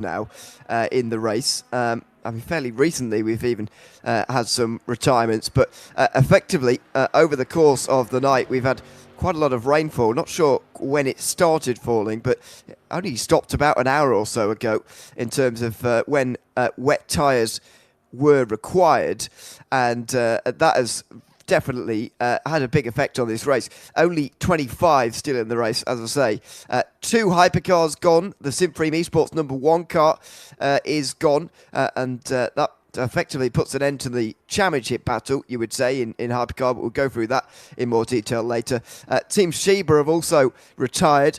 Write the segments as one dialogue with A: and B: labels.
A: now in the race. I mean, fairly recently we've even had some retirements, but effectively over the course of the night we've had quite a lot of rainfall. Not sure when it started falling, but it only stopped about an hour or so ago in terms of when wet tyres were required, and that has definitely had a big effect on this race. Only 25 still in the race, as I say. 2 hypercars gone. The Supreme eSports #1 car is gone, and that effectively puts an end to the championship battle, you would say, in hypercar, but we'll go through that in more detail later. Team Sheba have also retired.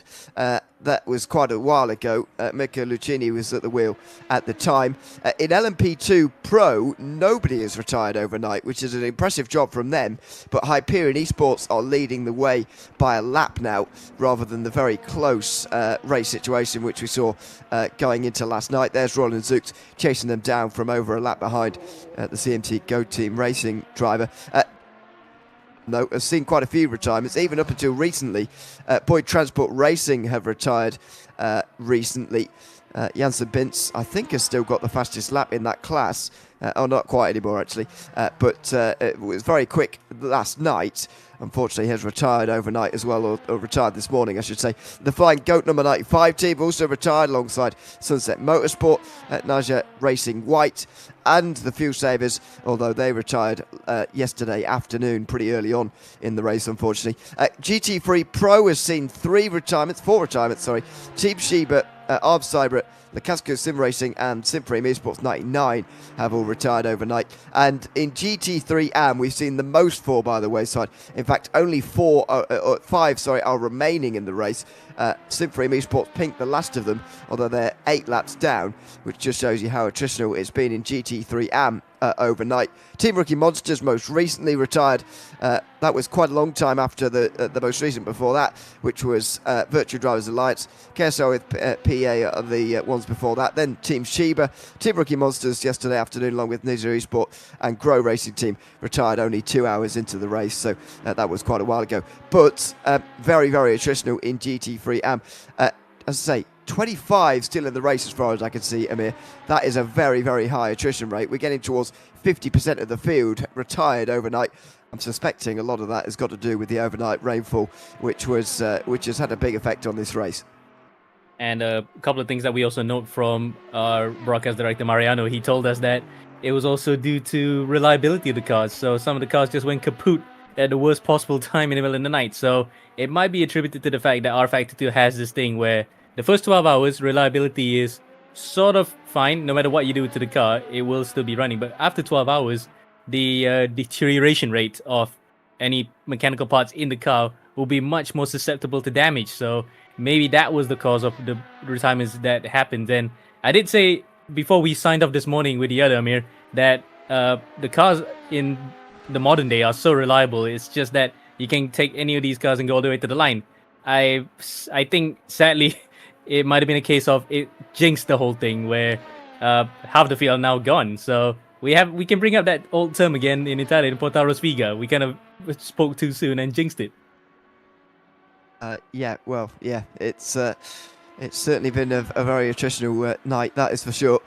A: That was quite a while ago. Mika Lucchini was at the wheel at the time. In LMP2 Pro, nobody has retired overnight, which is an impressive job from them. But Hyperion eSports are leading the way by a lap now, rather than the very close race situation which we saw going into last night. There's Roland Zooks chasing them down from over a lap behind the CMT Go Team Racing driver. No, I've seen quite a few retirements, even up until recently. Boyd Transport Racing have retired recently. Janssen Bintz, I think, has still got the fastest lap in that class. Oh, not quite anymore, actually. But it was very quick last night. Unfortunately, has retired overnight as well, or retired this morning, I should say. The Flying Goat number 95 team also retired alongside Sunset Motorsport, Naja Racing White, and the Fuel Savers, although they retired yesterday afternoon, pretty early on in the race, unfortunately. GT3 Pro has seen 4 retirements, sorry. Team Sheba, Arb Cyber, the Casco Sim Racing and Supreme eSports 99 have all retired overnight. And in GT3 AM, we've seen the most 4 by the wayside. In fact, only 5 are remaining in the race. Supreme eSports Pink, the last of them, although they're 8 laps down, which just shows you how attritional it's been in GT3 AM overnight. Team Rookie Monsters most recently retired. That was quite a long time after the most recent before that, which was Virtual Drivers Alliance. KSL with PA are the ones before that. Then Team Sheba, Team Rookie Monsters yesterday afternoon, along with Ninja Esport and Grow Racing Team, retired only 2 hours into the race, so that was quite a while ago. But very, very attritional in GT3 AM. As I say, 25 still in the race as far as I can see, Amir. That is a very, very high attrition rate. We're getting towards 50% of the field retired overnight. I'm suspecting a lot of that has got to do with the overnight rainfall, which has had a big effect on this race.
B: And a couple of things that we also note from our broadcast director, Mariano. He told us that it was also due to reliability of the cars. So some of the cars just went kaput at the worst possible time in the middle of the night. So it might be attributed to the fact that rFactor 2 has this thing where the first 12 hours, reliability is sort of fine. No matter what you do to the car, it will still be running. But after 12 hours, the deterioration rate of any mechanical parts in the car will be much more susceptible to damage. So maybe that was the cause of the retirements that happened. And I did say before we signed off this morning with the other Amir that the cars in the modern day are so reliable. It's just that you can take any of these cars and go all the way to the line. I think, sadly, it might have been a case of it jinxed the whole thing where half the field are now gone. So we can bring up that old term again in Italian, portare sfiga. We kind of spoke too soon and jinxed it.
A: It's certainly been a very attritional night, that is for sure.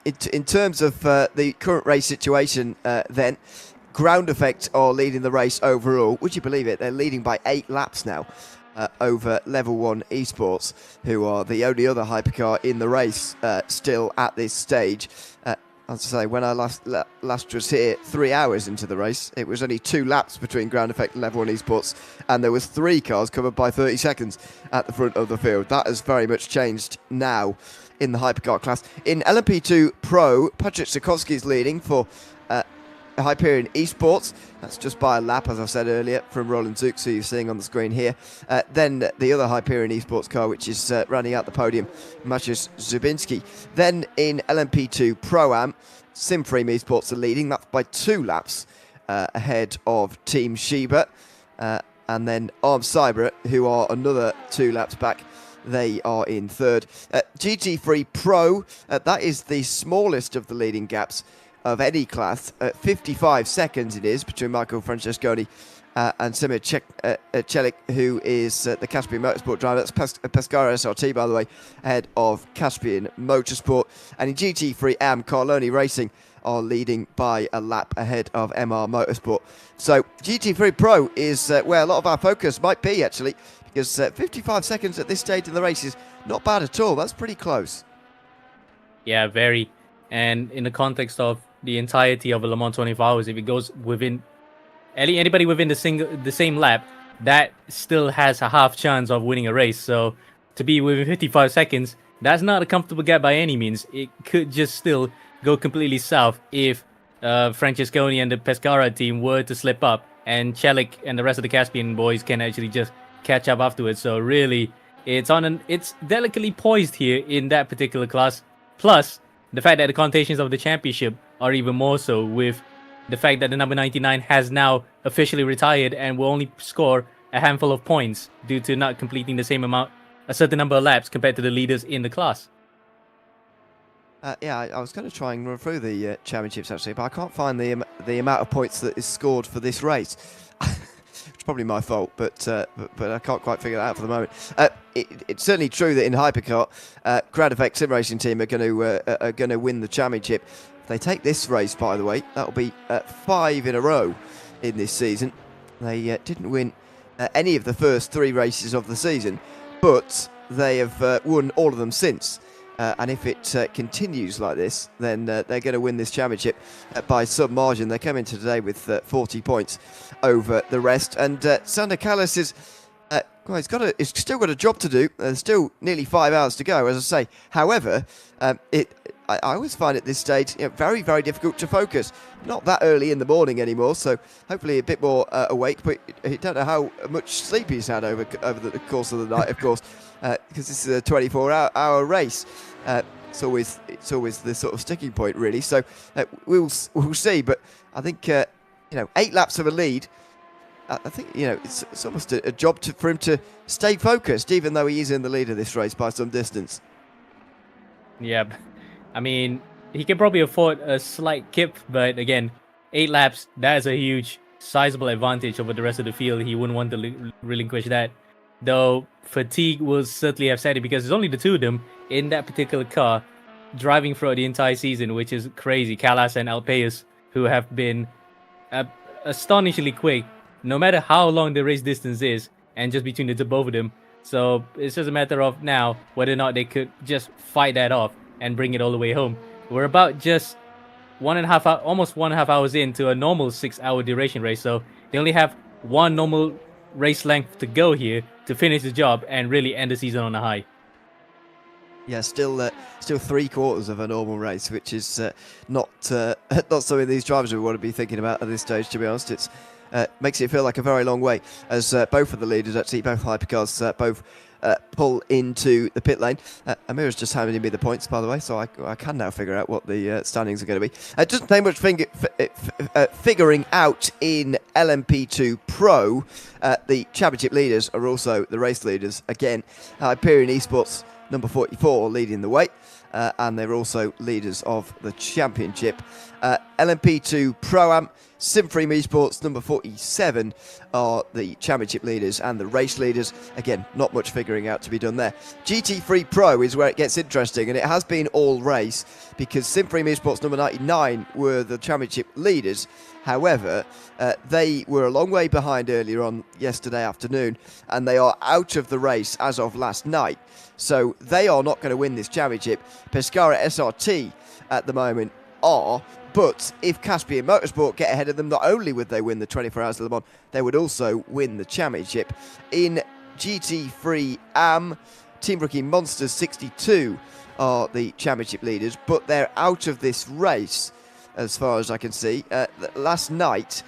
A: In terms of the current race situation, then, Ground Effect are leading the race overall. Would you believe it? They're leading by 8 laps now over Level 1 eSports, who are the only other hypercar in the race still at this stage. As I say, when I last was here 3 hours into the race, it was only 2 laps between Ground Effect and Level 1 eSports, and there was 3 cars covered by 30 seconds at the front of the field. That has very much changed now in the hypercar class. In LMP2 Pro, Patrick Sikorsky is leading for Hyperion eSports. That's just by a lap, as I said earlier, from Roland Zooks, who you're seeing on the screen here. Then the other Hyperion eSports car, which is running out the podium, Maciej Zubinski. Then in LMP2 Pro-Am, Supreme eSports are leading. That's by 2 laps ahead of Team Sheba. And then Arm Cyber, who are another 2 laps back. They are in 3rd. GT3 Pro, that is the smallest of the leading gaps of any class. 55 seconds it is between Michael Francesconi and Semir Celik, who is the Caspian Motorsport driver. That's Pescara SRT, by the way, ahead of Caspian Motorsport. And in GT3 AM, Carloni Racing are leading by a lap ahead of MR Motorsport. So GT3 Pro is where a lot of our focus might be, actually, because 55 seconds at this stage in the race is not bad at all. That's pretty close.
B: Yeah, very. And in the context of the entirety of a Le Mans 24 hours, if it goes within anybody within the same lap, that still has a half chance of winning a race. So to be within 55 seconds, that's not a comfortable gap by any means. It could just still go completely south if Francesconi and the Pescara team were to slip up, and Celik and the rest of the Caspian boys can actually just catch up afterwards. So really, it's delicately poised here in that particular class. Plus, the fact that the connotations of the championship are even more so, with the fact that the number 99 has now officially retired and will only score a handful of points due to not completing the same amount, a certain number of laps compared to the leaders in the class.
A: Yeah, I was going to try and run through the championships, actually, but I can't find the amount of points that is scored for this race. It's probably my fault, but I can't quite figure it out for the moment. It's certainly true that in Hypercar, Ground Effect Sim Racing Team are going to win the championship. If they take this race, by the way, that'll be 5 in a row in this season. They didn't win any of the first 3 races of the season, but they have won all of them since. And if it continues like this, then they're going to win this championship by some margin. They come into today with 40 points over the rest. And Sander Callas is, well, he's still got a job to do. There's still nearly 5 hours to go, as I say. However, I always find at this stage very, very difficult to focus. Not that early in the morning anymore, so hopefully a bit more awake. But you don't know how much sleep he's had over the course of the night, of course, because this is a 24-hour race. It's always the sort of sticking point, really. So we'll see. But I think 8 laps of a lead. I think it's almost a job for him to stay focused, even though he is in the lead of this race by some distance.
B: Yeah, I mean, he can probably afford a slight kip, but again, 8 laps, that is a huge, sizable advantage over the rest of the field. He wouldn't want to relinquish that. Though fatigue will certainly have set it, because there's only the 2 of them in that particular car driving throughout the entire season, which is crazy. Callas and Alpeus, who have been astonishingly quick, no matter how long the race distance is, and just between the both of them. So it's just a matter of now whether or not they could just fight that off and bring it all the way home. We're about just almost 1.5 hours into a normal 6-hour duration race, so they only have one normal race length to go here to finish the job and really end the season on a high.
A: Yeah, still 3/4 of a normal race, which is not something these drivers would want to be thinking about at this stage, to be honest. It's makes it feel like a very long way, as both of the leaders, actually, both hypercars, both pull into the pit lane. Amira's just handing me the points, by the way, so I can now figure out what the standings are going to be. It doesn't take much figuring out in LMP2 Pro. The championship leaders are also the race leaders again. Hyperion Esports, number 44, leading the way. And they're also leaders of the championship. LMP2 Pro-Am, Simfree Esports, number 47, are the championship leaders and the race leaders. Again, not much figuring out to be done there. GT3 Pro is where it gets interesting, and it has been all race, because Simfree Esports, number 99, were the championship leaders. However, they were a long way behind earlier on yesterday afternoon, and they are out of the race as of last night. So they are not going to win this championship. Pescara SRT at the moment are, but if Caspian Motorsport get ahead of them, not only would they win the 24 Hours of Le Mans, they would also win the championship. In GT3 AM, Team Rookie Monsters 62 are the championship leaders, but they're out of this race as far as I can see. Last night,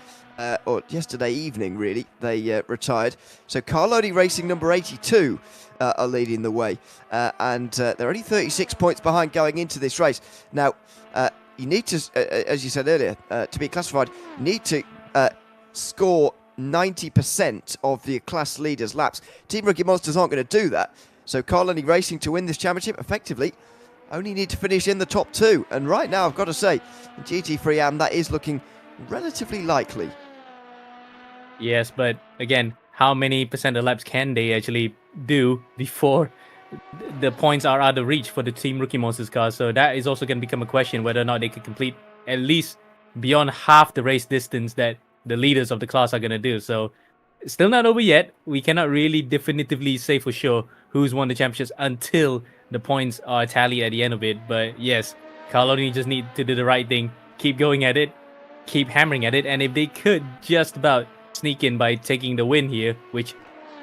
A: or yesterday evening really, they retired. So Carloni Racing number 82 are leading the way, and they're only 36 points behind going into this race. Now, you need to, as you said earlier, to be classified, you need to score 90% of the class leaders' laps. Team Rookie Monsters aren't going to do that. So Carloni Racing, to win this championship effectively, only need to finish in the top 2. And right now, I've got to say, in GT3 AM, that is looking relatively likely.
B: Yes, but again, how many percent of laps can they actually do before the points are out of reach for the Team Rookie Monsters car? So that is also going to become a question whether or not they can complete at least beyond half the race distance that the leaders of the class are going to do. So still not over yet. We cannot really definitively say for sure who's won the championships until the points are tallied at the end of it. But yes, Carloni just need to do the right thing, keep going at it, keep hammering at it, and if they could just about sneak in by taking the win here, which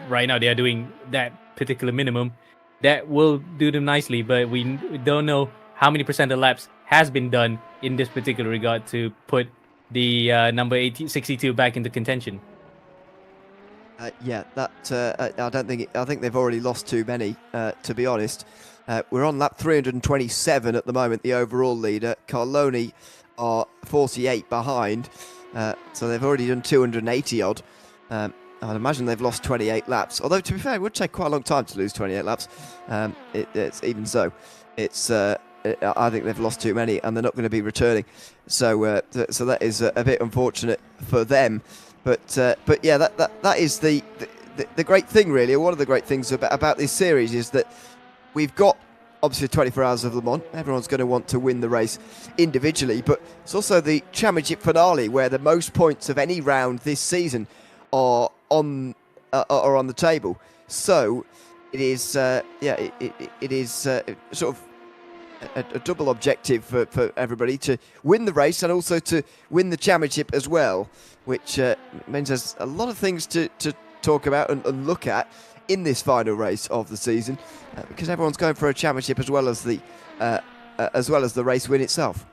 B: right now they are doing that particular minimum, that will do them nicely. But we don't know how many percent of laps has been done in this particular regard to put the number 62 back into contention.
A: Yeah, that I don't think. I think they've already lost too many, to be honest. We're on lap 327 at the moment, the overall leader. Carloni are 48 behind, so they've already done 280 odd. I'd imagine they've lost 28 laps. Although, to be fair, it would take quite a long time to lose 28 laps. It's even so, it's. I think they've lost too many, and they're not going to be returning. So, so that is a bit unfortunate for them. But yeah, that is the great thing, really. One of the great things about this series is that we've got obviously 24 hours of Le Mans. Everyone's going to want to win the race individually, but it's also the championship finale where the most points of any round this season are on the table. So it is it is sort of a double objective for everybody to win the race and also to win the championship as well, which means there's a lot of things to talk about and look at in this final race of the season, because everyone's going for a championship as well as the race win itself.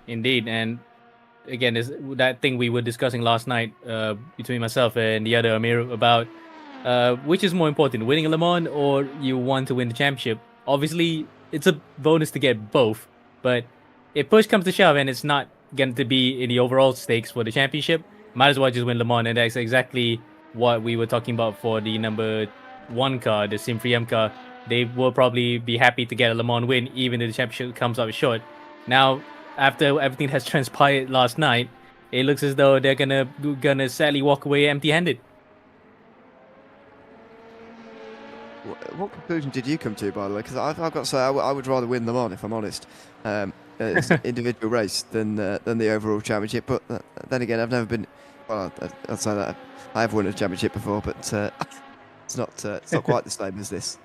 B: Indeed, and again, that thing we were discussing last night between myself and the other Amir about which is more important, winning a Le Mans or you want to win the championship. Obviously, it's a bonus to get both, but if push comes to shove and it's not going to be in the overall stakes for the championship, might as well just win Le Mans, and that's exactly what we were talking about for the number 1 car, the Sim 3M car. They will probably be happy to get a Le Mans win, even if the championship comes up short. Now, after everything has transpired last night, it looks as though they're gonna sadly walk away empty-handed.
A: What conclusion did you come to, by the way? Because I've got to say, I would rather win Le Mans, if I'm honest. It's an individual race than the overall championship. But then again, I've never been. Well, I'd say that I have won a championship before, but it's not quite the same as this.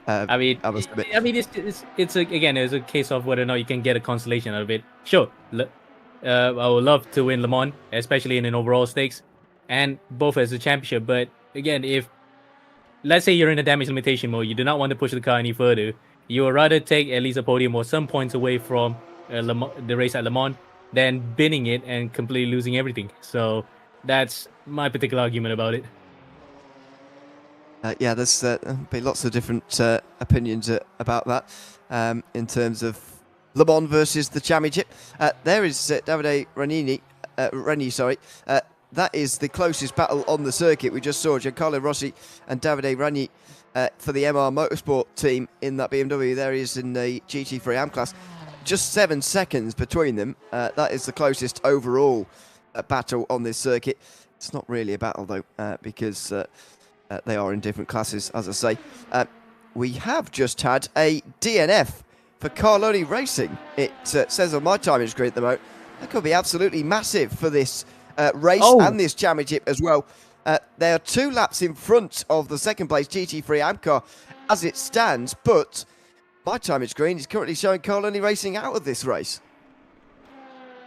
B: I mean, it's again, it's a case of whether or not you can get a consolation out of it. Sure, I would love to win Le Mans, especially in an overall stakes, and both as a championship. But again, if let's say you're in a damage limitation mode, you do not want to push the car any further, you would rather take at least a podium or some points away from the race at Le Mans than binning it and completely losing everything. So that's my particular argument about it.
A: Yeah, there's be lots of different opinions about that in terms of Le Mans versus the championship. There is Davide Ragni, sorry. That is the closest battle on the circuit. We just saw Giancarlo Rossi and Davide Ragni for the MR Motorsport team in that BMW. There he is in the GT3 AM class. Just 7 seconds between them. That is the closest overall battle on this circuit. It's not really a battle, though, because they are in different classes, as I say. We have just had a DNF for Carloni Racing. It says on my timing screen at the moment. That could be absolutely massive for this race and this championship as well. They are 2 laps in front of the second place GT3 AM car as it stands, but my timing screen is currently showing Carloni Racing out of this race.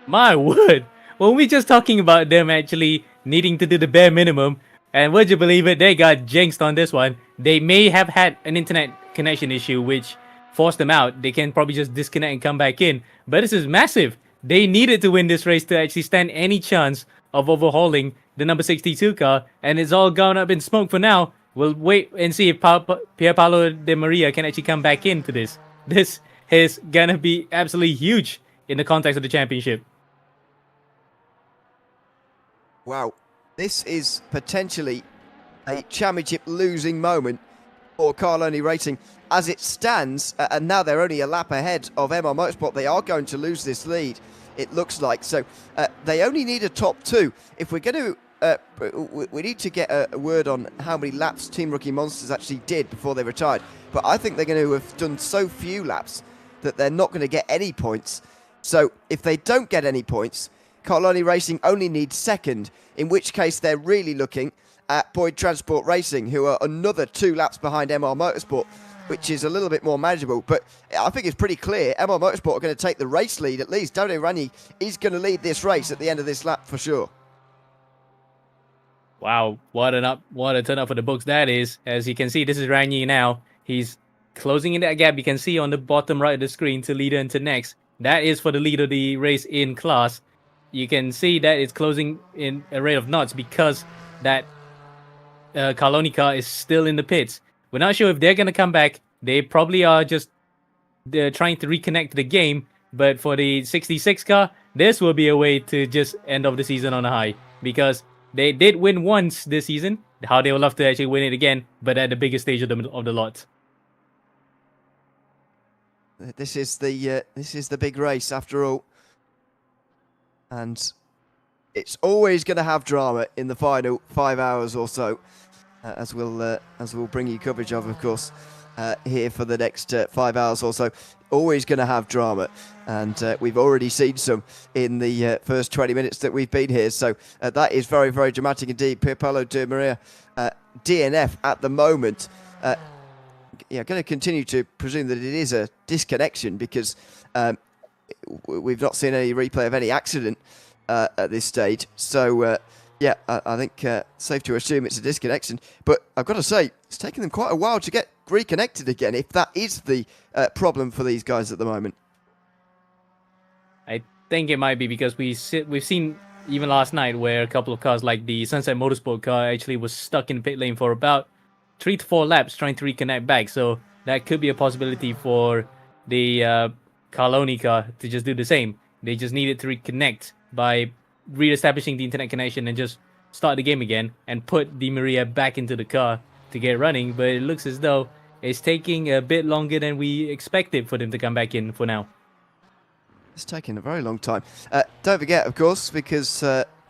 B: My word. Well, we're just talking about them actually needing to do the bare minimum, and would you believe it, they got jinxed on this one. They may have had an internet connection issue which forced them out. They can probably just disconnect and come back in, but this is massive. They needed to win this race to actually stand any chance of overhauling the number 62 car, and it's all gone up in smoke for now. We'll wait and see if Pier Paolo De Maria can actually come back into this. This is gonna be absolutely huge in the context of the championship.
A: Wow, this is potentially a championship losing moment for Carloni Racing. As it stands, and now they're only a lap ahead of MR Motorsport, they are going to lose this lead, it looks like. So they only need a top 2. If we're going we need to get a word on how many laps Team Rookie Monsters actually did before they retired. But I think they're going to have done so few laps that they're not going to get any points. So if they don't get any points, Carloni Racing only needs second, in which case they're really looking at Boyd Transport Racing, who are another 2 laps behind MR Motorsport, which is a little bit more manageable. But I think it's pretty clear MR Motorsport are going to take the race lead at least. Davide Ragni is going to lead this race at the end of this lap for sure.
B: Wow, what a turn up for the books that is. As you can see, this is Ragni now. He's closing in that gap. You can see on the bottom right of the screen to leader into next. That is for the lead of the race in class. You can see that it's closing in a rate of knots because that Carloni car is still in the pits. We're not sure if they're going to come back. They probably are just trying to reconnect the game. But for the 66 car, this will be a way to just end off the season on a high. Because they did win once this season. How they would love to actually win it again, but at the biggest stage of the lot.
A: This is the big race after all, and it's always going to have drama in the final 5 hours or so, as we'll bring you coverage of course, here for the next 5 hours or so. Always going to have drama, and we've already seen some in the first 20 minutes that we've been here. So that is very, very dramatic indeed. Pierpaolo De Maria, DNF at the moment. Yeah, going to continue to presume that it is a disconnection because we've not seen any replay of any accident at this stage. So, yeah, I think safe to assume it's a disconnection. But I've got to say, it's taken them quite a while to get reconnected again, if that is the problem for these guys at the moment.
B: I think it might be because we've seen even last night where a couple of cars like the Sunset Motorsport car actually was stuck in the pit lane for about 3 to 4 laps trying to reconnect back. So that could be a possibility for the Carloni car to just do the same. They just needed to reconnect by re-establishing the internet connection and just start the game again and put Di Maria back into the car to get running. But it looks as though it's taking a bit longer than we expected for them to come back in for now.
A: It's taking a very long time. Don't forget, of course, because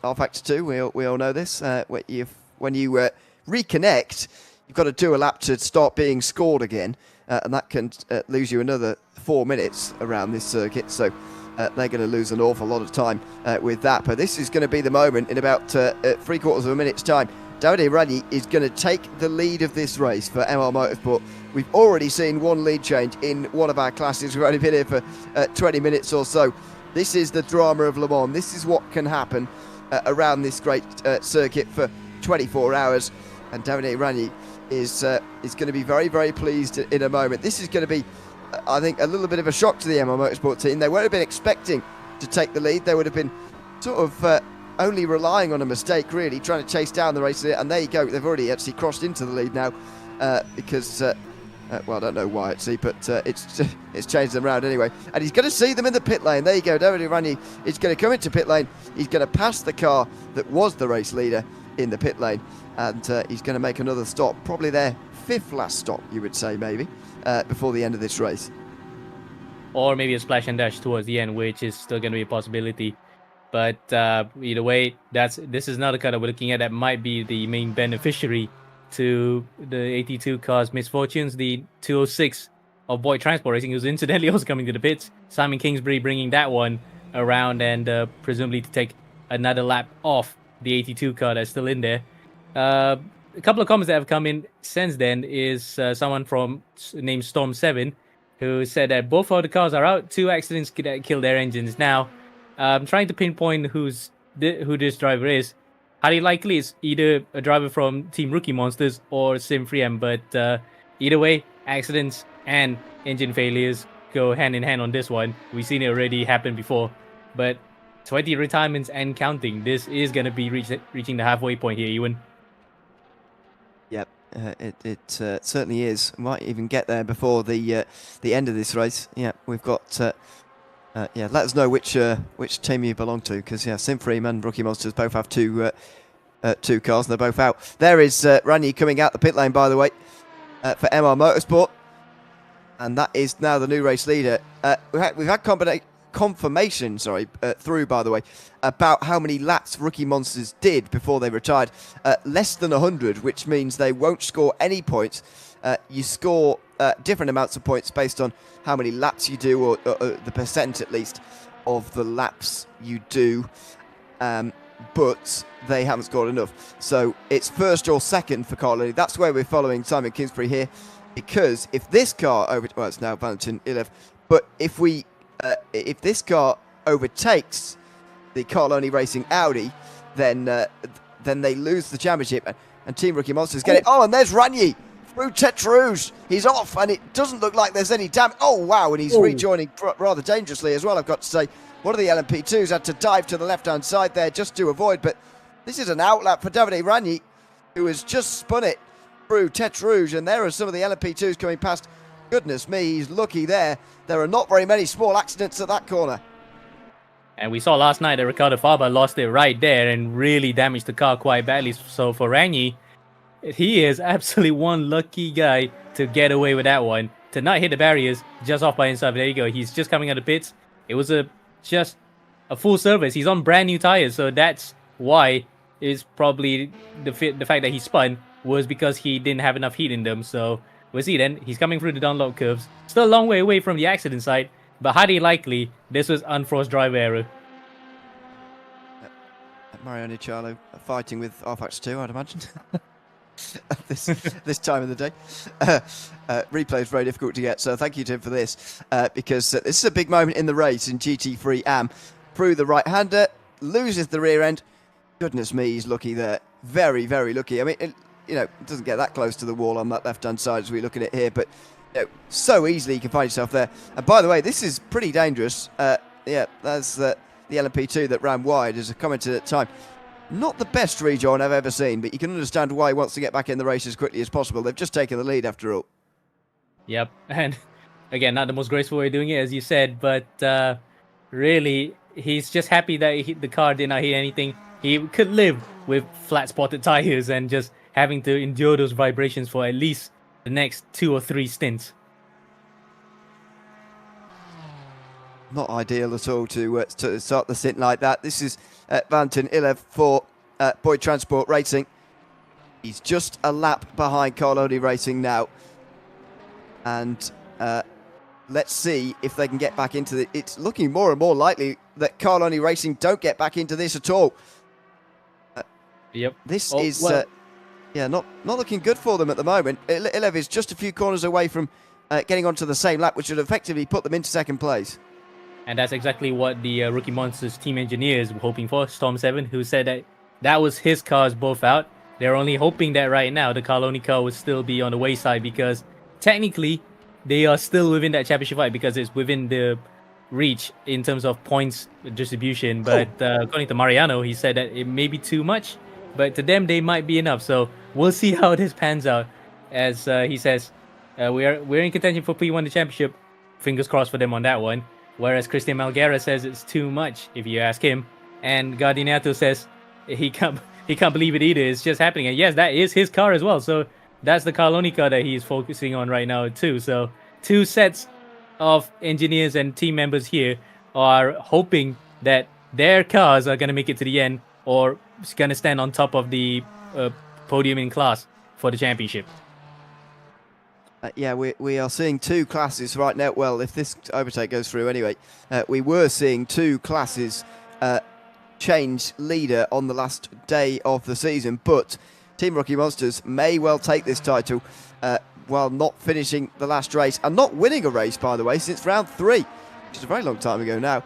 A: rFactor 2, we all know this, when you reconnect, you've got to do a lap to start being scored again, and that can lose you another 4 minutes around this circuit. So they're going to lose an awful lot of time with that. But this is going to be the moment in about 3/4 of a minute's time. Davide Ragni is going to take the lead of this race for MR Motorsport. We've already seen one lead change in one of our classes. We've only been here for 20 minutes or so. This is the drama of Le Mans. This is what can happen around this great circuit for 24 hours. And Davide Ragni is going to be very, very pleased in a moment. This is going to be, I think, a little bit of a shock to the MR Motorsport team. They won't have been expecting to take the lead. They would have been sort of only relying on a mistake, really, trying to chase down the race. And there you go. They've already actually crossed into the lead now because, well, I don't know why actually, but it's changed them around anyway. And he's going to see them in the pit lane. There you go. Davide Ragni is going to come into pit lane. He's going to pass the car that was the race leader in the pit lane. And he's going to make another stop, probably their 5th last stop, you would say, maybe, before the end of this race.
B: Or maybe a splash and dash towards the end, which is still going to be a possibility. But either way, this is another car that we're looking at that might be the main beneficiary to the 82 car's misfortunes. The 206 of Boyd Transport Racing, who's incidentally also coming to the pits. Simon Kingsbury bringing that one around and presumably to take another lap off the 82 car that's still in there. A couple of comments that have come in since then is someone named Storm7 who said that both of the cars are out. 2 accidents killed their engines. Now, I'm trying to pinpoint who this driver is. Highly likely it's either a driver from Team Rookie Monsters or Sim 3M, but either way, accidents and engine failures go hand in hand on this one. We've seen it already happen before, but 20 retirements and counting. This is going to be reaching the halfway point here, Ewan.
A: Yep, it certainly is. Might even get there before the end of this race. Yeah, we've got. Yeah, let us know which team you belong to, because yeah, Simfreem and Rookie Monsters both have two cars, and they're both out. There is Ragni coming out the pit lane, by the way, for MR Motorsport, and that is now the new race leader. We've had confirmation, through, by the way, about how many laps Rookie Monsters did before they retired. Less than 100, which means they won't score any points. You score different amounts of points based on how many laps you do, or the percent at least of the laps you do. But they haven't scored enough. So it's first or second for Carloni. That's where we're following Simon Kingsbury here. Because if this car well, it's now Valentin Ilev, but if this car overtakes the Carloni Racing Audi, then they lose the championship, and Team Rookie Monsters get it. Oh, and there's Ragni through Tête Rouge. He's off, and it doesn't look like there's any damage. Oh, wow, and he's rejoining rather dangerously as well, I've got to say. One of the LMP2s had to dive to the left-hand side there just to avoid, but this is an outlap for Davide Ragni, who has just spun it through Tête Rouge, and there are some of the LMP2s coming past. Goodness me, he's lucky there. There are not very many small accidents at that corner.
B: And we saw last night that Ricardo Farber lost it right there and really damaged the car quite badly. So for Ragni, he is absolutely one lucky guy to get away with that one. To not hit the barriers, just off by himself. There you go. He's just coming out of pits. It was just a full service. He's on brand new tires, so that's why is probably the fact that he spun was because he didn't have enough heat in them. So we'll see then. He's coming through the download curves. Still a long way away from the accident site, but highly likely this was unforced driver error.
A: Mariano Cialo fighting with rFactor 2, I'd imagine. this time of the day. Replay is very difficult to get, so thank you, Tim, for this, because this is a big moment in the race in GT3 AM. Through the right-hander, loses the rear end. Goodness me, he's lucky there. Very, very lucky. I mean, it doesn't get that close to the wall on that left-hand side as we look at it here, but so easily you can find yourself there. And by the way, this is pretty dangerous. Yeah, that's the LMP2 that ran wide, as I commented at the time. Not the best rejoin I've ever seen, but you can understand why he wants to get back in the race as quickly as possible. They've just taken the lead after all.
B: Yep, and again, not the most graceful way of doing it, as you said, but really, he's just happy that the car did not hit anything. He could live with flat-spotted tires and just having to endure those vibrations for at least the next 2 or 3 stints.
A: Not ideal at all to start the stint like that. This is Valentin Ilev for Boyd Transport Racing. He's just a lap behind Carloni Racing now. And let's see if they can get back into it. It's looking more and more likely that Carloni Racing don't get back into this at all.
B: Yep.
A: This is not looking good for them at the moment. Ilev is just a few corners away from getting onto the same lap, which would effectively put them into second place.
B: And that's exactly what the Rookie Monsters team engineers were hoping for. Storm 7, who said that was his cars both out. They're only hoping that right now the Carloni car would still be on the wayside, because technically they are still within that championship fight, because it's within the reach in terms of points distribution. But according to Mariano, he said that it may be too much, but to them they might be enough. So we'll see how this pans out. As he says, we're in contention for P1 the championship. Fingers crossed for them on that one. Whereas Christian Malguera says it's too much, if you ask him. And Gardinato says he can't believe it either. It's just happening. And yes, that is his car as well. So that's the Carloni car that he's focusing on right now too. So 2 sets of engineers and team members here are hoping that their cars are going to make it to the end, or going to stand on top of the podium in class for the championship.
A: Yeah, we are seeing 2 classes right now. Well, if this overtake goes through anyway, we were seeing 2 classes change leader on the last day of the season. But Team Rookie Monsters may well take this title while not finishing the last race, and not winning a race, by the way, since round 3, which is a very long time ago now.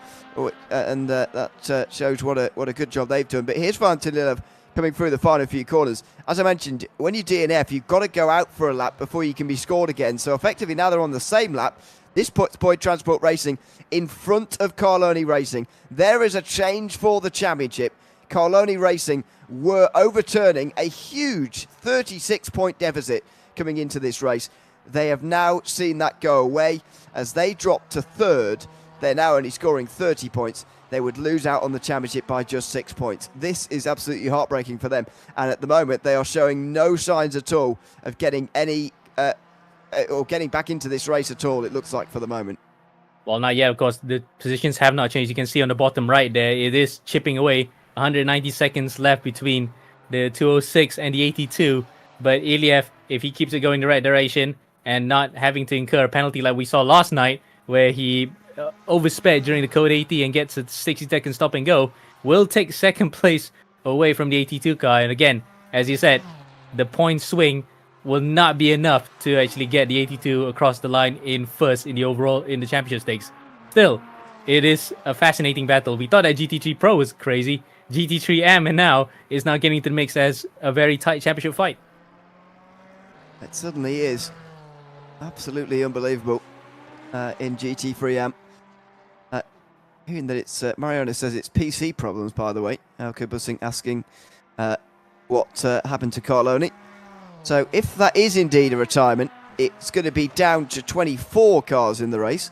A: And that shows what a good job they've done. But here's Valentin Ilev coming through the final few corners. As I mentioned, when you DNF, you've got to go out for a lap before you can be scored again. So effectively now they're on the same lap. This puts Boyd Transport Racing in front of Carloni Racing. There is a change for the championship. Carloni Racing were overturning a huge 36-point deficit coming into this race. They have now seen that go away. As they drop to 3rd, they're now only scoring 30 points. They would lose out on the championship by just 6 points. This is absolutely heartbreaking for them. And at the moment, they are showing no signs at all of getting any or getting back into this race at all, it looks like, for the moment.
B: Well, not yet, of course. The positions have not changed. You can see on the bottom right there, it is chipping away. 190 seconds left between the 206 and the 82. But Iliev, if he keeps it going the right direction and not having to incur a penalty like we saw last night, where he oversped during the code 80 and gets a 60-second stop and go, will take second place away from the 82 car. And again, as you said, the point swing will not be enough to actually get the 82 across the line in first in the overall in the championship stakes. Still, it is a fascinating battle. We thought that GT3 Pro was crazy. GT3 AM and now is now getting into the mix as a very tight championship fight.
A: It certainly is. Absolutely unbelievable in GT3 AM. Hearing that it's Mariano says it's PC problems, by the way. Alko Bussing asking what happened to Carloni. So if that is indeed a retirement, it's going to be down to 24 cars in the race.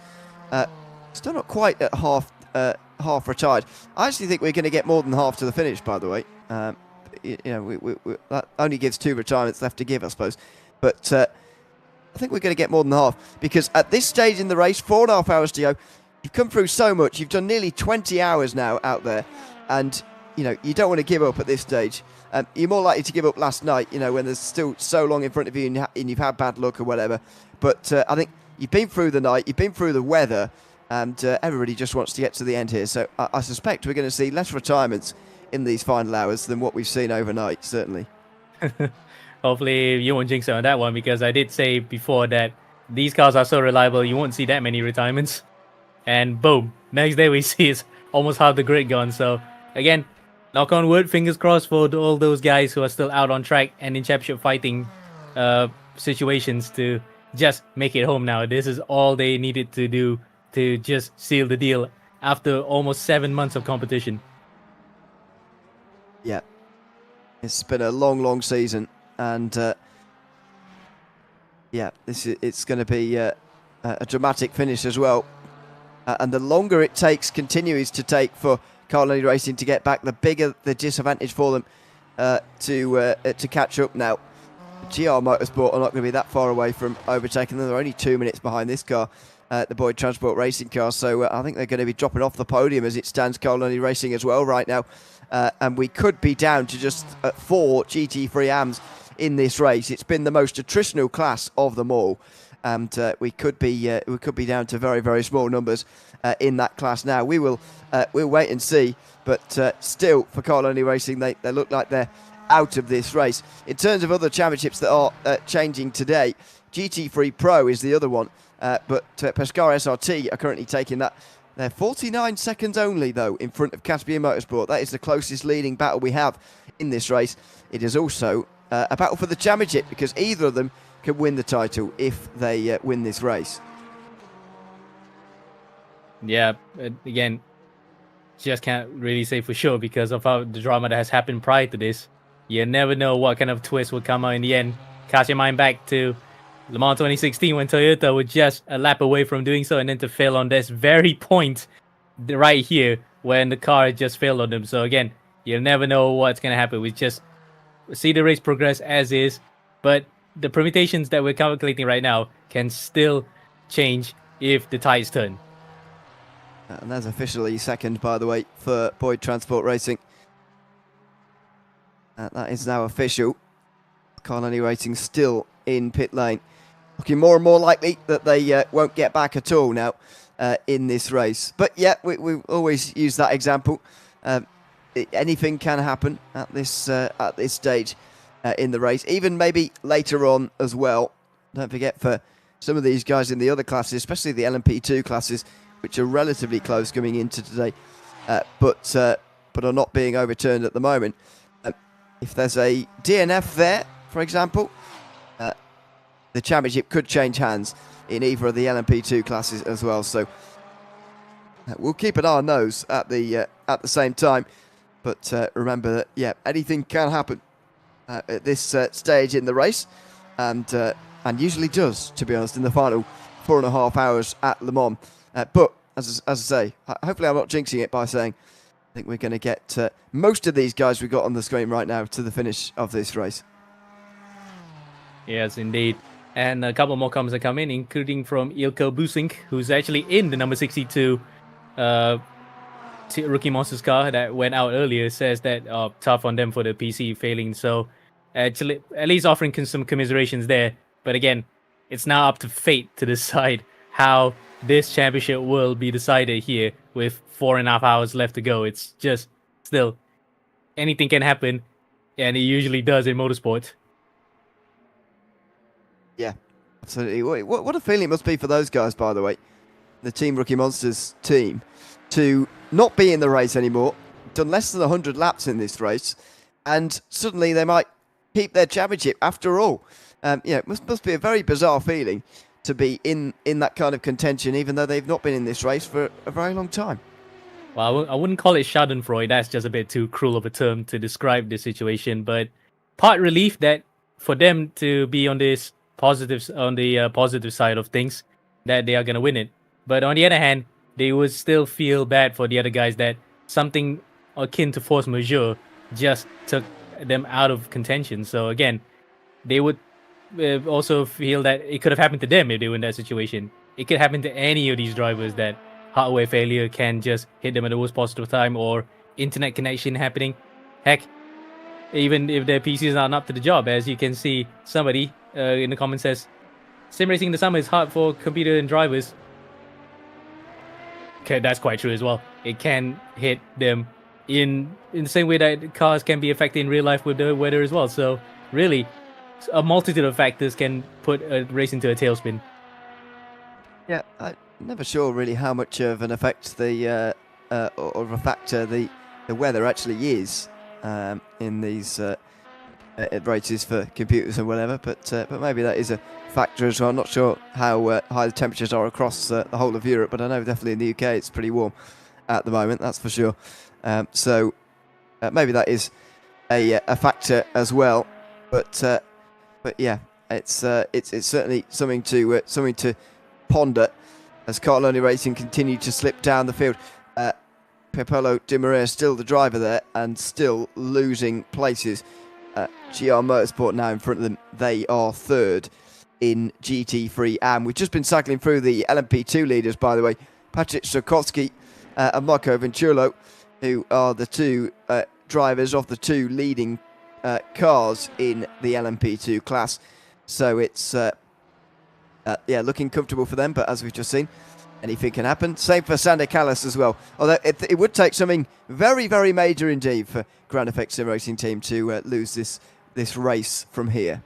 A: Still not quite at half retired. I actually think we're going to get more than half to the finish, by the way. That only gives 2 retirements left to give, I suppose. But I think we're going to get more than half, because at this stage in the race, 4.5 hours to go, you've come through so much. You've done nearly 20 hours now out there, and you don't want to give up at this stage. You're more likely to give up last night, when there's still so long in front of you and you've had bad luck or whatever. But I think you've been through the night, you've been through the weather, and everybody just wants to get to the end here. So I suspect we're going to see less retirements in these final hours than what we've seen overnight, certainly.
B: Hopefully you won't jinx it on that one, because I did say before that these cars are so reliable, you won't see that many retirements. And boom, next day we see it's almost half the grid gone. So again, knock on wood, fingers crossed for all those guys who are still out on track and in championship fighting situations to just make it home now. This is all they needed to do to just seal the deal after almost 7 months of competition.
A: Yeah, it's been a long season, and yeah, it's going to be a dramatic finish as well. And the longer it continues to take for Carloni Racing to get back, the bigger the disadvantage for them to catch up now. GR Motorsport are not going to be that far away from overtaking them. They're only 2 minutes behind this car, the Boyd Transport Racing car. So I think they're going to be dropping off the podium as it stands, Carloni Racing as well right now. And we could be down to just 4 GT3 AMs in this race. It's been the most attritional class of them all. And we could be down to very small numbers in that class now. We'll wait and see, but still for Carloni Racing, they look like they're out of this race. In terms of other championships that are changing today, GT3 Pro is the other one, but Pescara SRT are currently taking that. They're 49 seconds only, though, in front of Caspian Motorsport. That is the closest leading battle we have in this race. It is also a battle for the championship, because either of them can win the title if they win this race.
B: Yeah, again, just can't really say for sure because of how the drama that has happened prior to this. You never know what kind of twist will come out in the end. Cast your mind back to Le Mans 2016 when Toyota were just a lap away from doing so, and then to fail on this very point right here when the car just failed on them. So again, you never know what's going to happen. We just see the race progress as is, but the permutations that we're calculating right now can still change if the tides turn.
A: And that's officially second, by the way, for Boyd Transport Racing. That is now official. Carloni Racing still in pit lane. Looking more and more likely that they won't get back at all now in this race. But yeah, we always use that example. Anything can happen at this stage in the race, even maybe later on as well. Don't forget, for some of these guys in the other classes, especially the LMP2 classes, which are relatively close coming into today, but are not being overturned at the moment. If there's a DNF there, for example, the championship could change hands in either of the LMP2 classes as well. So we'll keep an eye on those at the same time. But remember that, yeah, anything can happen at this stage in the race, and usually does, to be honest, in the final 4.5 hours at Le Mans. But as I say, hopefully I'm not jinxing it by saying I think we're going to get most of these guys we've got on the screen right now to the finish of this race.
B: Yes, indeed. And a couple more comments that come in, including from Ilko Busink, who's actually in the number 62 Rookie Monsters car that went out earlier, says that tough on them for the PC failing. So actually, at least offering some commiserations there. But again, it's now up to fate to decide how this championship will be decided here with 4.5 hours left to go. It's just still anything can happen, and it usually does in motorsport.
A: Yeah, absolutely. What a feeling it must be for those guys, by the way, the Team Rookie Monsters team, to not be in the race anymore, done less than 100 laps in this race, and suddenly they might keep their championship after all. It must be a very bizarre feeling to be in that kind of contention, even though they've not been in this race for a very long time.
B: Well, I wouldn't call it schadenfreude. That's just a bit too cruel of a term to describe the situation. But part relief that for them to be on this positive side of things, that they are going to win it. But on the other hand, they would still feel bad for the other guys that something akin to force majeure just took them out of contention. So again, they would also feel that it could have happened to them if they were in that situation. It could happen to any of these drivers that hardware failure can just hit them at the worst possible time, or internet connection happening. Heck, even if their PCs aren't up to the job, as you can see, somebody in the comments says, sim racing in the summer is hard for computer and drivers. Okay, that's quite true as well. It can hit them in the same way that cars can be affected in real life with the weather as well. So really, a multitude of factors can put a race into a tailspin.
A: Yeah, I'm never sure really how much of an effect the or of a factor the weather actually is in these races for computers and whatever. But maybe that is a factor as well. I'm not sure how high the temperatures are across the whole of Europe, but I know definitely in the UK it's pretty warm at the moment. That's for sure. So maybe that is a factor as well. But yeah, it's certainly something to ponder as Carloni Racing continue to slip down the field. Pepolo Di Maria still the driver there and still losing places. GR Motorsport now in front of them. They are third in GT3 AM. We've just been cycling through the LMP2 leaders, by the way. Patrick Sokowski and Marco Venturlo, who are the two drivers of the two leading cars in the LMP2 class. So it's looking comfortable for them, but as we've just seen, anything can happen. Same for Sander Callas as well. Although it would take something very, very major indeed for Grand Effect Sim Racing team to lose this race from here.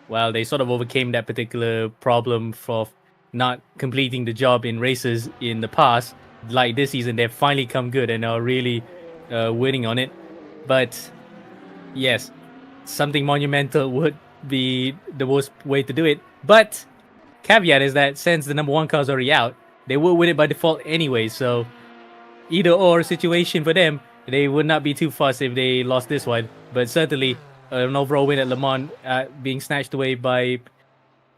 B: Well, they sort of overcame that particular problem for not completing the job in races in the past. Like this season, they've finally come good and are really winning on it. But yes, something monumental would be the worst way to do it. But caveat is that since the number one car is already out, they will win it by default anyway. So either or situation for them, they would not be too fussed if they lost this one. But certainly an overall win at Le Mans being snatched away by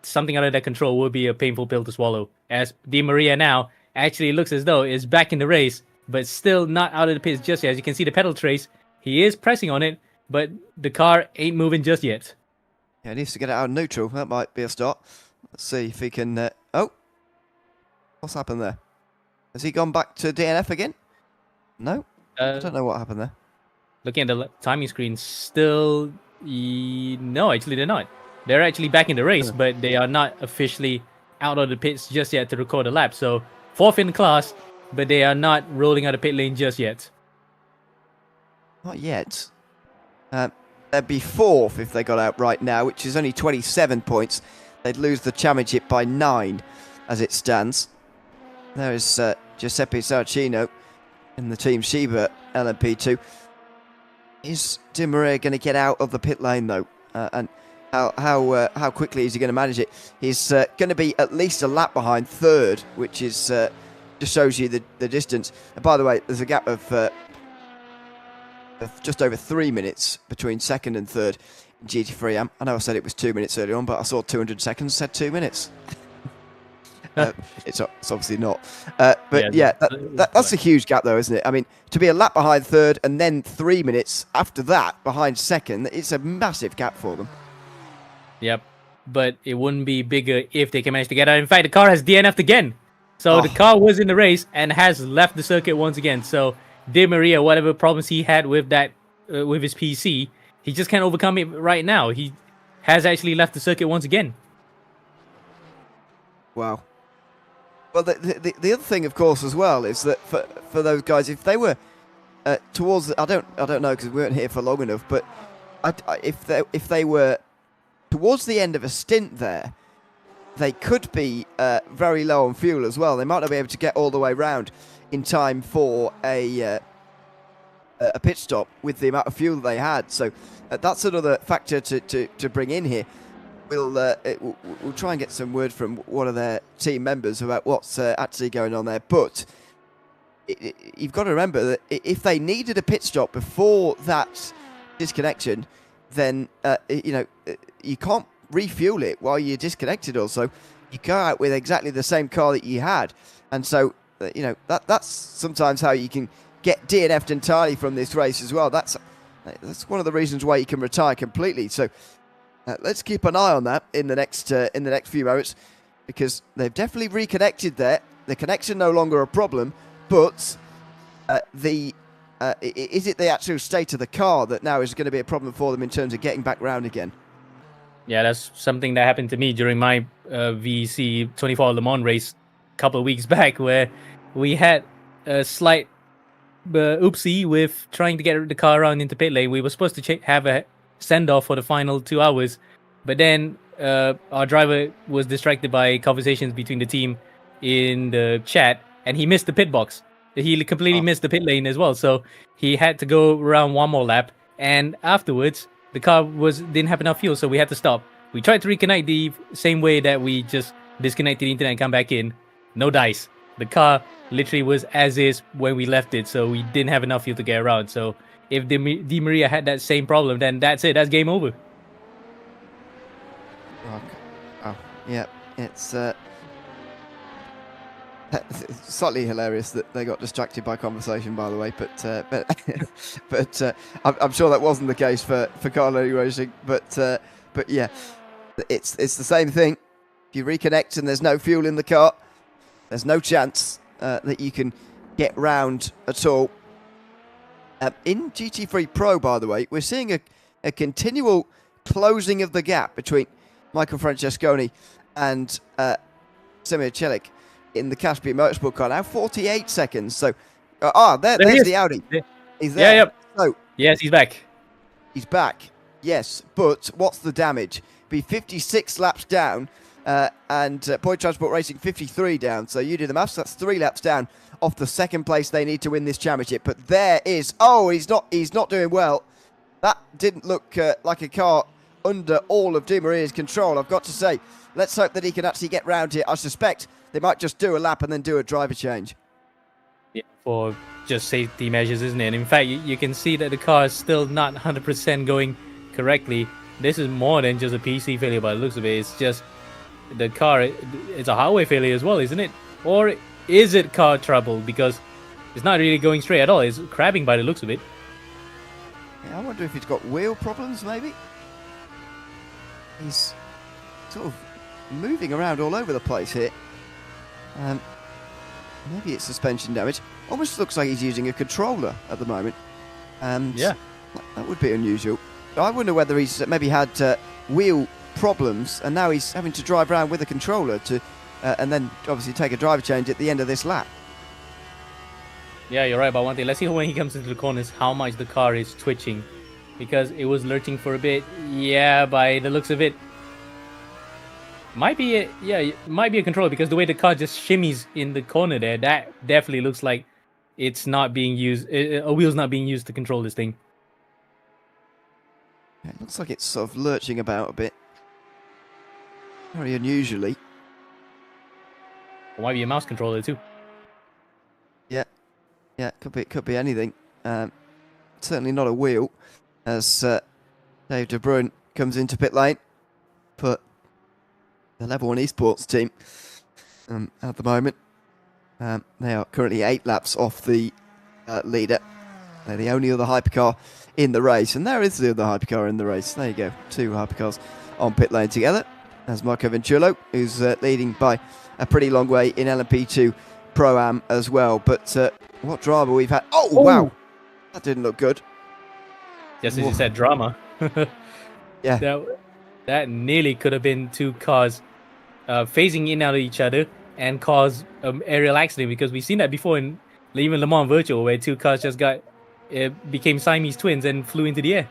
B: something out of their control would be a painful pill to swallow. As Di Maria now actually looks as though is back in the race, but still not out of the pits just yet. As you can see the pedal trace, he is pressing on it, but the car ain't moving just yet.
A: Yeah, he needs to get it out of neutral. That might be a start. Let's see if he can... oh! What's happened there? Has he gone back to DNF again? No? I don't know what happened there.
B: Looking at the timing screen, still... No, actually they're not. They're actually back in the race, but they are not officially out of the pits just yet to record a lap. So, fourth in the class, but they are not rolling out of pit lane just yet.
A: Not yet. They'd be fourth if they got out right now, which is only 27 points. They'd lose the championship by 9 as it stands. There is Giuseppe Saracino in the Team Sheba LMP2. Is Di Maria going to get out of the pit lane though? And how quickly is he going to manage it? He's going to be at least a lap behind third, which is just shows you the distance. And by the way, there's a gap of just over 3 minutes between second and third in GT3 AM. I know I said it was 2 minutes earlier on, but I saw 200 seconds, said 2 minutes. It's obviously not. But yeah, that's a huge gap though, isn't it? I mean, to be a lap behind third and then 3 minutes after that behind second, it's a massive gap for them.
B: Yep. but it wouldn't be bigger if they can manage to get out. In fact, the car has DNF'd again. So the
A: Oh.
B: car was in the race and has left the circuit once again. So Di Maria, whatever problems he had with that, with his PC, he just can't overcome it right now. He has actually left the circuit once again.
A: Wow. Well, the other thing, of course, as well, is that for those guys, if they were towards, I don't know because we weren't here for long enough, but if they were towards the end of a stint there, they could be very low on fuel as well. They might not be able to get all the way round in time for a pit stop with the amount of fuel they had. So that's another factor to bring in here. We'll try and get some word from one of their team members about what's actually going on there. But you've got to remember that if they needed a pit stop before that disconnection, then you can't refuel it while you're disconnected. Also, you go out with exactly the same car that you had, and so that's sometimes how you can get DNF'd entirely from this race as well. That's one of the reasons why you can retire completely. So let's keep an eye on that in the next few moments, because they've definitely reconnected there. The connection no longer a problem, but is it the actual state of the car that now is going to be a problem for them in terms of getting back round again?
B: Yeah, that's something that happened to me during my VC 24 Le Mans race a couple of weeks back, where we had a slight oopsie with trying to get the car around into pit lane. We were supposed to have a send-off for the final 2 hours, but then our driver was distracted by conversations between the team in the chat, and he missed the pit box. He completely missed the pit lane as well, so he had to go around one more lap, and afterwards the car didn't have enough fuel, so we had to stop. We tried to reconnect the same way that we just disconnected the internet and come back in. No dice. The car literally was as is when we left it, so we didn't have enough fuel to get around. So if Di Maria had that same problem, then that's it. That's game over.
A: Oh, yeah. It's slightly hilarious that they got distracted by conversation, by the way, but I'm sure that wasn't the case for Carlo Racing. But yeah, it's the same thing. If you reconnect and there's no fuel in the car, there's no chance that you can get round at all. In GT3 Pro, by the way, we're seeing a continual closing of the gap between Michael Francesconi and Semir Celik in the Caspian Motorsport car. Now 48 seconds. So, there's the Audi. He's there.
B: Yeah, yep.
A: So,
B: yes, he's back.
A: He's back. Yes, but what's the damage? Be 56 laps down, and Point Transport Racing 53 down. So you do the maths. That's 3 laps down off the second place they need to win this championship. But there is. Oh, he's not doing well. That didn't look like a car under all of Di Maria's control, I've got to say. Let's hope that he can actually get round here. I suspect they might just do a lap and then do a driver change.
B: Yeah, for just safety measures, isn't it? And in fact, you can see that the car is still not 100% going correctly. This is more than just a PC failure by the looks of it. It's just the car, it's a hardware failure as well, isn't it? Or is it car trouble? Because it's not really going straight at all. It's crabbing by the looks of it.
A: Yeah, I wonder if he's got wheel problems, maybe? He's sort of moving around all over the place here. Maybe it's suspension damage. Almost looks like he's using a controller at the moment. And
B: yeah,
A: that would be unusual. I wonder whether he's maybe had wheel problems and now he's having to drive around with a controller to, and then obviously take a driver change at the end of this lap.
B: Yeah, you're right about one thing. Let's see when he comes into the corners how much the car is twitching, because it was lurching for a bit. Yeah, by the looks of it, might be a controller, because the way the car just shimmies in the corner there, that definitely looks like it's not being used. A wheel's not being used to control this thing.
A: It looks like it's sort of lurching about a bit. Very unusually.
B: Or might be a mouse controller too.
A: Yeah, could be anything. Certainly not a wheel, as Dave De Bruyn comes into pit lane. But the Level 1 eSports team at the moment, they are currently 8 laps off the leader. They're the only other hypercar in the race, and there is the other hypercar in the race. There you go, 2 hypercars on pit lane together. as Marco Venturlo, who's leading by a pretty long way in LMP2 Pro-Am as well. But what drama we've had. Oh, wow. That didn't look good.
B: Just as you said, drama.
A: Yeah.
B: That nearly could have been two cars phasing in out of each other and cause aerial accident, because we've seen that before in even Le Mans Virtual, where two cars just became Siamese twins and flew into the air.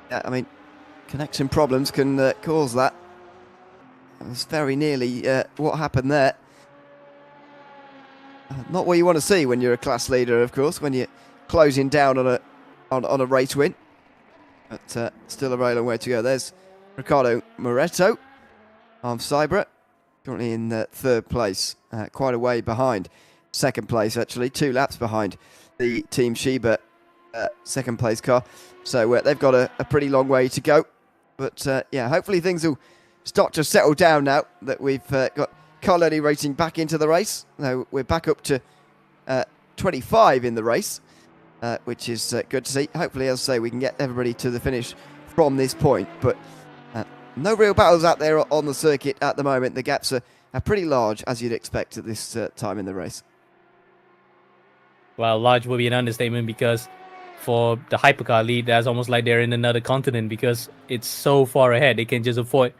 A: Yeah, I mean, connection problems can cause that. That was very nearly what happened there. Not what you want to see when you're a class leader, of course, when you're closing down on a race win. But still a very long way to go. There's Ricardo Moretto of Cybra, currently in third place, quite a way behind second place, actually, 2 laps behind the Team Sheba second place car. So they've got a pretty long way to go. But yeah, hopefully things will start to settle down now that we've got Carloni Racing back into the race. Now we're back up to 25 in the race, which is good to see. Hopefully, as I say, we can get everybody to the finish from this point. But no real battles out there on the circuit at the moment. The gaps are pretty large, as you'd expect at this time in the race.
B: Well, large will be an understatement, because for the hypercar lead, that's almost like they're in another continent, because it's so far ahead. They can just afford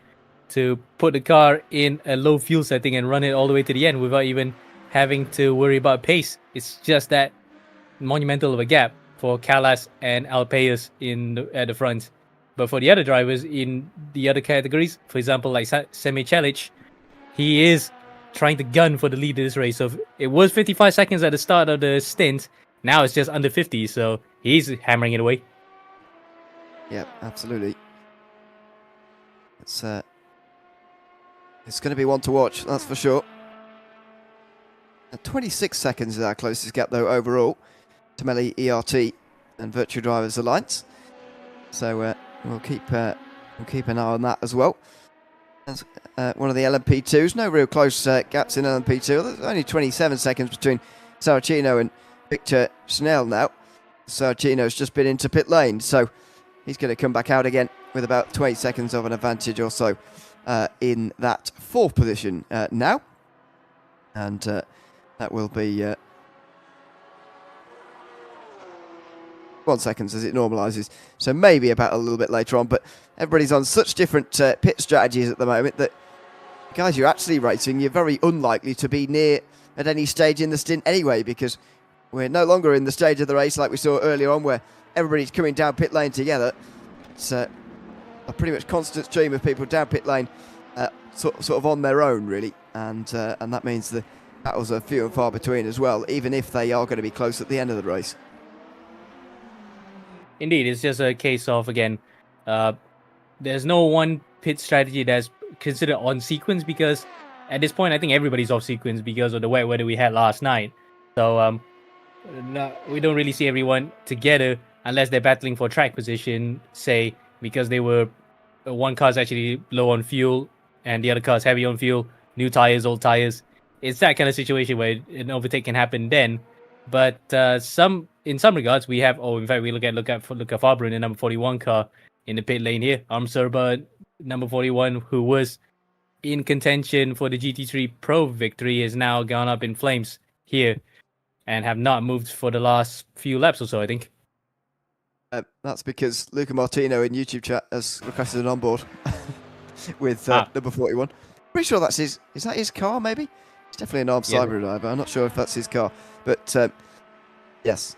B: to put the car in a low fuel setting and run it all the way to the end without even having to worry about pace. It's just that monumental of a gap for Callas and Alpeus at the front. But for the other drivers in the other categories, for example, like Semi Celic, he is trying to gun for the lead of this race. So it was 55 seconds at the start of the stint. Now it's just under 50, so he's hammering it away.
A: Yeah, absolutely. It's going to be one to watch, that's for sure. 26 seconds is our closest gap, though, overall. Tamelli ERT and Virtual Drivers Alliance. So we'll keep an eye on that as well. That's one of the LMP2s. No real close gaps in LMP2. There's only 27 seconds between Saracino and Victor Schnell now. Saracino's just been into pit lane, so he's going to come back out again with about 20 seconds of an advantage or so in that 4th position now. And that will be 1 second as it normalises. So maybe about a little bit later on, but everybody's on such different pit strategies at the moment that guys you're actually racing, you're very unlikely to be near at any stage in the stint anyway, because we're no longer in the stage of the race like we saw earlier on where everybody's coming down pit lane together. It's a pretty much constant stream of people down pit lane sort of on their own, really, and that means the battles are few and far between as well, even if they are going to be close at the end of the race.
B: Indeed, it's just a case of, again, there's no one pit strategy that's considered on sequence, because at this point I think everybody's off sequence because of the wet weather we had last night. So we don't really see everyone together unless they're battling for track position, say, because they were one car's actually low on fuel and the other car's heavy on fuel, new tires, old tires. It's that kind of situation where an overtake can happen then. But in some regards, we have. In fact, we look at Fabro in the number 41 car in the pit lane here. Armserba, number 41, who was in contention for the GT3 Pro victory, has now gone up in flames here and have not moved for the last few laps or so, I think.
A: That's because Luca Martino in YouTube chat has requested an onboard with number 41. Pretty sure that's his. Is that his car? Maybe. It's definitely an armed cyber driver. I'm not sure if that's his car, but yes,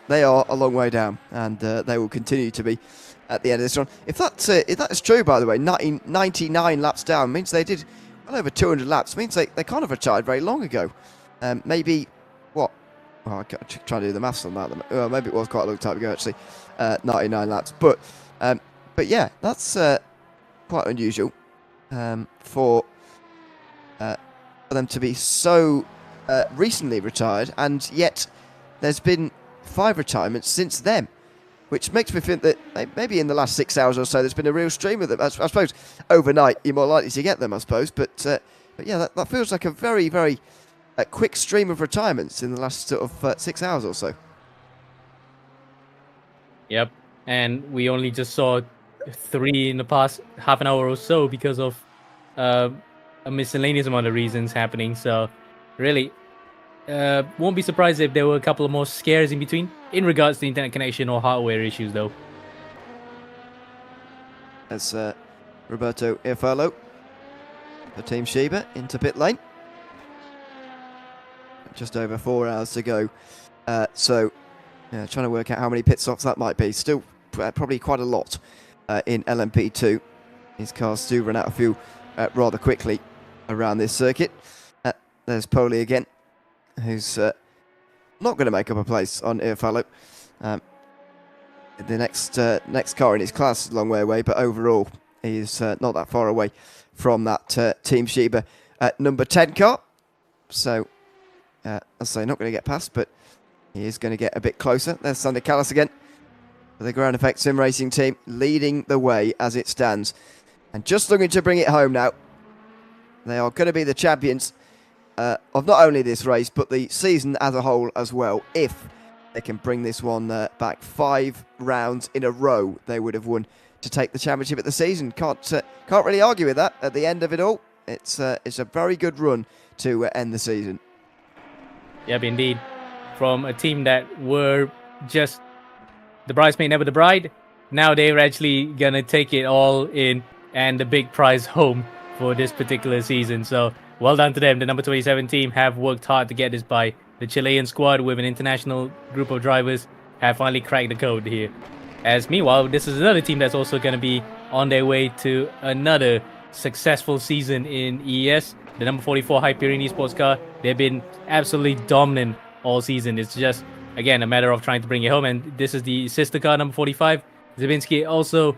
A: they are a long way down, and they will continue to be at the end of this run. If that is true, by the way, 99 laps down means they did well over 200 laps. Means they kind of retired very long ago. Maybe what? Oh, I can't try to do the maths on that. Well, maybe it was quite a long time ago, actually. 99 laps, but yeah, that's quite unusual for them to be so recently retired, and yet there's been 5 retirements since then, which makes me think that maybe in the last 6 hours or so there's been a real stream of them. I suppose overnight you're more likely to get them, I suppose, but yeah, that feels like a very, very quick stream of retirements in the last sort of 6 hours or so.
B: Yep, and we only just saw 3 in the past half an hour or so because of a miscellaneous amount of reasons happening. So really, won't be surprised if there were a couple of more scares in between in regards to internet connection or hardware issues, though.
A: As Roberto Iafallo for Team Sheba into pit lane. Just over 4 hours to go. So trying to work out how many pit stops that might be. Still probably quite a lot in LMP2. These cars do run out of fuel rather quickly around this circuit. There's Poli again, who's not going to make up a place on Iafallo. The next car in his class is a long way away, but overall he's not that far away from that Team Sheba number 10 car. So, as I say, not going to get past, but he is going to get a bit closer. There's Sander Callas again for the Ground Effect Sim Racing team, leading the way as it stands. And just looking to bring it home now. They are going to be the champions of not only this race, but the season as a whole as well. If they can bring this one back 5 rounds in a row, they would have won to take the championship at the season. Can't really argue with that. At the end of it all, it's a very good run to end the season.
B: Yep, indeed. From a team that were just the bridesmaid, never the bride, now they're actually going to take it all in and the big prize home for this particular season. So well done to them. The number 27 team have worked hard to get this by. The Chilean squad with an international group of drivers have finally cracked the code here. As meanwhile, this is another team that's also going to be on their way to another successful season in ES. The number 44 Hyperion eSports car, they've been absolutely dominant all season. It's just, again, a matter of trying to bring it home. And this is the sister car, number 45. Zabinski also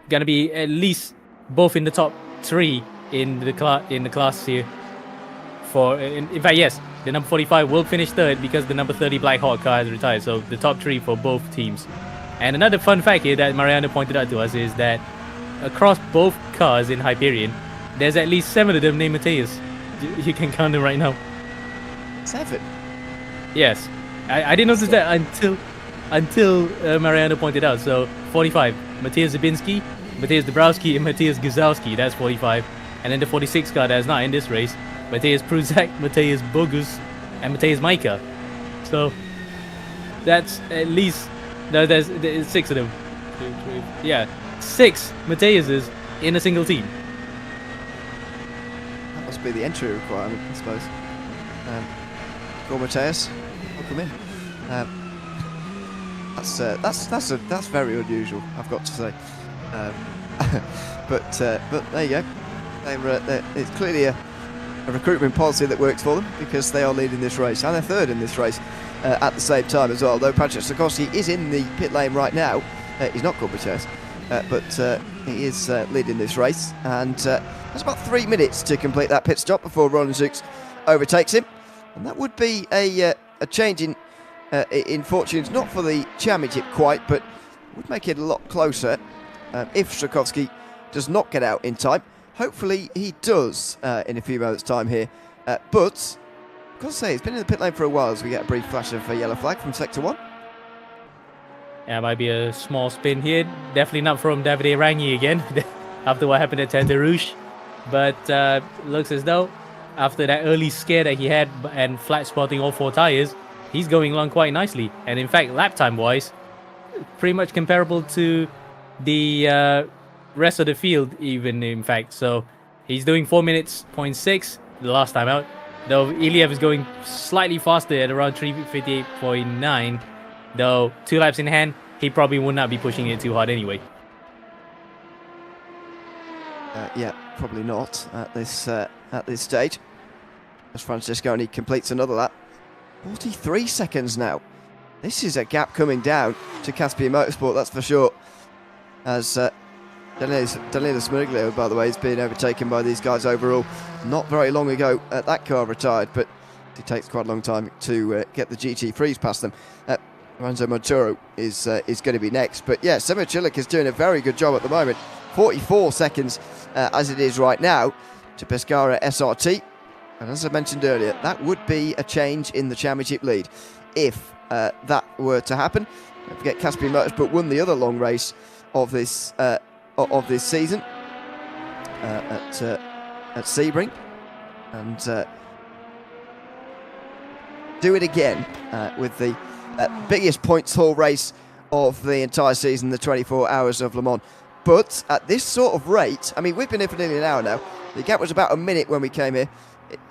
B: going to be at least both in the top 3 in the class here. In fact, yes, the number 45 will finish 3rd because the number 30 Black Hawk car has retired. So the top 3 for both teams. And another fun fact here that Mariano pointed out to us is that across both cars in Hyperion, there's at least 7 of them named Mateus. You can count them right now.
A: 7?
B: Yes. I didn't notice that until Mariano pointed out. So 45, Matthias Zabinski, Matthias Dabrowski, and Matthias Guzowski. That's 45. And then the 46 car that's not in this race, Matthias Pruzak, Matthias Bogus, and Matthias Maika. So that's at least... No, there's 6 of them. 2, 3, yeah, 6 Matthiases in a single team.
A: That must be the entry requirement, I suppose. Go Matthias, welcome in. That's very unusual, I've got to say. But there you go. It's clearly a recruitment policy that works for them because they are leading this race and they're 3rd in this race. At the same time as well, though Patrick Sikorsky is in the pit lane right now. He's not called Matthias, but he is leading this race, and there's about 3 minutes to complete that pit stop before Roland Zux overtakes him, and that would be a change in fortunes, not for the championship quite, but would make it a lot closer if Sikorsky does not get out in time. Hopefully he does in a few moments' time here, but I've got to say, he's been in the pit lane for a while as we get a brief flash of a yellow flag from Sector 1.
B: Yeah, might be a small spin here. Definitely not from Davide Rangi again, after what happened at Tente Rouge. But looks as though, after that early scare that he had and flat spotting all 4 tyres, he's going along quite nicely. And in fact, lap time-wise, pretty much comparable to the rest of the field even, in fact. So he's doing 4 minutes, 0.6 the last time out. Though Iliev is going slightly faster at around 3:58.9, though 2 laps in hand, he probably would not be pushing it too hard anyway.
A: Yeah, probably not at this stage. As Francesconi completes another lap, 43 seconds now. This is a gap coming down to Caspian Motorsport, that's for sure. As Danilo Smirglio, by the way, has been overtaken by these guys overall. Not very long ago, that car retired, but it takes quite a long time to get the GT3s past them. Lorenzo Monturo is going to be next. But yeah, Semo Chilik is doing a very good job at the moment. 44 seconds as it is right now to Pescara SRT. And as I mentioned earlier, that would be a change in the championship lead if that were to happen. Don't forget, Caspian Motorsport won the other long race of this season at Sebring, and do it again with the biggest points haul race of the entire season, the 24 Hours of Le Mans. But at this sort of rate, I mean, we've been here for nearly an hour now. The gap was about a minute when we came here.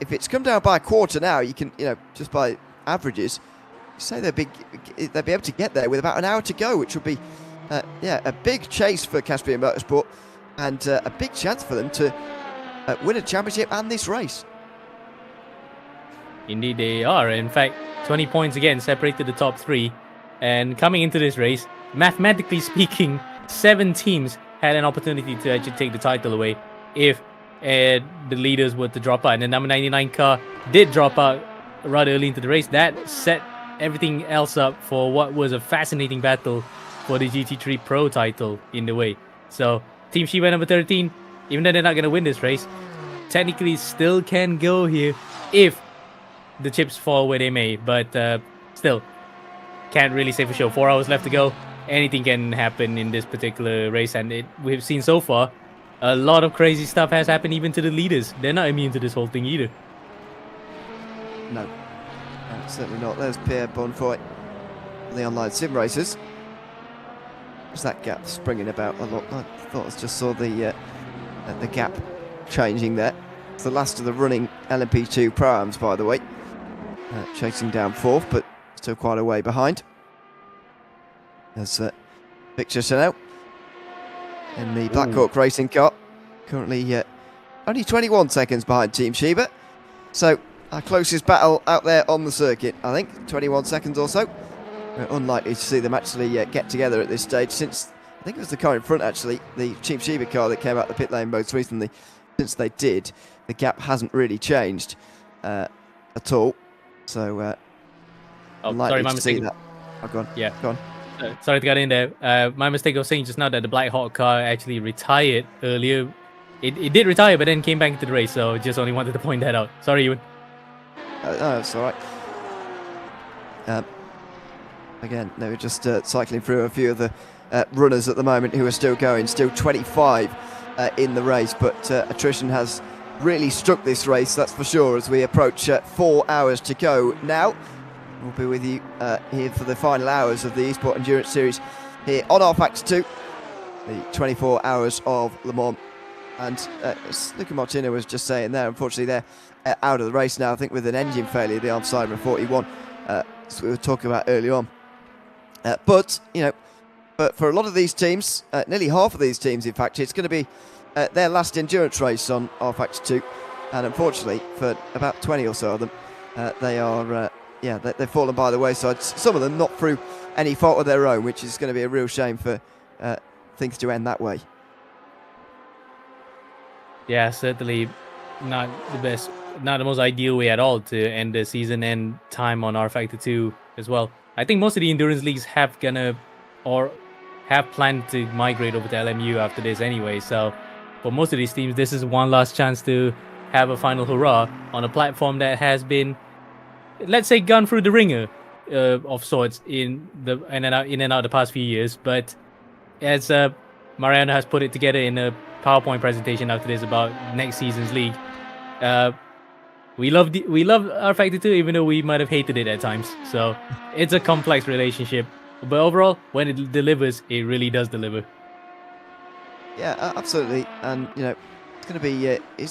A: If it's come down by a quarter now, you can, just by averages, say they'll be able to get there with about an hour to go, which would be, a big chase for Caspian Motorsport, and a big chance for them to win a championship and this race.
B: Indeed, they are. In fact, 20 points again separated the top 3. And coming into this race, mathematically speaking, 7 teams had an opportunity to actually take the title away if the leaders were to drop out. And the number 99 car did drop out rather early into the race. That set everything else up for what was a fascinating battle for the GT3 Pro title in the way. So, Team Shiba number 13, even though they're not going to win this race, technically still can go here if the chips fall where they may. But still, can't really say for sure. 4 hours left to go. Anything can happen in this particular race, and we've seen so far a lot of crazy stuff has happened even to the leaders. They're not immune to this whole thing either.
A: No, certainly not. There's Pierre Bonfoy, the online sim racers. There's that gap springing about a lot. I thought I just saw the gap changing there. It's the last of the running LMP2 Pro-Ams, by the way. Chasing down 4th, but still quite a way behind. There's Victor Chanel in the Black Hawk racing car. Currently only 21 seconds behind Team Shiba. So our closest battle out there on the circuit, I think. 21 seconds or so. We're unlikely to see them actually get together at this stage, since I think it was the car in front, actually, the Team Shiba car that came out the pit lane most recently. Since they did, the gap hasn't really changed at all. So
B: sorry, my mistake.
A: That. Oh, go on.
B: Yeah.
A: Go on.
B: Sorry to get in there. My mistake was saying just now that the Black Hawk car actually retired earlier. It did retire, but then came back into the race, so just only wanted to point that out. Sorry, Ewan.
A: No, that's all right. Again, they were just cycling through a few of the runners at the moment who are still going, still 25 in the race, but attrition has really struck this race, that's for sure, as we approach 4 hours to go now. We'll be with you here for the final hours of the eSport Endurance Series here on rFactor 2, the 24 Hours of Le Mans. And as Luca Martino was just saying there, unfortunately they're out of the race now, I think with an engine failure, the Alpha 41, as we were talking about early on. But for a lot of these teams, nearly half of these teams, in fact, it's going to be their last endurance race on rFactor 2. And unfortunately, for about 20 or so of them, they are... they've fallen by the wayside. Some of them not through any fault of their own, which is going to be a real shame for things to end that way.
B: Yeah, certainly not the best, not the most ideal way at all to end the season and time on rFactor 2 as well. I think most of the endurance leagues have planned to migrate over to LMU after this anyway. So for most of these teams, this is one last chance to have a final hurrah on a platform that has been, let's say, gone through the ringer of sorts in and out the past few years. But as Mariano has put it together in a PowerPoint presentation after this about next season's league, we love rFactor 2, even though we might have hated it at times. So it's a complex relationship, but overall, when it delivers, it really does deliver.
A: Yeah, absolutely, and it's going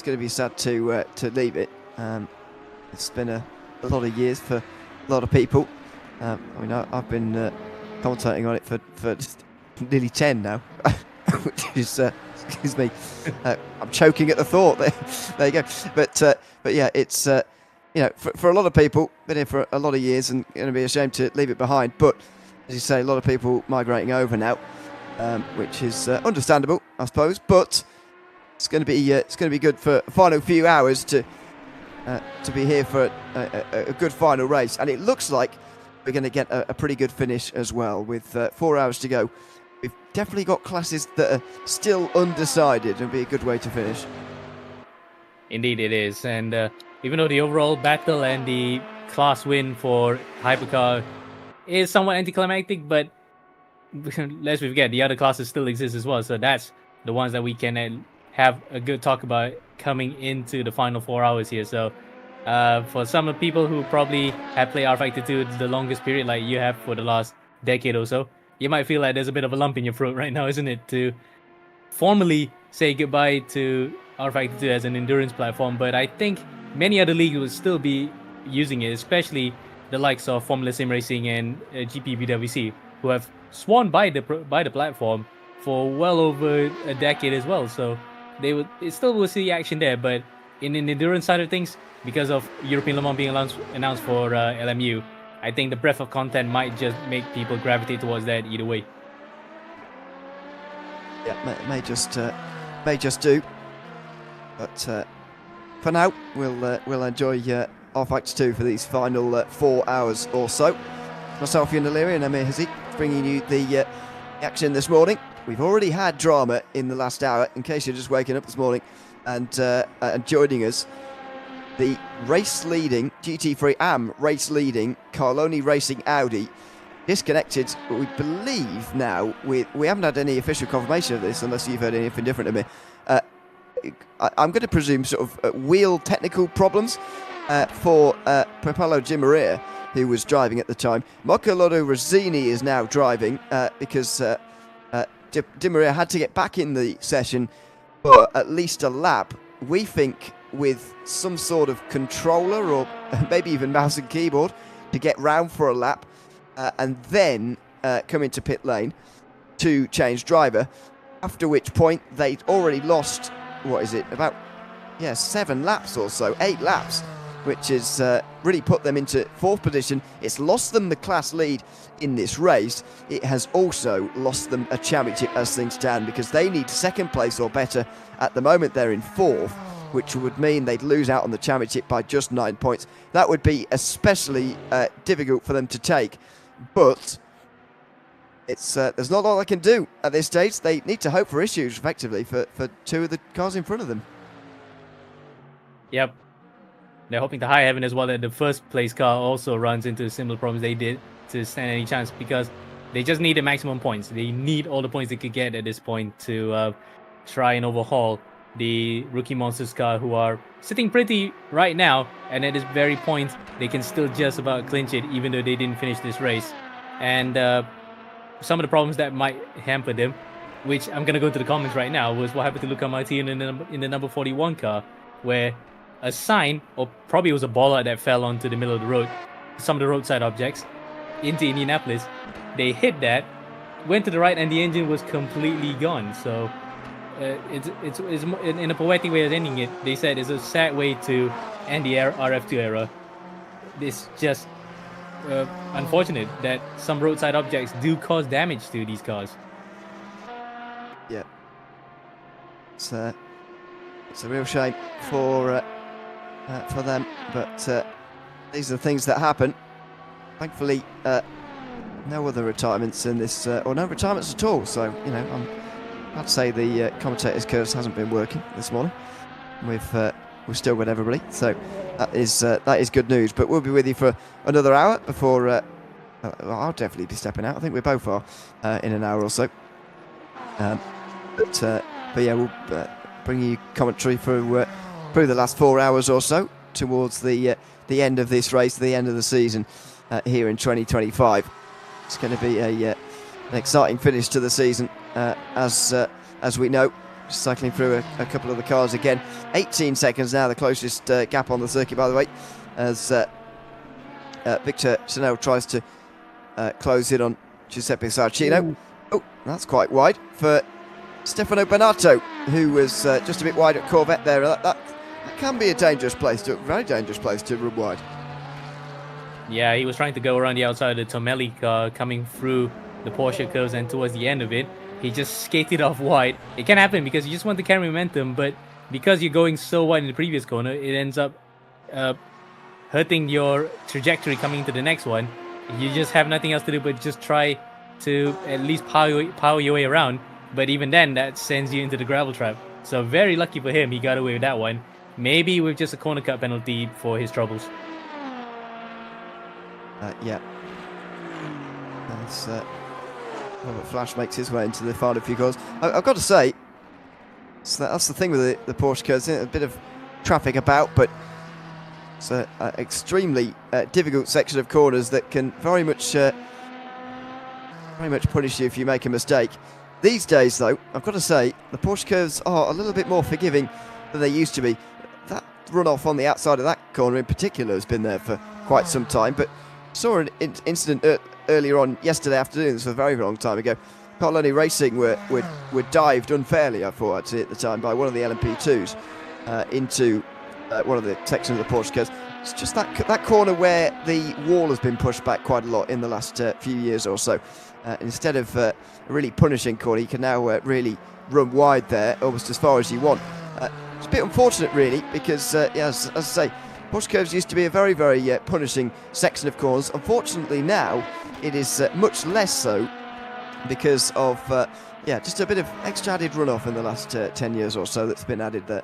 A: to be sad to leave it. It's been a lot of years for a lot of people. I've been commentating on it for nearly 10 now, which is excuse me, I'm choking at the thought. There you go. But yeah, it's for a lot of people, been here for a lot of years, and going to be a shame to leave it behind. But as you say, a lot of people migrating over now, which is understandable, I suppose. But it's going to be good for a final few hours to be here for a good final race, and it looks like we're going to get a pretty good finish as well. With 4 hours to go, we've definitely got classes that are still undecided, and be a good way to finish.
B: Indeed it is, and even though the overall battle and the class win for Hypercar is somewhat anticlimactic, but let's forget the other classes still exist as well. So that's the ones that we can have a good talk about coming into the final 4 hours here. So for some of the people who probably have played rFactor 2 the longest period, like you have for the last decade or so, you might feel like there's a bit of a lump in your throat right now, isn't it, to formally say goodbye to rFactor 2 as an endurance platform. But I think many other leagues will still be using it, especially the likes of Formula Sim Racing and GPBWC, who have sworn by the platform for well over a decade as well. So they still will see action there. But in the endurance side of things, because of European Le Mans being announced for LMU, I think the breadth of content might just make people gravitate towards that either way.
A: Yeah, may just do. But for now, we'll enjoy rFactor 2 for these final 4 hours or so. Myself, Ian O'Leary, and Amir Haziq bringing you the action this morning. We've already had drama in the last hour. In case you're just waking up this morning and joining us, the race-leading GT3 AM race-leading Carloni Racing Audi disconnected, we believe now. We haven't had any official confirmation of this, unless you've heard anything different, Amir. I'm going to presume sort of wheel technical problems for Papalo Di Maria, who was driving at the time. Marco Lodo Rossini is now driving because Di Maria had to get back in the session for at least a lap. We think with some sort of controller or maybe even mouse and keyboard to get round for a lap and then come into pit lane to change driver, after which point they'd already lost, what is it, about 7 laps or so, 8 laps, which has really put them into 4th position. It's lost them the class lead in this race. It has also lost them a championship as things stand, because they need 2nd place or better. At the moment they're in 4th, which would mean they'd lose out on the championship by just 9 points. That would be especially difficult for them to take, but it's there's not a lot they can do at this stage. They need to hope for issues, effectively, for 2 of the cars in front of them.
B: Yep. They're hoping to high heaven as well that the first place car also runs into similar problems they did to stand any chance, because they just need the maximum points. They need all the points they could get at this point to try and overhaul the rookie monsters car, who are sitting pretty right now, and at this very point they can still just about clinch it, even though they didn't finish this race. And some of the problems that might hamper them, which I'm gonna go to the comments right now, was what happened to Luca Martin in the number 41 car, where a sign, or probably it was a baller that fell onto the middle of the road, some of the roadside objects, into Indianapolis. They hit that, went to the right, and the engine was completely gone. So it's in a poetic way of ending it. They said it's a sad way to end the RF2 era. It's just unfortunate that some roadside objects do cause damage to these cars.
A: Yeah, it's a real shame for them, but these are the things that happen. Thankfully, no other retirements in this, or no retirements at all. So, you know, I'd say the commentator's curse hasn't been working this morning. We've still got everybody, so that is good news. But we'll be with you for another hour before. I'll definitely be stepping out. I think we both are in an hour or so. But yeah, we'll bring you commentary through the last 4 hours or so towards the end of this race, the end of the season here in 2025. It's going to be an exciting finish to the season, as we know. Cycling through a couple of the cars again. 18 seconds now, the closest gap on the circuit, by the way, as Victor Chanel tries to close in on Giuseppe Saracino. Ooh. Oh, that's quite wide for Stefano Banato, who was just a bit wide at Corvette there. That can be a very dangerous place to run wide.
B: Yeah, he was trying to go around the outside of the Tomelli car, coming through the Porsche curves, and towards the end of it, he just skated off wide. It can happen because you just want to carry momentum, but because you're going so wide in the previous corner, it ends up hurting your trajectory coming into the next one. You just have nothing else to do but just try to at least power your way around. But even then, that sends you into the gravel trap. So very lucky for him, he got away with that one. Maybe with just a corner cut penalty for his troubles.
A: Yeah. That's Robert Flash makes his way into the final few corners. I've got to say, so that's the thing with the Porsche curves, a bit of traffic about, but it's an extremely difficult section of corners that can very much punish you if you make a mistake. These days, though, I've got to say, the Porsche curves are a little bit more forgiving than they used to be. That runoff on the outside of that corner in particular has been there for quite some time, but saw an incident earlier on yesterday afternoon. This was a very long time ago. Carloni Racing were dived unfairly, I thought, actually, at the time, by one of the LMP2s into one of the sections of the Porsche curves. It's just that corner where the wall has been pushed back quite a lot in the last few years or so. Instead of a really punishing corner, you can now really run wide there, almost as far as you want. It's a bit unfortunate, really, because, as I say, Porsche curves used to be a very, very punishing section of corners. Unfortunately, now it is much less so because of, just a bit of extra added runoff in the last 10 years or so that's been added there.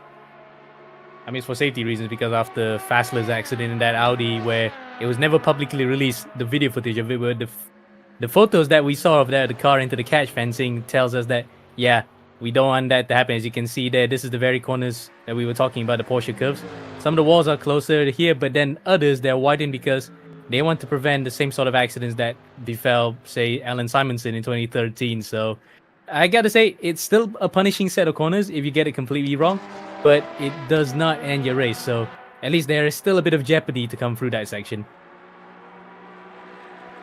B: I mean, it's for safety reasons, because after Fassler's accident in that Audi, where it was never publicly released, the video footage of it, where the photos that we saw of the car into the catch fencing tells us that, yeah, we don't want that to happen. As you can see there, this is the very corners that we were talking about, the Porsche curves. Some of the walls are closer here, but then others, they're widened because they want to prevent the same sort of accidents that befell, say, Alan Simonson in 2013. So I gotta say, it's still a punishing set of corners if you get it completely wrong, but it does not end your race. So at least there is still a bit of jeopardy to come through that section.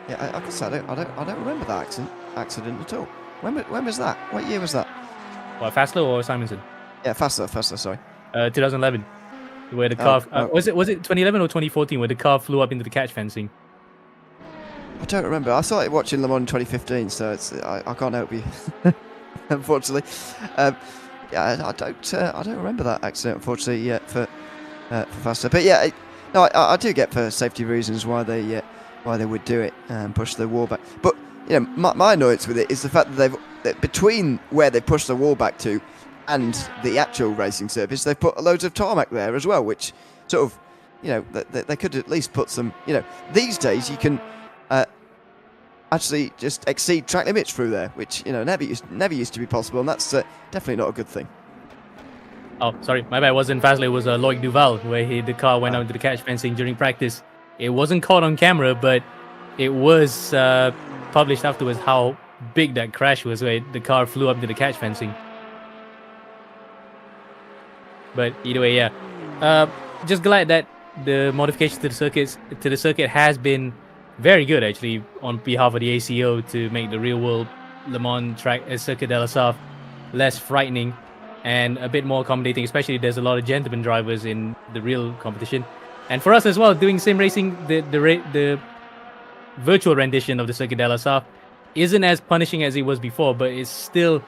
A: Yeah, I guess I don't remember that accident at all. When was that? What year was that?
B: What, Fassler or Simonson?
A: Yeah, Fassler, sorry.
B: 2011, where the car was it 2011 or 2014 where the car flew up into the catch fencing?
A: I don't remember. I started watching Le Mans in 2015, so I can't help you, unfortunately. I don't remember that accident, unfortunately, for Fassler. But yeah, I do get for safety reasons why they would do it and push the wall back. But my annoyance with it is the fact that between where they push the wall back to and the actual racing surface, they've put loads of tarmac there as well, which sort of, they could at least put some, these days you can actually just exceed track limits through there, which, never used to be possible, and that's definitely not a good thing.
B: Oh, sorry, my bad. It wasn't Fassler, it was Loic Duval, where the car went out into the catch fencing during practice. It wasn't caught on camera, but it was published afterwards how big that crash was, where the car flew up into the catch fencing. But either way, yeah. Just glad that the modification to the circuit has been very good, actually, on behalf of the ACO, to make the real world Le Mans track Circuit de la Sarthe less frightening and a bit more accommodating, especially there's a lot of gentleman drivers in the real competition. And for us as well, doing sim racing, the virtual rendition of the Circuit de la Sarthe isn't as punishing as it was before, but it's still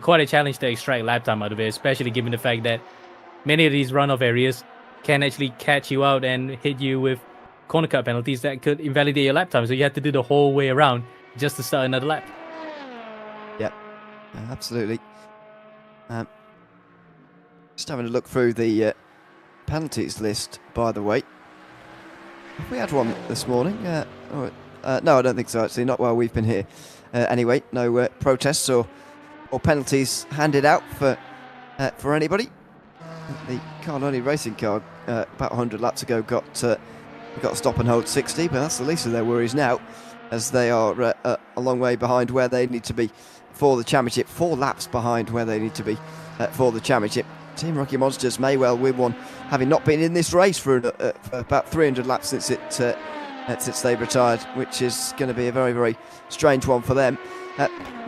B: quite a challenge to extract lap time out of it, especially given the fact that many of these runoff areas can actually catch you out and hit you with corner cut penalties that could invalidate your lap time. So you have to do the whole way around just to start another lap.
A: Yeah, absolutely. Just having a look through the penalties list, by the way. Have we had one this morning? No, I don't think so, actually. Not while we've been here. Anyway, no protests or penalties handed out for anybody. The Carloni racing car about 100 laps ago got a stop and hold 60, but that's the least of their worries now, as they are a long way behind where they need to be for the championship. 4 laps behind where they need to be for the championship. Team Rocky Monsters may well win one, having not been in this race for about 300 laps since they've retired, which is going to be a very, very strange one for them.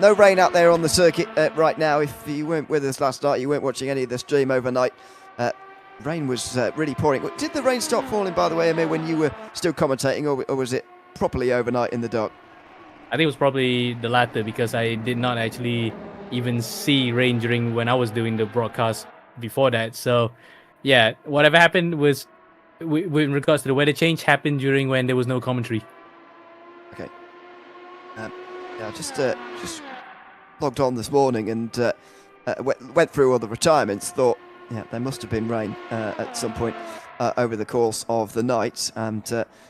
A: No rain out there on the circuit right now. If you weren't with us last night, you weren't watching any of the stream overnight, rain was really pouring. Did the rain stop falling, by the way, Amir, when you were still commentating, or was it properly overnight in the dark?
B: I think it was probably the latter, because I did not actually even see rain during when I was doing the broadcast before that. So yeah, whatever happened was with regards to the weather change happened during when there was no commentary.
A: Okay. Yeah, just logged on this morning and went through all the retirements. Thought, yeah, there must have been rain at some point over the course of the night. And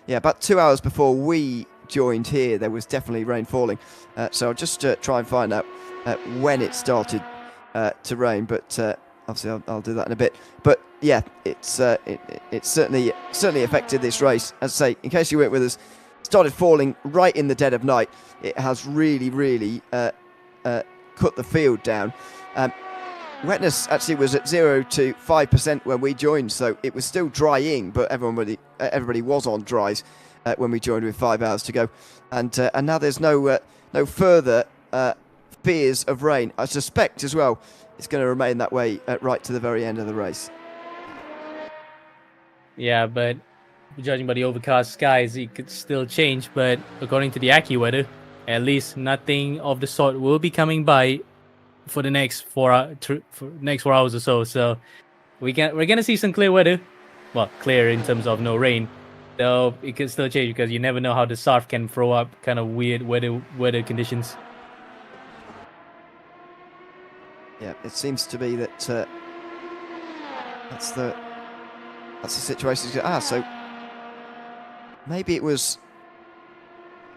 A: yeah, about 2 hours before we joined here, there was definitely rain falling. So I'll just try and find out when it started to rain, but obviously I'll do that in a bit. But yeah, it's certainly affected this race. As I say, in case you weren't with us, started falling right in the dead of night. It has really cut the field down. Wetness actually was at 0 to 5% when we joined, so it was still drying, but everybody was on dries when we joined with 5 hours to go, and now there's no further fears of rain. I suspect as well it's going to remain that way right to the very end of the race.
B: Yeah, but judging by the overcast skies, it could still change. But according to the AccuWeather, at least nothing of the sort will be coming by for the next 4 hours or so. So we're gonna see some clear weather. Well, clear in terms of no rain, though it could still change because you never know how the surf can throw up kind of weird weather conditions.
A: Yeah, it seems to be that that's the situation. So maybe it was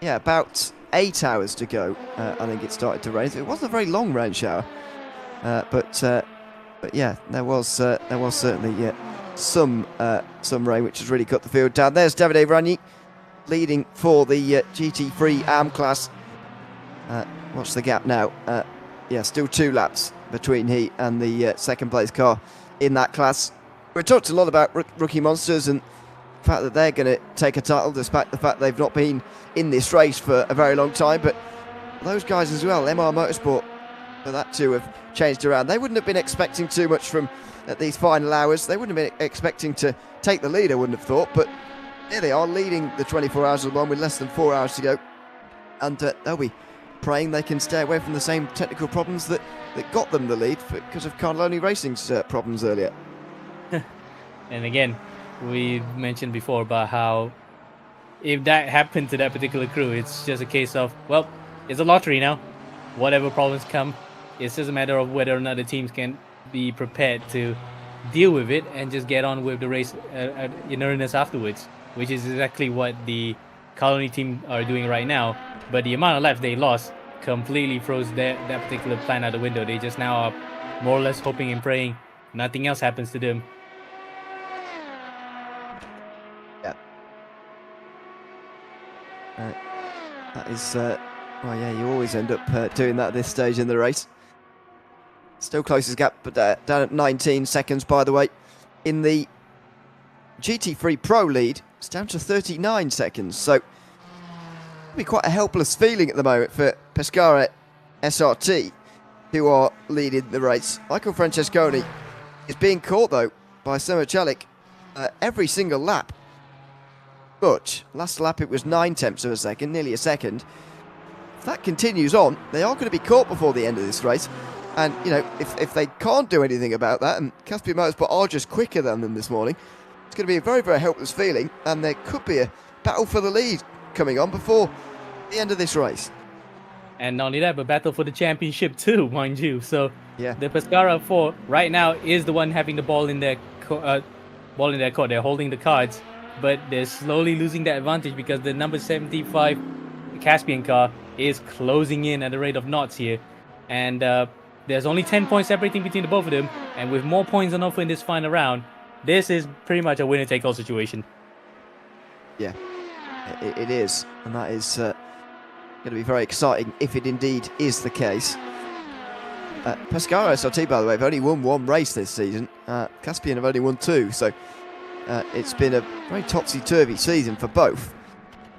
A: about 8 hours to go. I think it started to rain. It wasn't a very long rain shower, but yeah, there was certainly some rain, which has really cut the field down. There's Davide Ragni leading for the GT3 AM class. What's the gap now? Still 2 laps between he and the second place car in that class. We talked a lot about rookie monsters and the fact that they're going to take a title, despite the fact they've not been in this race for a very long time. But those guys as well, MR Motorsport, for that too, have changed around. They wouldn't have been expecting too much from these final hours. They wouldn't have been expecting to take the lead, I wouldn't have thought. But here they are, leading the 24 Hours of Le Mans with less than 4 hours to go. And they'll be praying they can stay away from the same technical problems that got them the lead because of Carloni Racing's problems earlier.
B: And again, we mentioned before about how if that happened to that particular crew, it's just a case of, well, it's a lottery now. Whatever problems come, it's just a matter of whether or not the teams can be prepared to deal with it and just get on with the race in earnest afterwards, which is exactly what the Colony team are doing right now. But the amount of laps they lost completely throws that particular plan out the window. They just now are more or less hoping and praying nothing else happens to them.
A: That is, you always end up doing that at this stage in the race. Still closest gap, but down at 19 seconds, by the way. In the GT3 Pro lead, it's down to 39 seconds. So, it'll be quite a helpless feeling at the moment for Pescara SRT, who are leading the race. Michael Francesconi is being caught, though, by Sema Celik every single lap. But last lap it was 9/10 of a second, nearly a second. If that continues on, they are going to be caught before the end of this race. And, if they can't do anything about that, and Caspian Motorsport are just quicker than them this morning, it's going to be a very, very helpless feeling, and there could be a battle for the lead coming on before the end of this race.
B: And not only that, but battle for the championship too, mind you. So
A: yeah,
B: the Pescara 4 right now is the one having the ball in their court. They're holding the cards, but they're slowly losing that advantage because the number 75 Caspian car is closing in at the rate of knots here. And there's only 10 points separating between the both of them. And with more points on offer in this final round, this is pretty much a winner-take-all situation.
A: Yeah, it is. And that is going to be very exciting if it indeed is the case. Pescara SRT, by the way, have only won 1 race this season. Caspian have only won 2. So it's been a very topsy-turvy season for both.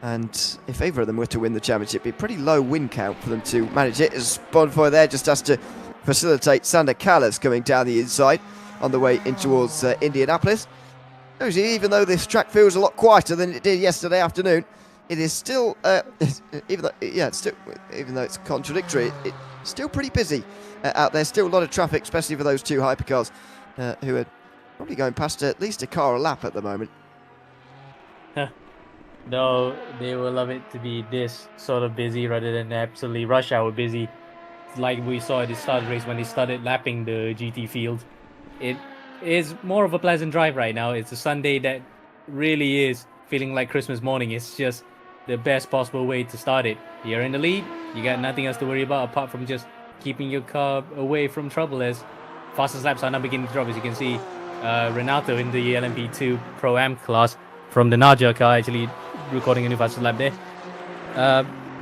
A: And if either of them were to win the championship, it'd be a pretty low win count for them to manage it. As Bonfoy there just has to facilitate Sander Callas coming down the inside on the way in towards Indianapolis. Even though this track feels a lot quieter than it did yesterday afternoon, it is still, even though it's contradictory, it's still pretty busy out there. Still a lot of traffic, especially for those 2 hypercars who are probably going past at least a car a lap at the moment.
B: No, they will love it to be this sort of busy rather than absolutely rush hour busy, like we saw at the start of the race when they started lapping the GT field. It is more of a pleasant drive right now. It's a Sunday that really is feeling like Christmas morning. It's just the best possible way to start it. You're in the lead, you got nothing else to worry about apart from just keeping your car away from trouble, as fastest laps are now beginning to drop. As you can see, Renato in the LMP2 Pro-Am class from the Naja car actually recording a new fastest lap there.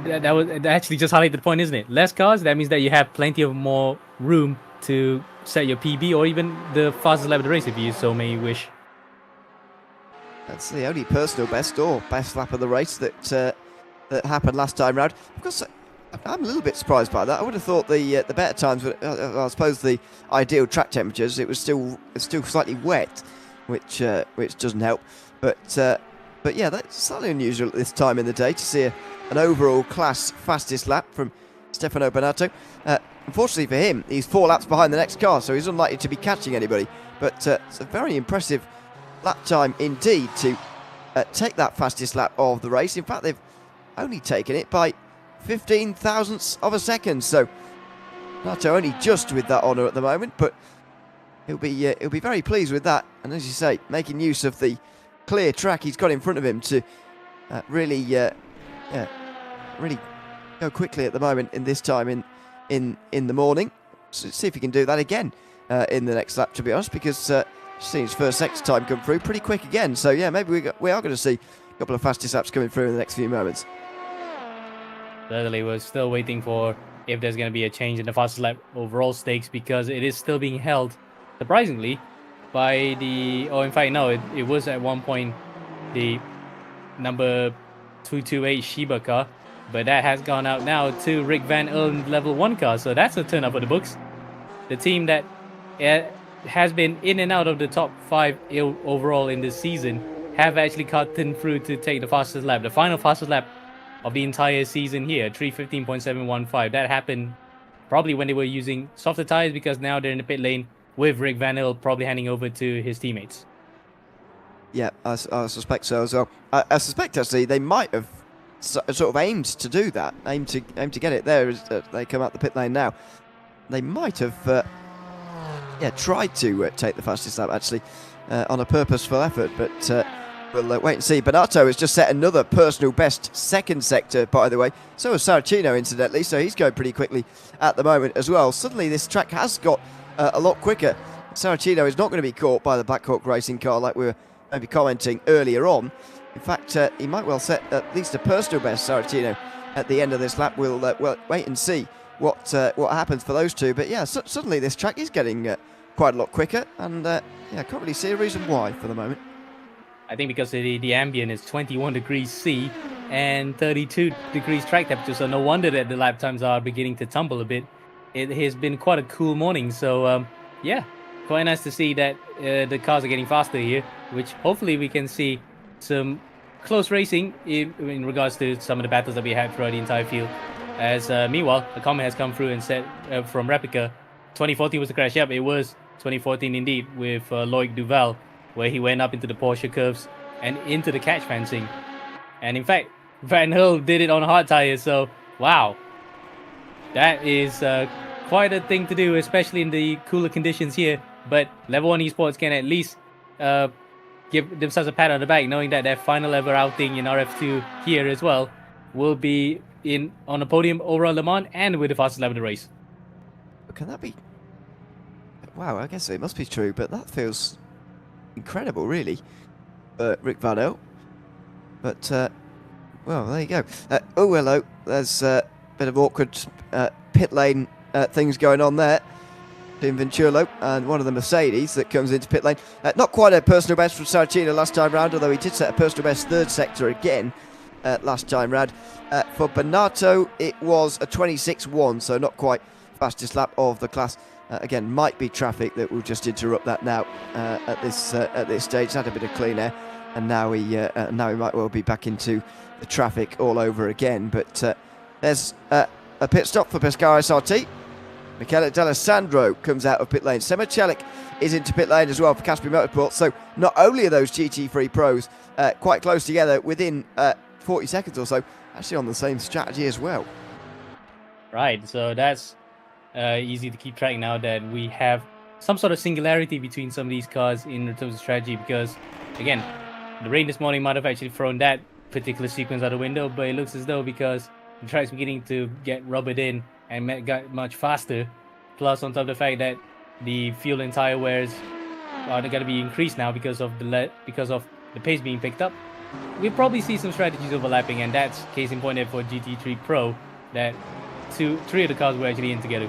B: That actually just highlighted the point, isn't it? Less cars, that means that you have plenty of more room to set your PB or even the fastest lap of the race if you so may wish.
A: That's the only personal best or best lap of the race that happened last time round. Of course, I'm a little bit surprised by that. I would have thought the better times were, I suppose, the ideal track temperatures. It's still slightly wet, which doesn't help. But yeah, that's slightly unusual at this time in the day to see an overall class fastest lap from Stefano Bonato. Unfortunately for him, he's 4 laps behind the next car, so he's unlikely to be catching anybody. But it's a very impressive lap time indeed to take that fastest lap of the race. In fact, they've only taken it by 15 thousandths of a second, so Bonato only just with that honour at the moment, but he'll be very pleased with that. And as you say, making use of the clear track he's got in front of him to really go quickly at the moment in this time in the morning. So see if he can do that again in the next lap, to be honest, because seen his first sector time come through pretty quick again. So yeah, maybe we are going to see a couple of fastest laps coming through in the next few moments.
B: Certainly, we're still waiting for if there's going to be a change in the fastest lap overall stakes, because it is still being held, surprisingly, by the... Oh, in fact, no, it was at one point the number 228 Shiba car, but that has gone out now to Rick Van Ullen's level 1 car, so that's a turn up for the books. The team that has been in and out of the top 5 overall in this season have actually gotten through to take the fastest lap. The final fastest lap of the entire season here, 3:15.715. That happened probably when they were using softer tires, because now they're in the pit lane with Rick Van Ull probably handing over to his teammates.
A: Yeah, I suspect so as well. I suspect actually they might have sort of aimed to do that, aim to get it there as they come out the pit lane now. They might have tried to take the fastest lap actually on a purposeful effort, but we'll wait and see. Bonato has just set another personal best second sector, by the way. So has Saracino, incidentally, so he's going pretty quickly at the moment as well. Suddenly this track has got a lot quicker. Saracino is not going to be caught by the Black Hawk Racing car like we were maybe commenting earlier on. In fact, he might well set at least a personal best, Saracino, at the end of this lap. We'll wait and see what happens for those two. But yeah, suddenly this track is getting quite a lot quicker, and I can't really see a reason why for the moment.
B: I think because the ambient is 21 degrees C and 32 degrees track temperature, so no wonder that the lap times are beginning to tumble a bit. It has been quite a cool morning, so yeah, quite nice to see that the cars are getting faster here, which hopefully we can see some close racing in regards to some of the battles that we had throughout the entire field. As meanwhile, a comment has come through and said from Replica, 2014 was the crash. Yep, it was 2014 indeed, with Loic Duval, where he went up into the Porsche curves and into the catch fencing. And in fact, Van Hull did it on hard tires, so wow. That is quite a thing to do, especially in the cooler conditions here. But Level 1 Esports can at least give themselves a pat on the back, knowing that their final ever outing in RF2 here as well will be on the podium over Le Mans and with the fastest lap of the race.
A: Can that be? Wow, I guess it must be true, but that feels incredible, really, Rick Van Ull. But well, there you go. Oh, hello. There's a bit of awkward pit lane things going on there. Team Venturo and one of the Mercedes that comes into pit lane. Not quite a personal best from Saracino last time round, although he did set a personal best third sector again last time round. For Bonato, it was a 26.1, so not quite fastest lap of the class. Again, might be traffic that will just interrupt that now at this stage. Had a bit of clean air, and now he might well be back into the traffic all over again. But there's a pit stop for Pescara SRT. Michele D'Alessandro comes out of pit lane. Semichelik is into pit lane as well for Caspi Motorsport. So not only are those GT3 pros quite close together within 40 seconds or so, actually on the same strategy as well.
B: Right, so that's easy to keep track now that we have some sort of singularity between some of these cars in terms of strategy, because again, the rain this morning might have actually thrown that particular sequence out the window, but it looks as though because the track's beginning to get rubbered in and got much faster, plus on top of the fact that the fuel and tire wears are going to be increased now because of the pace being picked up. We'll probably see some strategies overlapping, and that's case in point for GT3 Pro that three of the cars were actually in together.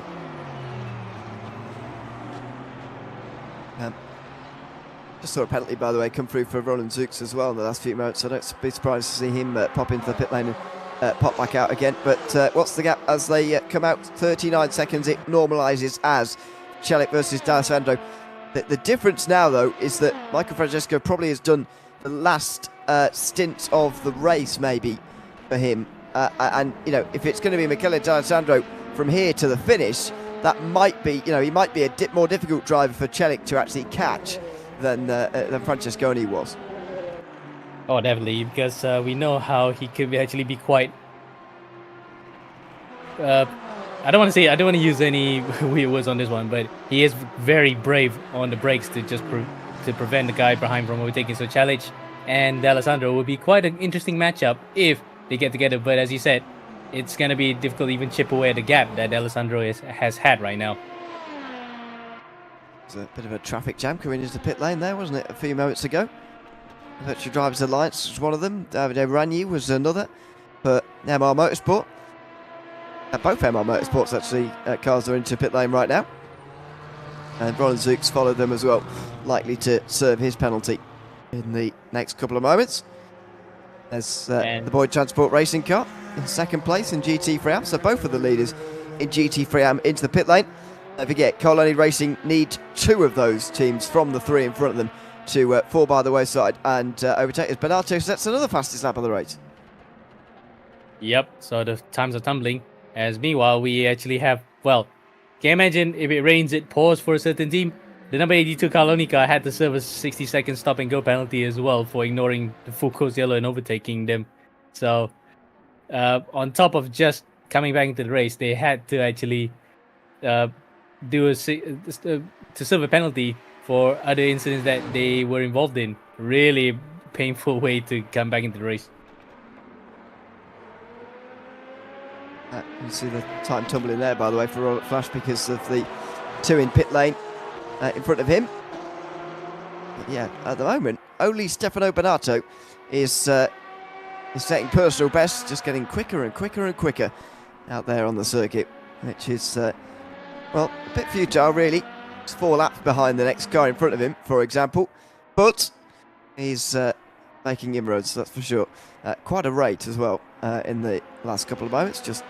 A: Just saw a penalty, by the way, come through for Roland Zooks as well in the last few moments, so don't be surprised to see him pop into the pit lane and pop back out again. But what's the gap as they come out? 39 seconds, it normalises as Celik versus D'Alessandro. The difference now, though, is that Michael Francesco probably has done the last stint of the race, maybe, for him. And, you know, if it's going to be Michele D'Alessandro from here to the finish, that might be, you know, he might be a more difficult driver for Celik to actually catch than Francesconi was.
B: Oh, definitely, because we know how he could actually be quite. I don't want to use any weird words on this one, but he is very brave on the brakes to just to prevent the guy behind from overtaking. So Celik and D'Alessandro will be quite an interesting matchup if they get together. But as you said, it's going to be difficult to even chip away at the gap that D'Alessandro has had right now.
A: There's a bit of a traffic jam coming into the pit lane there, wasn't it, a few moments ago? Virtual Drivers Alliance was one of them. Davide Ragni was another. But MR Motorsport, both MR Motorsports actually, cars are into pit lane right now. And Roland Zooks followed them as well, likely to serve his penalty in the next couple of moments. There's the Boyd Transport Racing car in second place in GT3 AM, so both of the leaders in GT3 AM into the pit lane. Don't forget, Coloni Racing need two of those teams from the three in front of them to fall by the wayside and overtake as Bernardo sets another fastest lap of the race.
B: Yep, so the times are tumbling. As meanwhile, we actually have, well, can you imagine if it rains, it pours for a certain team? The number 82 Coloni car had to serve a 60-second stop and go penalty as well for ignoring the full course yellow and overtaking them. So, on top of just coming back into the race, they had to actually to serve a penalty for other incidents that they were involved in. Really painful way to come back into the race.
A: You see the time tumbling there, by the way, for Robert Flash because of the two in pit lane in front of him. But yeah, at the moment, only Stefano Bonato is setting personal best, just getting quicker and quicker and quicker out there on the circuit, which is, well, a bit futile, really. It's 4 laps behind the next car in front of him, for example. But he's making inroads, that's for sure. Quite a rate as well in the last couple of moments. Just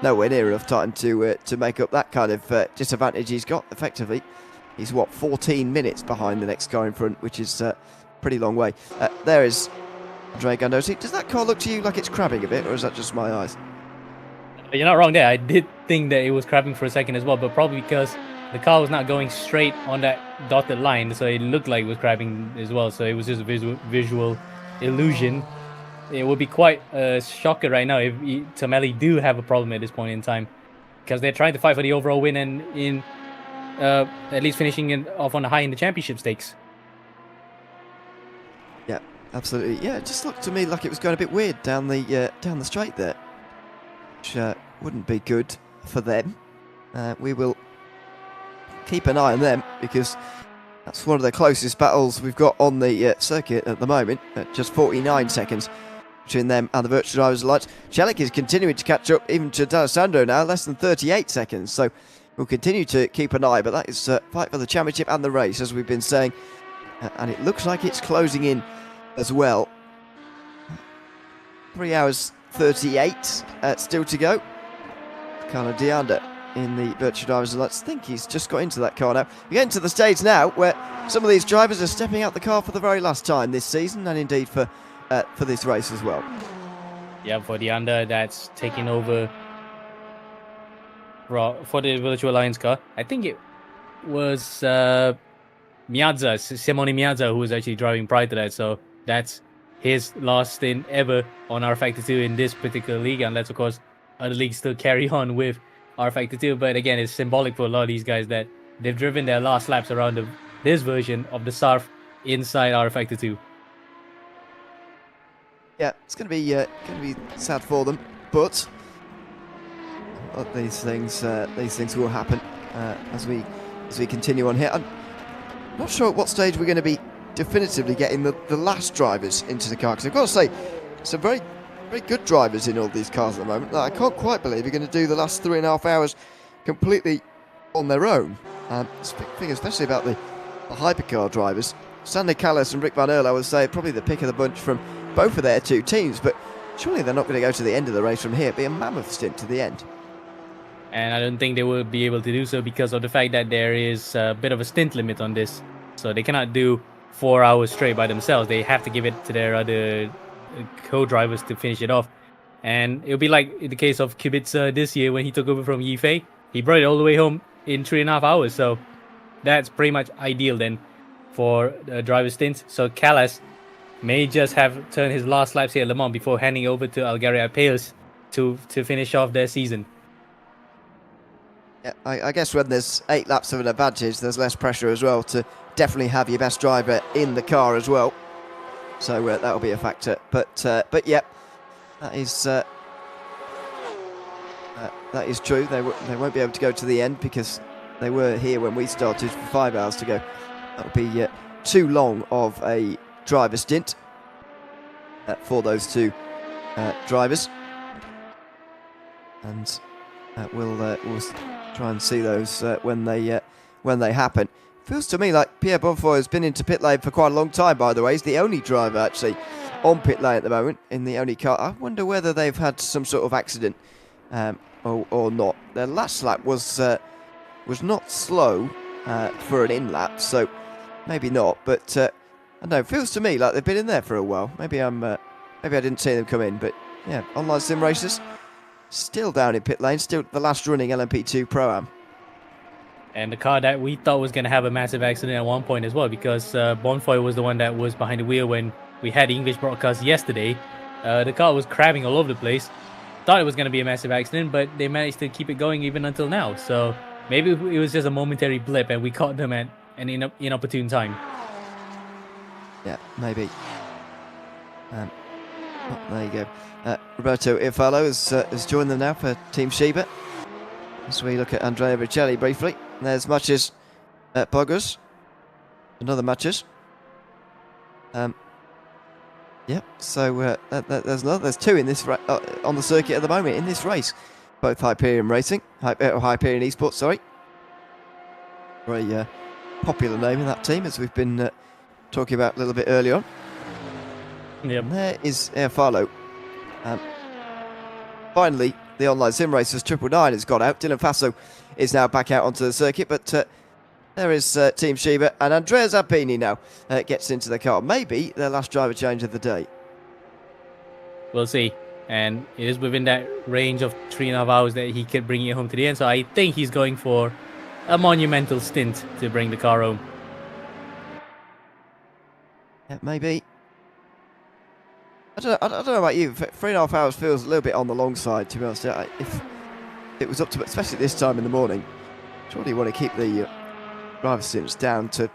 A: nowhere near enough time to make up that kind of disadvantage he's got, effectively. He's, what, 14 minutes behind the next car in front, which is a pretty long way. There is Andrea Gandosi. Does that car look to you like it's crabbing a bit, or is that just my eyes?
B: You're not wrong there. I did think that it was crabbing for a second as well, but probably because the car was not going straight on that dotted line, so it looked like it was crabbing as well. So it was just a visual illusion. It would be quite a shocker right now if Tomelli do have a problem at this point in time, because they're trying to fight for the overall win and in at least finishing off on a high in the championship stakes.
A: Yeah, absolutely. Yeah, it just looked to me like it was going a bit weird down the straight there, which wouldn't be good for them. We will keep an eye on them because that's one of the closest battles we've got on the circuit at the moment. At just 49 seconds between them and the Virtual Drivers Alliance. Celik is continuing to catch up even to D'Alessandro now, less than 38 seconds. So we'll continue to keep an eye, but that is a fight for the championship and the race, as we've been saying. And it looks like it's closing in as well. 3 hours 38 still to go. Carlo Dianda in the Virtual Drivers Alliance. I think he's just got into that car now. We're getting to the stage now where some of these drivers are stepping out the car for the very last time this season, and indeed for this race as well.
B: Yeah, for Dianda, that's taking over for the Virtual Alliance car. I think it was Simone Miazza, who was actually driving prior to that. So that's his last stint ever on rFactor 2 in this particular league, unless, of course, other leagues still carry on with rFactor 2. But again, it's symbolic for a lot of these guys that they've driven their last laps around this version of the SARF inside rFactor 2.
A: Yeah, it's going to be sad for them, but these things will happen as we continue on here. I'm not sure at what stage we're going to be definitively getting the last drivers into the car, because I've got to say, some very good drivers in all these cars at the moment. I can't quite believe we're going to do the last 3.5 hours completely on their own. Speaking especially about the hypercar drivers, Sander Callis and Rick Van Erl, I would say, probably the pick of the bunch from both of their two teams, but surely they're not going to go to the end of the race from here. It'd be a mammoth stint to the end.
B: And I don't think they will be able to do so because of the fact that there is a bit of a stint limit on this. So they cannot do 4 hours straight by themselves. They have to give it to their other co-drivers to finish it off. And it'll be like in the case of Kubica this year when he took over from Yifei. He brought it all the way home in 3.5 hours. So that's pretty much ideal then for the driver stint. So Callas may just have turned his last laps here at Le Mans before handing over to Algaria Pails to finish off their season.
A: Yeah, I guess when there's 8 laps of an advantage, there's less pressure as well to definitely have your best driver in the car as well. So that'll be a factor. But yeah, that is true. They won't be able to go to the end because they were here when we started for 5 hours to go. That'll be too long of a driver stint for those two drivers, and we'll try and see those when they happen. Feels to me like Pierre Bonfoy has been into pit lane for quite a long time, by the way. He's the only driver actually on pit lane at the moment in the only car. I wonder whether they've had some sort of accident or not. Their last lap was not slow for an in lap, so maybe not, but I don't know, it feels to me like they've been in there for a while. Maybe I didn't see them come in, but yeah, online sim racers still down in pit lane, still the last running LMP2 Pro-Am.
B: And the car that we thought was going to have a massive accident at one point as well, because Bonfoy was the one that was behind the wheel when we had the English broadcast yesterday. The car was crabbing all over the place. Thought it was going to be a massive accident, but they managed to keep it going even until now. So maybe it was just a momentary blip and we caught them at an inopportune time.
A: Yeah, maybe. There you go. Roberto Iafallo has joined them now for Team Sheba. As we look at Andrea Riccielli briefly. There's Matches Boggers. Another Matches. Yeah, so there's two in this on the circuit at the moment in this race. Both Hyperion Racing, Hyperion eSport, sorry. Very popular name in that team, as we've been talking about a little bit earlier on.
B: Yep.
A: And there is Iafallo. Finally, the online sim racers 999 has got out. Dylan Faso is now back out onto the circuit, but there is Team Sheba, and Andrea Zappini now gets into the car. Maybe their last driver change of the day.
B: We'll see. And it is within that range of 3.5 hours that he could bring it home to the end. So I think he's going for a monumental stint to bring the car home.
A: Yeah, maybe. I don't know about you. 3.5 hours feels a little bit on the long side, to be honest. If it was up to, especially this time in the morning, surely you want to keep the driver stints down to,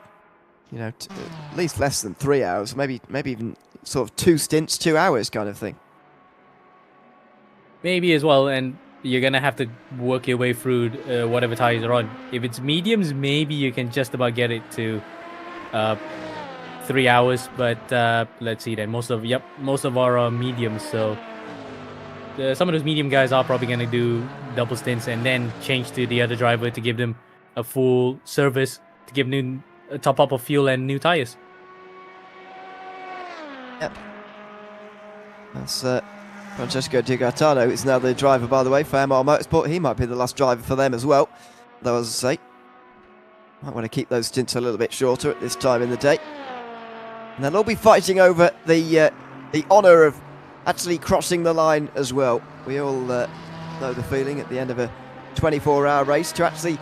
A: at least less than 3 hours, maybe even sort of 2 stints, 2 hours kind of thing.
B: Maybe as well, and you're gonna have to work your way through whatever tires are on. If it's mediums, maybe you can just about get it to 3 hours, but let's see then. Most of our mediums, so some of those medium guys are probably going to do double stints and then change to the other driver to give them a full service, to give a top up of fuel and new tires.
A: Yep. That's Francesco Di Gaetano is now the driver, by the way, for MR Motorsport. He might be the last driver for them as well, though, as I say, might want to keep those stints a little bit shorter at this time in the day. And they'll all be fighting over the honour of actually crossing the line as well. We all know the feeling at the end of a 24-hour race. To actually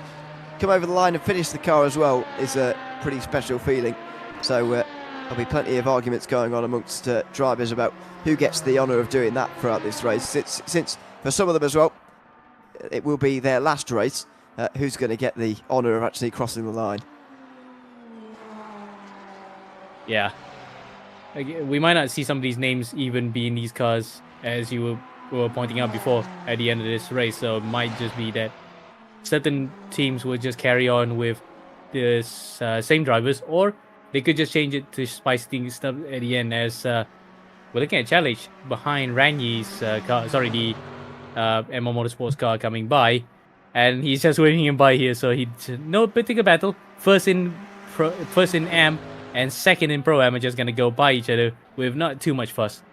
A: come over the line and finish the car as well is a pretty special feeling. So there'll be plenty of arguments going on amongst drivers about who gets the honour of doing that throughout this race. Since for some of them as well, it will be their last race, who's going to get the honour of actually crossing the line.
B: Yeah. we might not see some of these names even be in these cars, as you were pointing out before, at the end of this race. So it might just be that certain teams will just carry on with the same drivers, or they could just change it to spice things up at the end. As we're looking at challenge behind Ranyi's car, sorry, the MO Motorsports car coming by, and he's just waving him by here. So he no particular battle. First in AM and second in Pro Am are just gonna go by each other with not too much fuss.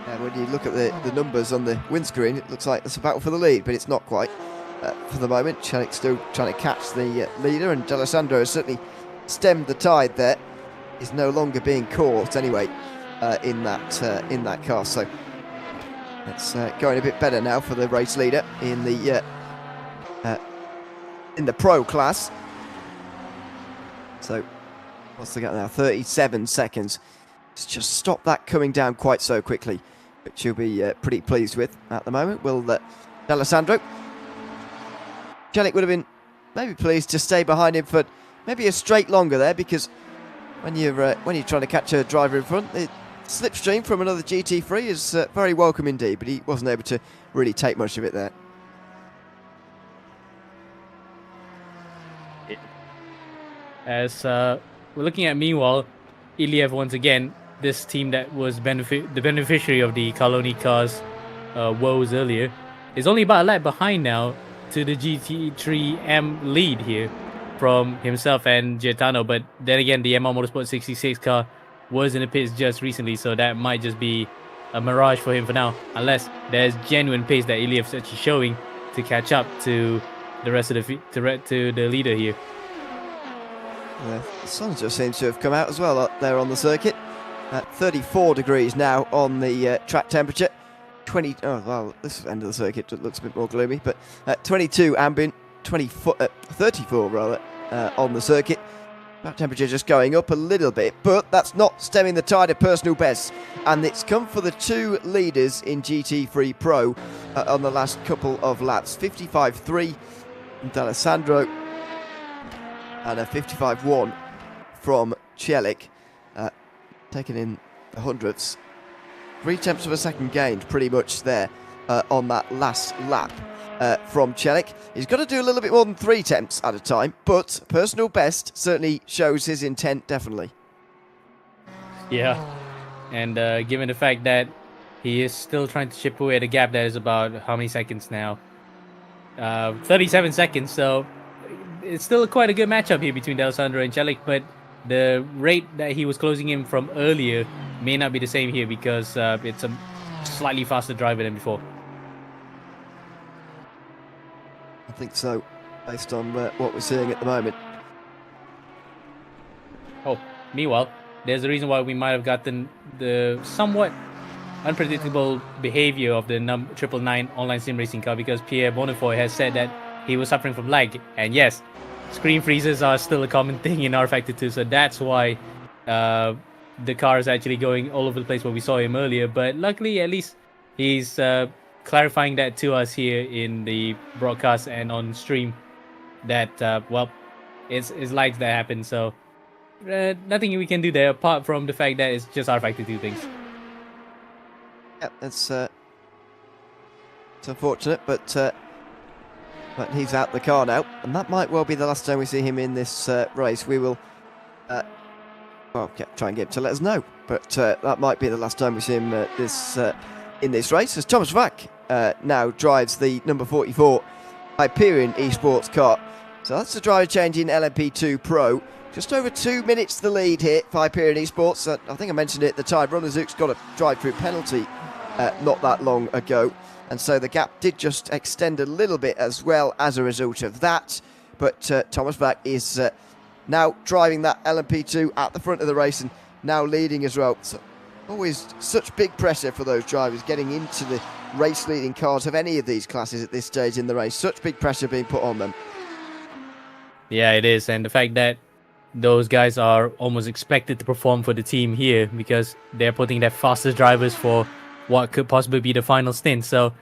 A: And when you look at the numbers on the windscreen, it looks like it's a battle for the lead, but it's not quite for the moment. Celik's still trying to catch the leader, and D'Alessandro has certainly stemmed the tide there. Is no longer being caught anyway in that car. So it's going a bit better now for the race leader in the Pro class. So what's the gap now? 37 seconds. It's just stopped that coming down quite so quickly, which you'll be pretty pleased with at the moment. Will D'Alessandro. Celik would have been maybe pleased to stay behind him for maybe a straight longer there, because when you're trying to catch a driver in front, the slipstream from another GT3 is very welcome indeed, but he wasn't able to really take much of it there.
B: As we're looking at, meanwhile, Iliev once again, this team that was the beneficiary of the Kaloni cars woes earlier, is only about a lap behind now to the GT3 AM lead here from himself and Gaetano. But then again, the MR Motorsport 66 car was in the pits just recently, so that might just be a mirage for him for now, unless there's genuine pace that Iliev's actually showing to catch up to the rest of to the leader here.
A: The sun just seems to have come out as well up there on the circuit. 34 degrees now on the track temperature. 20. Oh well, this end of the circuit looks a bit more gloomy, but 22 ambient, 34 rather on the circuit. Track temperature just going up a little bit, but that's not stemming the tide of personal bests, and it's come for the two leaders in GT3 Pro on the last couple of laps. 55.3 from D'Alessandro and a 55.1 from Celik, taken in the hundredths. 3 tenths of a second gained pretty much there on that last lap from Celik. He's got to do a little bit more than 3 tenths at a time, but personal best certainly shows his intent, definitely.
B: Yeah, and given the fact that he is still trying to chip away at a gap that is about how many seconds now? 37 seconds, so it's still quite a good matchup here between D'Alessandro and Celik, but the rate that he was closing in from earlier may not be the same here, because it's a slightly faster driver than before.
A: I think so, based on what we're seeing at the moment.
B: Oh, meanwhile, there's a reason why we might have gotten the somewhat unpredictable behavior of the 999 online sim racing car, because Pierre Bonnefoy has said that he was suffering from lag. And yes, screen freezes are still a common thing in rFactor 2, so that's why the car is actually going all over the place where we saw him earlier. But luckily, at least he's clarifying that to us here in the broadcast and on stream, that well, it's lags that happen, so nothing we can do there apart from the fact that it's just rFactor 2 things.
A: Yeah, it's unfortunate, but he's out the car now, and that might well be the last time we see him in this race. We will try and get him to let us know, but that might be the last time we see him in this race, as Thomas Vack now drives the number 44 Hyperion eSports car. So that's the driver change in LMP2 Pro. Just over 2 minutes the lead here for Hyperion eSports. I think I mentioned it at the time. Runazuk's got a drive-through penalty not that long ago, and so the gap did just extend a little bit as well as a result of that. But Thomas Vack is now driving that LMP2 at the front of the race and now leading as well. So always such big pressure for those drivers getting into the race leading cars of any of these classes at this stage in the race. Such big pressure being put on them.
B: Yeah, it is, and the fact that those guys are almost expected to perform for the team here, because they're putting their fastest drivers for what could possibly be the final stint. So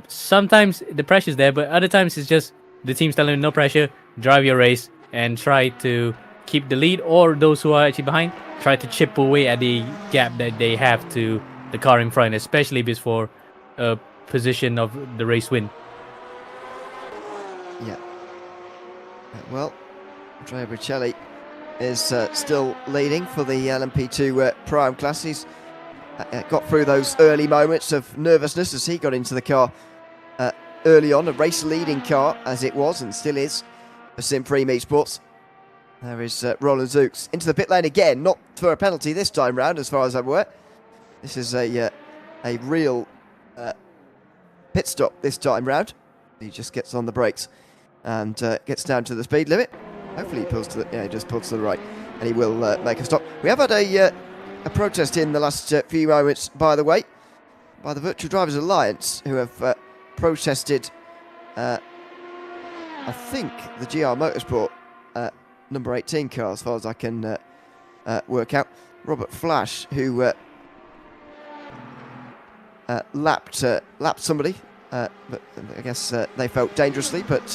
B: sometimes the pressure's there, but other times it's just the team's telling them no pressure, drive your race and try to keep the lead, or those who are actually behind try to chip away at the gap that they have to the car in front, especially if it's for a position of the race win.
A: Yeah. Well, Andrea Bricelli is still leading for the LMP2 Prime class. He's got through those early moments of nervousness as he got into the car early on, a race-leading car as it was and still is for Supreme eSports. There is Roland Zooks into the pit lane again, not for a penalty this time round as far as I'm aware. This is a real pit stop this time round. He just gets on the brakes and gets down to the speed limit. Hopefully he pulls to the, he just pulls to the right, and he will make a stop. We have had a protest in the last few moments, by the way, by the Virtual Drivers Alliance, who have protested, I think, the GR Motorsport number 18 car, as far as I can work out. Robert Flash, who lapped somebody, but I guess they felt dangerously, but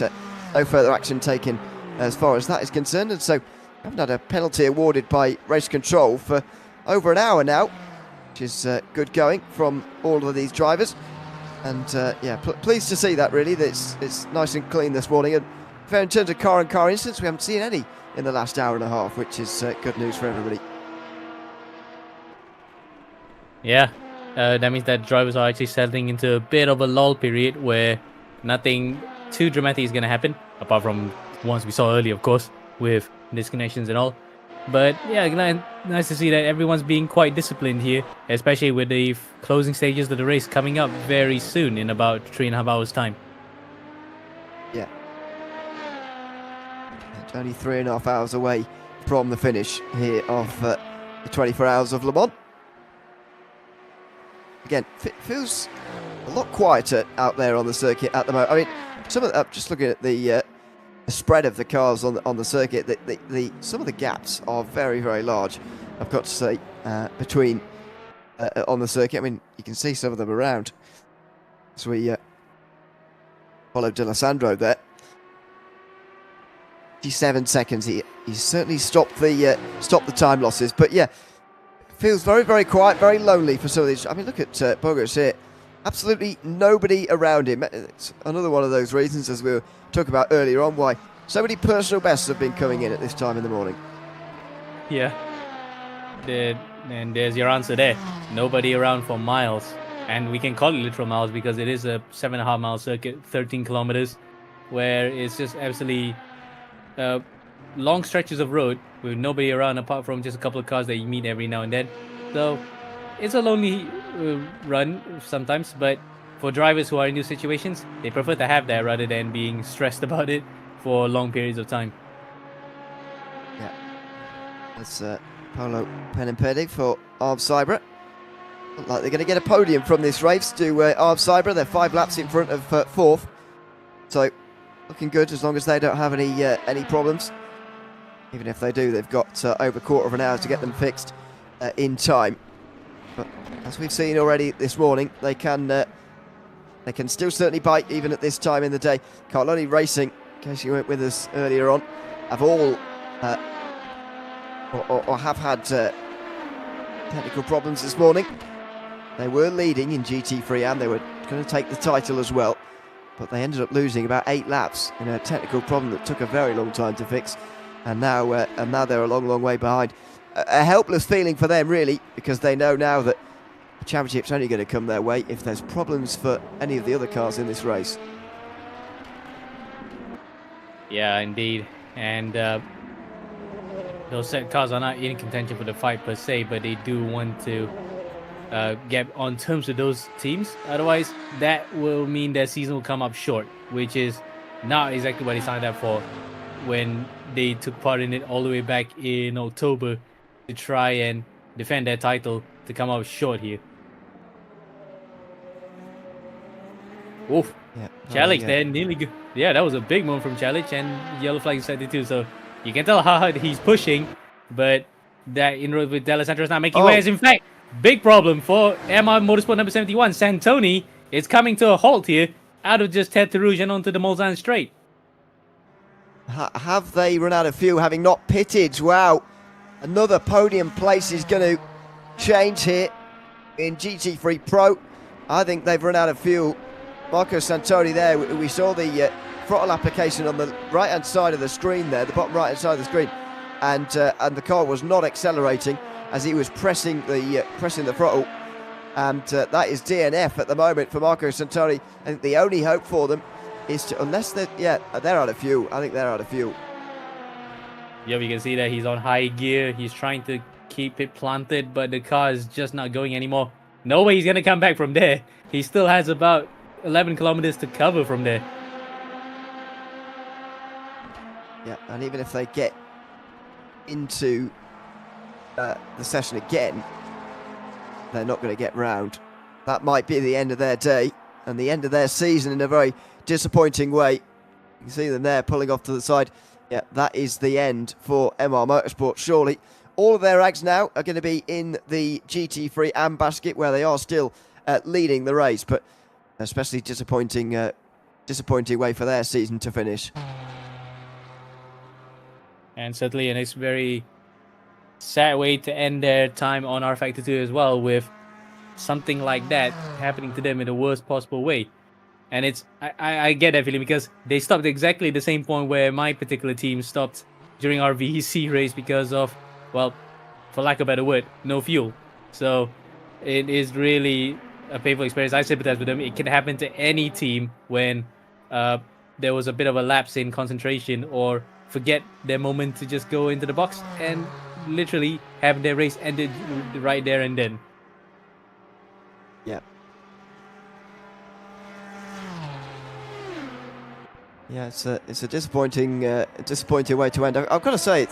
A: no further action taken as far as that is concerned, and so we haven't had a penalty awarded by race control for over an hour now, which is good going from all of these drivers, and yeah, pleased to see that, really. That it's nice and clean this morning, and in terms of car incidents, we haven't seen any in the last hour and a half, which is good news for everybody.
B: Yeah, that means that drivers are actually settling into a bit of a lull period where nothing too dramatic is going to happen, apart from ones we saw earlier, of course, with disconnections and all. But yeah, nice to see that everyone's being quite disciplined here, especially with the closing stages of the race coming up very soon, in about 3.5 hours' time.
A: Yeah. It's only 3.5 hours away from the finish here of the 24 Hours of Le Mans. Again, feels a lot quieter out there on the circuit at the moment. I mean, some of just looking at the spread of the cars on the circuit, some of the gaps are very, very large, I've got to say, between on the circuit. I mean, you can see some of them around as we follow D'Alessandro there. 57 seconds. He certainly stopped the time losses, but yeah, feels very, very quiet, very lonely for some of these. I mean, look at Bogus here. Absolutely nobody around him. It's another one of those reasons, as we were talking about earlier on, why so many personal bests have been coming in at this time in the morning.
B: Yeah. And there's your answer there. Nobody around for miles. And we can call it literal miles because it is a 7.5 mile circuit, 13 kilometers, where it's just absolutely long stretches of road with nobody around apart from just a couple of cars that you meet every now and then. So it's a lonely run sometimes, but for drivers who are in new situations, they prefer to have that rather than being stressed about it for long periods of time.
A: Yeah, that's Paolo Penimpedi for Arv Cybra. Look like they're going to get a podium from this race to Arv Cybra. They're 5 laps in front of 4th, so looking good as long as they don't have any problems. Even if they do, they've got over a quarter of an hour to get them fixed in time. But as we've seen already this morning, they can still certainly bite even at this time in the day. Carloni Racing, in case you weren't with us earlier on, have all or have had technical problems this morning. They were leading in GT3 AM. They were going to take the title as well, but they ended up losing about 8 laps in a technical problem that took a very long time to fix. And now they're a long, long way behind. A helpless feeling for them, really, because they know now that the championship's only going to come their way if there's problems for any of the other cars in this race.
B: Yeah, indeed. And those set cars are not in contention for the fight per se, but they do want to get on terms with those teams. Otherwise, that will mean their season will come up short, which is not exactly what they signed up for when they took part in it all the way back in October to try and defend their title, to come up short here. Oof. Yeah, Challenge there, nearly good. Yeah, that was a big move from Challenge, and yellow flag is set too, so you can tell how hard he's pushing, but that inroad with D'Alessandro is not making waves. In fact, big problem for MR Motorsport number 71. Santoni is coming to a halt here out of just Tertre Rouge and onto the Mulsanne straight.
A: Have they run out of fuel, having not pitted? Wow, another podium place is going to change here in GT3 Pro. I think they've run out of fuel. Marco Santoni there, we saw the throttle application on the right-hand side of the screen there, the bottom right-hand side of the screen, and the car was not accelerating as he was pressing the throttle, and that is DNF at the moment for Marco Santoni. I think the only hope for them is to, unless they're out of fuel. I think they're out of fuel.
B: Yeah, we can see that he's on high gear. He's trying to keep it planted, but the car is just not going anymore. No way he's going to come back from there. He still has about 11 kilometers to cover from there.
A: Yeah, and even if they get into the session again, they're not going to get round. That might be the end of their day and the end of their season in a very disappointing way. You can see them there pulling off to the side. Yeah, that is the end for MR Motorsport, surely. All of their eggs now are going to be in the GT3 AM basket, where they are still leading the race, but especially disappointing way for their season to finish.
B: And certainly a nice, very sad way to end their time on rFactor 2 as well, with something like that happening to them in the worst possible way. And it's I get that feeling, because they stopped exactly the same point where my particular team stopped during our VEC race because of, well, for lack of a better word, no fuel. So it is really a painful experience. I sympathize with them. It can happen to any team when there was a bit of a lapse in concentration, or forget their moment to just go into the box and literally have their race ended right there and then.
A: Yeah. Yeah, it's a disappointing way to end. I've got to say, it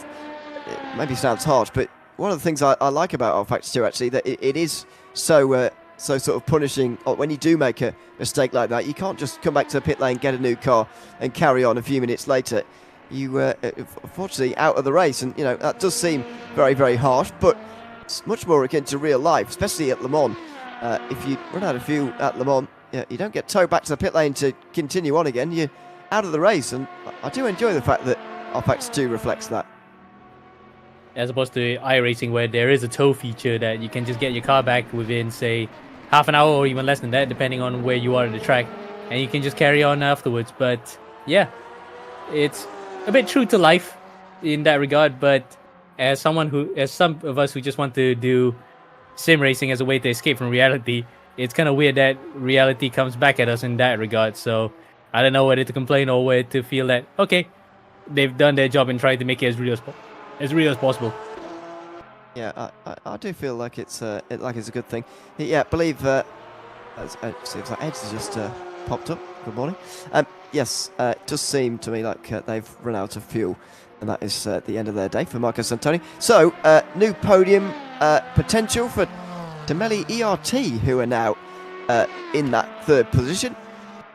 A: maybe sounds harsh, but one of the things I like about rFactor 2 actually, that it is so sort of punishing when you do make a mistake like that. You can't just come back to the pit lane, get a new car, and carry on a few minutes later. You unfortunately out of the race, and that does seem very, very harsh, but it's much more akin to real life, especially at Le Mans. If you run out of fuel at Le Mans, you don't get towed back to the pit lane to continue on again. You're out of the race, and I do enjoy the fact that rFactor 2 reflects that.
B: As opposed to iRacing, where there is a tow feature that you can just get your car back within, say, half an hour or even less than that, depending on where you are at the track, and you can just carry on afterwards. But yeah, it's a bit true to life in that regard. But as some of us who just want to do sim racing as a way to escape from reality, it's kind of weird that reality comes back at us in that regard. So I don't know whether to complain or whether to feel that, okay, they've done their job and tried to make it as real as possible.
A: Yeah, I do feel like it's a good thing. Yeah, I believe seems like Edge has just popped up. Good morning. Yes, it does seem to me like they've run out of fuel, and that is the end of their day for Marco Santoni. So new podium potential for Demelli ERT, who are now in that third position.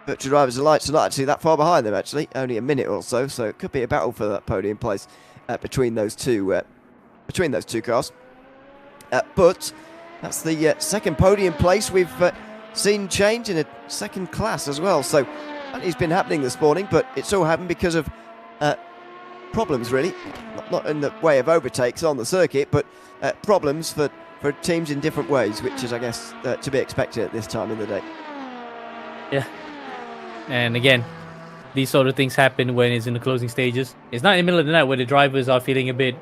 A: Virtual Drivers Alliance are not actually that far behind them, actually, only a minute or so. So it could be a battle for that podium place between those two cars. But that's the second podium place we've seen change in a second class as well. So it's been happening this morning, but it's all happened because of problems, really. Not in the way of overtakes on the circuit, but problems for teams in different ways, which is, I guess, to be expected at this time of the day.
B: Yeah. And again, these sort of things happen when it's in the closing stages. It's not in the middle of the night where the drivers are feeling a bit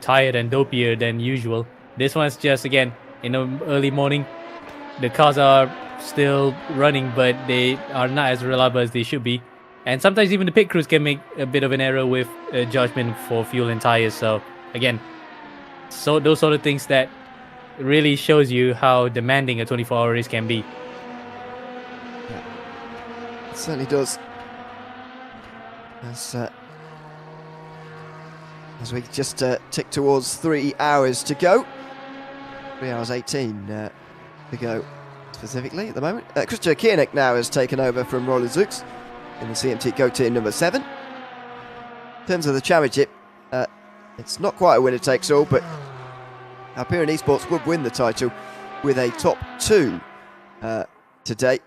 B: tired and dopier than usual. This one's just, again, in the early morning. The cars are still running, but they are not as reliable as they should be. And sometimes even the pit crews can make a bit of an error with judgment for fuel and tires. So again, those sort of things that really shows you how demanding a 24-hour race can be.
A: It certainly does. As we just tick towards 3 hours to go. 3 hours 18 to go specifically at the moment. Christian Koenig now has taken over from Roland Zux in the CMT Go Team number 7. In terms of the championship, it's not quite a winner takes all, but Hyperion eSports would win the title with a top 2 today.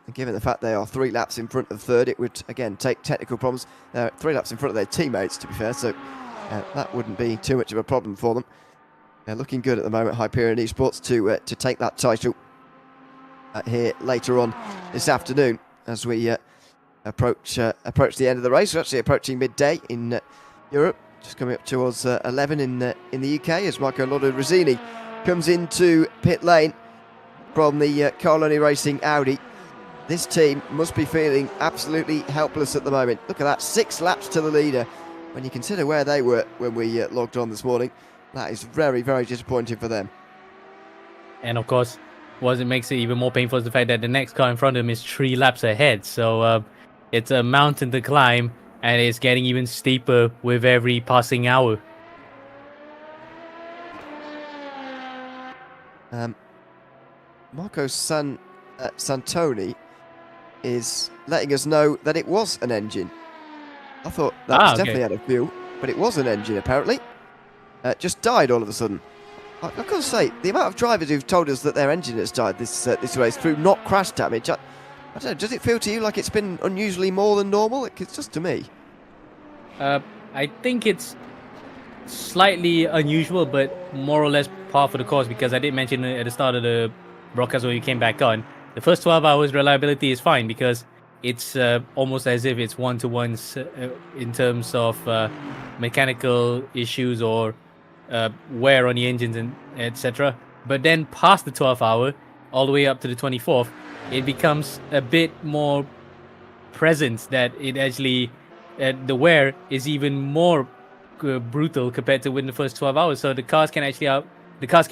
A: And given the fact they are 3 laps in front of third, it would, again, take technical problems. 3 laps in front of their teammates, to be fair, so that wouldn't be too much of a problem for them. They're looking good at the moment, Hyperion eSports, to take that title here later on this afternoon as we approach the end of the race. We're actually approaching midday in Europe, just coming up towards 11 in the UK as Marco Lordo-Rosini comes into pit lane from the Carloni Racing Audi. This team must be feeling absolutely helpless at the moment. Look at that, 6 laps to the leader. When you consider where they were when we logged on this morning, that is very, very disappointing for them.
B: And of course, what makes it even more painful is the fact that the next car in front of him is 3 laps ahead. So it's a mountain to climb, and it's getting even steeper with every passing hour.
A: Marco Santoni is letting us know that it was an engine. I thought that was definitely had a fuel, but it was an engine apparently. Just died all of a sudden. I've got to say, the amount of drivers who've told us that their engine has died this race through not crash damage, I don't know, does it feel to you like it's been unusually more than normal? It's just to me.
B: I think it's slightly unusual, but more or less par for the course, because I did mention at the start of the broadcast when you came back on, the first 12 hours reliability is fine because it's almost as if it's one-to-one in terms of mechanical issues or wear on the engines and etc. But then past the 12th hour, all the way up to the 24th, it becomes a bit more present that it actually the wear is even more brutal compared to within the first 12 hours. So the cars can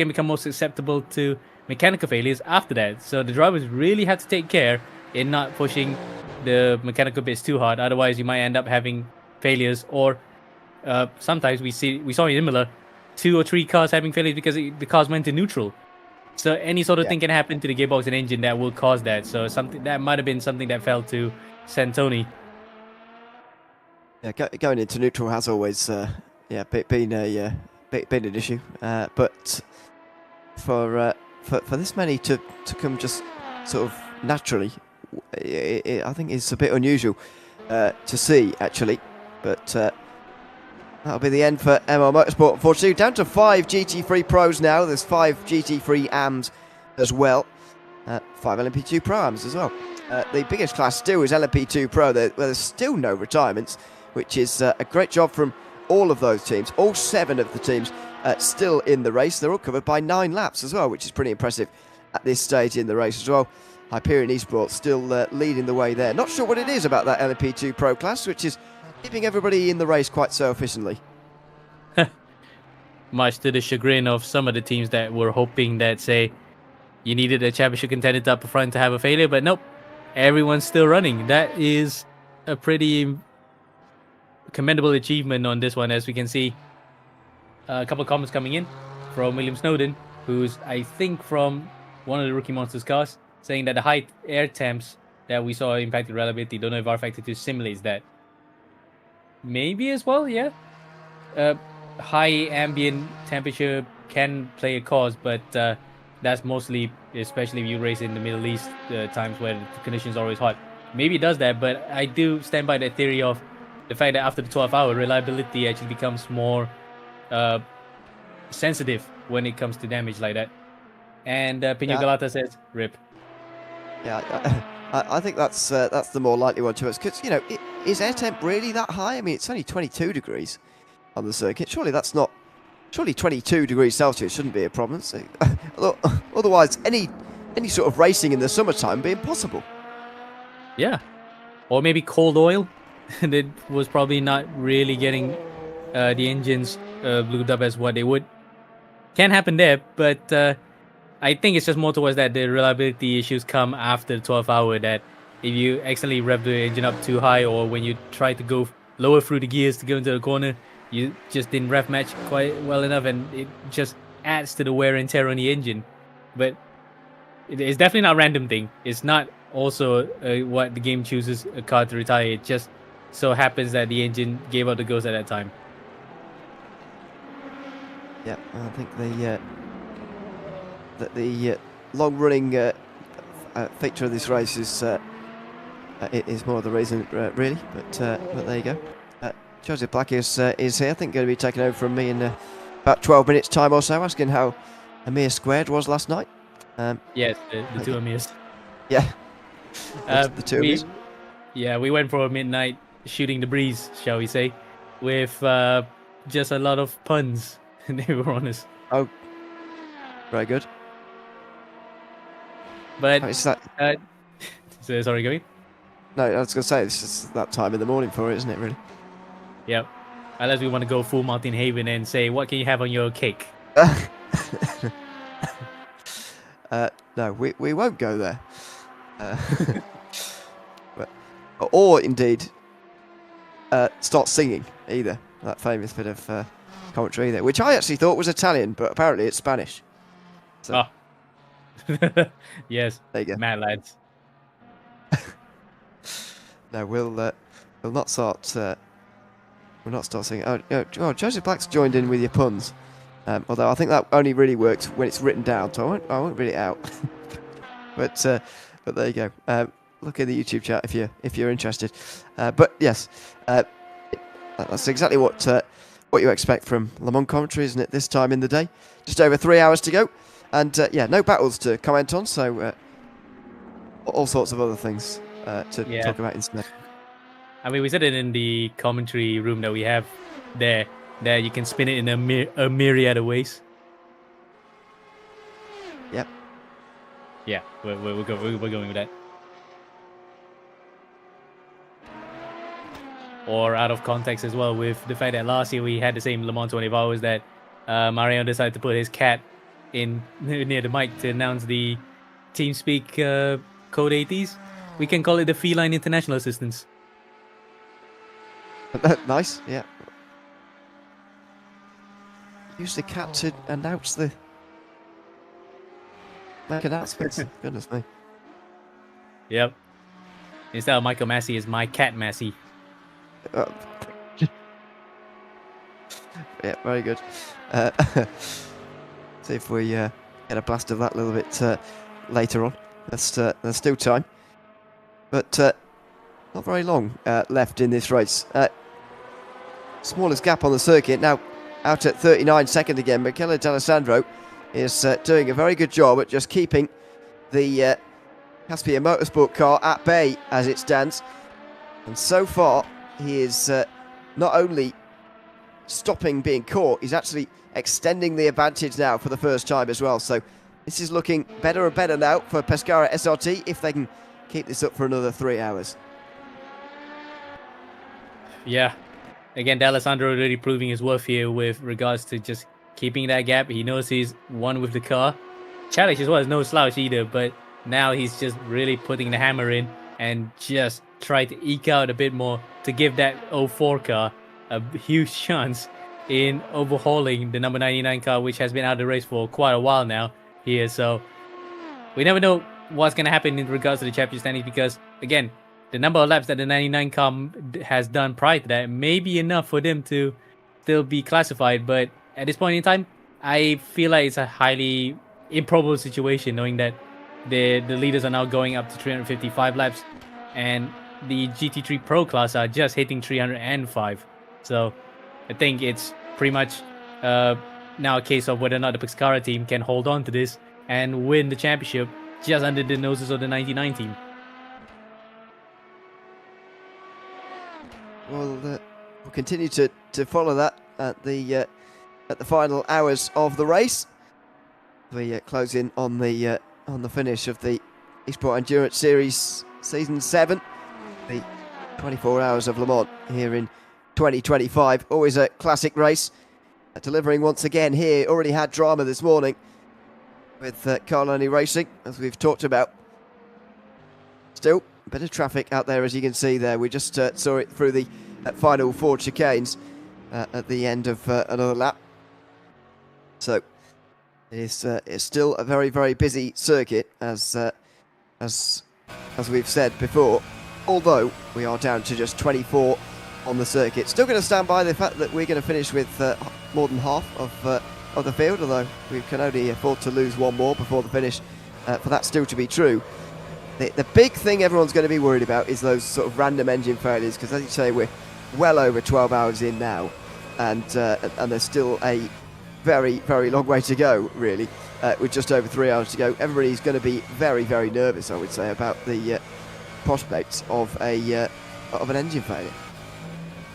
B: become more susceptible to mechanical failures after that. So the drivers really have to take care in not pushing the mechanical bits too hard. Otherwise, you might end up having failures, or sometimes we saw in Imola 2 or 3 cars having failures because the cars went to neutral. So any sort of thing can happen to the gearbox and engine that will cause that. So something that might have been something that fell to Santoni.
A: Yeah, going into neutral has always been an issue. But for this many to come just sort of naturally, I think it's a bit unusual to see actually. But that'll be the end for MR Motorsport, unfortunately. Down to 5 GT3 Pros now. There's 5 GT3 AMs as well. 5 LMP2 Pro AMs as well. The biggest class still is LMP2 Pro, where there's still no retirements, which is a great job from all of those teams. All 7 of the teams still in the race. They're all covered by 9 laps as well, which is pretty impressive at this stage in the race as well. Hyperion eSports still leading the way there. Not sure what it is about that LMP2 Pro class, which is keeping everybody in the race quite so efficiently.
B: Much to the chagrin of some of the teams that were hoping that, say, you needed a championship contender up front to have a failure, but nope, everyone's still running. That is a pretty commendable achievement on this one, as we can see. A couple of comments coming in from William Snowden, who's, I think, from one of the Rookie Monsters cars, saying that the high air temps that we saw impacted reliability. Don't know if rFactor 2 simulates that. Maybe as well, yeah. High ambient temperature can play a cause, but that's mostly, especially if you race in the Middle East, times where the conditions are always hot. Maybe it does that, but I do stand by that theory of the fact that after the 12th hour, reliability actually becomes more sensitive when it comes to damage like that. And Pino Galata says, "Rip."
A: Yeah, I think that's the more likely one to us, because is air temp really that high? I mean, it's only 22 degrees on the circuit. Surely 22 degrees Celsius shouldn't be a problem. So, otherwise, any sort of racing in the summertime would be impossible.
B: Yeah, or maybe cold oil. That was probably not really getting the engines blued up as what they would. Can happen there, but I think it's just more towards that the reliability issues come after the 12th hour, that if you accidentally rev the engine up too high, or when you try to go lower through the gears to go into the corner, you just didn't rev match quite well enough, and it just adds to the wear and tear on the engine. But it's definitely not a random thing. It's not also what the game chooses a car to retire. It just so happens that the engine gave out the ghost at that time.
A: Yeah, I think the long-running feature of this race is more of the reason, really. But there you go. Joseph Black is here. I think going to be taking over from me in about 12 minutes time or so, asking how Amir squared was last night.
B: Yes, the two Amirs.
A: Yeah. The two Amirs.
B: Yeah, we went for a midnight shooting the breeze, shall we say, with just a lot of puns. They were honest.
A: Oh, very good.
B: But
A: how is that?
B: So, sorry, go ahead.
A: No, I was going to say it's just that time in the morning for it, isn't it? Really.
B: Yep. Unless we want to go full Martin Haven and say, what can you have on your cake?
A: No, we won't go there. Or indeed start singing either. That famous bit of commentary there, which I actually thought was Italian, but apparently it's Spanish. So,
B: yes.
A: There you go.
B: Mad lads.
A: No, we'll not start. We'll not start singing. Oh, Joseph Black's joined in with your puns. Although I think that only really works when it's written down, so I won't read it out. but there you go. Look in the YouTube chat if you're interested. But yes, that's exactly what you expect from Le Mans commentary, isn't it? This time in the day, just over 3 hours to go, and yeah, no battles to comment on. So all sorts of other things to talk about instead.
B: I mean, we said it in the commentary room that we have there. There, you can spin it in a myriad of ways.
A: Yep.
B: Yeah, we're going with that. Or out of context as well, with the fact that last year we had the same Le Mans 24 hours that Mariano decided to put his cat in near the mic to announce the TeamSpeak code 80s. We can call it the Feline International Assistance.
A: Nice, yeah. Use the cat to announce make announcements. Goodness me.
B: Yep. Instead of Michael Massey, is my cat Massey.
A: Yeah, very good. See if we get a blast of that a little bit later on. There's still time, but not very long left in this race. Smallest gap on the circuit now, out at 39 seconds again. Michele D'Alessandro is doing a very good job at just keeping the Caspian Motorsport car at bay as it stands, and so far he is not only stopping being caught, he's actually extending the advantage now for the first time as well. So this is looking better and better now for Pescara SRT if they can keep this up for another 3 hours.
B: Yeah. Again, D'Alessandro really proving his worth here with regards to just keeping that gap. He knows he's won with the car. Challenge as well is no slouch either, but now he's just really putting the hammer in and just try to eke out a bit more to give that 04 car a huge chance in overhauling the number 99 car, which has been out of the race for quite a while now here. So we never know what's going to happen in regards to the championship standings, because again, the number of laps that the 99 car has done prior to that may be enough for them to still be classified. But at this point in time, I feel like it's a highly improbable situation, knowing that the leaders are now going up to 355 laps, and the GT3 Pro class are just hitting 305. So I think it's pretty much now a case of whether or not the Pescara team can hold on to this and win the championship just under the noses of the 99 team.
A: We'll continue to follow that at the final hours of the race. We close in on the finish of the eSport Endurance Series Season 7, the 24 Hours of Le Mans here in 2025. Always a classic race, delivering once again here. Already had drama this morning with Carloni Racing, as we've talked about. Still, a bit of traffic out there, as you can see there. We just saw it through the final 4 chicanes at the end of another lap. So it's still a very, very busy circuit, as we've said before. Although we are down to just 24 on the circuit. Still going to stand by the fact that we're going to finish with more than half of the field, although we can only afford to lose one more before the finish for that still to be true. The big thing everyone's going to be worried about is those sort of random engine failures, because as you say, we're well over 12 hours in now, and there's still a very, very long way to go, really, with just over 3 hours to go. Everybody's going to be very, very nervous, I would say, about the prospects of an engine failure.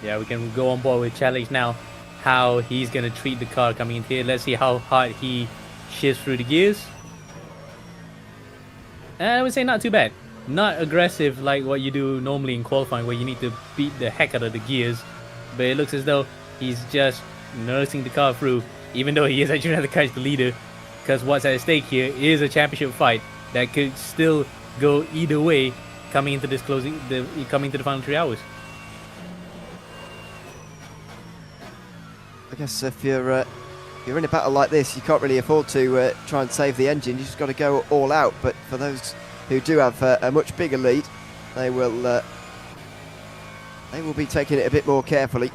B: Yeah, we can go on board with challenge now, how he's going to treat the car coming in here. Let's see how hard he shifts through the gears. And I would say not too bad. Not aggressive like what you do normally in qualifying, where you need to beat the heck out of the gears. But it looks as though he's just nursing the car through, even though he is actually going to catch the leader. Because what's at stake here is a championship fight that could still go either way coming into this coming to the final 3 hours.
A: I guess if you're in a battle like this, you can't really afford to try and save the engine. You just got to go all out. But for those who do have a much bigger lead, they will be taking it a bit more carefully.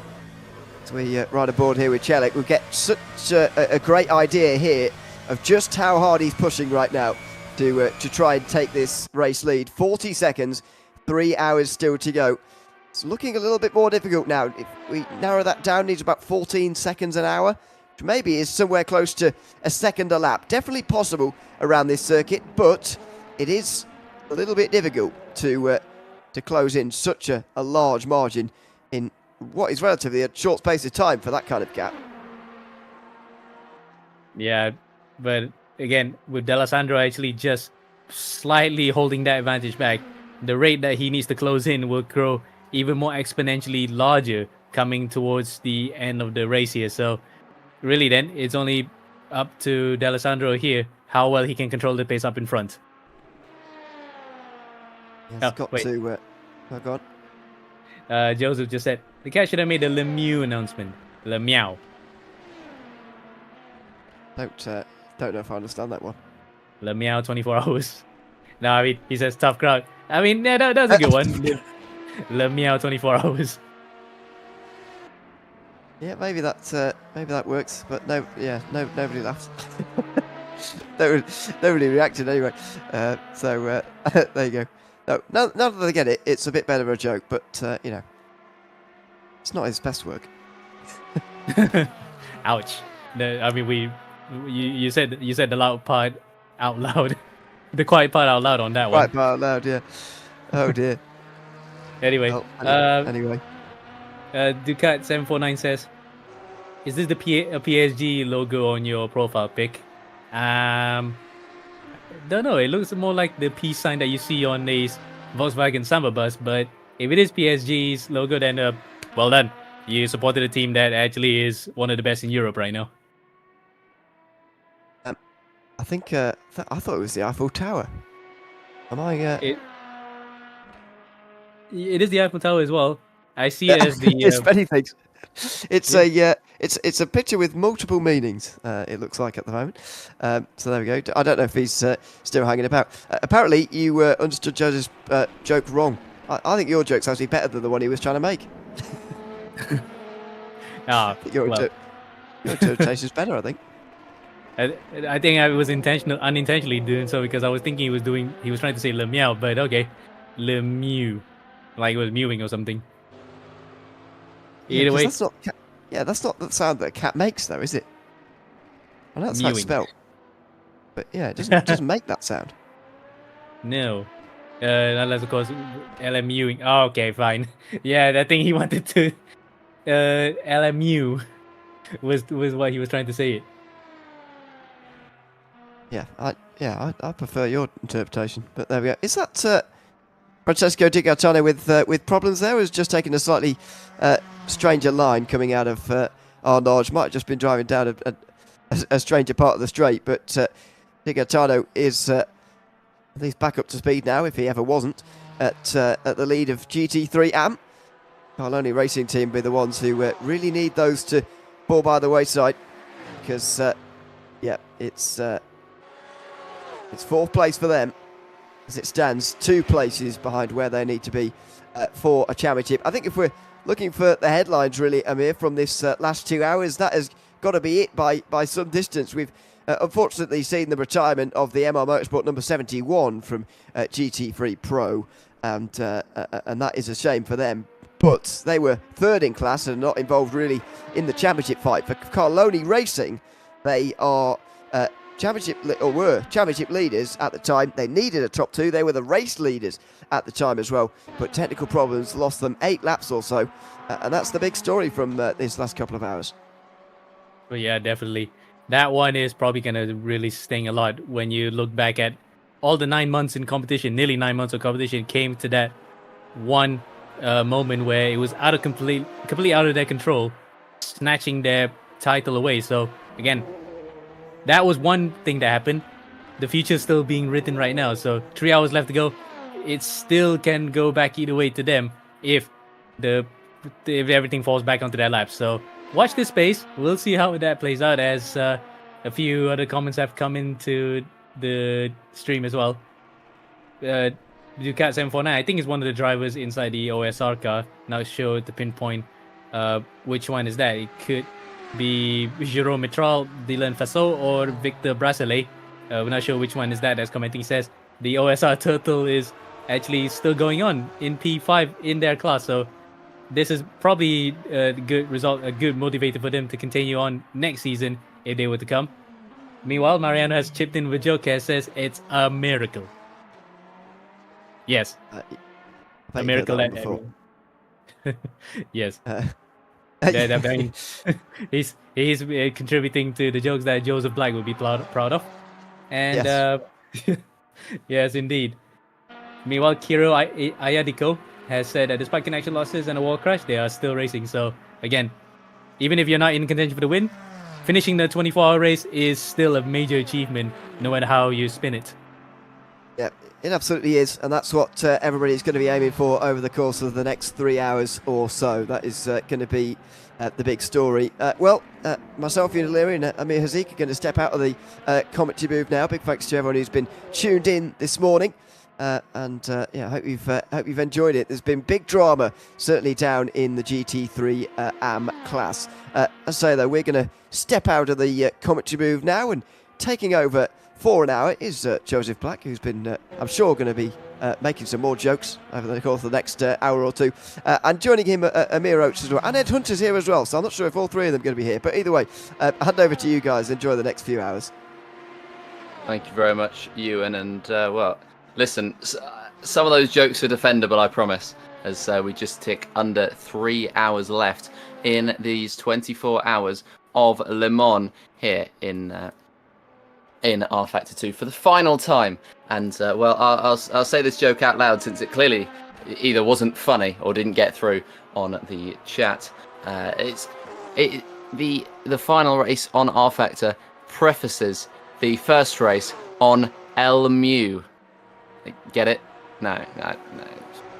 A: As we ride aboard here with Celik, we'll get such a great idea here of just how hard he's pushing right now to try and take this race lead. 40 seconds, 3 hours still to go. It's looking a little bit more difficult now. If we narrow that down, needs about 14 seconds an hour, which maybe is somewhere close to a second a lap. Definitely possible around this circuit, but it is a little bit difficult to close in such a large margin in what is relatively a short space of time for that kind of gap.
B: Yeah, but again, with D'Alessandro actually just slightly holding that advantage back, the rate that he needs to close in will grow even more exponentially larger coming towards the end of the race here. So really then, it's only up to D'Alessandro here how well he can control the pace up in front.
A: Yeah, got to... oh, go
B: on. Joseph just said, the cat should have made a Lemieux announcement. Lemieux.
A: Don't know if I understand that one.
B: Lemieux 24 hours. No, I mean, he says tough crowd. I mean, yeah, that's a good one. Lemieux 24 hours.
A: Yeah, maybe that works, but nobody laughed. Nobody reacted anyway. So there you go. No, now that they get it, it's a bit better of a joke, but you know, it's not his best work.
B: Ouch. No, I mean, you said the loud part out loud, the quiet part out loud on that one.
A: Quiet part out loud, yeah. Oh dear.
B: Anyway,
A: anyway.
B: Ducat 749 says, "Is this the PSG logo on your profile pic?" Don't know. It looks more like the peace sign that you see on this Volkswagen Samba bus. But if it is PSG's logo, then well done. You supported a team that actually is one of the best in Europe right now.
A: I think I thought it was the Eiffel Tower. Am I?
B: It is the Eiffel Tower as well. I see it as the.
A: It's many things. It's it's a picture with multiple meanings. It looks like at the moment. So there we go. I don't know if he's still hanging about. Apparently, you understood Joseph's joke wrong. I think your joke's actually better than the one he was trying to make. Your interpretation is better, I think.
B: I think I was unintentionally doing so because I was thinking he was trying to say Lemieux, but okay, Lemieux, like it was mewing or something. Either way,
A: that's not the sound that a cat makes, though, is it? I know that's how it's spelled, but yeah, it doesn't make that sound.
B: No, unless of course LMUing. Oh, okay, fine. Yeah, that thing he wanted to LMU was what he was trying to say it.
A: Yeah, I prefer your interpretation, but there we go. Is that Francesco Di Gaetano with problems there? Was just taking a slightly stranger line coming out of Arnage. Might have just been driving down a stranger part of the straight, but Di Gaetano is at least back up to speed now, if he ever wasn't, at the lead of GT3 AM. Carloni Racing Team be the ones who really need those to fall by the wayside, because it's fourth place for them as it stands, 2 places behind where they need to be for a championship. I think if we're looking for the headlines, really, Amir, from this last 2 hours, that has got to be it by some distance. We've unfortunately seen the retirement of the MR Motorsport number 71 from GT3 Pro, and that is a shame for them. But they were third in class and not involved really in the championship fight. For Carloni Racing, they are were championship leaders at the time. They needed a top 2. They were the race leaders at the time as well, but technical problems lost them 8 laps or so, and that's the big story from this last couple of hours.
B: Well, yeah, definitely. That one is probably going to really sting a lot when you look back at all the 9 months in competition, nearly 9 months of competition, came to that one moment where it was completely out of their control, snatching their title away. So again, that was one thing that happened. The future's still being written right now. So 3 hours left to go. It still can go back either way to them if everything falls back onto their laps. So watch this space. We'll see how that plays out as a few other comments have come into the stream as well. Ducat 749, I think, is one of the drivers inside the OSR car. Now show to pinpoint which one is that. It could be Jerome Mitral, Dylan Faso, or Victor Brasilet. We're not sure which one is that. That's commenting. He says the OSR Turtle is actually still going on in P5 in their class. So this is probably a good result, a good motivator for them to continue on next season if they were to come. Meanwhile, Mariano has chipped in with joke and says it's a miracle. Yes, a miracle that everyone. Yes. He's contributing to the jokes that Joseph Black would be proud of. And yes, yes indeed. Meanwhile, Kiro Ayadiko has said that despite connection losses and a wall crash, they are still racing. So again, even if you're not in contention for the win, finishing the 24-hour race is still a major achievement, no matter how you spin it.
A: Yeah, it absolutely is, and that's what everybody's going to be aiming for over the course of the next 3 hours or so. That is going to be the big story. Myself, Ian O'Leary, and Amir Haziq are going to step out of the commentary booth now. Big thanks to everyone who's been tuned in this morning. I hope you've enjoyed it. There's been big drama, certainly down in the GT3 AM class. As I say, though, we're going to step out of the commentary booth now, and taking over for an hour is Joseph Black, who's been, I'm sure, going to be making some more jokes over the course of the next hour or two. And joining him, Amir Oates as well. And Ed Hunter's here as well, so I'm not sure if all 3 of them are going to be here. But either way, hand over to you guys. Enjoy the next few hours.
C: Thank you very much, Ewan. And, listen, some of those jokes are defendable, I promise, as we just tick under 3 hours left in these 24 hours of Le Mans here in rFactor 2 for the final time. And, I'll say this joke out loud since it clearly either wasn't funny or didn't get through on the chat. The final race on rFactor prefaces the first race on El Mu. Get it? No,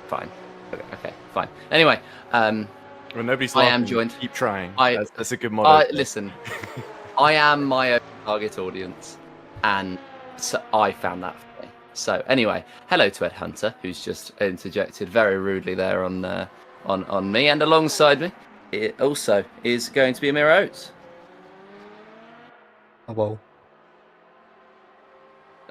C: fine. Okay, fine. Anyway,
D: well, nobody's laughing.
C: I am joined.
D: Keep trying. That's a good motto.
C: Listen, I am my own target audience, and so I found that funny. So anyway, hello to Ed Hunter, who's just interjected very rudely there on me, and alongside me, it also is going to be Amir Oates.
E: Hello.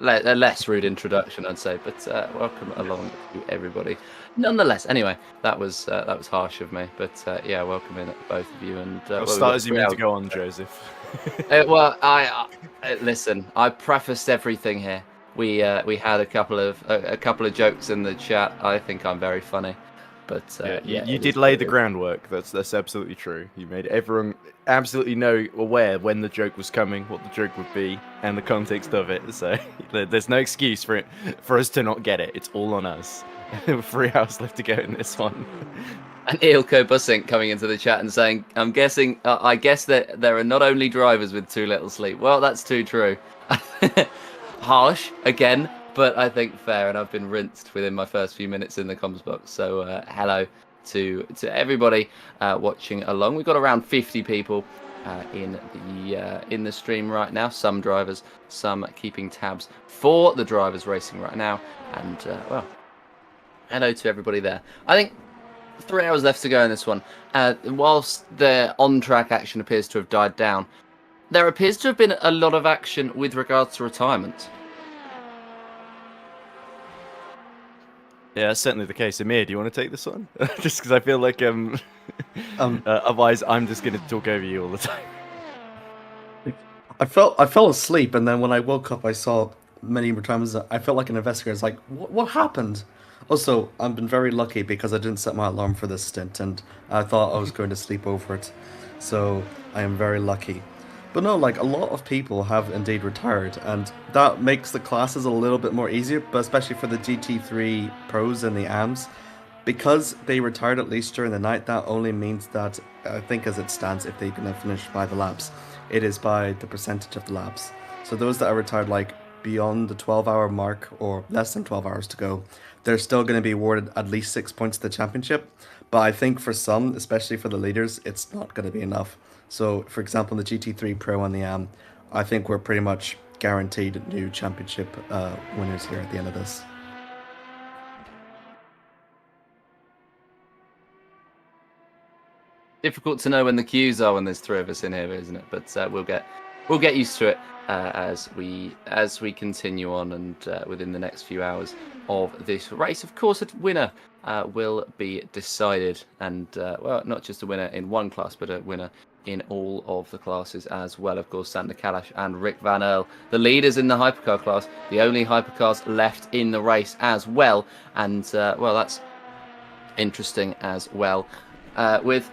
C: A less rude introduction, I'd say, but welcome along to everybody. Nonetheless, anyway, that was harsh of me, but welcome in both of you. And
D: start as you meant to go on, Joseph.
C: I listen. I prefaced everything here. We had a couple of jokes in the chat. I think I'm very funny, but
D: you did lay the groundwork. That's absolutely true. You made everyone absolutely aware when the joke was coming, what the joke would be, and the context of it. So there's no excuse for us to not get it. It's all on us. 3 hours left to go in this one.
C: And Ilko Bussink coming into the chat and saying, I guess that there are not only drivers with too little sleep. Well, that's too true. Harsh, again, but I think fair, and I've been rinsed within my first few minutes in the comms box. So hello to everybody watching along. We've got around 50 people in the stream right now. Some drivers, some keeping tabs for the drivers racing right now. And hello to everybody there. I think 3 hours left to go in this one. Whilst the on-track action appears to have died down, there appears to have been a lot of action with regards to retirement.
D: Yeah, that's certainly the case. Amir, do you want to take this one? Just because I feel like otherwise I'm just going to talk over you all the time.
E: I fell asleep, and then when I woke up, I saw many retirements. I felt like an investigator. It's like, what happened? Also, I've been very lucky because I didn't set my alarm for this stint, and I thought I was going to sleep over it. So I am very lucky. But no, like, a lot of people have indeed retired, and that makes the classes a little bit more easier, but especially for the GT3 pros and the AMs. Because they retired at least during the night, that only means that, I think as it stands, if they're going to finish by the laps, it is by the percentage of the laps. So those that are retired like beyond the 12-hour mark or less than 12 hours to go, they're still going to be awarded at least 6 points to the championship. But I think for some, especially for the leaders, it's not going to be enough. So for example, the GT3 Pro and the AM, I think we're pretty much guaranteed new championship winners here at the end of this.
C: Difficult to know when the queues are when there's three of us in here, isn't it? But we'll get used to it as we continue on, and within the next few hours of this race. Of course, a winner will be decided, and well, not just a winner in one class, but a winner in all of the classes as well. Of course, Sander Kalash and Rick Van Earl, the leaders in the hypercar class, the only hypercars left in the race as well, and well, that's interesting as well. With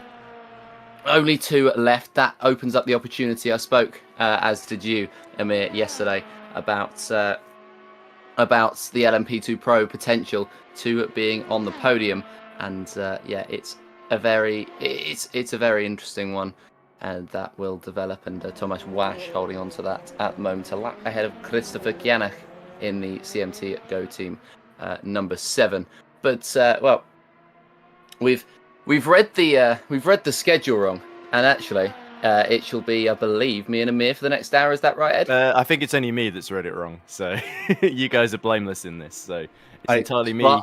C: only two left, that opens up the opportunity. I spoke, as did you, Amir, yesterday about the LMP2 Pro potential to being on the podium, and yeah, it's a very interesting one, and that will develop. And Tomasz Wash holding on to that at the moment, a lap ahead of Christopher Gianach in the CMT Go team, number 7. But well, we've read the schedule wrong, and actually it shall be, I believe, me and Amir for the next hour. Is that right, Ed?
D: I think it's only me that's read it wrong, so you guys are blameless in this. So it's entirely me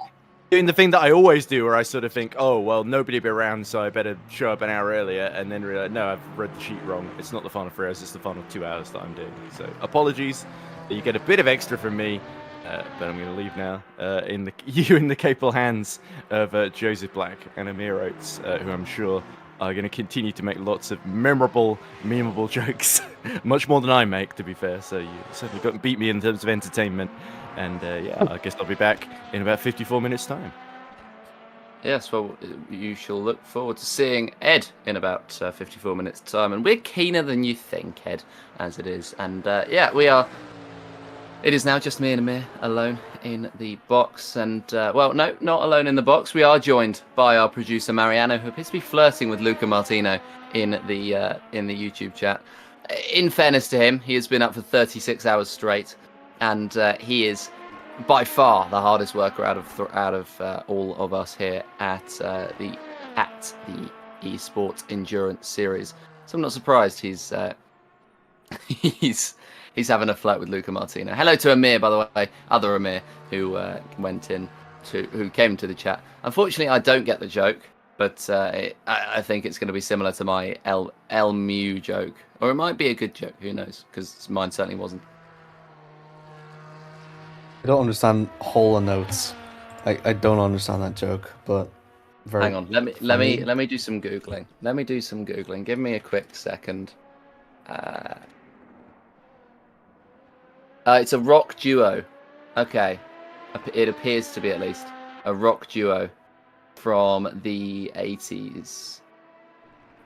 D: doing the thing that I always do, where I sort of think, oh well, nobody will be around, so I better show up an hour earlier, and then realize, no, I've read the sheet wrong. It's not the final 3 hours; it's the final 2 hours that I'm doing. So apologies. You get a bit of extra from me. But I'm going to leave now in the capable hands of Joseph Black and Amir Oates, who I'm sure are going to continue to make lots of memorable jokes, much more than I make, to be fair. So you certainly got to beat me in terms of entertainment. And yeah, I guess I'll be back in about 54 minutes' time.
C: Yes, well, you shall look forward to seeing Ed in about 54 minutes' time. And we're keener than you think, Ed, as it is. And yeah, we are. It is now just me and Amir alone in the box, and well, no, not alone in the box. We are joined by our producer Mariano, who appears to be flirting with Luca Martino in the YouTube chat. In fairness to him, he has been up for 36 hours straight, and he is by far the hardest worker out of all of us here at the eSport Endurance Series. So I'm not surprised he's having a flirt with Luca Martino. Hello to Amir, by the way, other Amir who came to the chat. Unfortunately, I don't get the joke, but I think it's going to be similar to my El Mew joke, or it might be a good joke. Who knows? Because mine certainly wasn't.
E: I don't understand Hole and Notes. I don't understand that joke, but very.
C: Hang on, let me do some googling. Give me a quick second. It's a rock duo. Okay. It appears to be, at least, a rock duo from the 80s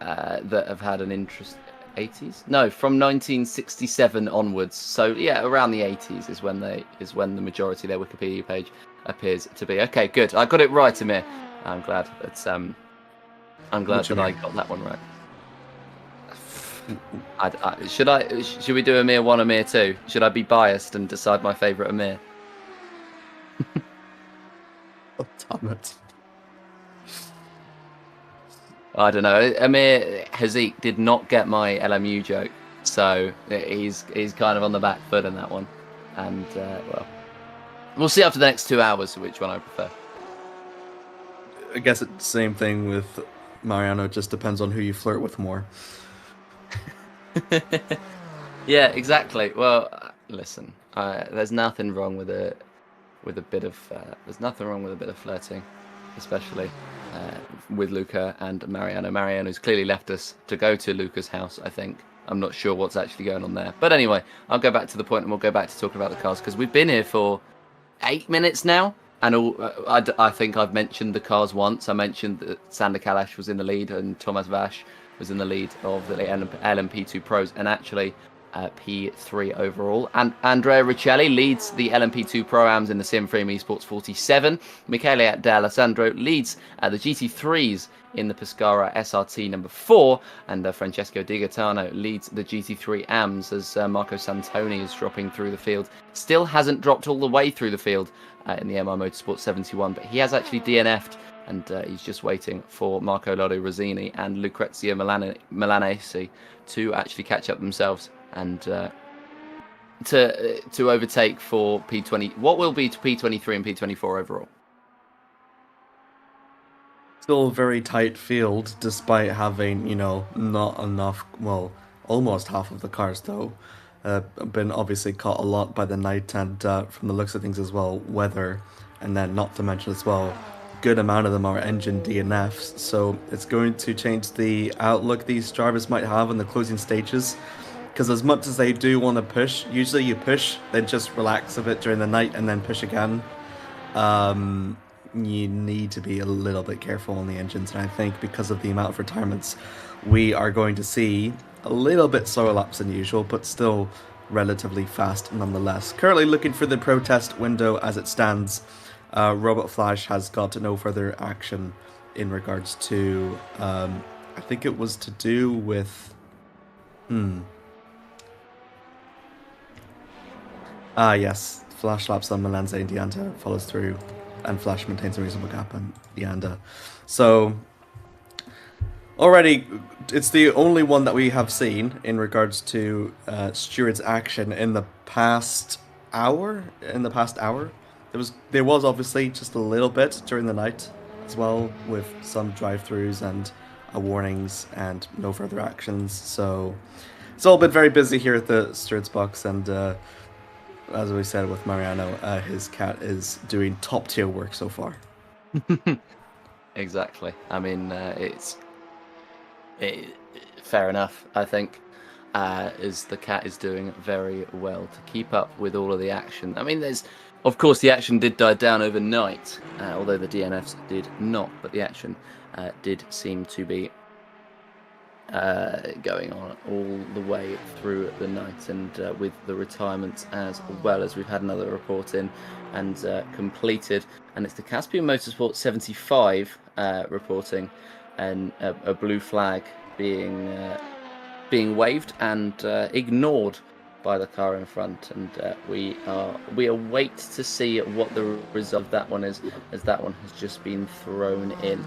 C: that have had an interest. 80s? No, from 1967 onwards. So yeah, around the 80s is when the majority of their Wikipedia page appears to be. Okay, good. I got it right, Amir. I'm glad that I got that one right. Should we do Amir 1, Amir 2? Should I be biased and decide my favourite Amir?
E: Oh, damn it.
C: I don't know. Amir Hazik did not get my LMU joke, so he's kind of on the back foot in that one. And well, we'll see after the next 2 hours which one I prefer.
E: I guess it's the same thing with Mariano. It just depends on who you flirt with more.
C: Yeah, exactly. Well, listen, there's nothing wrong with a bit of flirting, especially with Luca and Mariano. Mariano's clearly left us to go to Luca's house, I think. I'm not sure what's actually going on there. But anyway, I'll go back to the point and we'll go back to talking about the cars because we've been here for 8 minutes now. And I think I've mentioned the cars once. I mentioned that Sander Kalash was in the lead and Thomas Vash was in the lead of the LMP2 Pros and actually P3 overall. And Andrea Riccielli leads the LMP2 Pro-Ams in the Sim Freedom Esports 47. Michele D'Alessandro leads the GT3s in the Pescara SRT number 4. And Francesco Di Gaetano leads the GT3 AMs as Marco Santoni is dropping through the field. Still hasn't dropped all the way through the field in the MR Motorsport 71, but he has actually DNF'd and he's just waiting for Marco Lotto Rosini and Lucrezia Milanesi to actually catch up themselves and to overtake for P20. What will be to P23 and P24 overall?
E: Still a very tight field, despite having, not enough, well, almost half of the cars, though, been obviously caught a lot by the night and, from the looks of things as well, weather, and then not to mention as well, good amount of them are engine DNFs, so it's going to change the outlook these drivers might have in the closing stages, because as much as they do want to push, usually you push, then just relax a bit during the night and then push again. You need to be a little bit careful on the engines, and I think because of the amount of retirements, we are going to see a little bit slower laps than usual, but still relatively fast nonetheless. Currently looking for the protest window as it stands. Robot Flash has got no further action in regards to, I think it was to do with, yes, Flash laps on Milanze and Dianta follows through, and Flash maintains a reasonable gap on Dianta. So, already, it's the only one that we have seen in regards to Stewart's action in the past hour. There was obviously just a little bit during the night as well, with some drive-throughs and warnings and no further actions. So it's all been very busy here at the Stewart's box, and as we said with Mariano, his cat is doing top-tier work so far.
C: Exactly. I mean, fair enough, I think, as the cat is doing very well to keep up with all of the action. I mean, of course, the action did die down overnight, although the DNFs did not, but the action did seem to be going on all the way through the night, and with the retirements as well, as we've had another report in and completed, and it's the Caspian Motorsport 75 reporting, and a blue flag being waved and ignored by the car in front, and we await to see what the result of that one is, as that one has just been thrown in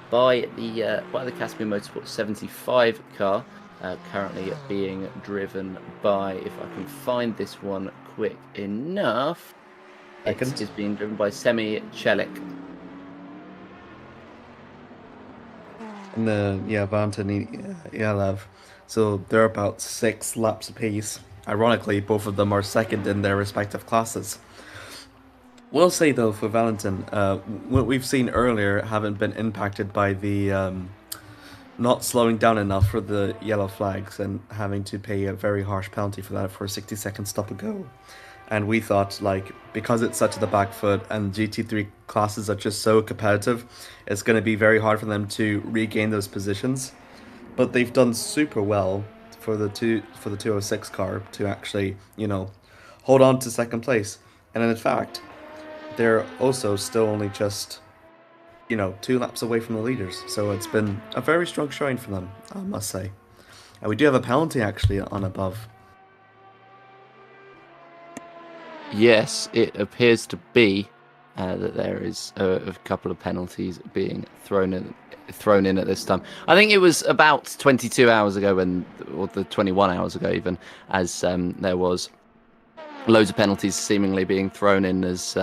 C: by the Caspian Motorsport 75 car, currently being driven by, if I can find this one quick enough, it is being driven by Semi Celik.
E: And Vant and Yalev. So they're about 6 laps apiece. Ironically, both of them are second in their respective classes. We'll say though, for Valentin, what we've seen earlier haven't been impacted by the not slowing down enough for the yellow flags and having to pay a very harsh penalty for that for a 60-second stop and go. And we thought, because it's such the back foot and GT3 classes are just so competitive, it's going to be very hard for them to regain those positions. But they've done super well for the 206 car to actually, hold on to second place. And in fact, they're also still only just, 2 laps away from the leaders. So it's been a very strong showing for them, I must say. And we do have a penalty actually on above.
C: Yes, it appears to be that there is a couple of penalties being thrown in at this time. I think it was about 22 hours ago, or the 21 hours ago even, as there was loads of penalties seemingly being thrown in as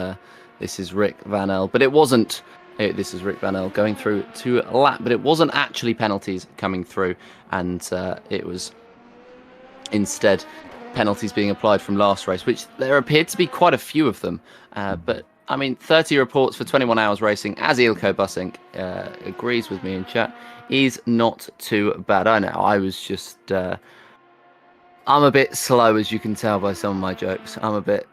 C: this is Rick Van El. But it wasn't. This is Rick Van El going through to a lap, but it wasn't actually penalties coming through, and it was instead penalties being applied from last race, which there appeared to be quite a few of them. But I mean, 30 reports for 21 hours racing, as Ilko Bussink agrees with me in chat, is not too bad. I know, I was just... I'm a bit slow, as you can tell by some of my jokes. I'm a bit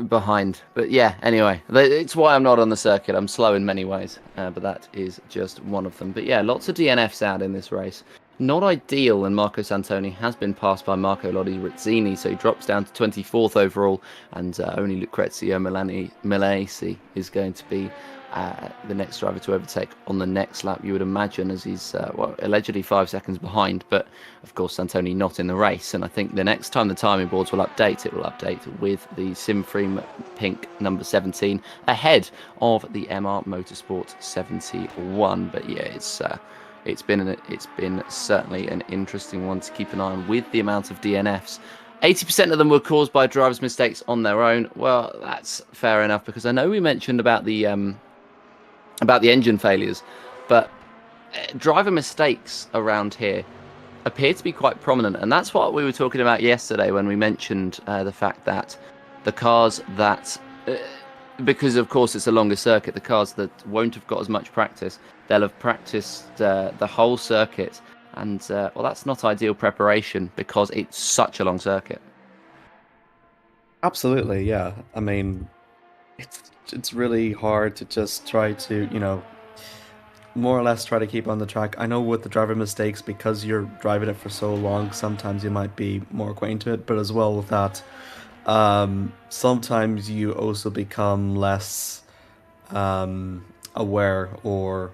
C: behind. But yeah, anyway, it's why I'm not on the circuit. I'm slow in many ways, but that is just one of them. But yeah, lots of DNFs out in this race. Not ideal, and Marco Santoni has been passed by Marco Lodi Rizzini, so he drops down to 24th overall, and only Lucrezio Milesi is going to be the next driver to overtake on the next lap, you would imagine, as he's allegedly 5 seconds behind. But of course, Santoni not in the race, and I think the next time the timing boards will update, it will update with the Simframe pink number 17 ahead of the MR Motorsport 71. But yeah, it's been certainly an interesting one to keep an eye on with the amount of DNFs. 80% of them were caused by drivers' mistakes on their own. Well, that's fair enough, because I know we mentioned about the engine failures, but driver mistakes around here appear to be quite prominent, and that's what we were talking about yesterday when we mentioned the fact that the cars that, because of course it's a longer circuit, the cars that won't have got as much practice, they'll have practiced the whole circuit, and well, that's not ideal preparation because it's such a long circuit.
E: Absolutely, yeah. I mean, it's really hard to just try to, more or less try to keep on the track. I know with the driver mistakes, because you're driving it for so long, sometimes you might be more acquainted to it, but as well with that, sometimes you also become less aware or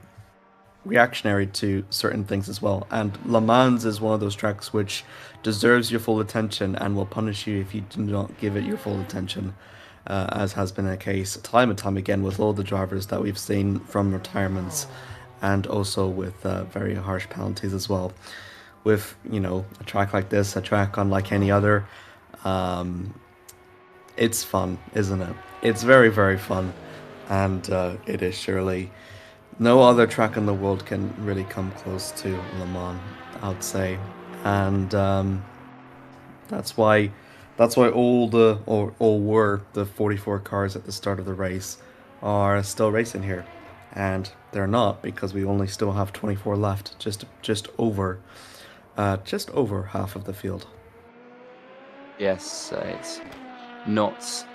E: reactionary to certain things as well. And Le Mans is one of those tracks which deserves your full attention and will punish you if you do not give it your full attention, as has been the case time and time again with all the drivers that we've seen from retirements, and also with very harsh penalties as well. With a track like this, a track unlike any other, it's fun, isn't it? It's very, very fun, and it is surely no other track in the world can really come close to Le Mans, I'd say. And that's why all were the 44 cars at the start of the race are still racing here, and they're not, because we only still have 24 left, just over half of the field.
C: Yes, it's not.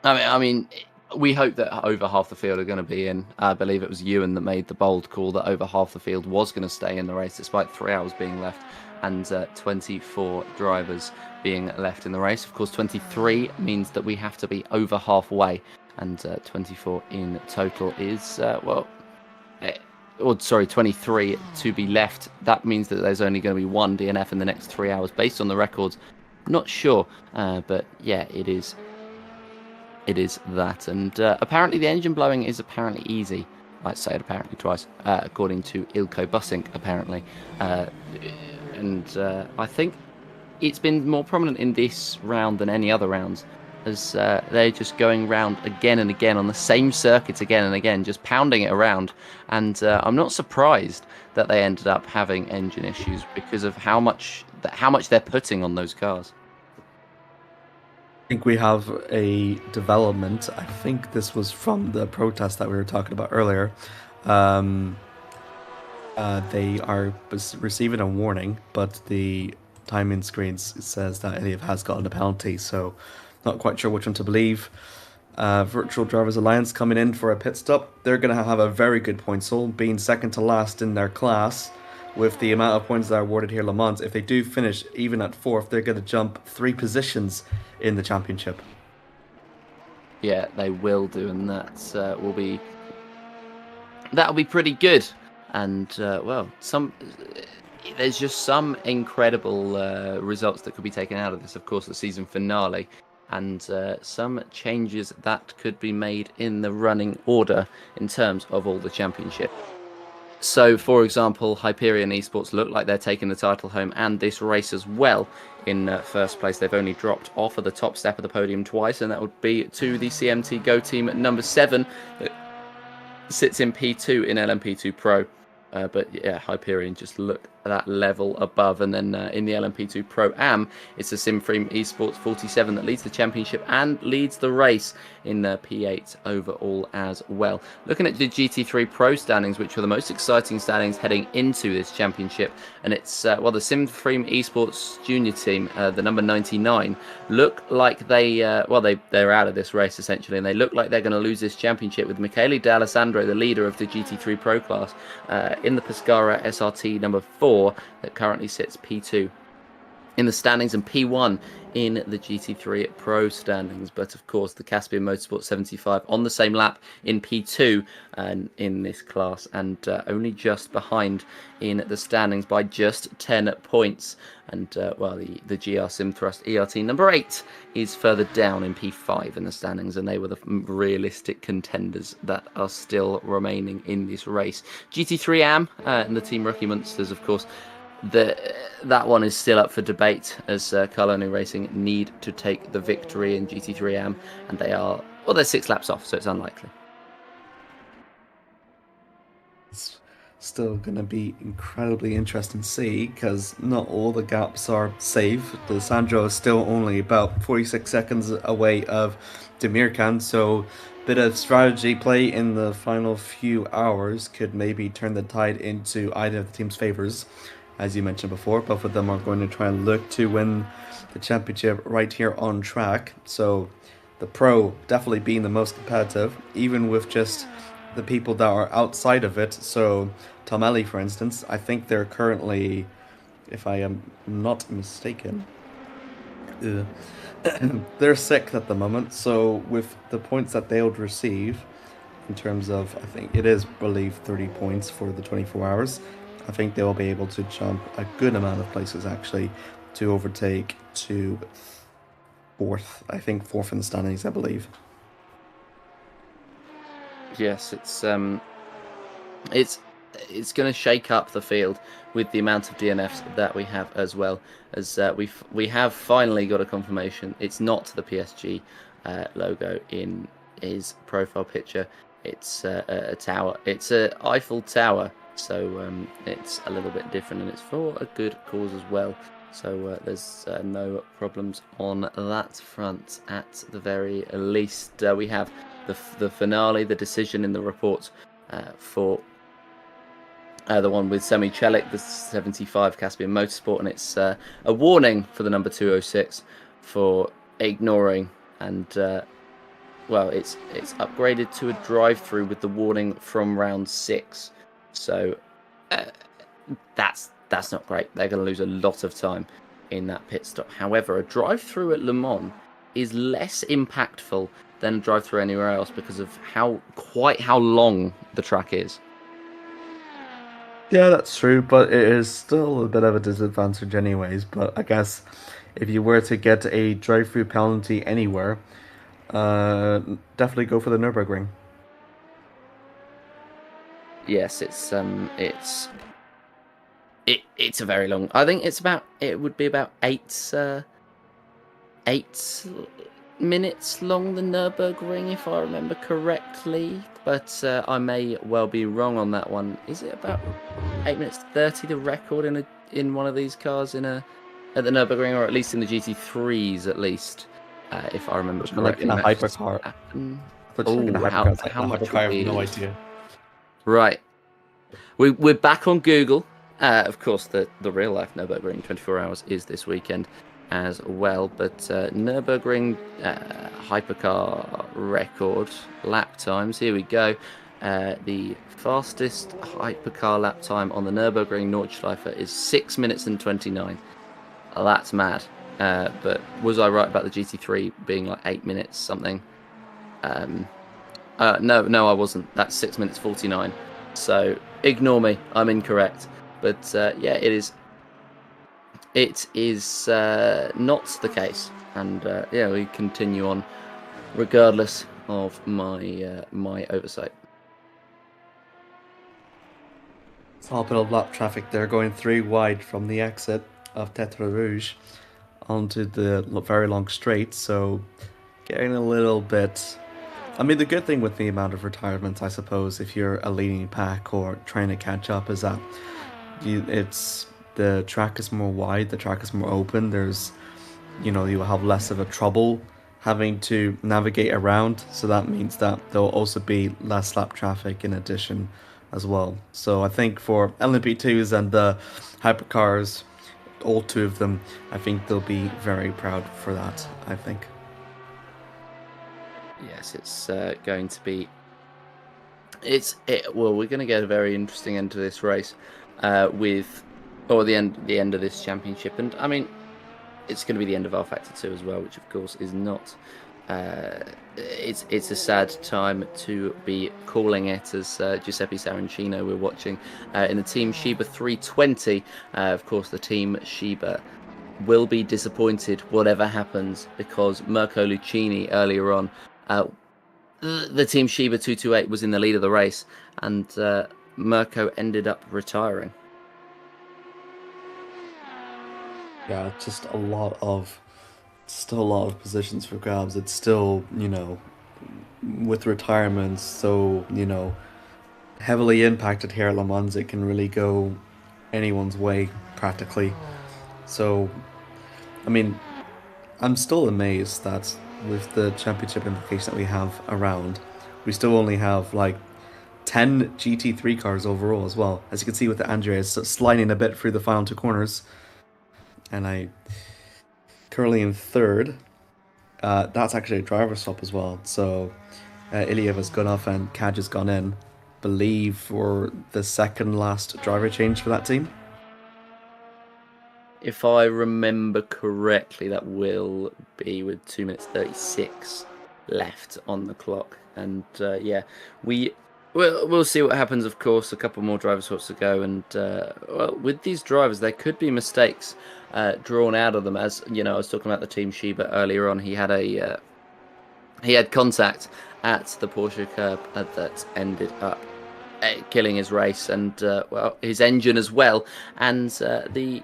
C: I mean, we hope that over half the field are going to be in. I believe it was Ewan that made the bold call that over half the field was going to stay in the race, despite 3 hours being left and 24 drivers being left in the race. Of course, 23 means that we have to be over halfway, and 24 in total is, 23 to be left. That means that there's only going to be one DNF in the next 3 hours, based on the records. Not sure, but yeah, it is that. And apparently the engine blowing is apparently easy. I say it apparently twice, according to Ilko Bussink, apparently. And I think it's been more prominent in this round than any other rounds, as they're just going round again and again on the same circuit again and again, just pounding it around. And I'm not surprised that they ended up having engine issues because of how much they're putting on those cars.
E: I think we have a development. I think this was from the protest that we were talking about earlier. They are receiving a warning, but the timing screens says that Iliev has gotten a penalty, so not quite sure which one to believe. Virtual Drivers Alliance coming in for a pit stop. They're going to have a very good point haul, being second to last in their class. With the amount of points that are awarded here Le Mans, if they do finish even at 4th, they're going to jump 3 positions in the championship.
C: Yeah, they will do, and that'll be pretty good. And there's just some incredible results that could be taken out of this. Of course, the season finale, and some changes that could be made in the running order in terms of all the championship. So, for example, Hyperion Esports look like they're taking the title home, and this race as well. In first place, they've only dropped off of the top step of the podium twice, and that would be to the CMT Go team at number 7. It sits in P2 in LMP2 Pro. But yeah, Hyperion just look that level above. And then in the LMP2 Pro Am, it's the Simframe Esports 47 that leads the championship and leads the race in P8 overall as well. Looking at the GT3 Pro standings, which are the most exciting standings heading into this championship, and it's the Simframe Esports junior team, the number 99, look like they're out of this race essentially, and they look like they're going to lose this championship, with Michele D'Alessandro, the leader of the GT3 Pro class, in the Pescara SRT number 4 that currently sits P2 in the standings and P1 in the GT3 Pro standings. But of course, the Caspian Motorsport 75 on the same lap in P2 and in this class, and only just behind in the standings by just 10 points. And the GR Simthrust ERT number 8 is further down in P5 in the standings, and they were the realistic contenders that are still remaining in this race. GT3 AM and the Team Rookie Monsters, of course, that one is still up for debate, as Carlone Racing need to take the victory in GT3 AM, and they're 6 laps off, so it's unlikely.
E: It's still going to be incredibly interesting to see, because not all the gaps are safe. D'Alessandro is still only about 46 seconds away of Demirkan, so a bit of strategy play in the final few hours could maybe turn the tide into either of the team's favors. As you mentioned before, both of them are going to try and look to win the championship right here on track. So the Pro definitely being the most competitive, even with just the people that are outside of it. So Tomelli, for instance, I think they're currently, if I am not mistaken, they're 6th at the moment. So with the points that they would receive, in terms of, I think it is, believe, 30 points for the 24 hours, I think they will be able to jump a good amount of places, actually, to overtake to 4th. I think 4th in the standings, I believe.
C: Yes, it's going to shake up the field with the amount of DNFs that we have, as well as we have finally got a confirmation. It's not the PSG logo in his profile picture. It's a tower. It's a Eiffel Tower. So it's a little bit different, and it's for a good cause as well. So there's no problems on that front at the very least. We have the finale, the decision in the report for the one with Semi Celik, the 75 Caspian Motorsport, and it's a warning for the number 206 for ignoring, and it's upgraded to a drive-through with the warning from round 6. So that's not great. They're going to lose a lot of time in that pit stop. However, a drive-through at Le Mans is less impactful than a drive-through anywhere else because of how long the track is.
E: Yeah, that's true, but it is still a bit of a disadvantage anyways. But I guess if you were to get a drive-through penalty anywhere, definitely go for the Nürburgring.
C: Yes, it's a very long. I think it would be about 8 minutes long, the Nürburgring, if I remember correctly. But I may well be wrong on that one. Is it about 8 minutes 30, the record in one of these cars at the Nürburgring, or at least in the GT3s at least, if I remember correctly.
E: Like in a hypercar.
C: How much?
E: I have no idea.
C: Right. We're back on Google. Of course, the real life Nürburgring 24 hours is this weekend as well. But Nürburgring hypercar record lap times. Here we go. The fastest hypercar lap time on the Nürburgring Nordschleife is 6 minutes and 29. Oh, that's mad. But was I right about the GT3 being like 8 minutes something? No, I wasn't. That's 6 minutes 49. So ignore me. I'm incorrect. But it is. It is not the case, and we continue on, regardless of my my oversight.
E: Small bit of lap traffic there, going 3 wide from the exit of Tetra Rouge onto the very long straight. So getting a little bit. I mean, the good thing with the amount of retirements, I suppose, if you're a leading pack or trying to catch up, is that it's the track is more wide, the track is more open. There's, you will have less of a trouble having to navigate around. So that means that there'll also be less lap traffic in addition as well. So I think for LMP2s and the hypercars, all two of them, I think they'll be very proud for that, I think.
C: Yes, it's going to be. Well, we're going to get a very interesting end to this race, the end of this championship, and I mean, it's going to be the end of rFactor 2 as well, which of course is not. It's a sad time to be calling it, as Giuseppe Sarancino we're watching in the Team Shiba 320. Of course, the Team Shiba will be disappointed whatever happens, because Mirko Lucchini earlier on, the Team Shiba 228 was in the lead of the race, and Mirko ended up retiring.
E: Yeah, just a lot of positions for grabs. It's still, with retirements so, heavily impacted here at Le Mans, it can really go anyone's way practically. So, I mean, I'm still amazed that with the championship implication that we have around, we still only have like 10 GT3 cars overall as well. As you can see with the Andrea sliding a bit through the final two corners. And I currently in third. That's actually a driver swap as well. So Iliev has gone off and Kaj has gone in, believe, for the second last driver change for that team.
C: If I remember correctly, that will be with 2 minutes 36 left on the clock. And we'll see what happens. Of course, a couple more driver swaps to go, and with these drivers, there could be mistakes drawn out of them. As you know, I was talking about the Team Shiba earlier on. He had contact at the Porsche curb that ended up killing his race, and his engine as well, and the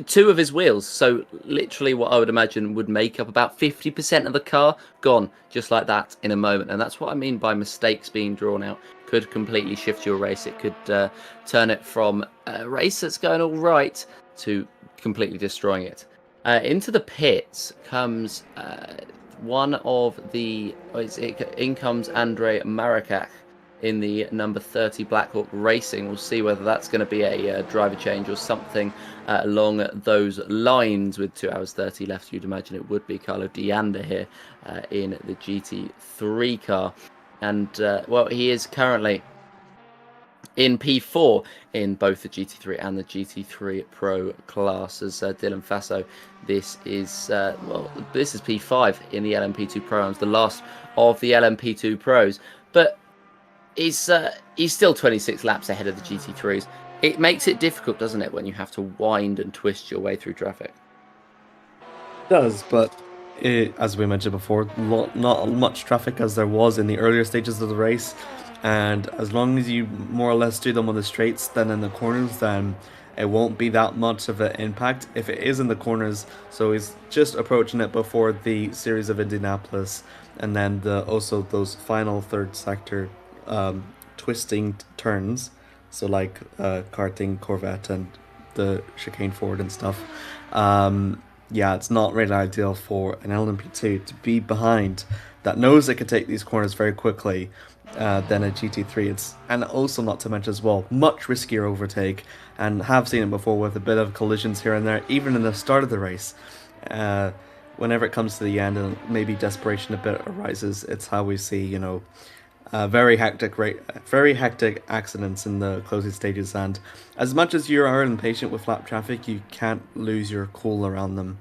C: two of his wheels. So literally, what I would imagine would make up about 50% of the car gone, just like that, in a moment. And that's what I mean by mistakes being drawn out. Could completely shift your race. It could turn it from a race that's going all right to completely destroying it. Into the pits comes in comes Andre Marakach in the number 30 Blackhawk Racing. We'll see whether that's going to be a driver change or something along those lines. With 2 hours 30 left, you'd imagine it would be Carlo Dianda here in the GT3 car. And, he is currently in P4 in both the GT3 and the GT3 Pro classes. Dylan Faso, this is P5 in the LMP2 Pro. The last of the LMP2 Pros. But he's still 26 laps ahead of the GT3s. It makes it difficult, doesn't it, when you have to wind and twist your way through traffic?
E: It does, but as we mentioned before, not much traffic as there was in the earlier stages of the race. And as long as you more or less do them on the straights than in the corners, then it won't be that much of an impact. If it is in the corners, so he's just approaching it before the Series of Indianapolis, and then also those final third sector twisting turns, so like karting, Corvette, and the chicane forward and stuff. It's not really ideal for an LMP2 to be behind that knows it can take these corners very quickly than a GT3. And also, not to mention as well, much riskier overtake, and have seen it before with a bit of collisions here and there, even in the start of the race. Whenever it comes to the end and maybe desperation a bit arises, it's how we see, very hectic accidents in the closing stages. And as much as you are impatient with lap traffic, you can't lose your cool around them.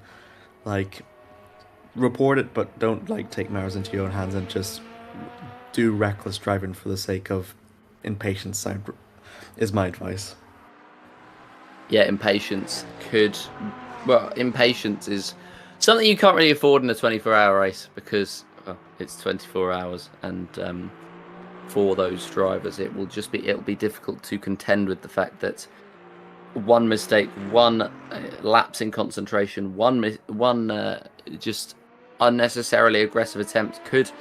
E: Like, report it, but don't take matters into your own hands and just do reckless driving for the sake of impatience, is my advice.
C: Yeah, impatience is something you can't really afford in a 24-hour race, because it's 24 hours, and for those drivers it'll be difficult to contend with the fact that one mistake, one lapse in concentration, one just unnecessarily aggressive attempt could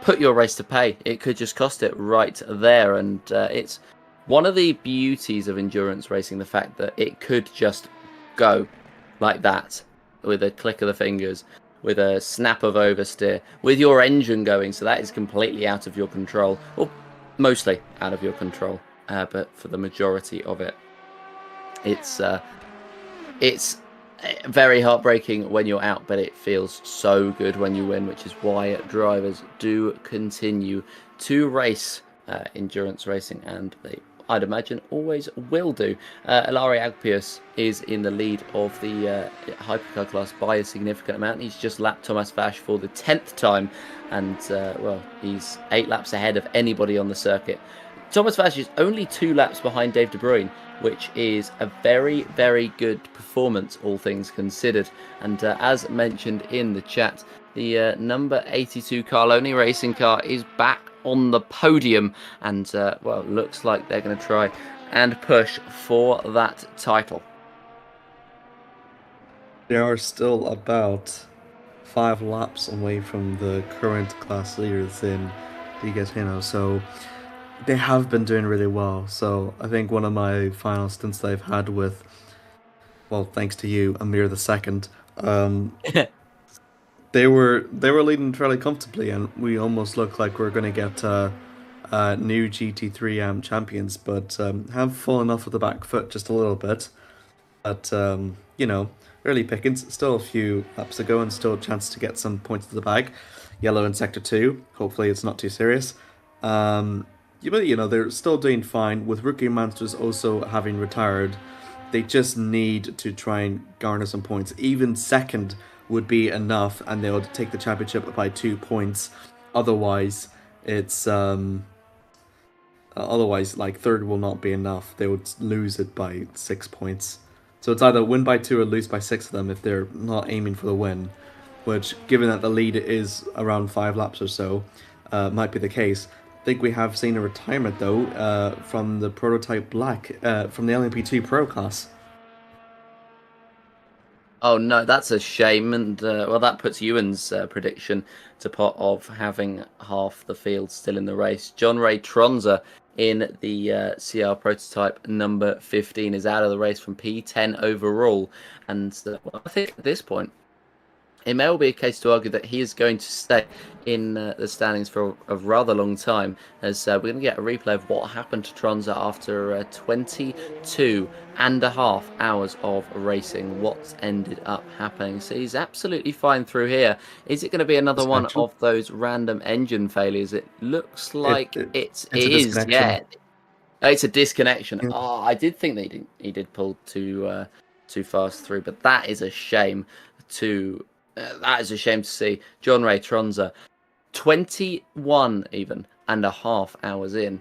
C: put your race to pay. It could just cost it right there, and it's one of the beauties of endurance racing, the fact that it could just go like that with a click of the fingers, with a snap of oversteer, with your engine going. So that is completely out of your control, or mostly out of your control. But for the majority of it, it's very heartbreaking when you're out, but it feels so good when you win, which is why drivers do continue to race endurance racing, and they, I'd imagine, always will do. Ilari Agpius is in the lead of the hypercar class by a significant amount. He's just lapped Thomas Vash for the 10th time, and well, he's 8 laps ahead of anybody on the circuit. Thomas Vash is only 2 laps behind Dave De Bruyne, which is a very, very good performance, all things considered. And as mentioned in the chat, the number 82 Carloni racing car is back on the podium, and well, looks like they're going to try and push for that title.
E: They are still about 5 laps away from the current class leaders in Liga Ticino, so they have been doing really well. So I think one of my final stints that I've had with, well, thanks to you, Amir the Second, they were leading fairly comfortably, and we almost looked like we're going to get new GT3 AM champions, but have fallen off with the back foot just a little bit. But you know, early pickings, still a few laps to go, and still a chance to get some points to the bag. Yellow in sector 2. Hopefully, it's not too serious. But you know, they're still doing fine. With Rookie Monsters also having retired, they just need to try and garner some points. Even second would be enough, and they'll take the championship by 2 points. Otherwise, it's otherwise, like, third will not be enough. They would lose it by 6 points. So it's either win by 2 or lose by 6 of them if they're not aiming for the win. Which, given that the lead is around 5 laps or so, might be the case. I think we have seen a retirement, though, from the Prototype Black, from the LMP2 Pro class.
C: Oh no, that's a shame, and well, that puts Ewan's prediction to pot of having half the field still in the race. John Ray Tronza in the CR Prototype number 15 is out of the race from P10 overall, and well, I think at this point, it may well be a case to argue that he is going to stay in the standings for a rather long time, as we're going to get a replay of what happened to Tronza after 22 and a half hours of racing. What ended up happening? So he's absolutely fine through here. Is it going to be another one of those random engine failures? It looks like it is. Yeah, it's a disconnection. Yeah. Oh, I did think that he did pull too fast through, but that is a shame to. That is a shame to see. John Ray Tronza, 21 even and a half hours in,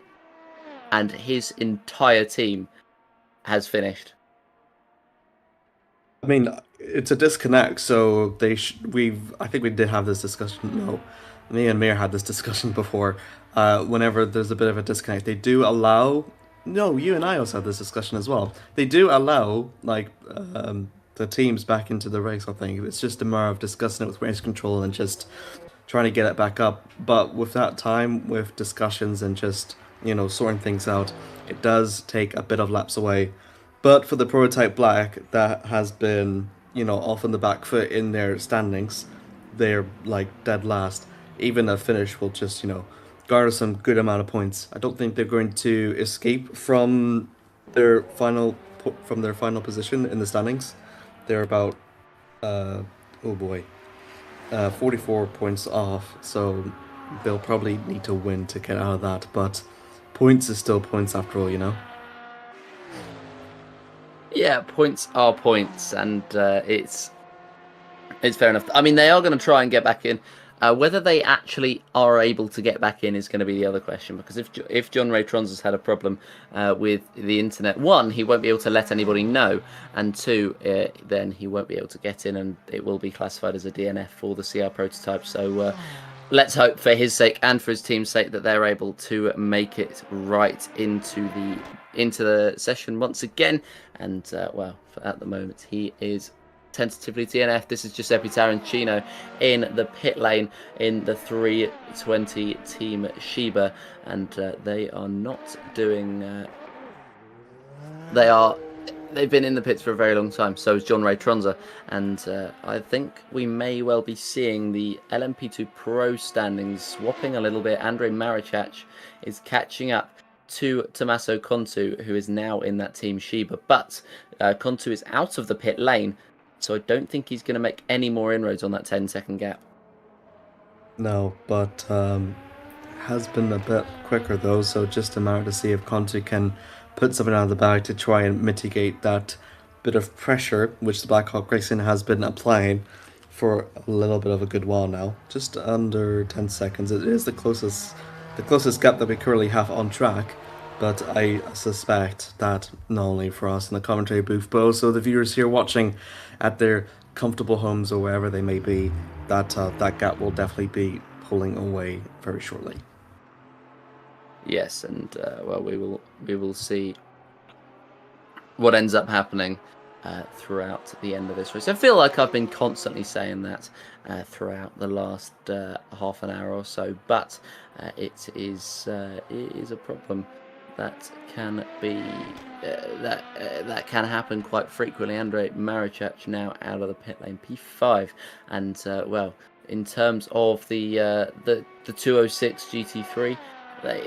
C: and his entire team has finished.
E: I mean, it's a disconnect, so I think we did have this discussion. No, me and Mir had this discussion before. Whenever there's a bit of a disconnect, they do allow. No, you and I also had this discussion as well. They do allow, like, the teams back into the race. I think it's just a matter of discussing it with race control and just trying to get it back up. But with that time, with discussions and just, you know, sorting things out, it does take a bit of laps away. But for the Prototype Black, that has been, you know, off on the back foot in their standings, they're like dead last. Even a finish will just, you know, garner some good amount of points. I don't think they're going to escape from their final position in the standings. They're about, 44 points off, so they'll probably need to win to get out of that, but points is still points after all, you know?
C: Yeah, points are points, and it's fair enough. I mean, they are going to try and get back in. Whether they actually are able to get back in is going to be the other question, because if John Ray Tronza's had a problem with the internet, 1, he won't be able to let anybody know, and 2, then he won't be able to get in, and it will be classified as a DNF for the CR Prototype. So let's hope for his sake and for his team's sake that they're able to make it right into the session once again. And well, at the moment he is tentatively DNF. This is Giuseppe Tarancino in the pit lane in the 320 Team Shiba, and they are not doing They've been in the pits for a very long time. So is John Ray Tronza, and I think we may well be seeing the LMP2 Pro standings swapping a little bit. Andrej Marichach is catching up to Tommaso Contu, who is now in that Team Shiba, but Contu is out of the pit lane, so I don't think he's going to make any more inroads on that 10-second gap.
E: No, but has been a bit quicker though, so just a matter to see if Conte can put something out of the bag to try and mitigate that bit of pressure which the Blackhawk Racing has been applying for a little bit of a good while now. Just under 10 seconds. It is the closest gap that we currently have on track, but I suspect that not only for us in the commentary booth, but also the viewers here watching at their comfortable homes or wherever they may be, that gap will definitely be pulling away very shortly.
C: Yes, and well, we will see what ends up happening throughout the end of this race. I feel like I've been constantly saying that throughout the last half an hour or so, but it is a problem that can be that can happen quite frequently. Andrej Marichach now out of the pit lane, P5, and well, in terms of the 206 GT3.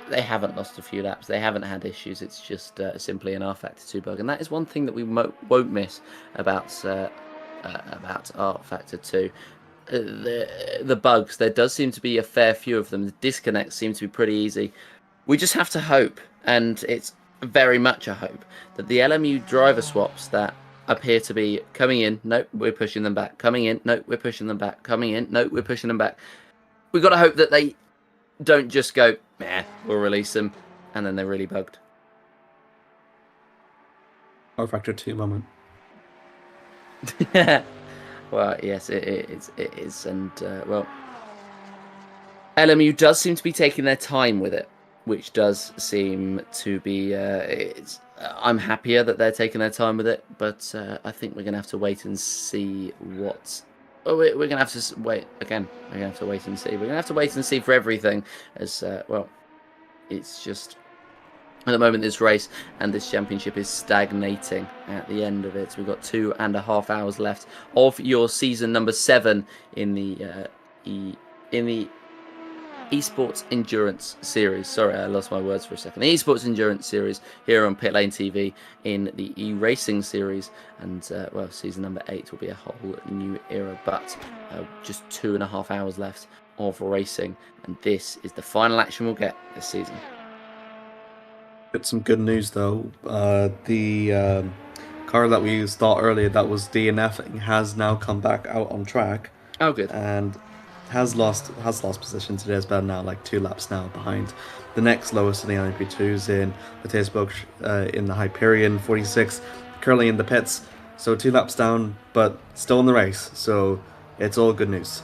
C: They haven't lost a few laps. They haven't had issues. It's just simply an rFactor 2 bug, and that is one thing that we won't miss about rFactor 2. The bugs, there does seem to be a fair few of them. The disconnects seem to be pretty easy. We just have to hope, and it's very much a hope, that the LMU driver swaps that appear to be coming in, nope, we're pushing them back. Coming in, nope, we're pushing them back. Coming in, nope, we're pushing them back. We've got to hope that they don't just go, meh, we'll release them, and then they're really bugged.
E: rFactor 2 moment.
C: Well, yes, it is, and well, LMU does seem to be taking their time with it, which does seem to be. I'm happier that they're taking their time with it, but I think we're going to have to wait and see what. Oh, we're going to have to wait again. We're going to have to wait and see. We're going to have to wait and see for everything, as well. It's just at the moment this race and this championship is stagnating at the end of it. We've got 2.5 hours left of your season number 7 in the eSports Endurance Series. Sorry, I lost my words for a second. The eSports Endurance Series here on Pit Lane TV in the e-racing series, and well, season number 8 will be a whole new era, but just 2.5 hours left of racing, and this is the final action we'll get this season.
E: Got some good news though. The car that we thought earlier that was DNFing has now come back out on track.
C: Oh, good.
E: And has lost position today. It's about now like 2 laps now behind the next lowest in the LMP2s in Matthias Boch in the Hyperion 46, currently in the pits. So 2 laps down, but still in the race. So it's all good news.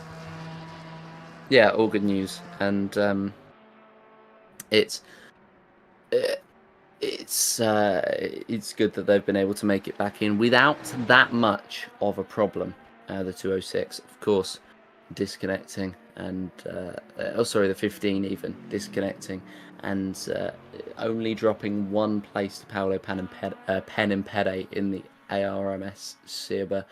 C: Yeah, all good news, and it's good that they've been able to make it back in without that much of a problem. The 206, of course, disconnecting, and the 15 even disconnecting, and only dropping 1 place to Paolo Penimpede in the ARMS Sierba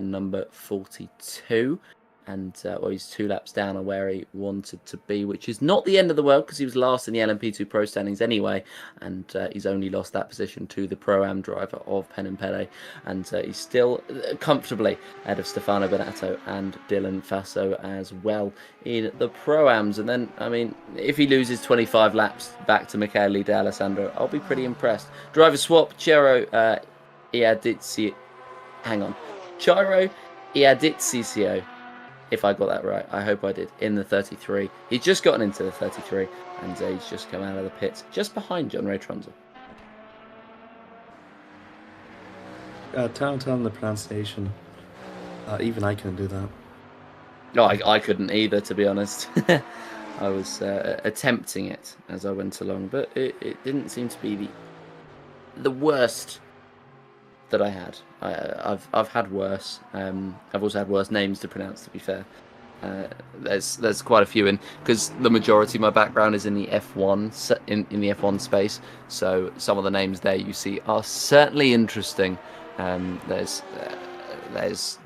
C: number 42. And well, he's 2 laps down on where he wanted to be, which is not the end of the world because he was last in the LMP2 Pro standings anyway, and he's only lost that position to the Pro-Am driver of Penimpede, and he's still comfortably ahead of Stefano Bonato and Dylan Faso as well in the Pro-Ams. And then, I mean, if he loses 25 laps back to Michele D'Alessandro, I'll be pretty impressed. Driver swap, Chiro Iadizio. Hang on. Chiro Iadizio. If I got that right, I hope I did, in the 33. He's just gotten into the 33, and he's just come out of the pits, just behind John Ray Tronza.
E: Tell him the pronunciation. Even I can do that.
C: No, I couldn't either, to be honest. I was attempting it as I went along, but it didn't seem to be the worst that I had. I've had worse. I've also had worse names to pronounce, to be fair. There's quite a few in, because the majority of my background is in the F1 in the F1 space. So some of the names there you see are certainly interesting. There's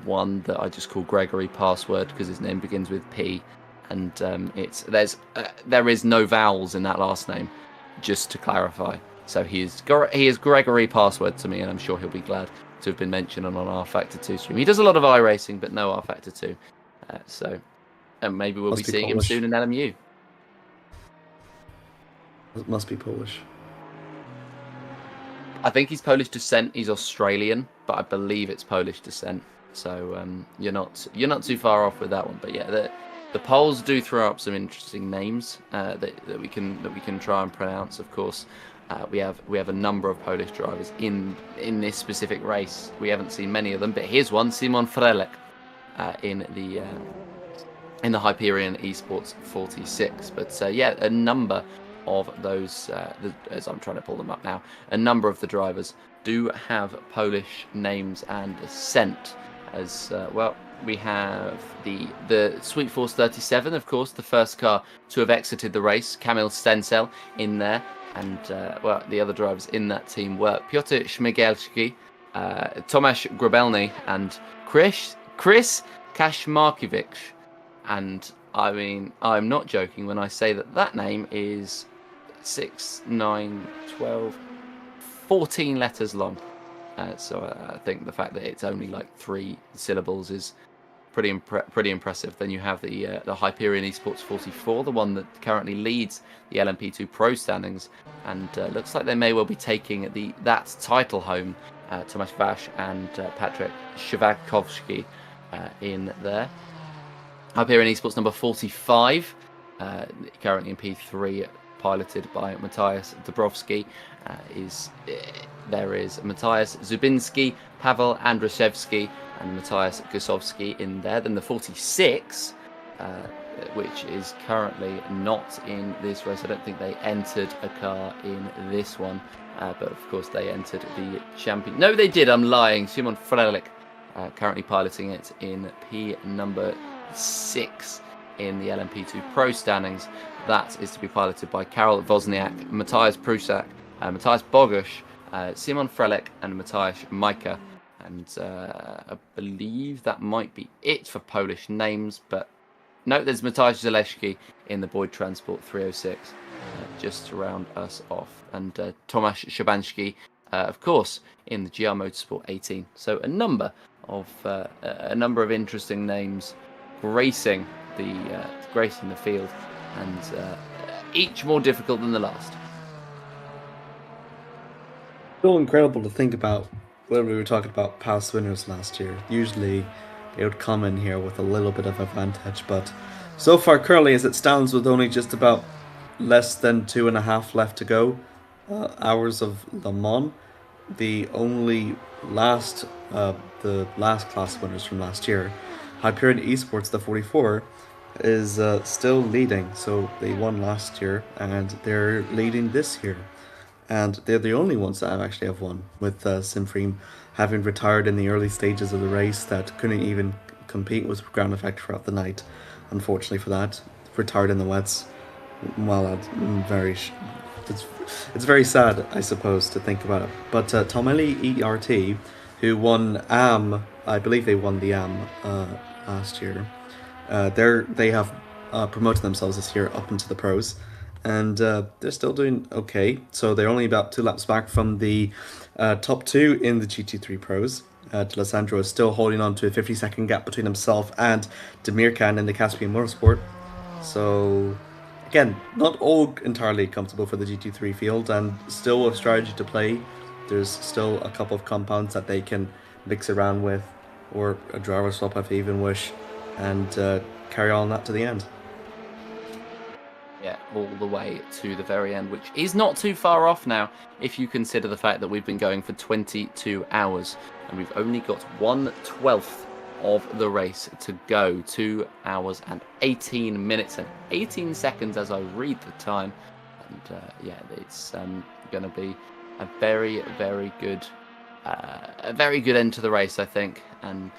C: one that I just call Gregory Password because his name begins with P, and there is no vowels in that last name, just to clarify. So he is Gregory Password to me, and I'm sure he'll be glad to have been mentioned on our rFactor 2 stream. He does a lot of iRacing, but no rFactor 2. And maybe we'll be seeing him soon in LMU.
E: It must be Polish.
C: I think he's Polish descent. He's Australian, but I believe it's Polish descent. So you're not too far off with that one. But yeah, the Poles do throw up some interesting names that we can try and pronounce. Of course, we have a number of Polish drivers in this specific race. We haven't seen many of them, but here's one: Simon Frelek in the Hyperion eSports 46. But yeah, a number of those, as I'm trying to pull them up now, a number of the drivers do have Polish names and descent. As well, we have the Sweet Force 37, of course, the first car to have exited the race, Kamil Stencel in there, and well, the other drivers in that team were Piotr Śmigielski, Tomasz Grabelny, and Chris Kaszmarkiewicz. And I mean, I'm not joking when I say that name is 6, 9, 12, 14 letters long. So I think the fact that it's only like 3 syllables is pretty impressive. Then you have the Hyperion eSports 44, the one that currently leads the LMP2 Pro standings, and looks like they may well be taking that title home. Tomasz Vash and Patrick Shvakowski in there. Hyperion eSports number 45, currently in P3, piloted by Matthias Dabrowski. There is Matthias Zubinski, Pavel Andrzejewski, and Matthias Gusowski in there. Then the 46, which is currently not in this race. I don't think they entered a car in this one, but of course they entered the champion. No, they did. I'm lying. Simon Frelek, currently piloting it in P number 6 in the LMP2 Pro standings. That is to be piloted by Karol Wozniak, Matthias Prusak, Matthias Bogusz, Simon Frelek, and Matthias Majka. And I believe that might be it for Polish names, but no, there's Matthias Zaleski in the Boyd Transport 306, just to round us off. And Tomasz Szabanski, of course, in the GR Motorsport 18. So a number of interesting names gracing the field, and each more difficult than the last.
E: Still incredible to think about when we were talking about past winners last year. Usually they would come in here with a little bit of advantage, but so far currently as it stands, with only just about less than 2.5 left to go, hours of Le Mans, the last class winners from last year, Hyperion eSports, the 44, is still leading. So they won last year and they're leading this year. And they're the only ones that actually have won, with Sinfreem having retired in the early stages of the race, that couldn't even compete with ground effect throughout the night. Unfortunately for that, retired in the wets. Well, it's very sad, I suppose, to think about it. But Tomeli ERT, who won AM, I believe they won the AM last year. They have promoted themselves this year up into the pros, and they're still doing okay. So they're only about 2 laps back from the top 2 in the GT3 pros. D'Alessandro is still holding on to a 50-second gap between himself and Demirkan in the Caspian Motorsport. So again, not all entirely comfortable for the GT3 field, and still a strategy to play. There's still a couple of compounds that they can mix around with, or a driver swap if they even wish, and carry on that to the end.
C: Yeah, all the way to the very end, which is not too far off now if you consider the fact that we've been going for 22 hours and we've only got 1/12 of the race to go. 2 hours and 18 minutes and 18 seconds as I read the time. And yeah, it's going to be a very, very good a very good end to the race, I think. And,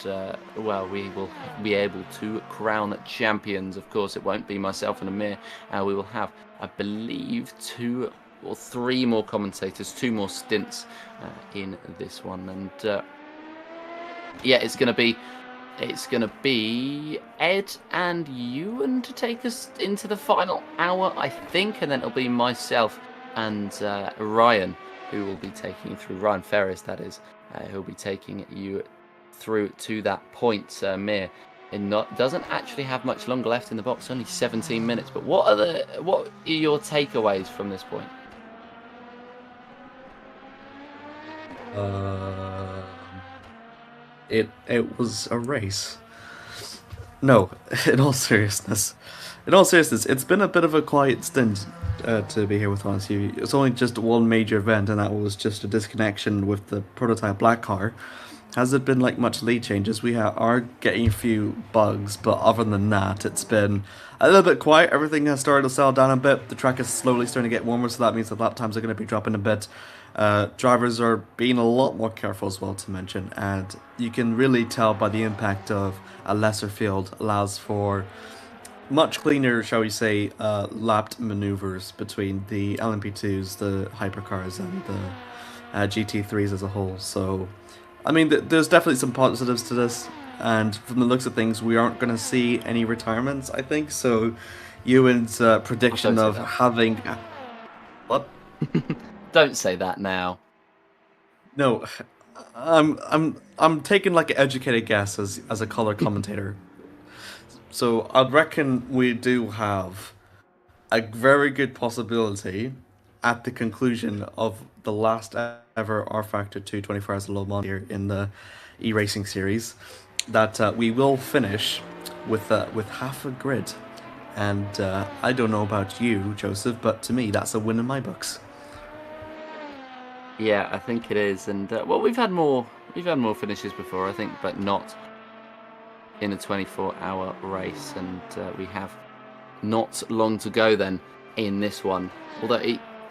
C: well, we will be able to crown champions. Of course, it won't be myself and Amir. We will have, I believe, 2 or 3 more commentators, 2 more stints in this one. And, yeah, it's going to be Ed and Ewan to take us into the final hour, I think. And then it'll be myself and Ryan, who will be taking you through, Ryan Ferris, that is, who'll be taking you through to that point. Mir, doesn't actually have much longer left in the box, only 17 minutes. But what are your takeaways from this point?
E: It was a race. No, in all seriousness, it's been a bit of a quiet stint, to be here with Honestly. It's only just one major event, and that was just a disconnection with the prototype black car. Has it been like much lead changes? We are getting a few bugs, but other than that, it's been a little bit quiet. Everything has started to settle down a bit. The track is slowly starting to get warmer, so that means the lap times are going to be dropping a bit. Drivers are being a lot more careful as well, to mention, and you can really tell by the impact of a lesser field allows for much cleaner, shall we say, lapped maneuvers between the LMP2s, the hypercars, and the GT3s as a whole. So, I mean, there's definitely some positives to this, and from the looks of things, we aren't going to see any retirements, I think. So, Ewan's prediction of having... What?
C: Don't say that now.
E: No, I'm taking like an educated guess as a color commentator. So I'd reckon we do have a very good possibility at the conclusion of the last ever rFactor 2 24 Hours of Le Mans here in the e-racing series that we will finish with half a grid. And I don't know about you, Joseph, but to me that's a win in my books.
C: Yeah, I think it is. And well, we've had more finishes before, I think, but not in a 24-hour race, and we have not long to go then in this one. Although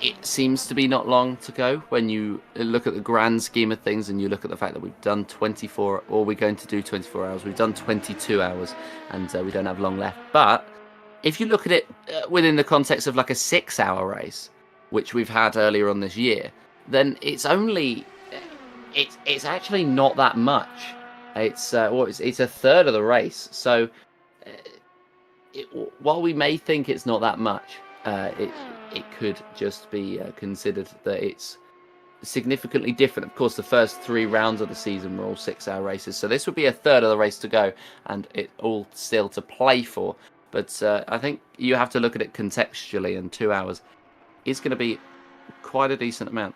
C: it seems to be not long to go when you look at the grand scheme of things, and you look at the fact that we've done 24, or we're going to do 24 hours. We've done 22 hours, and we don't have long left. But if you look at it within the context of like a 6-hour race, which we've had earlier on this year, then it's actually not that much. It's a third of the race. So while we may think it's not that much, it could just be considered that it's significantly different. Of course, the first 3 rounds of the season were all 6-hour races, so this would be a third of the race to go, and it all still to play for. But I think you have to look at it contextually, and 2 hours is going to be quite a decent amount.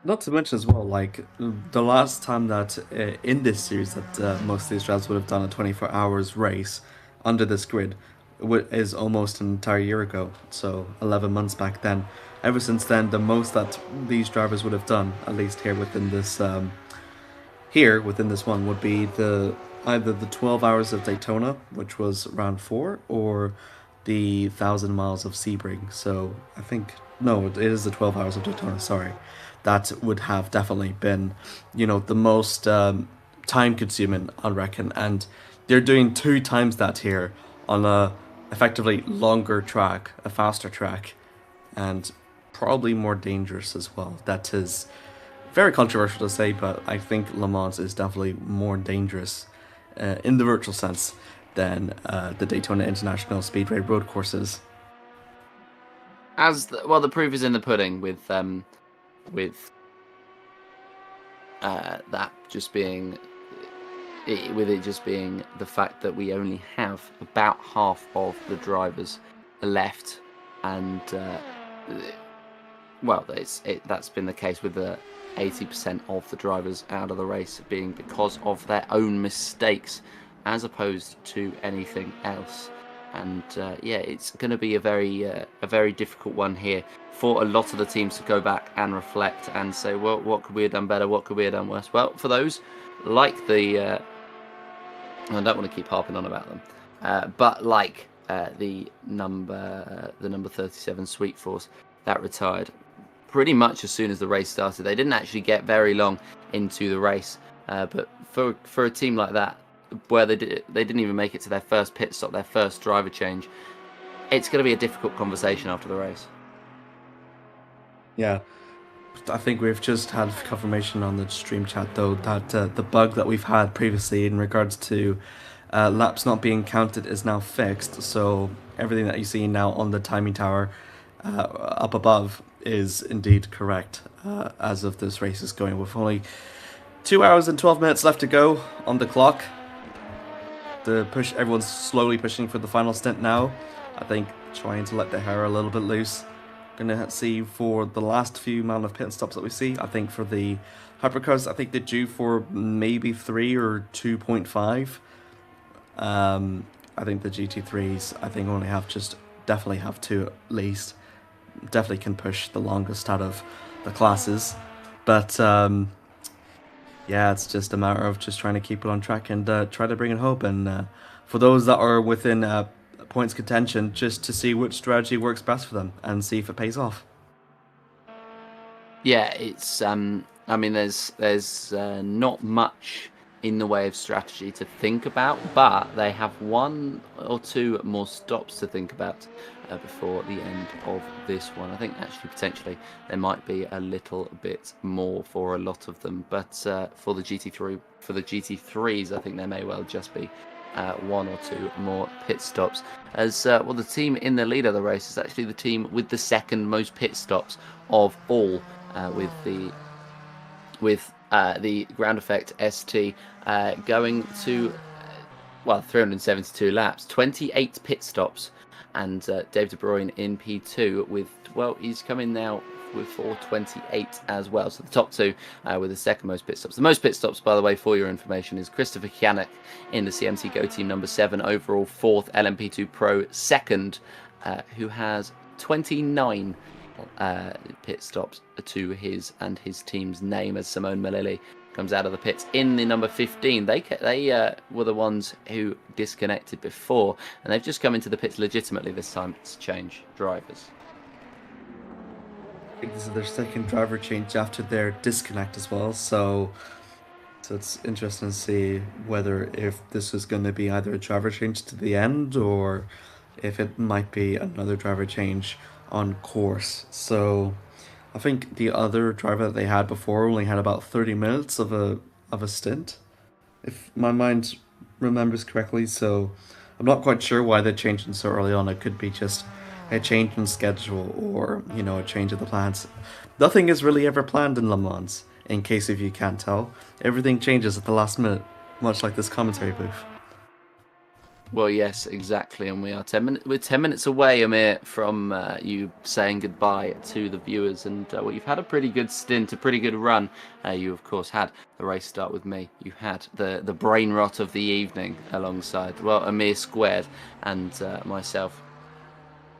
E: Not to mention as well, like, the last time that in this series that most of these drivers would have done a 24 hours race under this grid is almost an entire year ago, so 11 months back then. Ever since then, the most that these drivers would have done, at least here within this one, would be either the 12 hours of Daytona, which was round 4, or the 1,000 miles of Sebring. So I think, no, it is the 12 hours of Daytona, sorry. That would have definitely been, the most time-consuming, I reckon. And they're doing 2 times that here on a effectively longer track, a faster track, and probably more dangerous as well. That is very controversial to say, but I think Le Mans is definitely more dangerous in the virtual sense than the Daytona International Speedway road courses.
C: The proof is in the pudding with that just being the fact that we only have about half of the drivers left, and that's been the case with the 80% of the drivers out of the race being because of their own mistakes as opposed to anything else. And it's going to be a very difficult one here for a lot of the teams to go back and reflect and say, well, what could we have done better? What could we have done worse? Well, for those like I don't want to keep harping on about them, but like the number 37 Sweet Force that retired pretty much as soon as the race started. They didn't actually get very long into the race, but for a team like that, where they didn't even make it to their first pit stop, their first driver change, it's going to be a difficult conversation after the race.
E: Yeah, I think we've just had confirmation on the stream chat though that the bug that we've had previously in regards to laps not being counted is now fixed. So everything that you see now on the timing tower up above is indeed correct as of this race is going, with only 2 hours and 12 minutes left to go on the clock. Everyone's slowly pushing for the final stint now. I think trying to let the hair a little bit loose. Gonna see for the last few amount of pit stops that we see. I think for the hypercars, I think they're due for maybe 3 or 2.5. I think the GT3s, I think definitely have 2 at least. Definitely can push the longest out of the classes, but yeah, it's just a matter of just trying to keep it on track and try to bring it home. And for those that are within points contention, just to see which strategy works best for them and see if it pays off.
C: Yeah, it's I mean, there's not much in the way of strategy to think about, but they have 1 or 2 more stops to think about before the end of this one. I think actually potentially there might be a little bit more for a lot of them, but for the GT3s, I think there may well just be 1 or 2 more pit stops. As well, the team in the lead of the race is actually the team with the second most pit stops of all, with the ground effect ST going to 372 laps, 28 pit stops, and Dave De Bruyne in P2 with, well, he's coming now with 428 as well. So the top 2 with the second most pit stops. The most pit stops, by the way, for your information, is Christopher Kianek in the CMC Go team, number 7 overall, 4th LMP2 Pro, 2nd, who has 29 pit stops to his and his team's name, as Simone Malili comes out of the pits in the number 15. They were the ones who disconnected before, and they've just come into the pits legitimately this time to change drivers.
E: I think this is their second driver change after their disconnect as well, so it's interesting to see whether if this is going to be either a driver change to the end or if it might be another driver change on course. So I think the other driver that they had before only had about 30 minutes of a stint, if my mind remembers correctly. So I'm not quite sure why they're changing so early on. It could be just a change in schedule or, a change of the plans. Nothing is really ever planned in Le Mans, in case if you can't tell. Everything changes at the last minute, much like this commentary booth.
C: Well, yes, exactly, and we're 10 minutes away, Amir, from you saying goodbye to the viewers. And well, you've had a pretty good stint, a pretty good run. You, of course, had the race start with me. You had the brain rot of the evening alongside, well, Amir squared and myself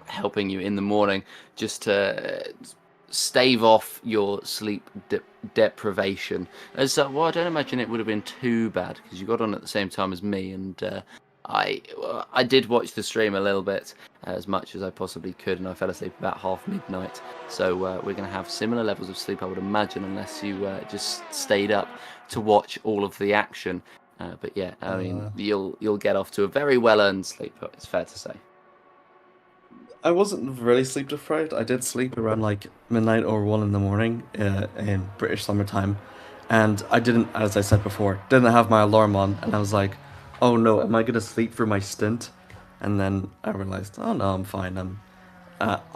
C: helping you in the morning just to stave off your sleep deprivation. As well, I don't imagine it would have been too bad because you got on at the same time as me, and I did watch the stream a little bit, as much as I possibly could, and I fell asleep about half midnight. So we're going to have similar levels of sleep, I would imagine, unless you just stayed up to watch all of the action. But yeah, I mean, you'll get off to a very well-earned sleep, it's fair to say.
E: I wasn't really sleep deprived. I did sleep around like midnight or 1 in the morning in British summertime, and I didn't, as I said before, didn't have my alarm on, and I was like, oh no, am I gonna sleep through my stint? And then I realized, oh no, I'm fine.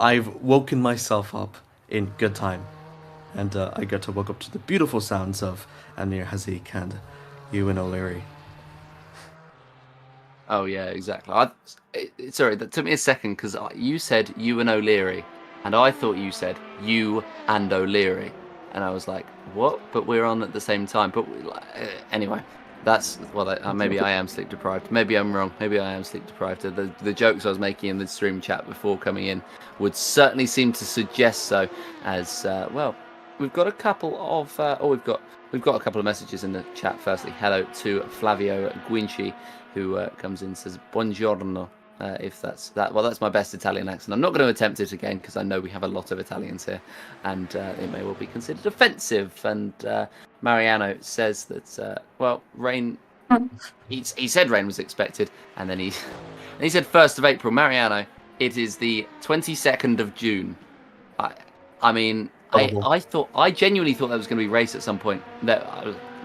E: I've woken myself up in good time, and I got to wake up to the beautiful sounds of Amir Hazik and Ewan O'Leary.
C: Oh yeah, exactly. Sorry, that took me a second because you said Ewan O'Leary, and I thought you said you and O'Leary, and I was like, what? But we're on at the same time. But anyway. That's, well, maybe I am sleep deprived. Maybe I'm wrong. Maybe I am sleep deprived. The jokes I was making in the stream chat before coming in would certainly seem to suggest so. As well, we've got a couple of we've got a couple of messages in the chat. Firstly, hello to Flavio Guinci, who comes in and says buongiorno. if that's that. Well, that's my best Italian accent. I'm not going to attempt it again because I know we have a lot of Italians here, and it may well be considered offensive. And Mariano says that well, rain. He said rain was expected, and then he said 1st of April. Mariano, it is the 22nd of June. I mean, I genuinely thought there was going to be race at some point.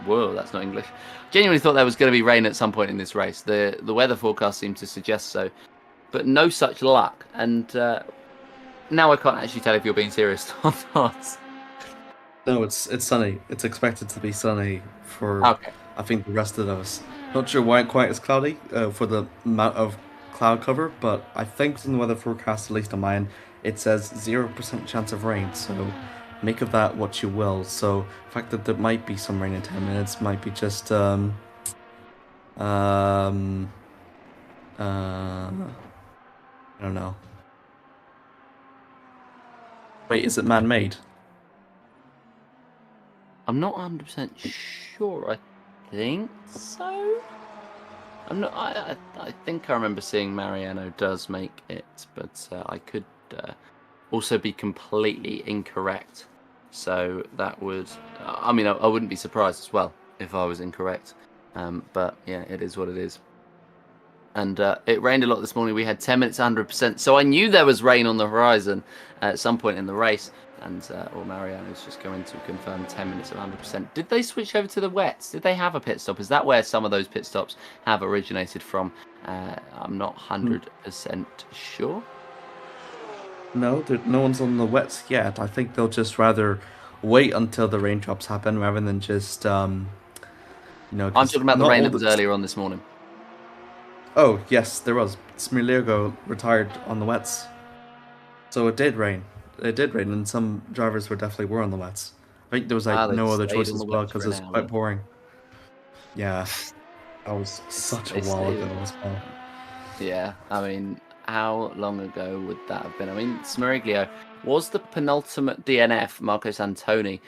C: Whoa, that's not English. Genuinely thought there was going to be rain at some point in this race. The weather forecast seemed to suggest so, but no such luck. And now I can't actually tell if you're being serious or not.
E: No, it's sunny. It's expected to be sunny for I think the rest of those. Not sure why it quite is cloudy for the amount of cloud cover, but I think in the weather forecast, at least on mine, it says 0% chance of rain. So make of that what you will. So the fact that there might be some rain in 10 minutes might be just I don't know. Wait, is it man-made?
C: I'm not 100% sure. I think so. I'm not. I think I remember seeing Mariano does make it, but I could also be completely incorrect. So that would. I mean, I wouldn't be surprised as well if I was incorrect. But yeah, it is what it is. And it rained a lot this morning. We had 10 minutes, 100%. So I knew there was rain on the horizon at some point in the race. And Mariano's just going to confirm 10 minutes of 100%. Did they switch over to the wets? Did they have a pit stop? Is that where some of those pit stops have originated from? I'm not 100% sure.
E: No, no one's on the wets yet. I think they'll just rather wait until the raindrops happen rather than just,
C: I'm talking about the rain that was earlier on this morning.
E: Oh, yes, there was. Smirlirgo retired on the wets. So it did rain. It did rain, and some drivers definitely were on the wets. I think there was no other choice as well because it's quite boring. Yeah, that was such a while ago as well.
C: Yeah, I mean, how long ago would that have been? I mean, Smeriglio was the penultimate DNF, Marcos Antoni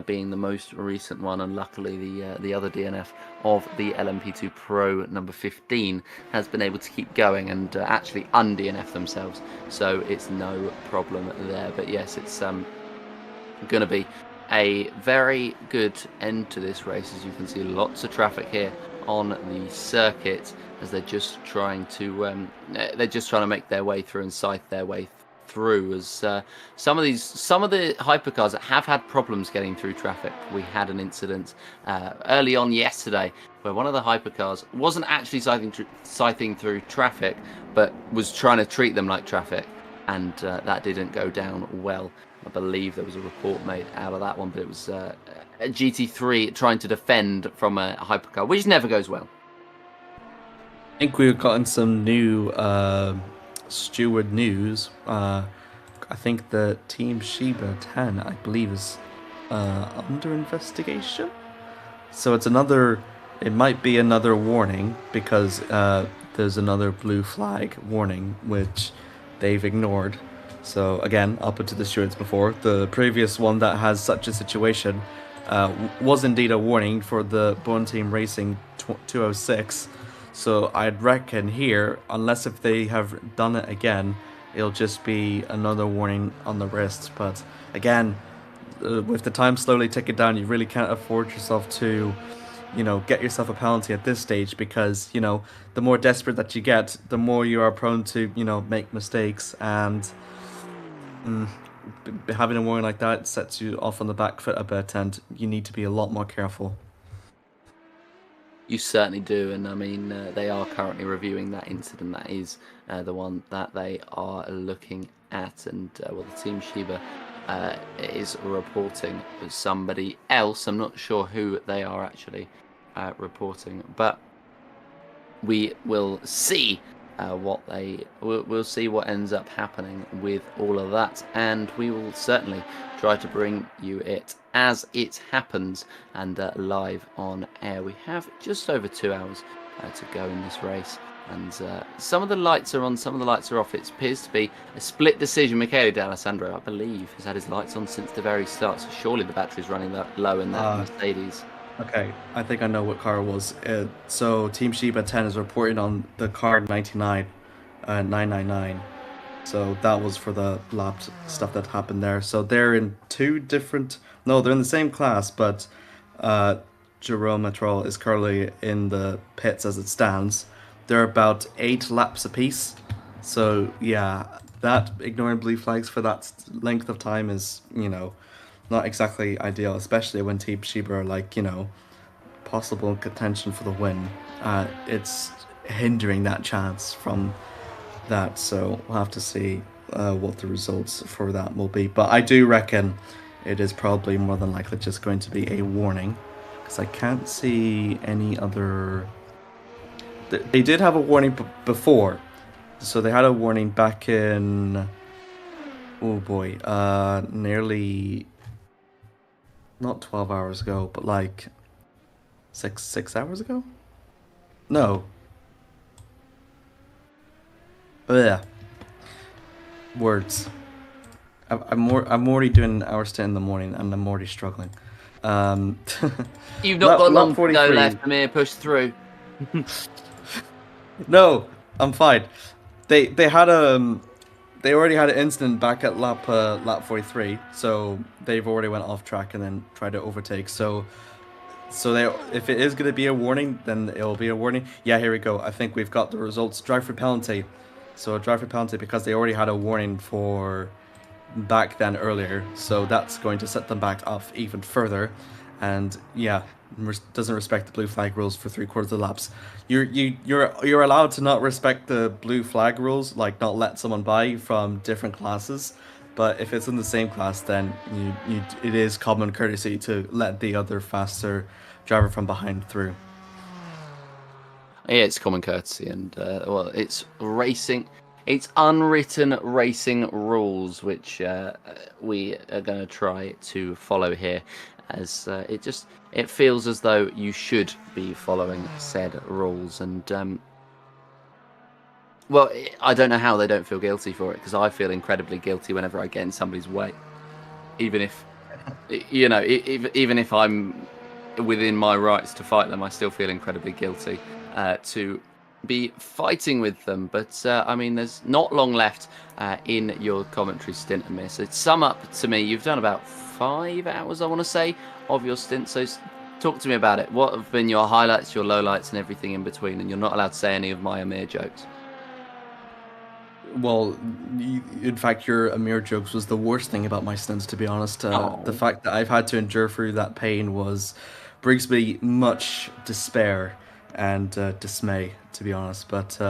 C: being the most recent one, and luckily the other DNF of the LMP2 Pro number 15 has been able to keep going and actually un-DNF themselves, so it's no problem there. But yes, it's going to be a very good end to this race. As you can see, lots of traffic here on the circuit as they're just trying to make their way through and scythe their way through, as some of the hypercars that have had problems getting through traffic. We had an incident early on yesterday where one of the hypercars wasn't actually scything through traffic, but was trying to treat them like traffic, and that didn't go down well. I believe there was a report made out of that one, but it was a GT3 trying to defend from a hypercar, which never goes well.
E: I think we've gotten some new steward news. I think the Team Shiba 10, I believe, is under investigation. So it might be another warning, because there's another blue flag warning which they've ignored. So again, I'll put to the stewards before. The previous one that has such a situation was indeed a warning for the Born Team Racing 206. So I'd reckon here, unless if they have done it again, it'll just be another warning on the wrist. But again, with the time slowly ticking down, you really can't afford yourself to, get yourself a penalty at this stage, because, the more desperate that you get, the more you are prone to, make mistakes. And having a warning like that sets you off on the back foot a bit, and you need to be a lot more careful.
C: You certainly do, and I mean, they are currently reviewing that incident. That is the one that they are looking at, and the Team Shiba is reporting somebody else. I'm not sure who they are actually reporting, but we will see we'll see what ends up happening with all of that, and we will certainly try to bring you it as it happens and live on air. We have just over 2 hours to go in this race, and some of the lights are on, some of the lights are off. It appears to be a split decision. Michele D'Alessandro, I believe, has had his lights on since the very start, so surely the battery's running low in that Mercedes.
E: Okay, I think I know what car it was. So Team Shiba 10 is reporting on the car 99 999. So that was for the lap stuff that happened there. So they're in two different. No, they're in the same class, but Jerome Matrol is currently in the pits as it stands. They're about 8 laps apiece. So yeah, that ignoring blue flags for that length of time is, not exactly ideal, especially when Team Sheba are like, possible contention for the win. It's hindering that chance from that, so we'll have to see what the results for that will be. But I do reckon it is probably more than likely just going to be a warning, because I can't see any other. They did have a warning before, so they had a warning back in. Oh boy, nearly. Not 12 hours ago, but like 6 hours ago. No. Yeah. Words. I'm already doing an hour stint in the morning, and I'm already struggling.
C: You've not got long to go left, Amir. Push through.
E: No, I'm fine. They already had an incident back at lap 43, so they've already went off track and then tried to overtake. So if it is going to be a warning, then it'll be a warning. Yeah, here we go. I think we've got the results. Drive for penalty. So a drive for penalty because they already had a warning for back then earlier. So that's going to set them back off even further. And yeah, doesn't respect the blue flag rules for 3/4 of the laps. You're allowed to not respect the blue flag rules, like not let someone by from different classes. But if it's in the same class, then it is common courtesy to let the other faster driver from behind through.
C: Yeah, it's common courtesy, and well, it's racing. It's unwritten racing rules, which we are going to try to follow here, as it feels as though you should be following said rules. And well, I don't know how they don't feel guilty for it, because I feel incredibly guilty whenever I get in somebody's way, even if even if I'm within my rights to fight them, I still feel incredibly guilty to be fighting with them. But I mean, there's not long left in your commentary stint, Amir. So sum up to me, you've done about 5 hours, I want to say, of your stint. So talk to me about it. What have been your highlights, your lowlights, and everything in between? And you're not allowed to say any of my Amir jokes.
E: Well, in fact, your Amir jokes was the worst thing about my stints, to be honest. The fact that I've had to endure through that pain brings me much despair and dismay, to be honest. But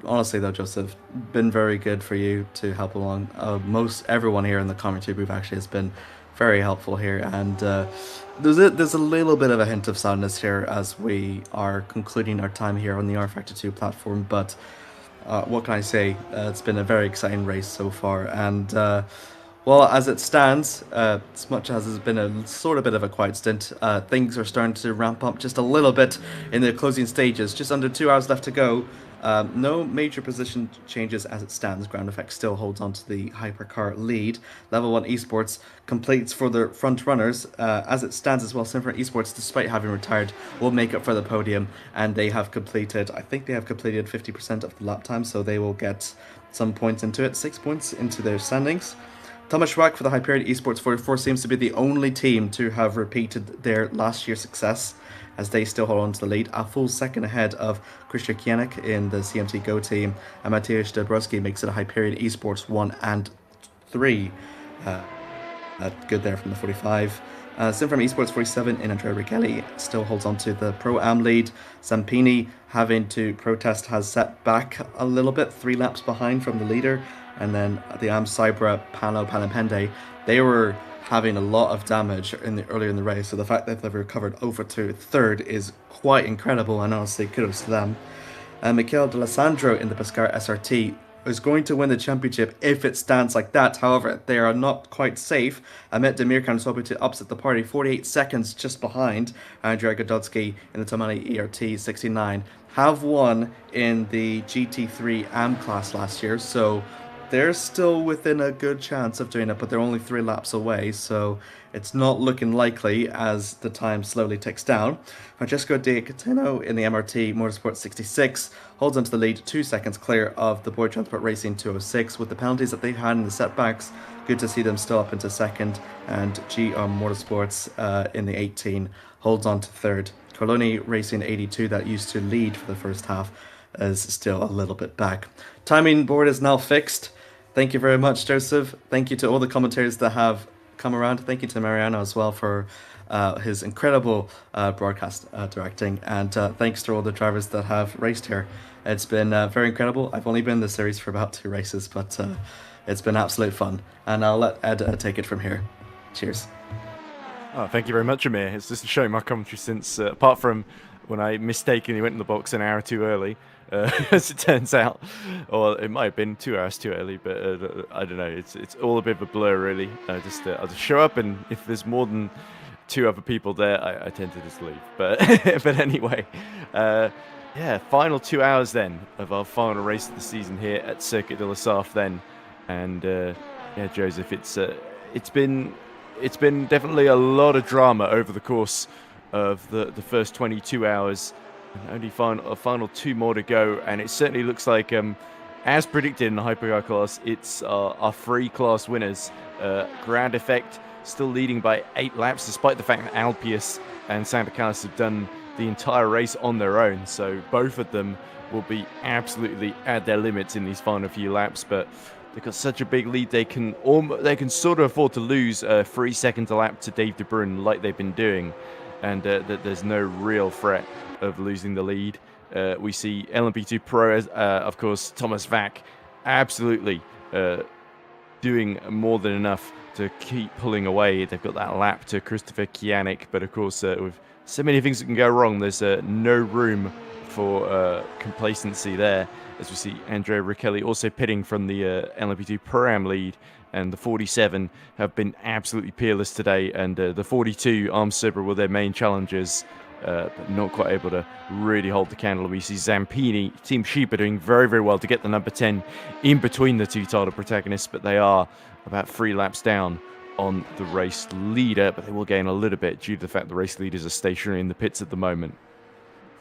E: honestly though, Joseph, been very good for you to help along. Everyone here in the commentary booth actually has been very helpful here, and there's a little bit of a hint of sadness here as we are concluding our time here on the rFactor 2 platform. But what can I say? It's been a very exciting race so far, and well, as it stands, as much as it's been a sort of bit of a quiet stint, things are starting to ramp up just a little bit in the closing stages. Just under 2 hours left to go. No major position changes as it stands. Ground Effect still holds on to the hypercar lead. Level 1 eSports completes for the front runners. As it stands as well, Symphony eSports, despite having retired, will make up for the podium, and they have completed, I think they have completed 50% of the lap time, so they will get some points into it, 6 points into their standings. Thomas Schwack for the Hyperion Esports 44 seems to be the only team to have repeated their last year's success, as they still hold on to the lead, a full second ahead of Christian Kienek in the CMT Go team, and Mateusz Dabrowski makes it a Hyperion Esports 1 and 3. Good there from the 45. Simfram Esports 47 in Andrea Righelli still holds on to the Pro-Am lead. Zampini, having to protest, has set back a little bit, 3 laps behind from the leader. And then the Am Cybra Pano Panampende, they were having a lot of damage earlier in the race, so the fact that they've recovered over to third is quite incredible, and honestly, kudos to them. Michael D'Alessandro in the Pescara SRT is going to win the championship if it stands like that. However, they are not quite safe. Amit Demirkan is hoping to upset the party, 48 seconds just behind. Andrei Gododsky in the Tamale ERT 69 have won in the GT3 AM class last year, so they're still within a good chance of doing it, but they're only 3 laps away, so it's not looking likely as the time slowly ticks down. Francesco Di Catino in the MRT Motorsport 66 holds onto the lead 2 seconds clear of the Boyd Transport Racing 206. With the penalties that they've had in the setbacks, good to see them still up into second, and GR Motorsports in the 18 holds on to third. Coloni Racing 82, that used to lead for the first half, is still a little bit back. Timing board is now fixed. Thank you very much, Joseph. Thank you to all the commentators that have come around. Thank you to Mariano as well for his incredible broadcast directing, and thanks to all the drivers that have raced here. It's been very incredible. I've only been in the series for about 2 races, but it's been absolute fun, and I'll let Ed take it from here. Cheers.
D: Oh, thank you very much, Amir. It's just showing my commentary since, apart from when I mistakenly went in the box an hour too early, as it turns out, or it might have been 2 hours too early, but I don't know. It's all a bit of a blur, really. I'll just show up, and if there's more than 2 other people there, I tend to just leave. But but anyway, yeah, final 2 hours then of our final race of the season here at Circuit de la Sarthe then, and yeah, Joseph, it's been definitely a lot of drama over the course of the first 22 hours. Only a final 2 more to go, and it certainly looks like, as predicted in the hypercar class, it's our 3 class winners. Grand Effect still leading by 8 laps, despite the fact that Alpius and Santa Carlos have done the entire race on their own. So both of them will be absolutely at their limits in these final few laps, but they've got such a big lead, they can sort of afford to lose 3 seconds a lap to Dave De Bruyn like they've been doing, and that there's no real threat of losing the lead. We see LMP2 Pro, of course, Thomas Vack absolutely doing more than enough to keep pulling away. They've got that lap to Christopher Kianik, but of course with so many things that can go wrong, there's no room for complacency there, as we see Andrea Riccelli also pitting from the LMP2 Pro-Am lead, and the 47 have been absolutely peerless today, and the 42 Arms Sabra were their main challengers, but not quite able to really hold the candle. We see Zampini, Team Sheep, are doing very, very well to get the number 10 in between the 2 title protagonists, but they are about 3 laps down on the race leader, but they will gain a little bit due to the fact the race leaders are stationary in the pits at the moment.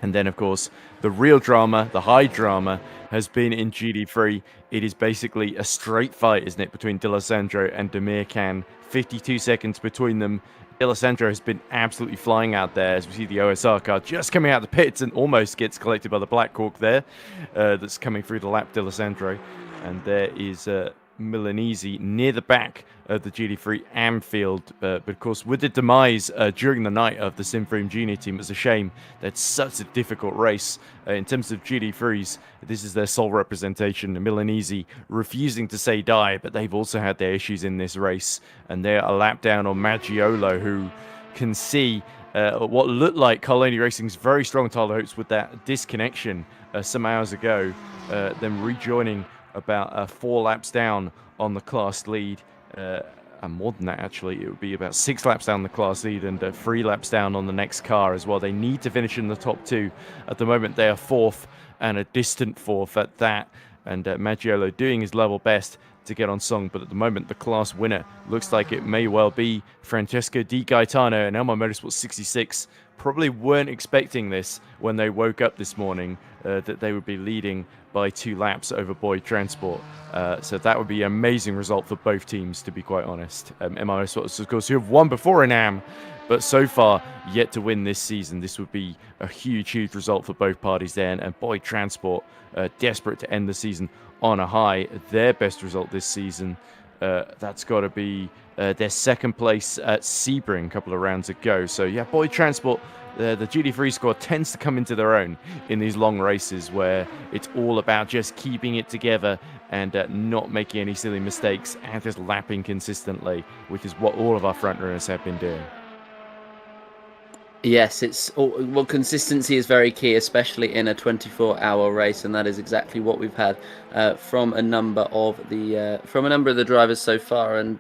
D: And then, of course, the real drama, the high drama, has been in GT3. It is basically a straight fight, isn't it, between D'Alessandro and Demir Khan. 52 seconds between them. D'Alessandro has been absolutely flying out there, as we see the OSR car just coming out of the pits and almost gets collected by the Black Hawk there. That's coming through the lap, D'Alessandro. And there is Milanese near the back of the GT3 AM field, but of course with the demise during the night of the Simframe Junior team, it's a shame that such a difficult race. In terms of GT3s, this is their sole representation. Milanese refusing to say die, but they've also had their issues in this race, and they're a lap down on Maggiolo, who can see what looked like Carloni Racing's very strong title hopes with that disconnection some hours ago, then rejoining about 4 laps down on the class lead, and more than that actually. It would be about 6 laps down the class lead and 3 laps down on the next car as well. They need to finish in the top 2. At the moment they are 4th, and a distant 4th at that, and Maggiolo doing his level best to get on song, but at the moment the class winner looks like it may well be Francesco Di Gaetano, and Elmar Motorsport 66 probably weren't expecting this when they woke up this morning, that they would be leading by 2 laps over Boyd Transport. So that would be an amazing result for both teams, to be quite honest. MR Motorsports, of course, who have won before in AM, but so far yet to win this season. This would be a huge, huge result for both parties there, and Boyd Transport desperate to end the season on a high. Their best result this season, that's got to be their second place at Sebring a couple of rounds ago. So yeah, Boyd Transport, the GT3 squad tends to come into their own in these long races where it's all about just keeping it together and not making any silly mistakes and just lapping consistently, which is what all of our front runners have been doing.
C: Yes, well, consistency is very key, especially in a 24-hour race, and that is exactly what we've had from a number of the drivers so far. And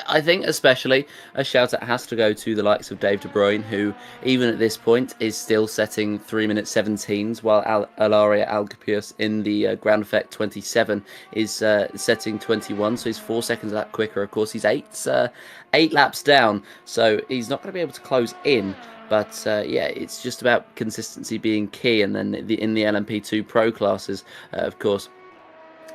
C: I think especially a shout out has to go to the likes of Dave De Bruyne, who even at this point is still setting 3-minute 17s, while Alaria Alcapius in the Ground Effect 27 is setting 21, so he's 4 seconds that quicker. Of course, he's eight laps down, so he's not going to be able to close in. But yeah, it's just about consistency being key. And then in the LMP2 Pro classes, of course,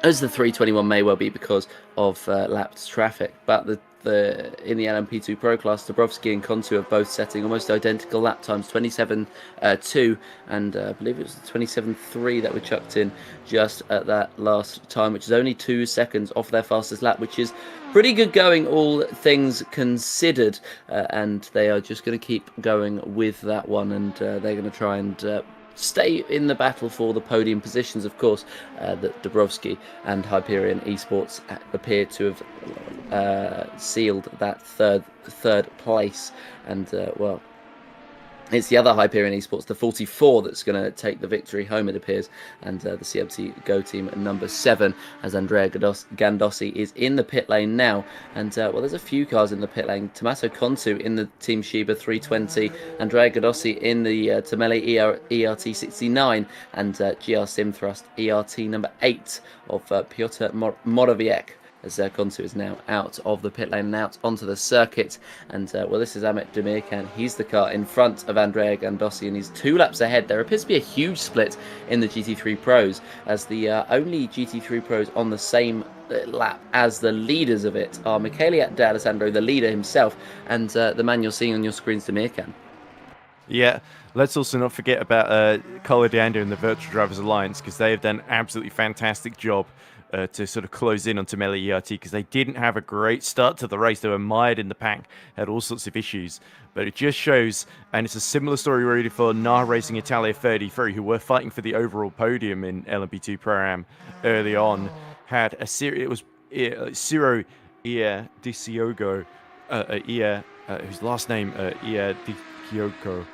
C: as the 321 may well be because of lapped traffic. But in the LMP2 Pro class, Dabrowski and Kontu are both setting almost identical lap times, 27.2, and I believe it was the 27.3 that were chucked in just at that last time, which is only 2 seconds off their fastest lap, which is pretty good going, all things considered. And they are just going to keep going with that one, and they're going to try and stay in the battle for the podium positions. Of course, that Dabrowski and Hyperion Esports appear to have sealed that third place, and well, it's the other Hyperion Esports, the 44, that's going to take the victory home, it appears, and the CMT Go team at number 7, as Andrea Gandossi is in the pit lane now. And, well, there's a few cars in the pit lane. Tommaso Contu in the Team Shiba 320, Andrea Gandossi in the Tamele ERT 69, and GR Simthrust ERT number 8 of Piotr Morawiecki, as Kontu is now out of the pit lane and out onto the circuit. And well, this is Amit Demirkan. He's the car in front of Andrea Gandossi, and he's 2 laps ahead. There appears to be a huge split in the GT3 Pros, as the only GT3 Pros on the same lap as the leaders of it are Michele De Alessandro, the leader himself, and the man you're seeing on your screens, Demirkan.
D: Yeah, let's also not forget about Carlo D'Ando and the Virtual Drivers Alliance, because they have done an absolutely fantastic job to sort of close in on Tamele ERT, because they didn't have a great start to the race. They were mired in the pack, had all sorts of issues. But it just shows, and it's a similar story really for NAR Racing Italia 33, who were fighting for the overall podium in LMP2 Pro-Am early on, had a series. It was Ciro Ia Di Ciogo, whose last name Ia Di Ciogo,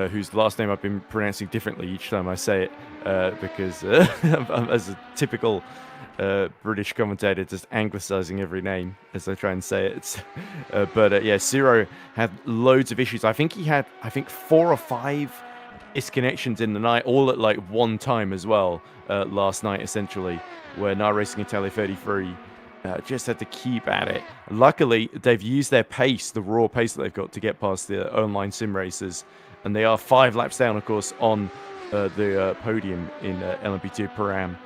D: whose last name I've been pronouncing differently each time I say it, because I'm, as a typical British commentator, just anglicising every name as I try and say it. But yeah, Ciro had loads of issues. I think he had 4 or 5 disconnections in the night, all at like one time as well, last night essentially, where NAR Racing Italia 33 just had to keep at it. Luckily, they've used their pace, the raw pace that they've got, to get past the online sim racers, and they are 5 laps down, of course, on the podium in LMP2 Pro-Am.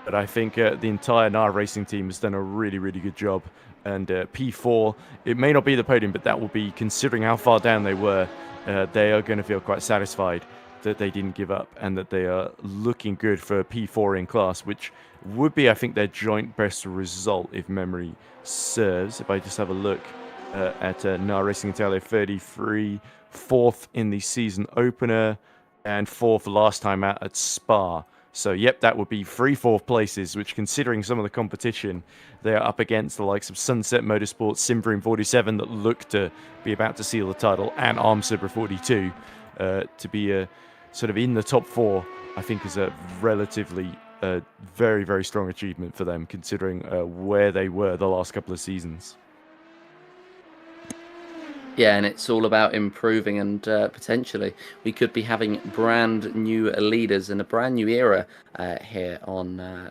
D: But I think the entire NAR Racing team has done a really, really good job. And P4, it may not be the podium, but that will be, considering how far down they were, they are going to feel quite satisfied that they didn't give up and that they are looking good for P4 in class, which would be, I think, their joint best result, if memory serves. If I just have a look at NAR Racing Italia 33, 4th in the season opener, and 4th last time out at Spa. So, yep, that would be 3 4th places, which, considering some of the competition, they are up against the likes of Sunset Motorsports, Simvroom 47, that look to be about to seal the title, and Armsubra 42. To be sort of in the top 4, I think, is a relatively very, very strong achievement for them, considering where they were the last couple of seasons.
C: Yeah, and it's all about improving, and potentially we could be having brand new leaders and a brand new era here on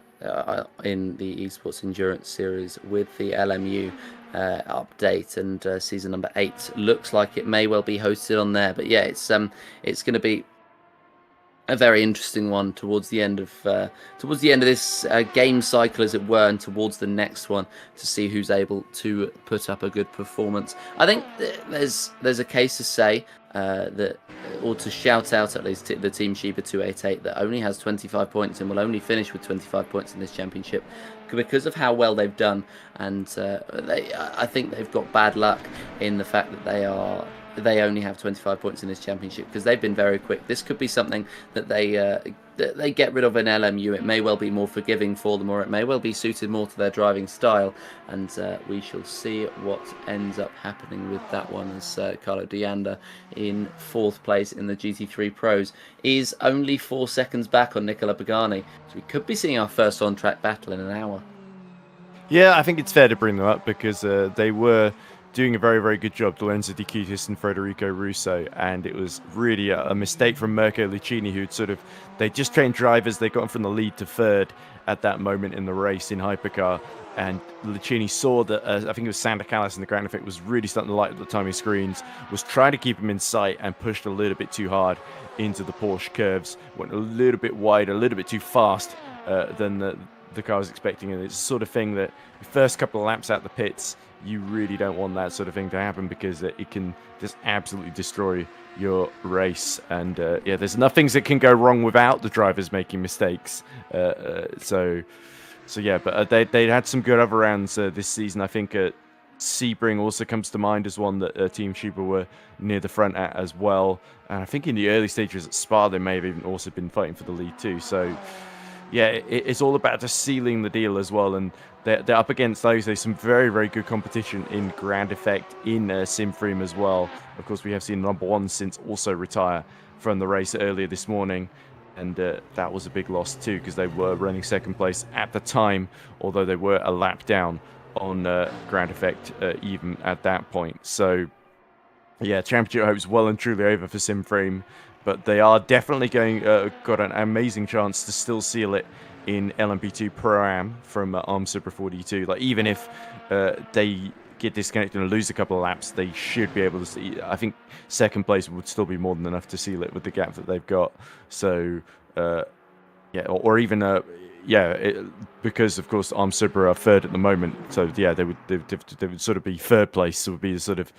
C: in the Esports Endurance Series with the LMU update, and season number 8 looks like it may well be hosted on there. But yeah, it's going to be a very interesting one towards the end of this game cycle, as it were, and towards the next one, to see who's able to put up a good performance. I think there's a case to say that, or to shout out at least, the Team Shiba 288 that only has 25 points and will only finish with 25 points in this championship because of how well they've done. And I think they've got bad luck in the fact that they are they only have 25 points in this championship, because they've been very quick. This could be something that they get rid of in LMU. It may well be more forgiving for them, or it may well be suited more to their driving style, and we shall see what ends up happening with that one, as Carlo Deanda in 4th place in the GT3 Pros is only 4 seconds back on Nicola Pagani. So we could be seeing our first on-track battle in an hour.
D: Yeah, I think it's fair to bring them up because they were doing a very, very good job, Lorenzo Di Cutis and Federico Russo, and it was really a mistake from Mirko Licini, who'd they just trained drivers, they got from the lead to 3rd at that moment in the race in hypercar, and Licini saw that, I think it was Sander Callas in the ground effect, was really starting to light up the timing screens, was trying to keep him in sight and pushed a little bit too hard into the Porsche curves, went a little bit wide, a little bit too fast than the car was expecting, and it's the sort of thing that the first couple of laps out the pits, you really don't want that sort of thing to happen, because it can just absolutely destroy your race. And there's enough things that can go wrong without the drivers making mistakes. So yeah, but they had some good other rounds this season. I think Sebring also comes to mind as one that Team Schuber were near the front at as well. And I think in the early stages at Spa, they may have even also been fighting for the lead too. So yeah, it's all about just sealing the deal as well. And they're up against those. There's some very, very good competition in Grand Effect, in Simfream as well. Of course, we have seen number 1 since also retire from the race earlier this morning. And that was a big loss too, because they were running 2nd place at the time, although they were a lap down on Grand Effect even at that point. So yeah, championship hopes well and truly over for Simframe, but they are definitely got an amazing chance to still seal it in LMP2 Pro Am from Arms Super 42. Like, even if they get disconnected and lose a couple of laps, they should be able to see. I think 2nd place would still be more than enough to seal it with the gap that they've got. So because of course Arms Super are 3rd at the moment. So yeah, they would sort of be 3rd place. So it would be the sort of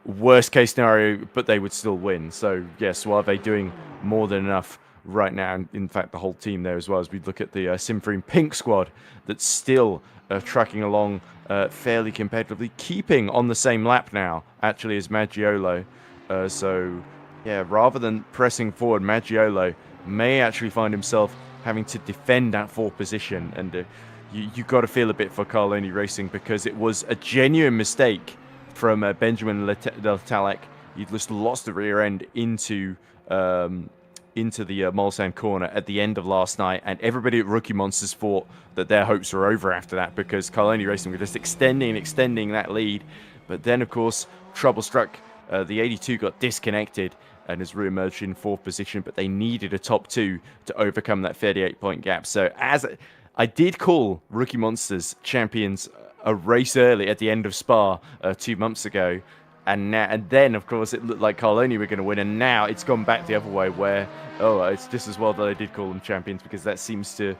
D: worst case scenario, but they would still win. So yeah, Suave doing more than enough right now, and in fact the whole team there as well, as we look at the Simframe Pink squad that's still tracking along fairly competitively, keeping on the same lap now actually as Maggiolo. So yeah, rather than pressing forward, Maggiolo may actually find himself having to defend that 4th position, and you got to feel a bit for Carloni Racing, because it was a genuine mistake from Benjamin Letalek. He'd just lost the rear end into the Mulsanne corner at the end of last night, and everybody at Rookie Monsters thought that their hopes were over after that, because Carloni Racing were just extending that lead. But then, of course, trouble struck. The 82 got disconnected and has re-emerged in 4th position, but they needed a top 2 to overcome that 38-point gap. So as I did call Rookie Monsters champions a race early at the end of Spa 2 months ago, and then of course it looked like Carloni were going to win, and now it's gone back the other way, where it's just as well that I did call them champions, because that seems to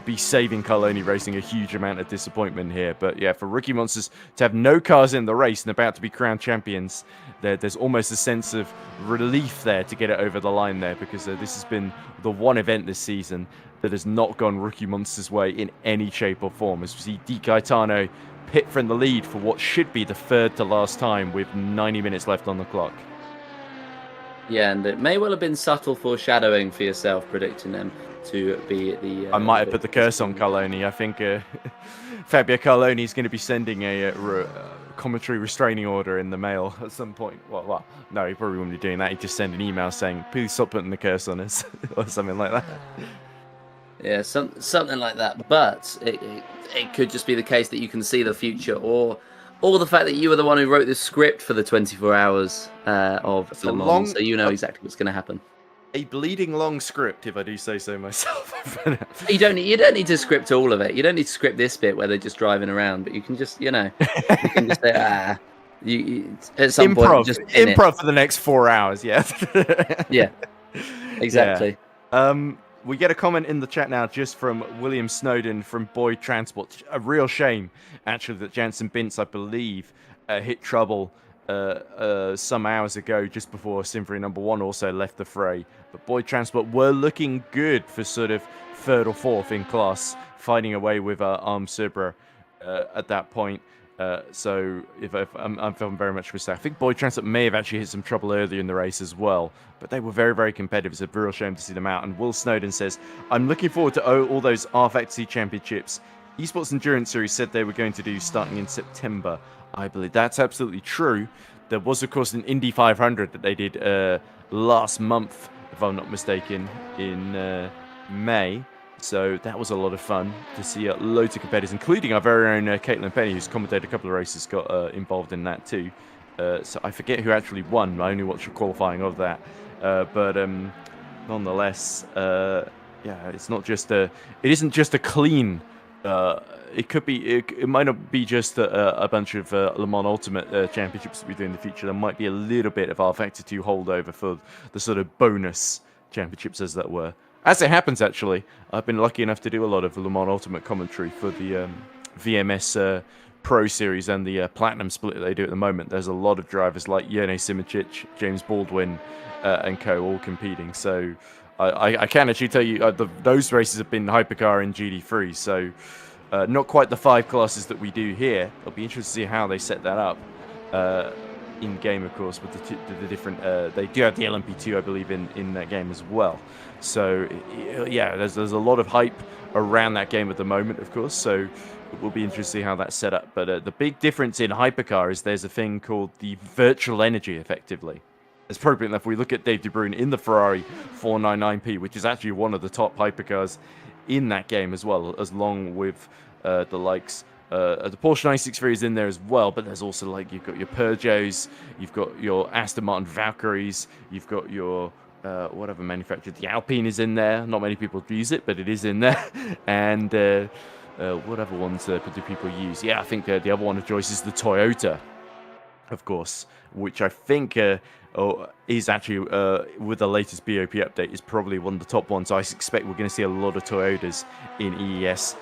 D: be saving Carloni Racing a huge amount of disappointment here. But yeah, for Rookie Monsters to have no cars in the race and about to be crowned champions, there's almost a sense of relief there to get it over the line there, because this has been the one event this season that has not gone Rookie Monsters' way in any shape or form, as we see Di Gaetano pit from the lead for what should be the 3rd to last time with 90 minutes left on the clock.
C: Yeah, and it may well have been subtle foreshadowing for yourself, predicting them to be the...
D: I might have put the curse on Carloni. I think Fabio Carloni is going to be sending a commentary restraining order in the mail at some point. Well, no, he probably wouldn't be doing that. He'd just send an email saying, please stop putting the curse on us, or something like that.
C: Yeah, something like that. But it could just be the case that you can see the future, or the fact that you were the one who wrote the script for the 24 hours of Le Mans, so you know exactly what's going to happen.
D: A bleeding long script, if I do say so myself.
C: You don't need to script all of it. You don't need to script this bit where they're just driving around, but you can just, you can just say, you at some point just
D: improv for the next 4 hours. Yeah.
C: Yeah. Exactly.
D: Yeah. We get a comment in the chat now just from William Snowden from Boyd Transport. A real shame, actually, that Jansen Bintz, I believe, hit trouble some hours ago, just before Symphony number 1 also left the fray. But Boyd Transport were looking good for sort of 3rd or 4th in class, fighting away with Arm Subra at that point. So if I'm feeling very much for I think Boyd Transit may have actually hit some trouble earlier in the race as well, but they were very, very competitive. It's a real shame to see them out. And Will Snowden says, I'm looking forward to all those rFactor championships eSports Endurance Series said they were going to do starting in September. I believe that's absolutely true. There was, of course, an Indy 500 that they did last month, if I'm not mistaken, in May. So that was a lot of fun to see loads of competitors, including our very own Caitlin Penny, who's commentated a couple of races, got involved in that too. So I forget who actually won. I only watched the qualifying of that. But nonetheless, yeah, it's not just it isn't just a clean. It could be. It might not be just a bunch of Le Mans Ultimate championships that we do in the future. There might be a little bit of rFactor 2 holdover for the sort of bonus championships, as that were. As it happens, actually, I've been lucky enough to do a lot of Le Mans Ultimate commentary for the VMS Pro Series and the Platinum split that they do at the moment. There's a lot of drivers like Jene Simoncic, James Baldwin, and co. all competing. So I can actually tell you those races have been Hypercar and GT3. So not quite the 5 classes that we do here. It'll be interesting to see how they set that up. In game, of course, with the different. They do have the LMP2, I believe, in that game as well. So yeah, there's a lot of hype around that game at the moment, of course. So it will be interesting to see how that's set up. But the big difference in Hypercar is there's a thing called the virtual energy, effectively. It's appropriate enough. We look at Dave De Bruyn in the Ferrari 499P, which is actually one of the top hypercars in that game as well, as long with the likes. The Porsche 963 is in there as well, but there's also like you've got your Peugeots, you've got your Aston Martin Valkyries, you've got your whatever manufacturer. The Alpine is in there. Not many people use it, but it is in there. And what other ones do people use? Yeah, I think the other one of choice is the Toyota, of course, which I think is actually, with the latest BOP update, is probably one of the top ones. I expect we're going to see a lot of Toyotas in EES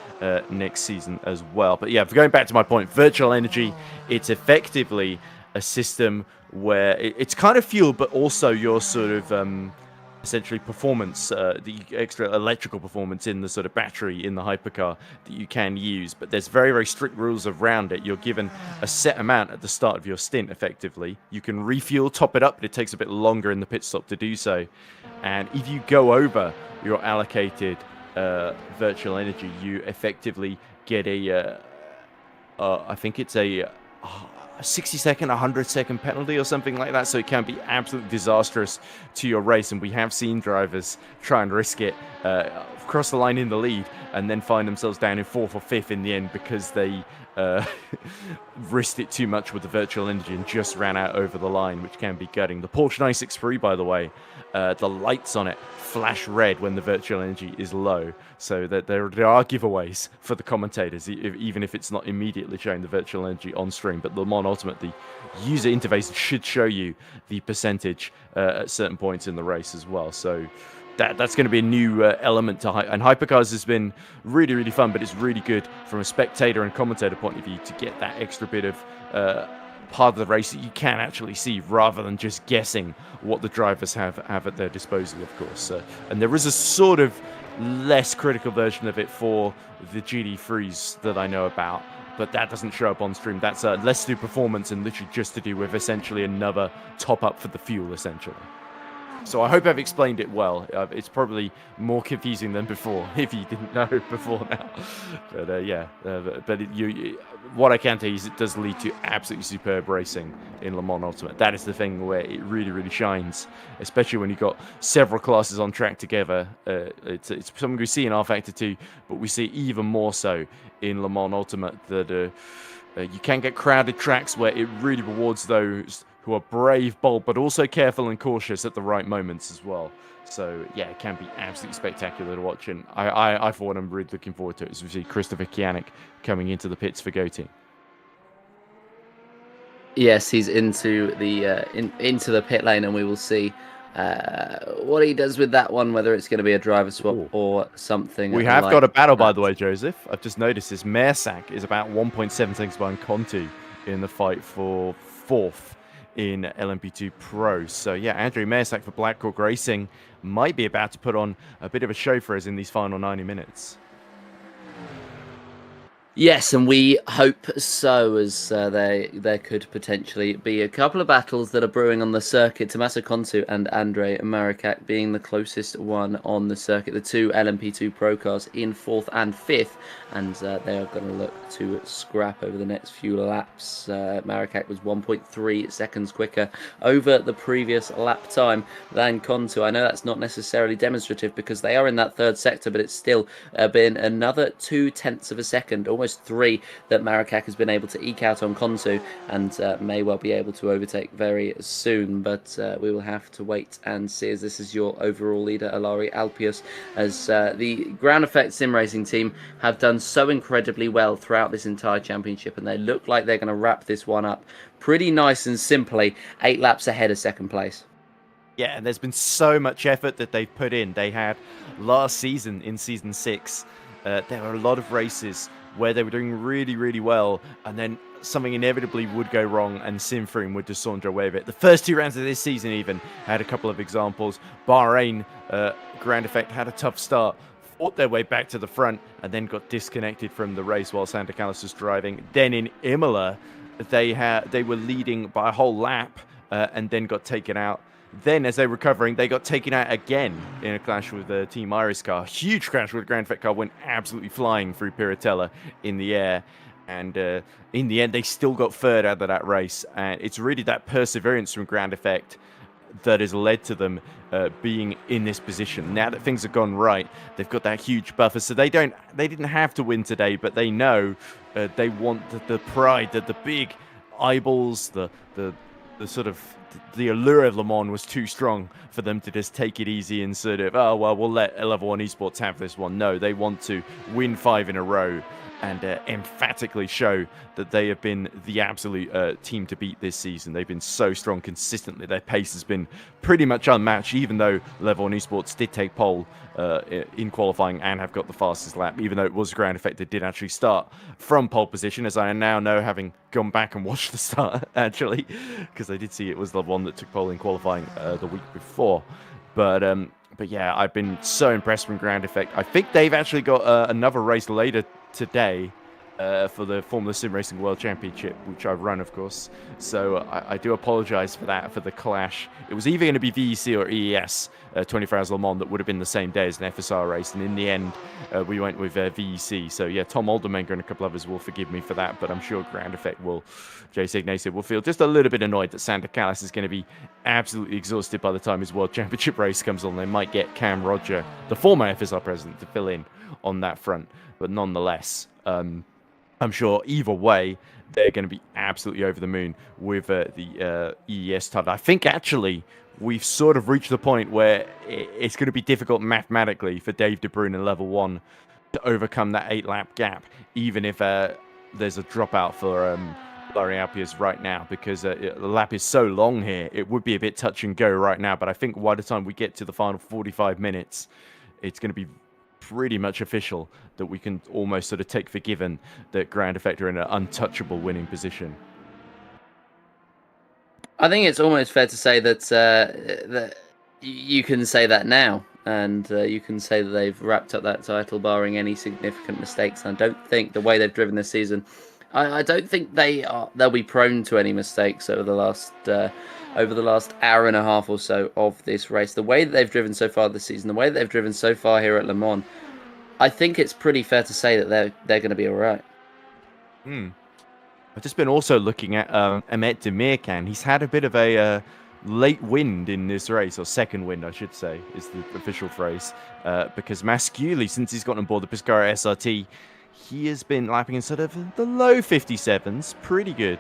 D: next season as well. But yeah, going back to my point, virtual energy, it's effectively a system where it's kind of fuel, but also your sort of essentially performance, the extra electrical performance in the sort of battery in the hypercar that you can use. But there's very, very strict rules around it. You're given a set amount at the start of your stint, effectively. You can refuel, top it up, but it takes a bit longer in the pit stop to do so. And if you go over your allocated virtual energy, you effectively get I think it's a 60-second, 100-second penalty or something like that, so it can be absolutely disastrous to your race. And we have seen drivers try and risk it, cross the line in the lead, and then find themselves down in 4th or 5th in the end because they risked it too much with the virtual energy and just ran out over the line, which can be gutting. The Porsche 963, by the way, the lights on it flash red when the virtual energy is low, so that there are giveaways for the commentators, even if it's not immediately showing the virtual energy on stream. But Le Mans Ultimate, the user interface should show you the percentage at certain points in the race as well. So that's going to be a new element to and Hypercars has been really, really fun, but it's really good from a spectator and commentator point of view to get that extra bit of part of the race that you can actually see, rather than just guessing what the drivers have at their disposal, of course. And there is a sort of less critical version of it for the GT3s that I know about, but that doesn't show up on stream. That's less to do performance and literally just to do with essentially another top up for the fuel, essentially. So I hope I've explained it well. It's probably more confusing than before, if you didn't know before now. But yeah, what I can tell you is it does lead to absolutely superb racing in Le Mans Ultimate. That is the thing where it really, really shines, especially when you've got several classes on track together. It's something we see in rFactor 2, but we see even more so in Le Mans Ultimate, that you can get crowded tracks where it really rewards those who are brave, bold, but also careful and cautious at the right moments as well. So yeah, it can be absolutely spectacular to watch, and I for one, I'm really looking forward to it, as we see Christopher Kianik coming into the pits for Go Team.
C: Yes, he's into the pit lane, and we will see what he does with that one, whether it's going to be a driver swap or something.
D: We have got a battle, by the way, Joseph. I've just noticed this. Mersak is about 1.7 seconds behind Conti in the fight for 4th in LMP2 Pro. So yeah, Andrew Mersak for Blackhawk Racing might be about to put on a bit of a show for us in these final 90 minutes.
C: Yes, and we hope so, as there could potentially be a couple of battles that are brewing on the circuit. Tommaso Contu and Andrei Marikak being the closest one on the circuit. The two LMP2 Pro cars in 4th and 5th, and they are going to look to scrap over the next few laps. Marikak was 1.3 seconds quicker over the previous lap time than Contu. I know that's not necessarily demonstrative because they are in that 3rd sector, but it's still been another 0.2 of a second, almost 3, that Marikak has been able to eke out on Contu, and may well be able to overtake very soon. But we will have to wait and see, as this is your overall leader, Ilari Alpius, as the Ground Effect Sim Racing team have done so incredibly well throughout this entire championship, and they look like they're going to wrap this one up pretty nice and simply, 8 laps ahead of 2nd place.
D: Yeah, and there's been so much effort that they've put in. They had last season, in Season 6, there were a lot of races where they were doing really, really well, and then something inevitably would go wrong, and Simfrim would just saunter away with it. The first 2 rounds of this season even had a couple of examples. Bahrain, Grand Effect had a tough start, fought their way back to the front, and then got disconnected from the race while Santa Callis was driving. Then in Imola, they were leading by a whole lap, and then got taken out. Then, as they're recovering, they got taken out again in a clash with the Team Iris car. Huge crash with the Grand Effect car, went absolutely flying through Piratella in the air. And in the end, they still got 3rd out of that race. And it's really that perseverance from Grand Effect that has led to them being in this position. Now that things have gone right, they've got that huge buffer. So they didn't have to win today, but they know they want the pride, that the big eyeballs, the sort of the allure of Le Mans was too strong for them to just take it easy and sort of, oh, well, we'll let Level 1 Esports have this one. No, they want to win 5 in a row and emphatically show that they have been the absolute team to beat this season. They've been so strong consistently. Their pace has been pretty much unmatched, even though Level 1 Esports did take pole in qualifying and have got the fastest lap, even though it was Ground Effect that did actually start from pole position, as I now know, having gone back and watched the start, actually, because I did see it was Level 1 that took pole in qualifying the week before. But yeah, I've been so impressed from Ground Effect. I think they've actually got another race later today for the Formula Sim Racing World Championship, which I run, of course. So I do apologize for that, for the clash. It was either going to be VEC or EES 24 Hours Le Mans that would have been the same day as an FSR race, and in the end we went with VEC. So yeah, Tom Aldermanger and a couple others will forgive me for that, but I'm sure Ground Effect will, Jace Ignacio will feel just a little bit annoyed that Santa Callis is going to be absolutely exhausted by the time his World Championship race comes on. They might get Cam Roger, the former FSR president, to fill in on that front, but nonetheless, I'm sure either way, they're going to be absolutely over the moon with the EES title. I think actually we've sort of reached the point where it's going to be difficult mathematically for Dave De Bruyn in Level 1 to overcome that 8-lap gap, even if there's a dropout for Larry Alpius right now, because the lap is so long here. It would be a bit touch and go right now, but I think by the time we get to the final 45 minutes, it's going to be pretty much official that we can almost sort of take for given that Ground Effect are in an untouchable winning position.
C: I think it's almost fair to say that that you can say that now, and you can say that they've wrapped up that title barring any significant mistakes. I don't think the way they've driven this season, I don't think they'll be prone to any mistakes over the last hour and a half or so of this race. The way that they've driven so far this season, the way that they've driven so far here at Le Mans, I think it's pretty fair to say that they're going to be all right.
D: I've just been also looking at Ahmet Demirkan. He's had a bit of a late wind in this race, or second wind, I should say, is the official phrase, because Masculi, since he's gotten on board the Pescara SRT, he has been lapping in sort of the low 57s, pretty good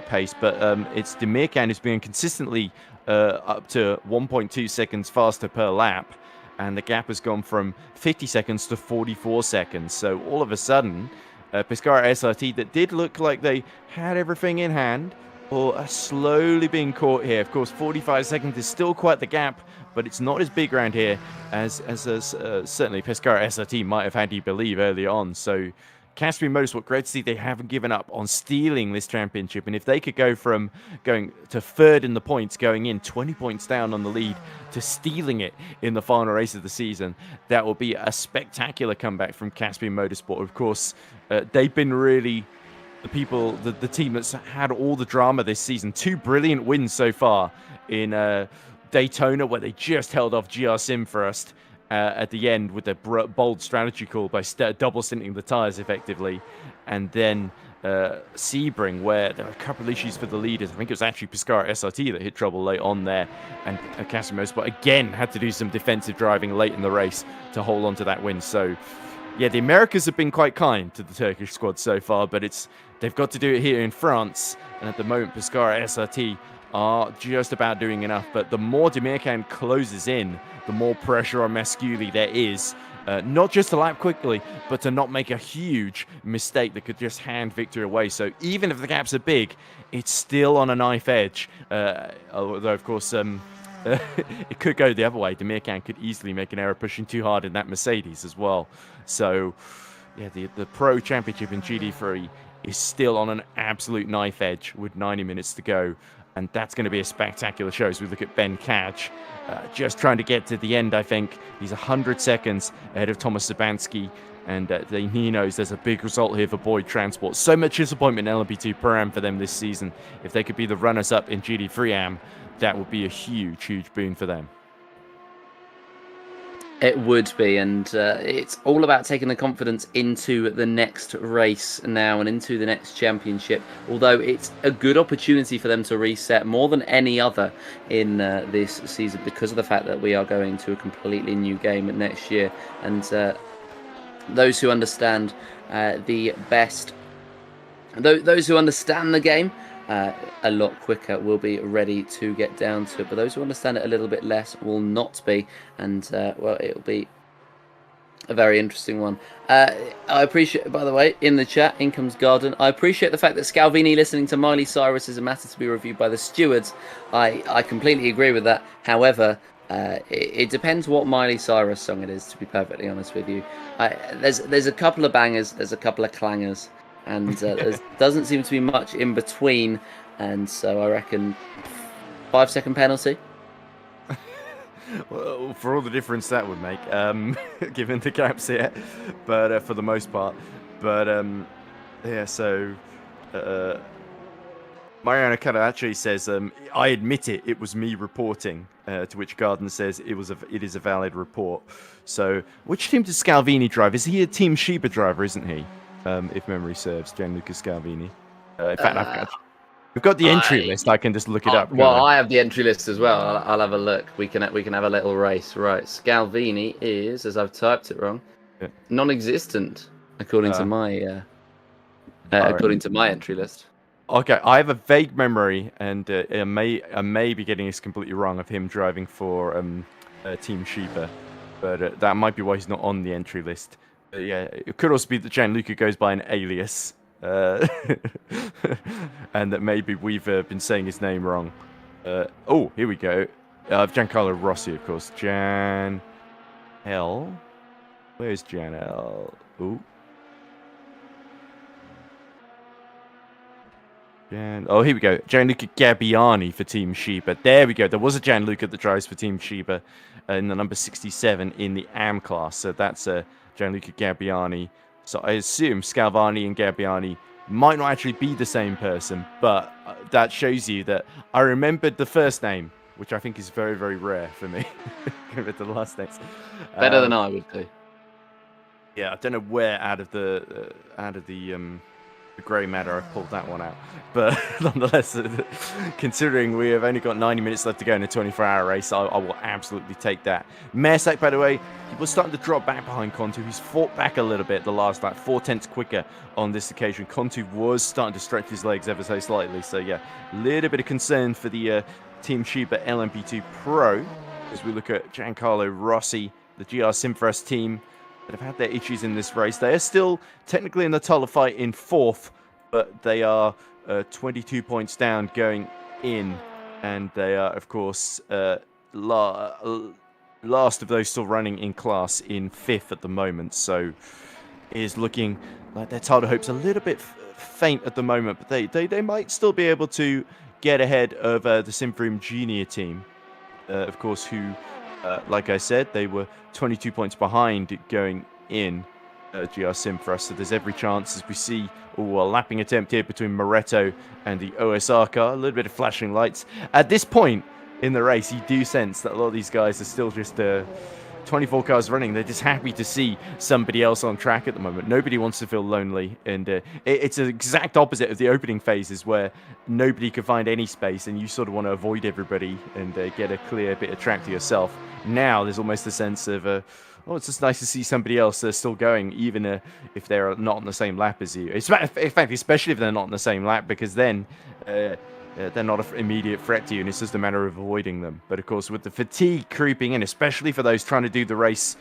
D: pace, but it's Demirkan who's been consistently up to 1.2 seconds faster per lap, and the gap has gone from 50 seconds to 44 seconds. So all of a sudden, Pescara SRT, that did look like they had everything in hand, are slowly being caught here. Of course, 45 seconds is still quite the gap, but it's not as big around here as certainly Pescara SRT might have had you believe early on. So Caspian Motorsport, great to see they haven't given up on stealing this championship. And if they could go from going to third in the points, going in 20 points down on the lead, to stealing it in the final race of the season, that will be a spectacular comeback from Caspian Motorsport. Of course, they've been really the team that's had all the drama this season. 2 brilliant wins so far in Daytona, where they just held off GR Sim first at the end with a bold strategy call by double stinting the tires effectively, and then Sebring, where there were a couple of issues for the leaders. I think it was actually Pescara SRT that hit trouble late on there, and Casimos, but again had to do some defensive driving late in the race to hold on to that win. So yeah, the Americas have been quite kind to the Turkish squad so far, but they've got to do it here in France, and at the moment Pescara SRT are just about doing enough. But the more Demirkan closes in, the more pressure on Masculi there is, not just to lap quickly, but to not make a huge mistake that could just hand victory away. So even if the gaps are big, it's still on a knife edge. Although, of course, it could go the other way. Demirkan could easily make an error pushing too hard in that Mercedes as well. So, yeah, the Pro Championship in GT3 is still on an absolute knife edge with 90 minutes to go. And that's going to be a spectacular show as we look at Ben Catch, just trying to get to the end, I think. He's 100 seconds ahead of Thomas Sabansky, and he knows there's a big result here for Boyd Transport. So much disappointment in LMP2 Pro Am for them this season. If they could be the runners-up in GT3 Am, that would be a huge, huge boon for them.
C: It would be, and it's all about taking the confidence into the next race now and into the next championship, although it's a good opportunity for them to reset more than any other in this season, because of the fact that we are going to a completely new game next year. And those who understand those who understand the game a lot quicker will be ready to get down to it, but those who understand it a little bit less will not be, and well, it'll be a very interesting one. I appreciate, by the way, in the chat, in comes Garden, I appreciate the fact that Scalvini listening to Miley Cyrus is a matter to be reviewed by the stewards. I completely agree with that. However, it depends what Miley Cyrus song it is, to be perfectly honest with you. There's a couple of bangers, there's a couple of clangers, and there doesn't seem to be much in between, and so I reckon 5-second penalty.
D: Well, for all the difference that would make, given the gaps here, but for the most part. But yeah, so Mariano Caracci says, I admit it, it was me reporting, to which Garden says it is a valid report. So which team does Scalvini drive? Is he a Team Sheba driver, isn't he? If memory serves, Gianluca Scalvini. In fact, we've got the entry list. I can just look it up.
C: Well, I have the entry list as well. I'll have a look. We can have a little race. Right, Scalvini is, as I've typed it wrong, non-existent according to my to my entry list.
D: Okay, I have a vague memory, and I may be getting this completely wrong, of him driving for Team Sheba, but that might be why he's not on the entry list. Yeah, it could also be that Gianluca goes by an alias, and that maybe we've been saying his name wrong. Oh, here we go. Giancarlo Rossi, of course. Jan L. Where's Jan L? Ooh. Oh, here we go. Gianluca Gabbiani for Team Sheba. There we go. There was a Gianluca that drives for Team Sheba in the number 67 in the AM class. So that's Gianluca Gabbiani. So I assume Scalvani and Gabbiani might not actually be the same person, but that shows you that I remembered the first name, which I think is very, very rare for me compared to the last names.
C: Better than I would do.
D: Yeah, I don't know where out of the grey matter I pulled that one out, but nonetheless, considering we have only got 90 minutes left to go in a 24-hour race, I will absolutely take that. Mersak, by the way, he was starting to drop back behind Kontu. He's fought back a little bit the last lap, 4/10 quicker on this occasion. Kontu was starting to stretch his legs ever so slightly, so yeah, a little bit of concern for the Team Sheba LMP2 Pro as we look at Giancarlo Rossi, the GR Simfrest team that have had their issues in this race. They are still technically in the title fight in 4th, but they are 22 points down going in, and they are, of course, last of those still running in class in 5th at the moment. So, is looking like their title hopes a little bit faint at the moment, but they might still be able to get ahead of the Simfroom Junior team, of course, who, like I said, they were 22 points behind going in GR Sim for us, so there's every chance as we see a lapping attempt here between Moretto and the OSR car, a little bit of flashing lights. At this point in the race, you do sense that a lot of these guys are still just 24 cars running. They're just happy to see somebody else on track at the moment. Nobody wants to feel lonely, and it's an exact opposite of the opening phases where nobody could find any space and you sort of want to avoid everybody and get a clear bit of track to yourself. Now there's almost a sense of it's just nice to see somebody else still going, even if they're not on the same lap as you. In fact, especially if they're not on the same lap, because then they're not an immediate threat to you, and it's just a matter of avoiding them. But of course, with the fatigue creeping in, especially for those trying to do the race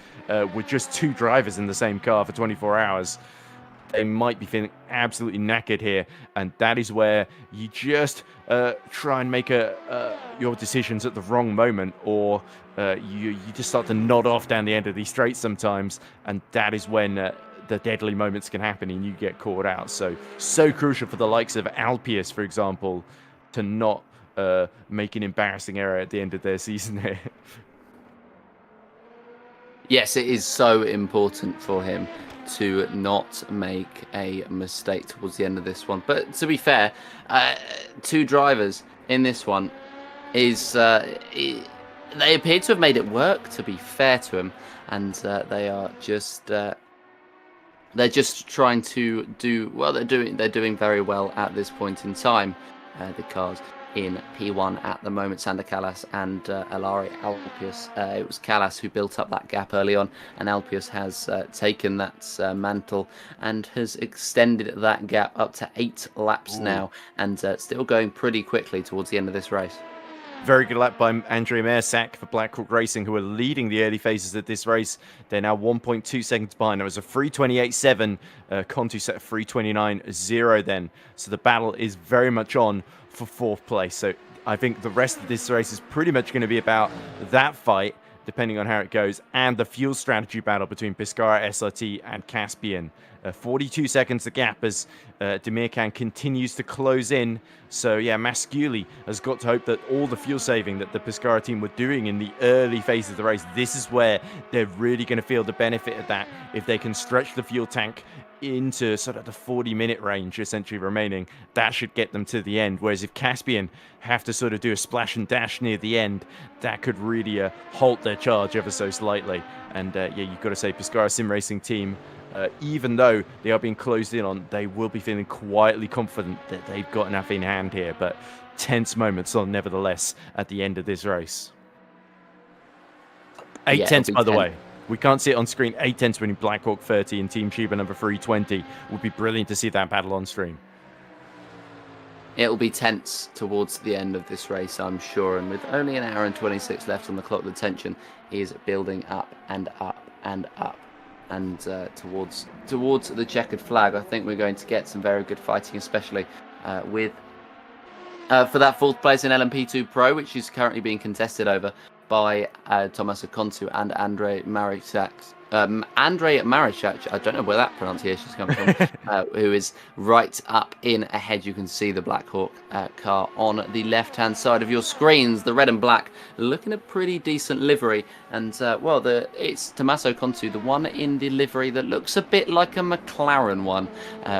D: with just 2 drivers in the same car for 24 hours, they might be feeling absolutely knackered here, and that is where you just try and make your decisions at the wrong moment, or you just start to nod off down the end of these straights sometimes, and that is when the deadly moments can happen and you get caught out. So crucial for the likes of Alpius, for example, to not make an embarrassing error at the end of their season here.
C: Yes, it is so important for him to not make a mistake towards the end of this one. But to be fair, 2 drivers in this one is they appear to have made it work, to be fair to him, and they are just they're just trying to do well. They're doing very well at this point in time. The cars in P1 at the moment, Sander Callas and Alari Alpius. It was Callas who built up that gap early on, and Alpius has taken that mantle and has extended that gap up to 8 laps now, and still going pretty quickly towards the end of this race.
D: Very good lap by Andre Mersak for Blackhawk Racing, who are leading the early phases of this race. They're now 1.2 seconds behind. It was a 3:28.7. Contu set a 3:29.0 then. So the battle is very much on for 4th place. So I think the rest of this race is pretty much going to be about that fight, depending on how it goes, and the fuel strategy battle between Piscara SRT and Caspian. 42 seconds the gap as Demirkan continues to close in. So yeah, Masculi has got to hope that all the fuel saving that the Piscara team were doing in the early phases of the race, this is where they're really going to feel the benefit of that. If they can stretch the fuel tank into sort of the 40-minute range essentially remaining, that should get them to the end. Whereas if Caspian have to sort of do a splash and dash near the end, that could really halt their charge ever so slightly. And yeah, you've got to say Piscara Sim Racing team, even though they are being closed in on, they will be feeling quietly confident that they've got enough in hand here. But tense moments are nevertheless at the end of this race. 8 tenths, by the way. We can't see it on screen. 8 tenths winning Blackhawk 30 and Team Chiba number 320. Would be brilliant to see that battle on stream.
C: It'll be tense towards the end of this race, I'm sure. And with only an hour and 26 left on the clock, the tension is building up and up and up. And towards the checkered flag, I think we're going to get some very good fighting, especially with for that 4th place in LMP2 Pro, which is currently being contested over by Tommaso Contu and Andre Marichak. Andre Marichak, I don't know where that pronunciation's coming from, who is right up in ahead. You can see the Blackhawk car on the left-hand side of your screens. The red and black looking a pretty decent livery. And, well, it's Tommaso Contu, the one in the livery that looks a bit like a McLaren one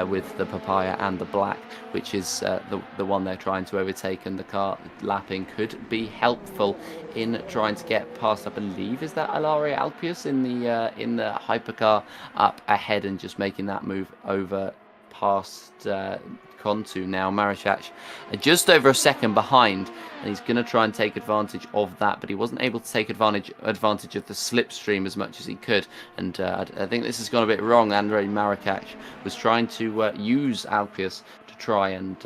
C: with the papaya and the black, which is the one they're trying to overtake. And the car lapping could be helpful in trying to get past, I believe, is that Alari Alpius in the hypercar up ahead and just making that move over past Contu. Now Marichak just over a second behind, and he's going to try and take advantage of that, but he wasn't able to take advantage of the slipstream as much as he could, and I think this has gone a bit wrong. Andre Marichak was trying to use Alpius to try and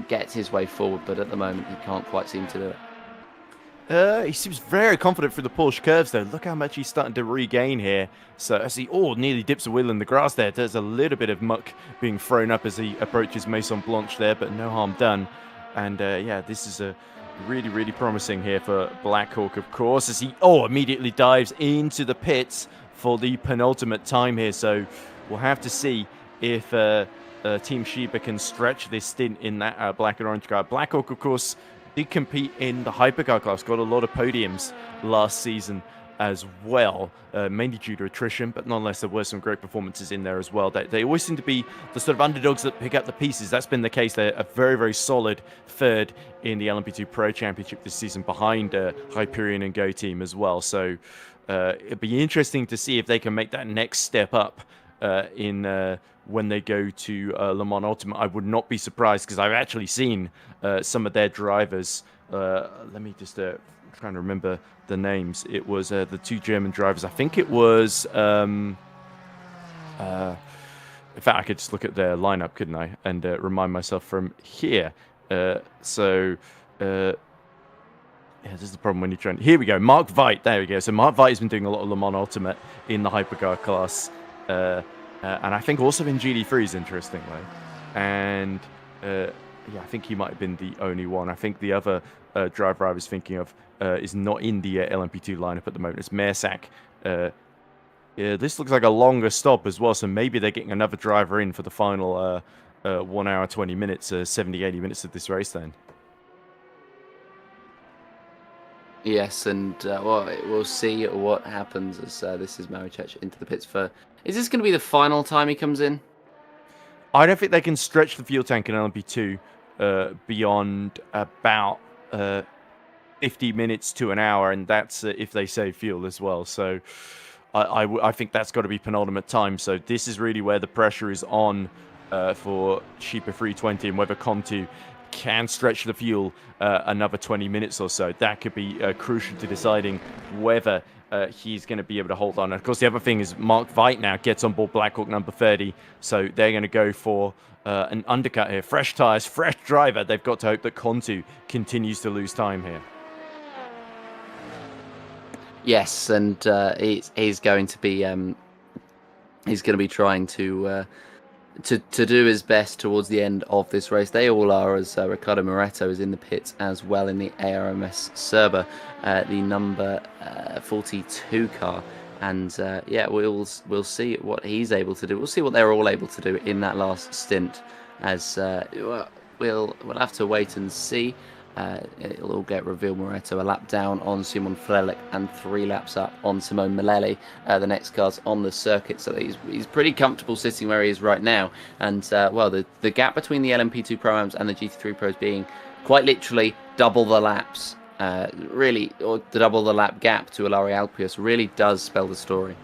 C: get his way forward, but at the moment he can't quite seem to do it.
D: He seems very confident through the Porsche curves, though. Look how much he's starting to regain here. So as he nearly dips a wheel in the grass there, there's a little bit of muck being thrown up as he approaches Maison Blanche there, but no harm done. And yeah, this is a really, really promising here for Blackhawk, of course, as he immediately dives into the pits for the penultimate time here. So we'll have to see if Team Sheba can stretch this stint in that black and orange car. Blackhawk, of course, did compete in the hypercar class, got a lot of podiums last season as well, mainly due to attrition, but nonetheless there were some great performances in there as well. They always seem to be the sort of underdogs that pick up the pieces. That's been the case. They're a very, very solid third in the LMP2 Pro Championship this season, behind Hyperion and Go Team as well. So it'd be interesting to see if they can make that next step up in when they go to Le Mans Ultimate. I would not be surprised, because I've actually seen some of their drivers. Let me just trying to remember the names. It was the two German drivers. I think it was. In fact, I could just look at their lineup, couldn't I, and remind myself from here. Yeah, this is the problem when you're trying. Here we go. Mark Veit. There we go. So Mark Veit has been doing a lot of Le Mans Ultimate in the hypercar class, and I think also in GT3s, interestingly. And yeah, I think he might have been the only one. I think the other driver I was thinking of is not in the LMP2 lineup at the moment. It's Mersak. Yeah, this looks like a longer stop as well, so maybe they're getting another driver in for the final 1 hour, 20 minutes, 70, 80 minutes of this race then.
C: Yes, and well, we'll see what happens as this is Marichech into the pits for... Is this going to be the final time he comes in?
D: I don't think they can stretch the fuel tank in LMP2 beyond about 50 minutes to an hour, and that's if they save fuel as well. So I think that's got to be penultimate time. So this is really where the pressure is on for Sheepa 320, and whether Conti can stretch the fuel another 20 minutes or so. That could be crucial to deciding whether he's going to be able to hold on. And of course, the other thing is Mark Veit now gets on board Blackhawk number 30, so they're going to go for an undercut here. Fresh tyres, fresh driver. They've got to hope that Conti continues to lose time here.
C: Yes, and he's going to be trying to do his best towards the end of this race. They all are, as Ricardo Moretto is in the pits as well in the ARMS Serba, the number 42 car. And yeah, we'll see what he's able to do. We'll see what they're all able to do in that last stint. As we'll have to wait and see. It'll all get revealed. Moretto a lap down on Simon Frelick and 3 laps up on Simone Malele. The next car's on the circuit, so he's pretty comfortable sitting where he is right now. And well, the gap between the LMP2 Pro-Ams and the GT3 Pros being quite literally double the laps, really, or the double the lap gap to Ilari Alpius really does spell the story.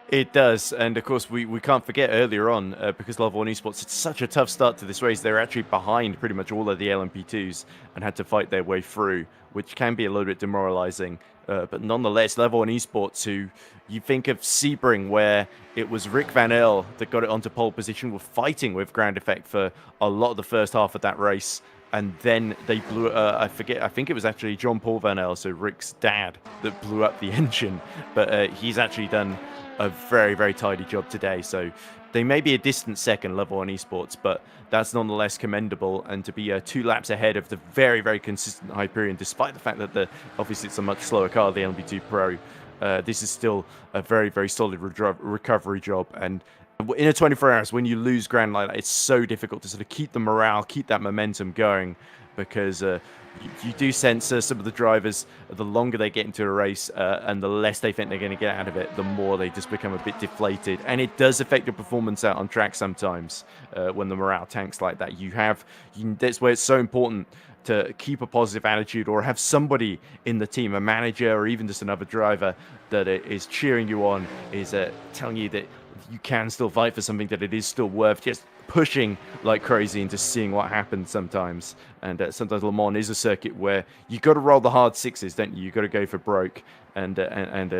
D: It does, and of course we can't forget earlier on, because Level 1 eSports had such a tough start to this race, they were actually behind pretty much all of the LMP2s and had to fight their way through, which can be a little bit demoralizing. But nonetheless, Level 1 eSports, who you think of Sebring, where it was Rick Van Earl that got it onto pole position, were fighting with Ground Effect for a lot of the first half of that race. And then they blew, I think it was actually John Paul Van Earl, so Rick's dad, that blew up the engine. But he's actually done a very, very tidy job today. So they may be a distant second, Level 1 eSports, but that's nonetheless commendable. And to be 2 laps ahead of the very, very consistent Hyperion, despite the fact that obviously it's a much slower car, the LMP2 Pro, this is still a very, very solid recovery job. And in a 24 hours, when you lose ground like that, it's so difficult to sort of keep the morale, keep that momentum going, because you do sense some of the drivers, the longer they get into a race and the less they think they're going to get out of it, the more they just become a bit deflated. And it does affect your performance out on track sometimes when the morale tanks like that. That's where it's so important to keep a positive attitude, or have somebody in the team, a manager or even just another driver, that is cheering you on, is telling you that you can still fight for something, that it is still worth just pushing like crazy and just seeing what happens sometimes. And sometimes Le Mans is a circuit where you got to roll the hard sixes, don't you? You got to go for broke and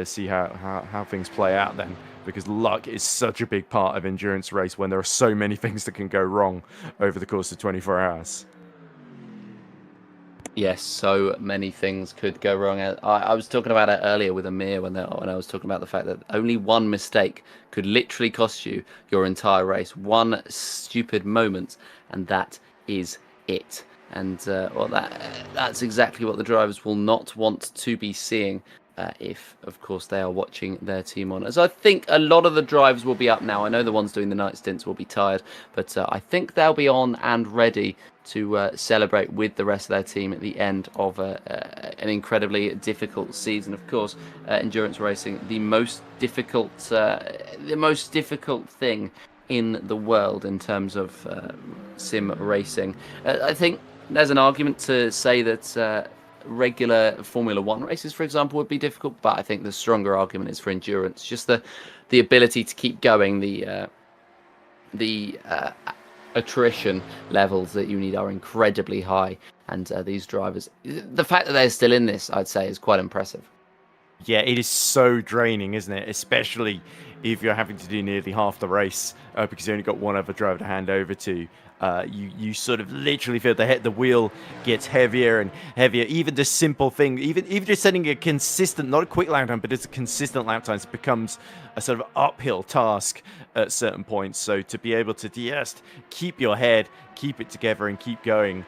D: see how things play out then, because luck is such a big part of endurance race when there are so many things that can go wrong over the course of 24 hours.
C: Yes, so many things could go wrong. I was talking about it earlier with Amir when I was talking about the fact that only one mistake could literally cost you your entire race. One stupid moment, and that is it. And well, that's exactly what the drivers will not want to be seeing if, of course, they are watching their team on. As I think a lot of the drives will be up now. I know the ones doing the night stints will be tired, but I think they'll be on and ready to celebrate with the rest of their team at the end of an incredibly difficult season. Of course, endurance racing, the most difficult thing in the world in terms of sim racing. I think there's an argument to say that regular Formula One races, for example, would be difficult, but I think the stronger argument is for endurance. Just the ability to keep going, the attrition levels that you need are incredibly high, and these drivers, the fact that they're still in this, I'd say, is quite impressive.
D: Yeah, it is so draining, isn't it? Especially if you're having to do nearly half the race because you only got one other driver to hand over to. You sort of literally feel the wheel gets heavier and heavier. Even the simple thing, even just setting a consistent, not a quick lap time, but it's a consistent lap time, it becomes a sort of uphill task at certain points. So to be able to just keep your head, keep it together, and keep going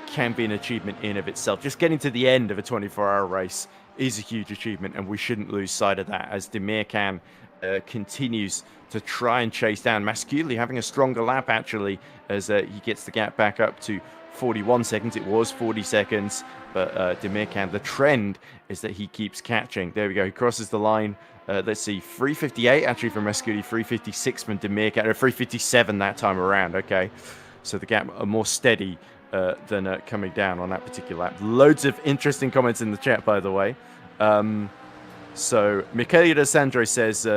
D: can be an achievement in of itself. Just getting to the end of a 24-hour race is a huge achievement, and we shouldn't lose sight of that as Demirkan continues to try and chase down Masculi, having a stronger lap actually, as he gets the gap back up to 41 seconds. It was 40 seconds, but Demirkan, the trend is that he keeps catching. There we go, he crosses the line. Let's see, 3:58 actually from Masculi, 3:56 from Demirkan, 3:57 that time around. Okay, so the gap are more steady than coming down on that particular lap. Loads of interesting comments in the chat, by the way. So Michele De Sandro says,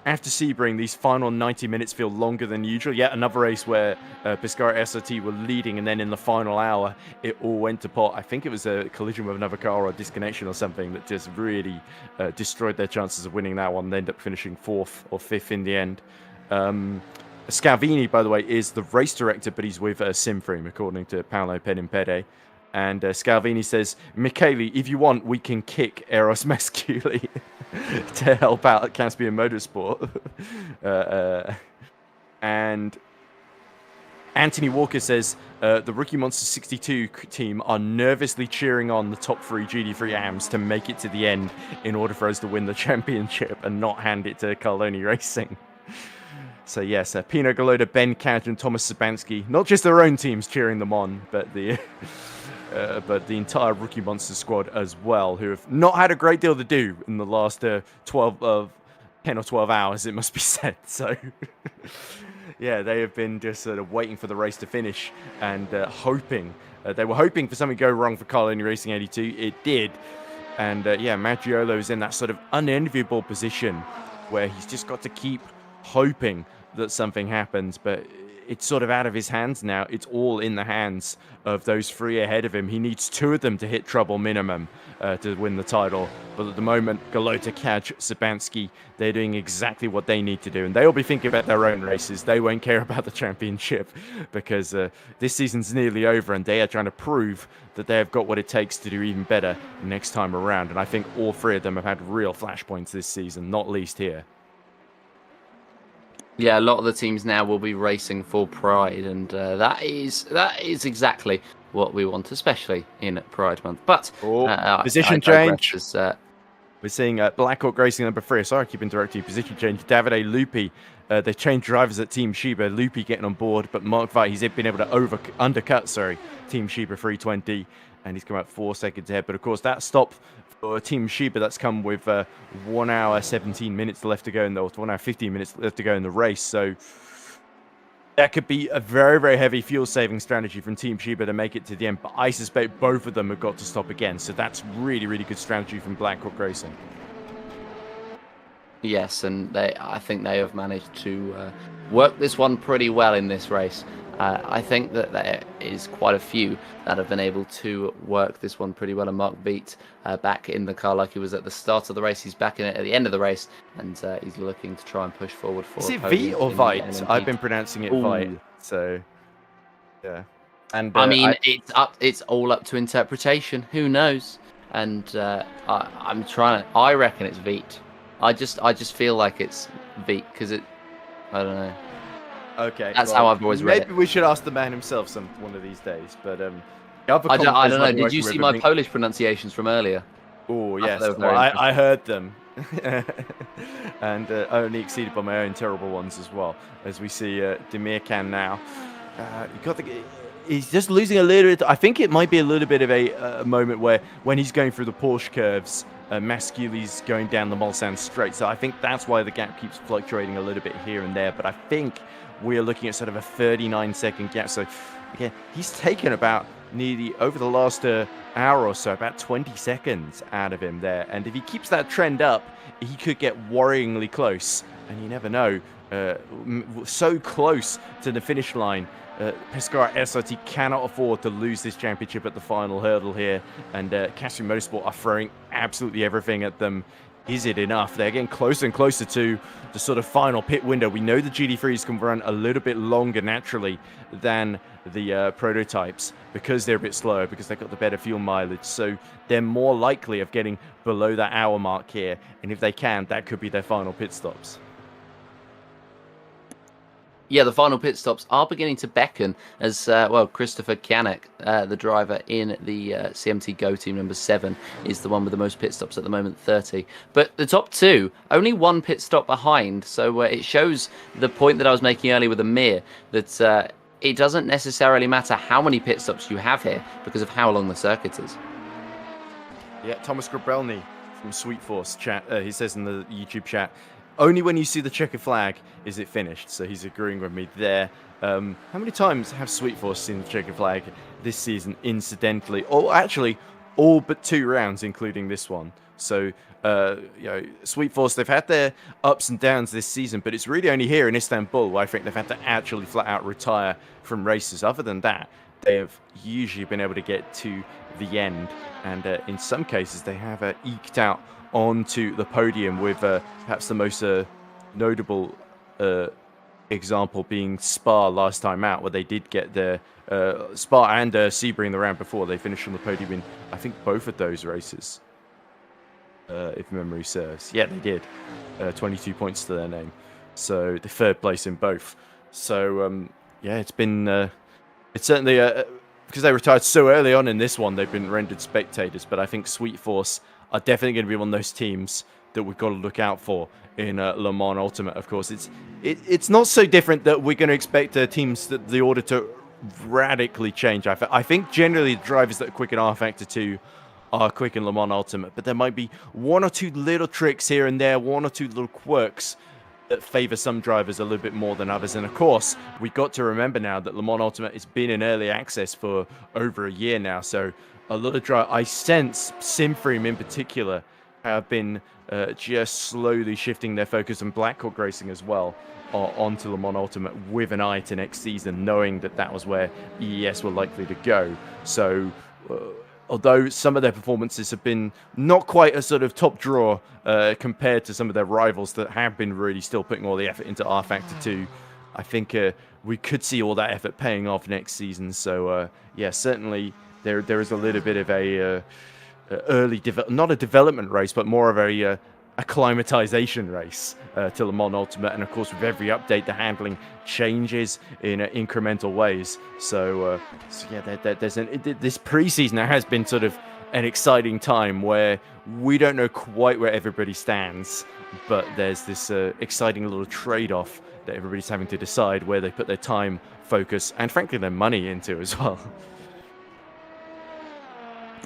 D: after Sebring, these final 90 minutes feel longer than usual. Yet another race where Biscara SRT were leading, and then in the final hour, it all went to pot. I think it was a collision with another car or a disconnection or something that just really destroyed their chances of winning that one. They ended up finishing 4th or 5th in the end. Scalvini, by the way, is the race director, but he's with Simframe, according to Paolo Pedimpede. And Scalvini says, Michele, if you want, we can kick Eros Masculi to help out at Caspian Motorsport. And Anthony Walker says, the Rookie Monster 62 team are nervously cheering on the top 3 GT3 AMs to make it to the end in order for us to win the championship and not hand it to Carloni Racing. So yes, Pino Galota, Ben Couch, and Thomas Sabansky, not just their own teams cheering them on, but the entire Rookie Monster squad as well, who have not had a great deal to do in the last 10 or 12 hours, it must be said. So yeah, they have been just sort of waiting for the race to finish and hoping. They were hoping for something to go wrong for Carloni Racing 82. It did. And yeah, Maggiolo is in that sort of unenviable position where he's just got to keep hoping that something happens, but it's sort of out of his hands now. It's all in the hands of those 3 ahead of him. He needs 2 of them to hit treble minimum to win the title. But at the moment, Galota, Kaj, Sabansky, they're doing exactly what they need to do. And they'll be thinking about their own races. They won't care about the championship because this season's nearly over and they are trying to prove that they have got what it takes to do even better next time around. And I think all 3 of them have had real flashpoints this season, not least here.
C: Yeah, a lot of the teams now will be racing for Pride, and that is exactly what we want, especially in Pride Month. But
D: position change. We're seeing Blackhawk Racing number 3. Sorry, I keep interrupting you. Position change. Davide Lupi. They changed drivers at Team Shiba. Lupi getting on board, but Mark Veit, he's been able to undercut Team Shiba 320, and he's come out 4 seconds ahead. But of course, that stop for Team Shiba, that's come with 1 hour 17 minutes left to go, 1 hour 15 minutes left to go in the race. So that could be a very, very heavy fuel-saving strategy from Team Shiba to make it to the end. But I suspect both of them have got to stop again. So that's really, really good strategy from Blackhawk Racing.
C: Yes, and I think they have managed to work this one pretty well in this race. I think that there is quite a few that have been able to work this one pretty well. And Mark Veit back in the car like he was at the start of the race. He's back in it at the end of the race, and he's looking to try and push forward for.
D: Is it Veit or Veit? I've been pronouncing it Veit. So yeah, and
C: I mean it's all up to interpretation. Who knows? And I'm trying to. I reckon it's Veit. I just feel like it's Veit because I don't know.
D: Okay,
C: that's how I've always read it.
D: Maybe we should ask the man himself one of these days. But
C: I don't know. Did you see my Polish pronunciations from earlier?
D: Oh,
C: I
D: yes.
C: thought they were
D: Well,
C: very
D: I heard them. And only exceeded by my own terrible ones as well. As we see Demirkan now. He's just losing a little bit. I think it might be a little bit of a moment where when he's going through the Porsche curves, Masculi's going down the Mulsanne straight. So I think that's why the gap keeps fluctuating a little bit here and there. But I think we're looking at sort of a 39-second gap. So again, he's taken about nearly over the last hour or so, about 20 seconds out of him there. And if he keeps that trend up, he could get worryingly close. And you never know. So close to the finish line. Pescara SRT cannot afford to lose this championship at the final hurdle here, and Cassian Motorsport are throwing absolutely everything at them. Is it enough? They're getting closer and closer to the sort of final pit window. We know the GT3s can run a little bit longer naturally than the prototypes because they're a bit slower, because they've got the better fuel mileage. So they're more likely of getting below that hour mark here, and if they can, that could be their final pit stops.
C: Yeah, the final pit stops are beginning to beckon as, Christopher Kanek, the driver in the CMT Go team number 7, is the one with the most pit stops at the moment, 30. But the top 2, only 1 pit stop behind. So it shows the point that I was making earlier with Amir, that it doesn't necessarily matter how many pit stops you have here because of how long the circuit is.
D: Yeah, Thomas Grabelny from Sweet Force chat, he says in the YouTube chat, only when you see the checker flag is it finished. So he's agreeing with me there. How many times have Sweet Force seen the checker flag this season, incidentally? Or actually, all but 2 rounds, including this one. So, Sweet Force, they've had their ups and downs this season, but it's really only here in Istanbul where I think they've had to actually flat out retire from races. Other than that, they have usually been able to get to the end. And in some cases, they have eked out onto the podium with perhaps the most notable example being Spa last time out, where they did get their Spa and Sebring the round before. They finished on the podium in, I think, both of those races, if memory serves. Yeah, they did. 22 points to their name. So the 3rd place in both. So, it's been... it's certainly... because they retired so early on in this one, they've been rendered spectators. But I think Sweet Force are definitely going to be one of those teams that we've got to look out for in Le Mans Ultimate. Of course, it's not so different that we're going to expect teams that the order to radically change. I think generally the drivers that are quick in rFactor 2 are quick in Le Mans Ultimate, but there might be 1 or 2 little tricks here and there, 1 or 2 little quirks that favor some drivers a little bit more than others. And of course, we've got to remember now that Le Mans Ultimate has been in early access for over a year now, so a lot of I sense Simfream in particular have been just slowly shifting their focus on Black Hawk Racing as well onto Le Mans Ultimate with an eye to next season, knowing that that was where EES were likely to go. So although some of their performances have been not quite a sort of top draw compared to some of their rivals that have been really still putting all the effort into rFactor 2, I think we could see all that effort paying off next season. So certainly there is a little bit of a not a development race, but more of a acclimatization race to Le Mans Ultimate. And of course, with every update, the handling changes in incremental ways. So this preseason has been sort of an exciting time where we don't know quite where everybody stands, but there's this exciting little trade-off that everybody's having to decide where they put their time, focus, and frankly their money into as well.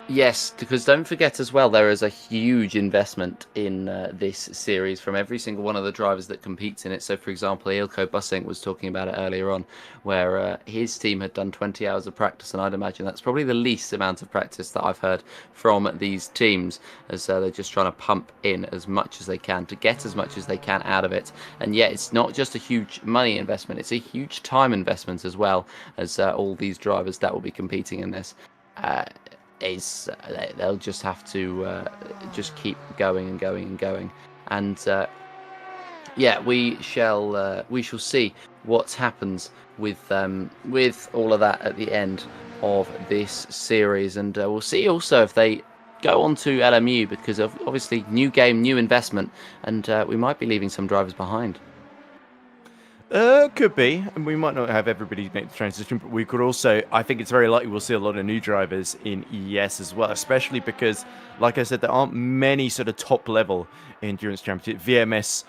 C: Yes, because don't forget as well, there is a huge investment in this series from every single one of the drivers that competes in it. So, for example, Ilko Bussink was talking about it earlier on, where his team had done 20 hours of practice, and I'd imagine that's probably the least amount of practice that I've heard from these teams, as they're just trying to pump in as much as they can to get as much as they can out of it. And yet, it's not just a huge money investment, it's a huge time investment as well, as all these drivers that will be competing in this. They'll just have to just keep going and going and going, and we shall see what happens with all of that at the end of this series, and we'll see also if they go on to LMU, because of obviously new game, new investment, and we might be leaving some drivers behind.
D: Could be, and we might not have everybody make the transition, but we could also. I think it's very likely we'll see a lot of new drivers in ES as well, especially because, like I said, there aren't many sort of top level endurance championship VMS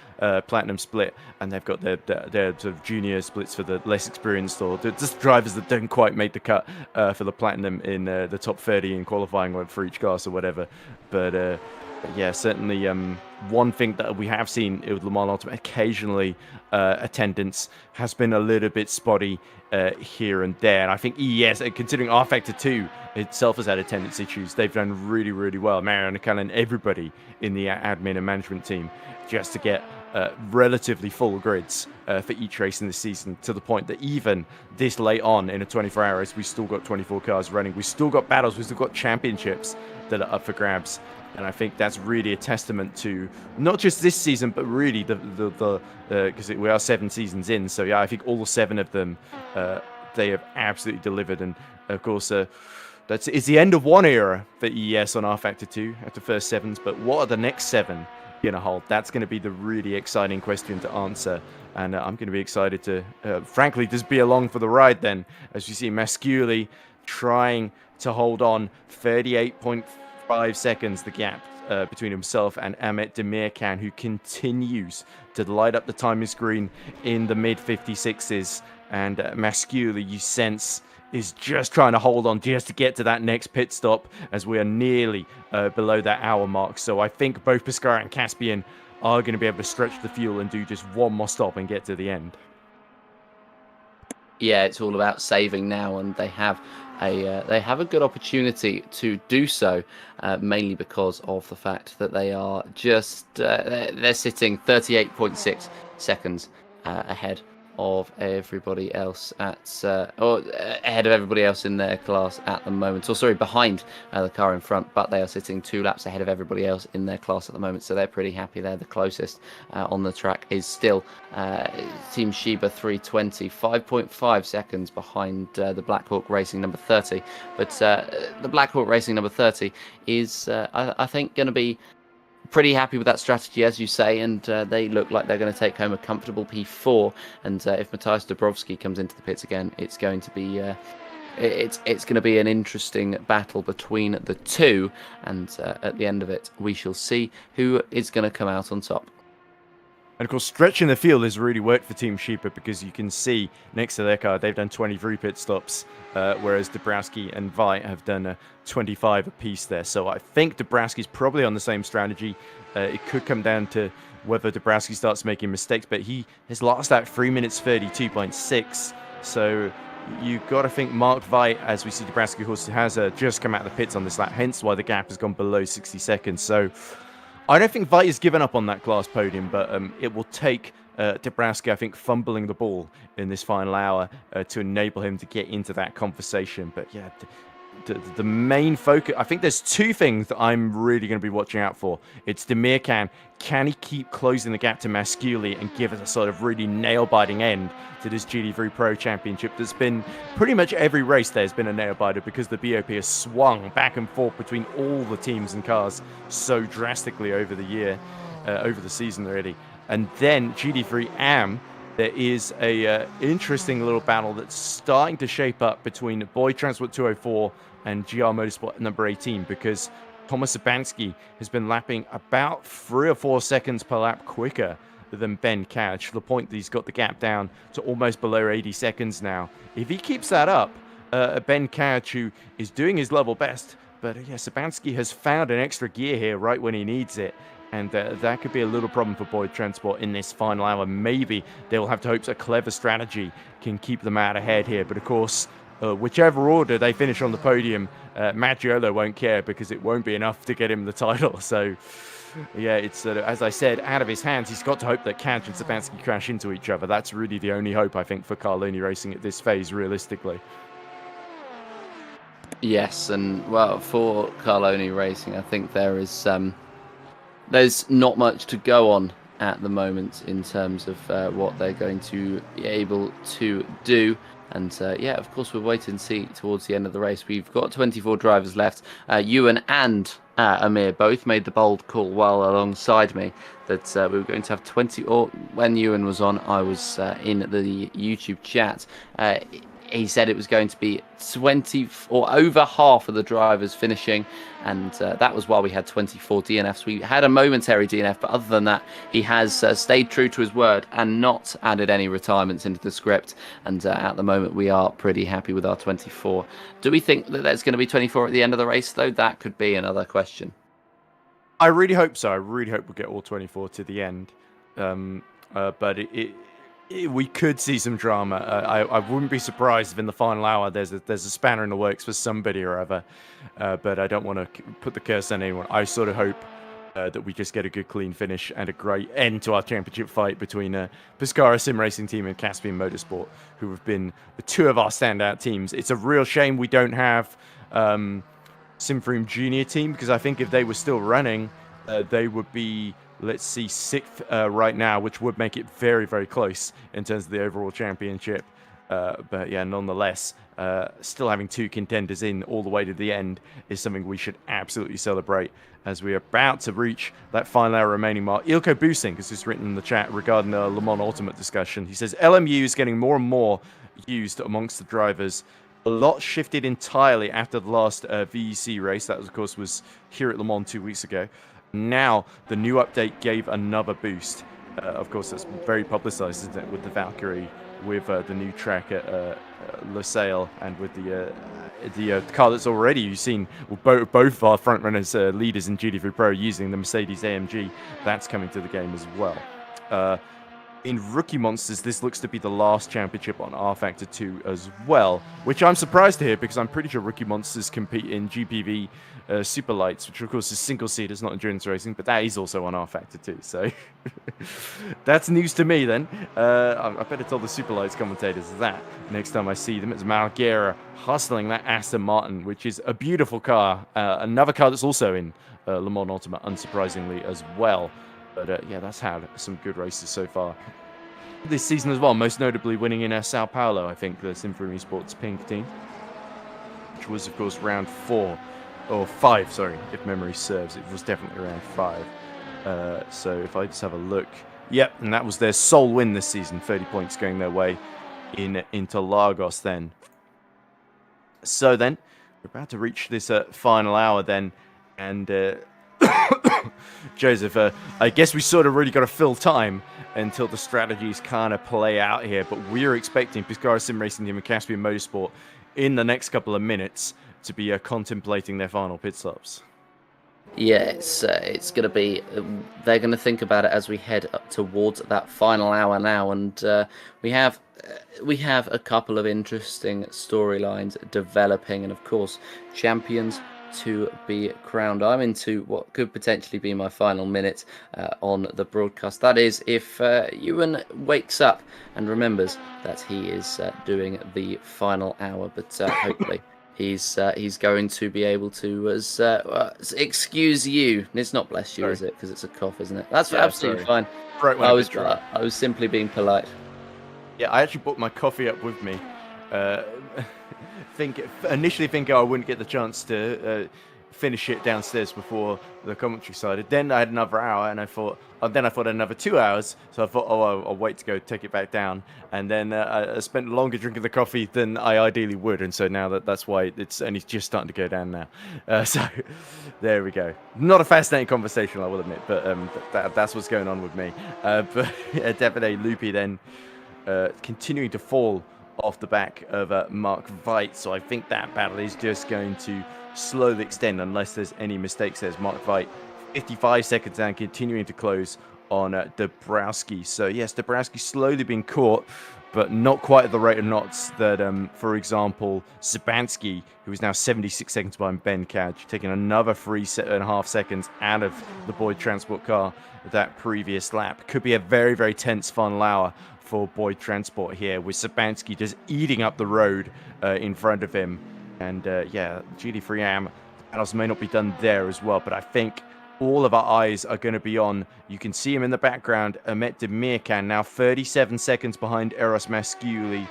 D: platinum split, and they've got their sort of junior splits for the less experienced or just drivers that don't quite make the cut for the platinum in the top 30 in qualifying for each class or whatever. But yeah, certainly one thing that we have seen with Le Mans Ultimate, occasionally attendance has been a little bit spotty here and there. And I think ES, considering rFactor 2 itself has had attendance issues, they've done really, really well. Mariano Callan, everybody in the admin and management team, just to get relatively full grids for each race in the season, to the point that even this late on in a 24 hours, we still got 24 cars running. We still got battles. We still got championships that are up for grabs. And I think that's really a testament to not just this season, but really because we are 7 seasons in. So yeah, I think all 7 of them, they have absolutely delivered. And of course, it's the end of one era for ES on rFactor 2 after first 7s. But what are the next 7 going to hold? That's going to be the really exciting question to answer. And I'm going to be excited to, frankly, just be along for the ride then, as you see Masculi trying to hold on 38.5 seconds, the gap between himself and Ahmet Demirkan, who continues to light up the timing screen in the mid 56s. And Masculi, you sense, is just trying to hold on just to get to that next pit stop, as we are nearly below that hour mark. So I think both Pescara and Caspian are going to be able to stretch the fuel and do just one more stop and get to the end.
C: Yeah, it's all about saving now, and they have a good opportunity to do so, mainly because of the fact that they are just they're sitting 38.6 seconds ahead of everybody else ahead of everybody else in their class at the moment, or sorry, behind the car in front, but they are sitting 2 laps ahead of everybody else in their class at the moment, so they're pretty happy. They're the closest on the track is still Team Sheba 320, 5.5 seconds behind the Blackhawk Racing number 30, but the Blackhawk Racing number 30 is I think going to be pretty happy with that strategy, as you say, and they look like they're going to take home a comfortable P4. And if Matthias Dabrowski comes into the pits again, it's going to be it's going to be an interesting battle between the two. And at the end of it, we shall see who is going to come out on top.
D: And of course, stretching the field has really worked for Team Sheepa, because you can see next to their car, they've done 23 pit stops, whereas Dabrowski and Veit have done 25 apiece there. So I think Dabrowski's probably on the same strategy. It could come down to whether Dabrowski starts making mistakes, but he has lost that 3 minutes 32.6. So you've got to think Mark Veit, as we see Dabrowski has just come out of the pits on this lap, hence why the gap has gone below 60 seconds. So I don't think Veit has given up on that class podium, but it will take Dabrowski, I think, fumbling the ball in this final hour to enable him to get into that conversation. But yeah, the main focus, I think there's 2 things that I'm really going to be watching out for. It's Demirkan. Can he keep closing the gap to Masculi and give us a sort of really nail-biting end to this GT3 Pro Championship? There's been pretty much every race there's been a nail-biter, because the BOP has swung back and forth between all the teams and cars so drastically over the year, over the season already. And then GT3 AM, there is a interesting little battle that's starting to shape up between Boyd Transport 204 and GR Motorsport number 18, because Thomas Sabansky has been lapping about 3 or 4 seconds per lap quicker than Ben Couch, to the point that he's got the gap down to almost below 80 seconds now. If he keeps that up, Ben Couch, who is doing his level best, but yeah, Sabansky has found an extra gear here right when he needs it. And that could be a little problem for Boyd Transport in this final hour. Maybe they'll have to hope a clever strategy can keep them out ahead here. But of course, whichever order they finish on the podium, Maggiolo won't care, because it won't be enough to get him the title. So yeah, it's as I said, out of his hands. He's got to hope that Couch and Sabansky crash into each other. That's really the only hope, I think, for Carloni Racing at this phase, realistically.
C: Yes, and well, for Carloni Racing, I think there's not much to go on at the moment in terms of what they're going to be able to do. And yeah, of course, we'll wait and see towards the end of the race. We've got 24 drivers left. Ewan and Amir both made the bold call while alongside me that we were going to have 20, or when Ewan was on, I was in the YouTube chat. He said it was going to be 20 or over half of the drivers finishing, and that was while we had 24 DNFs. We had a momentary DNF, but other than that, he has stayed true to his word and not added any retirements into the script. And at the moment, we are pretty happy with our 24. Do we think that there's going to be 24 at the end of the race, though? That could be another question.
D: I really hope so. I really hope we'll get all 24 to the end. But we could see some drama. I wouldn't be surprised if in the final hour there's a spanner in the works for somebody or other. But I don't want to put the curse on anyone. I sort of hope that we just get a good clean finish and a great end to our championship fight between Pescara Sim Racing Team and Caspian Motorsport, who have been the two of our standout teams. It's a real shame we don't have Simfream Junior Team, because I think if they were still running, they would be, let's see, 6th right now, which would make it very, very close in terms of the overall championship. But yeah, nonetheless, still having 2 contenders in all the way to the end is something we should absolutely celebrate as we're about to reach that final hour remaining mark. Ilko Busing has just written in the chat regarding the Le Mans Ultimate discussion. He says, LMU is getting more and more used amongst the drivers. A lot shifted entirely after the last VEC race. That, of course, was here at Le Mans 2 weeks ago. Now, the new update gave another boost. Of course, that's very publicized, isn't it, with the Valkyrie, with the new track at Lusail, and with the car that's already, you've seen both of our frontrunners, leaders in GT3 Pro, using the Mercedes AMG. That's coming to the game as well. In Rookie Monsters, this looks to be the last championship on rFactor 2 as well, which I'm surprised to hear, because I'm pretty sure Rookie Monsters compete in GPV Super Lights, which of course is single seat, it's not endurance racing, but that is also on rFactor 2, so that's news to me then. I better tell the Super Lights commentators that next time I see them. It's Malguera hustling that Aston Martin, which is a beautiful car, another car that's also in Le Mans Ultimate, unsurprisingly, as well. But yeah, that's had some good races so far this season as well, most notably winning in Sao Paulo, I think, the Simfream Esports Pink team, which was, of course, round 4, or 5, sorry, if memory serves. It was definitely round 5. So if I just have a look, yep, and that was their sole win this season, 30 points going their way in Interlagos then. So then, we're about to reach this final hour then, and Joseph, I guess we sort of really got to fill time until the strategies kind of play out here, but we're expecting Pescara Sim Racing Team and Caspian Motorsport in the next couple of minutes to be contemplating their final pit stops.
C: Yeah, it's going to be, they're going to think about it as we head up towards that final hour now, and we have a couple of interesting storylines developing, and of course, champions to be crowned. I'm into what could potentially be my final minute on the broadcast. That is, if Ewan wakes up and remembers that he is doing the final hour, but hopefully he's going to be able to excuse you. It's not bless you, is it? Because it's a cough, isn't it? That's absolutely fine. I was simply being polite.
D: Yeah, I actually brought my coffee up with me. Initially thinking I wouldn't get the chance to finish it downstairs before the commentary started. Then I had another hour, and I thought another 2 hours. So I thought, I'll wait to go take it back down. And then I spent longer drinking the coffee than I ideally would, and so now that's why it's only just starting to go down now. So there we go. Not a fascinating conversation, I will admit, but that's what's going on with me. But yeah, definitely Loopy then continuing to fall off the back of Mark Veit, so I think that battle is just going to slowly extend unless there's any mistakes. There's Mark Veit, 55 seconds down, continuing to close on Dabrowski. So yes, Dabrowski slowly being caught, but not quite at the rate of knots that, for example, Sabansky, who is now 76 seconds behind Ben Cadge, taking another 3.5 seconds out of the Boyd Transport car that previous lap. Could be a very, very tense final hour for Boyd Transport here, with Sabansky just eating up the road in front of him. And yeah, GT3 AM battles may not be done there as well, but I think all of our eyes are going to be on, you can see him in the background, Ahmet Demirkan, now 37 seconds behind Eros Masculi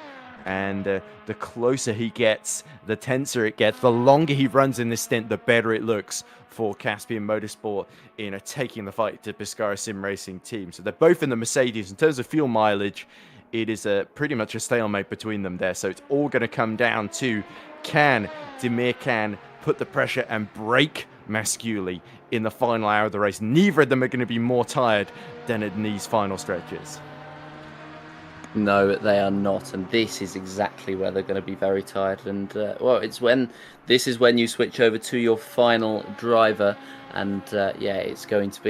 D: And the closer he gets, the tenser it gets, the longer he runs in this stint, the better it looks for Caspian Motorsport in taking the fight to Piscara Sim Racing team. So they're both in the Mercedes. In terms of fuel mileage, it is pretty much a stalemate between them there. So it's all going to come down to, can Demir Khan put the pressure and break Masculi in the final hour of the race? Neither of them are going to be more tired than in these final stretches.
C: No, they are not, and this is exactly where they're going to be very tired. And this is when you switch over to your final driver, and it's going to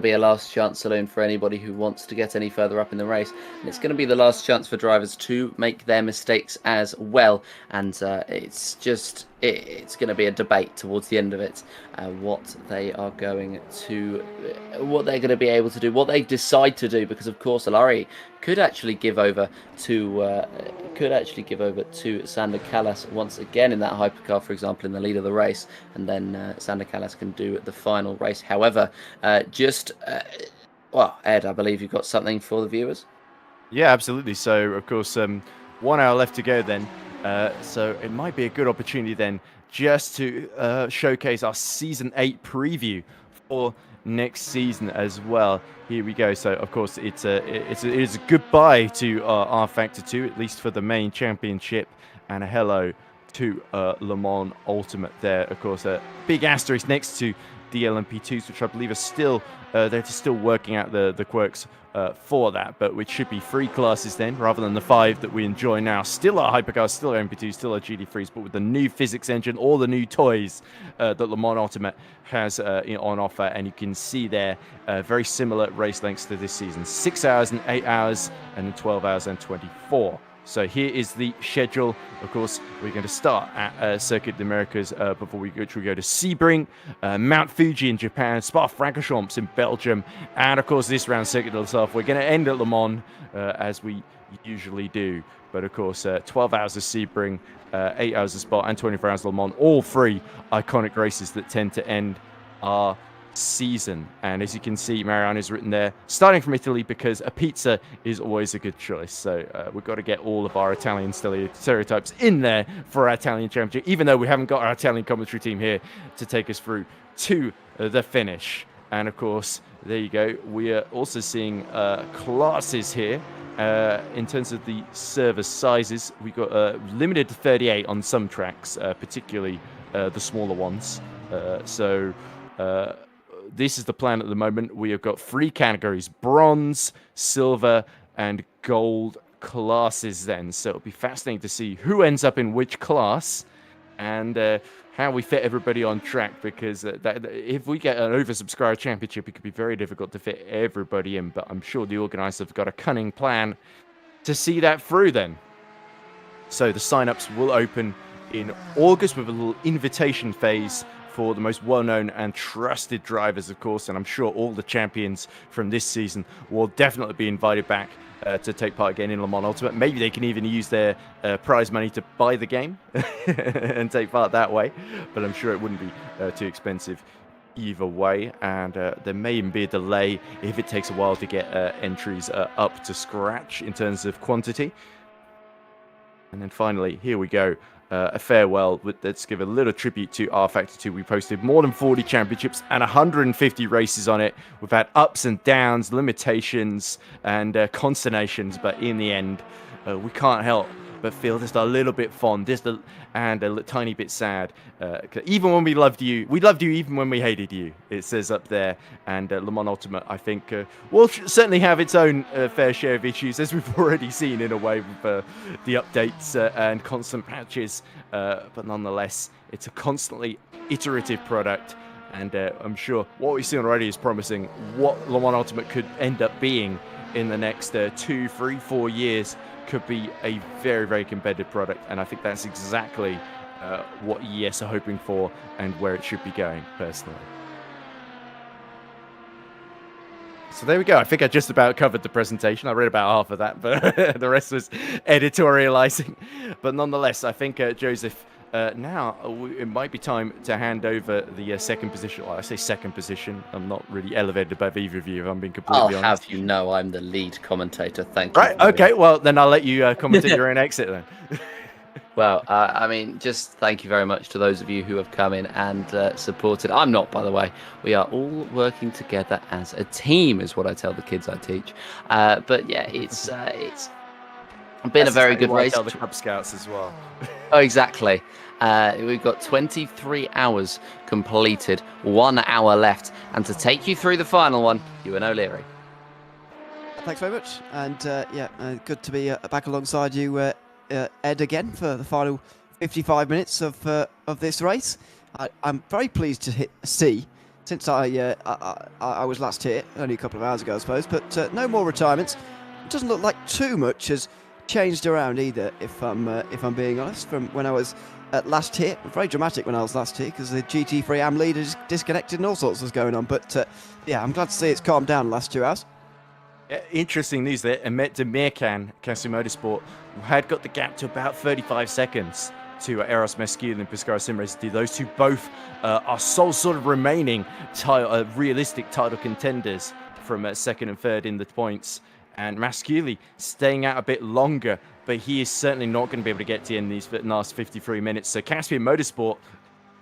C: be a last chance saloon for anybody who wants to get any further up in the race, and it's going to be the last chance for drivers to make their mistakes as well. And it's going to be a debate towards the end of it, what they're going to be able to do, what they decide to do, because of course Alari could actually give over to Sander Callas once again in that hypercar, for example, in the lead of the race, and then Sander Callas can do the final race. However, Ed, I believe you've got something for the viewers.
D: Yeah, absolutely. So, of course, 1 hour left to go then. So it might be a good opportunity then just to showcase our Season 8 preview for next season as well. Here we go. So, of course, it is a goodbye to rFactor 2, at least for the main championship, and a hello to Le Mans Ultimate there. Of course, a big asterisk next to the LMP2s, which I believe are still they're still working out the quirks for that, but which should be 3 classes then, rather than the 5 that we enjoy now. Still our hypercars, still our MP2s, still our GT3s, but with the new physics engine, all the new toys that Le Mans Ultimate has on offer, and you can see there very similar race lengths to this season: 6 hours and 8 hours, and then 12 hours and 24. So here is the schedule. Of course, we're going to start at Circuit des Americas before we go to Sebring, Mount Fuji in Japan, Spa-Francorchamps in Belgium, and of course this round Circuit de South. We're going to end at Le Mans as we usually do. But of course, 12 hours of Sebring, 8 hours of Spa, and 24 hours of Le Mans, all 3 iconic races that tend to end our season. And as you can see, Mariano's written there, starting from Italy, because a pizza is always a good choice. So we've got to get all of our Italian stereotypes in there for our Italian championship, even though we haven't got our Italian commentary team here to take us through to the finish. And of course, there you go. We are also seeing classes here. In terms of the server sizes, we got limited to 38 on some tracks, particularly the smaller ones. This is the plan at the moment. We have got 3 categories: bronze, silver, and gold classes then. So it'll be fascinating to see who ends up in which class and how we fit everybody on track, because if we get an oversubscribed championship, it could be very difficult to fit everybody in. But I'm sure the organisers have got a cunning plan to see that through then. So the sign-ups will open in August with a little invitation phase for the most well-known and trusted drivers, of course, and I'm sure all the champions from this season will definitely be invited back to take part again in Le Mans Ultimate. Maybe they can even use their prize money to buy the game and take part that way, but I'm sure it wouldn't be too expensive either way. And there may even be a delay if it takes a while to get entries up to scratch in terms of quantity. And then finally, here we go. A farewell. Let's give a little tribute to rFactor 2. We posted more than 40 championships and 150 races on it. We've had ups and downs, limitations, and consternations, but in the end, we can't help but feel just a little bit fond, and a tiny bit sad. Even when we loved you even when we hated you, it says up there. And Le Mans Ultimate, I think, will certainly have its own fair share of issues, as we've already seen in a way with the updates and constant patches. But nonetheless, it's a constantly iterative product. And I'm sure what we've seen already is promising. What Le Mans Ultimate could end up being in the next 2, 3, 4 years could be a very, very competitive product, and I think that's exactly what ES are hoping for and where it should be going, personally. So there we go. I think I just about covered the presentation. I read about half of that, but the rest was editorializing. But nonetheless, I think, Joseph, now it might be time to hand over the second position. Well, I say second position. I'm not really elevated above either of you, if I'm being
C: I'll
D: completely honest.
C: have you know I'm the lead commentator. Thank you.
D: Right, okay, well, then I'll let you commentate your own exit then.
C: Well, I mean, just thank you very much to those of you who have come in and supported. I'm not, by the way. We are all working together as a team, is what I tell the kids I teach. But yeah, it's been a very good race.
D: I tell the Cub Scouts as well.
C: Oh, exactly. We've got 23 hours completed, 1 hour left. And to take you through the final one, Ewan O'Leary.
A: Thanks very much. And good to be back alongside you, Ed, again for the final 55 minutes of this race. I'm very pleased to hit C since I was last here, only a couple of hours ago, I suppose. But no more retirements. It doesn't look like too much has changed around either, if I'm being honest, from when I was last here. Very dramatic when I was last here because the GT3 AM leader just disconnected and all sorts was going on. But yeah, I'm glad to see it's calmed down the last 2 hours.
D: Interesting news there. Ahmet Demirkan, Cassie Motorsport, had got the gap to about 35 seconds to Eros Mescul and Pescara Simrace. Those two both are sole sort of remaining realistic title contenders from second and third in the points. And Masculi staying out a bit longer, but he is certainly not going to be able to get to the end of these last 53 minutes. So Caspian Motorsport,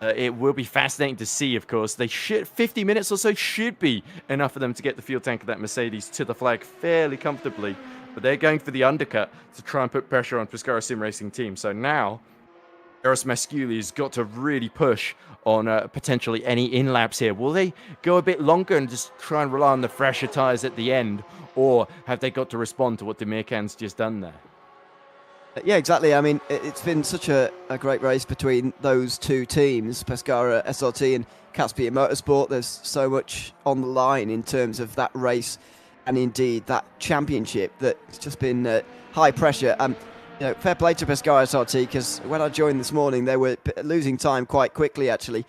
D: it will be fascinating to see, of course. 50 minutes or so should be enough for them to get the fuel tank of that Mercedes to the flag fairly comfortably. But they're going for the undercut to try and put pressure on Pescara Sim Racing team. So now, Eros Masculi has got to really push on potentially any in-laps here. Will they go a bit longer and just try and rely on the fresher tyres at the end? Or have they got to respond to what Demirkan's just done there?
A: Yeah, exactly. I mean, it's been such a great race between those two teams, Pescara SRT and Caspian Motorsport. There's so much on the line in terms of that race and indeed that championship that it's just been high pressure. Fair play to Pescara SRT because when I joined this morning, they were losing time quite quickly, actually,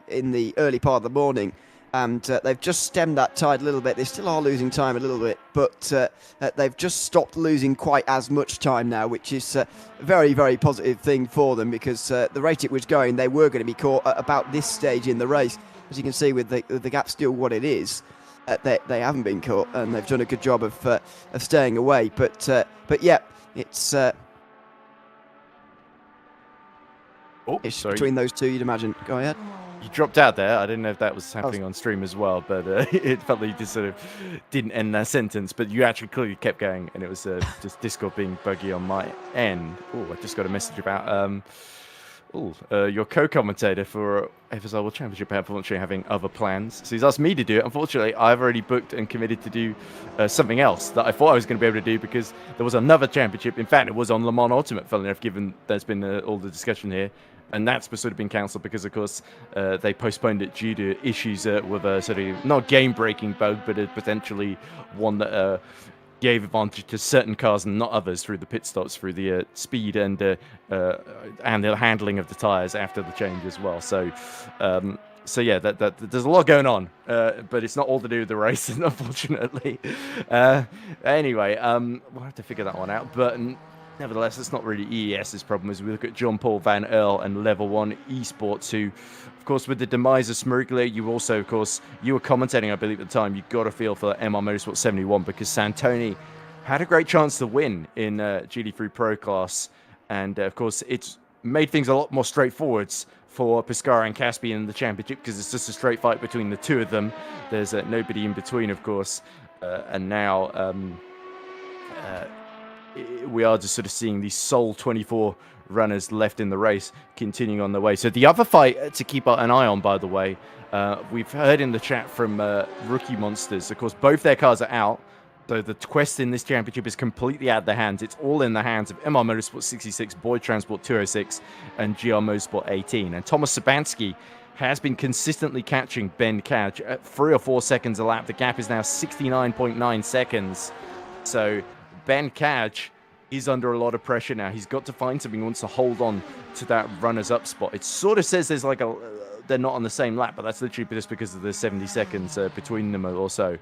A: in the early part of the morning. And they've just stemmed that tide a little bit. They still are losing time a little bit, but they've just stopped losing quite as much time now, which is a very, very positive thing for them because the rate it was going, they were going to be caught at about this stage in the race. As you can see, with the gap still what it is, they haven't been caught, and they've done a good job of staying away. But yeah, it's between those two, you'd imagine. Go ahead.
D: You dropped out there. I didn't know if that was happening on stream as well, but it felt like you just sort of didn't end that sentence, but you actually clearly kept going, and it was just Discord being buggy on my end. Oh, I just got a message about your co-commentator for FSR World Championship unfortunately having other plans. So he's asked me to do it. Unfortunately, I've already booked and committed to do something else that I thought I was going to be able to do because there was another championship. In fact, it was on Le Mans Ultimate, funnily enough, given there's been all the discussion here. And that's sort of been cancelled because, of course, they postponed it due to issues with a sort of not game-breaking bug, but potentially one that gave advantage to certain cars and not others through the pit stops, through the speed and the handling of the tyres after the change as well. So yeah, that there's a lot going on, but it's not all to do with the race, unfortunately. Anyway, we'll have to figure that one out, but. Nevertheless, it's not really EES's problem as we look at John Paul Van Earl and Level 1 eSports, who, of course, with the demise of Smeruglia, you also, of course, you were commentating, I believe, at the time, you got a feel for MR Motorsport 71 because Santoni had a great chance to win in GT3 Pro class. And, of course, it's made things a lot more straightforward for Pescara and Caspian in the championship because it's just a straight fight between the two of them. There's nobody in between, of course. And now... we are just sort of seeing these sole 24 runners left in the race continuing on the way. So the other fight to keep an eye on, by the way, we've heard in the chat from Rookie Monsters, of course, both their cars are out. So the quest in this championship is completely out of their hands. It's all in the hands of MR Motorsport 66, Boyd Transport 206, and GR Motorsport 18. And Thomas Sabansky has been consistently catching Ben Cadge at 3 or 4 seconds a lap. The gap is now 69.9 seconds. So Ben Cadge is under a lot of pressure now. He's got to find something. He wants to hold on to that runners-up spot. It sort of says there's like they're not on the same lap, but that's literally just because of the 70 seconds between them or so.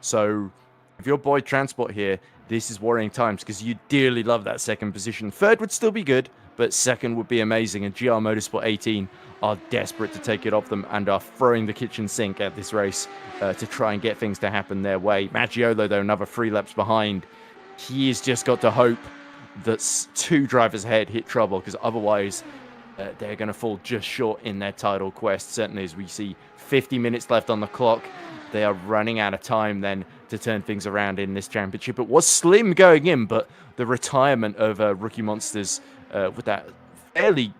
D: So if you're Boyd Transport here, this is worrying times because you dearly love that second position. Third would still be good, but second would be amazing. And GR Motorsport 18 are desperate to take it off them and are throwing the kitchen sink at this race to try and get things to happen their way. Maggiolo, though, another 3 laps behind. He's just got to hope that 2 drivers ahead hit trouble, because otherwise they're going to fall just short in their title quest. Certainly, as we see 50 minutes left on the clock, they are running out of time then to turn things around in this championship. It was slim going in, but the retirement of Rookie Monsters with that fairly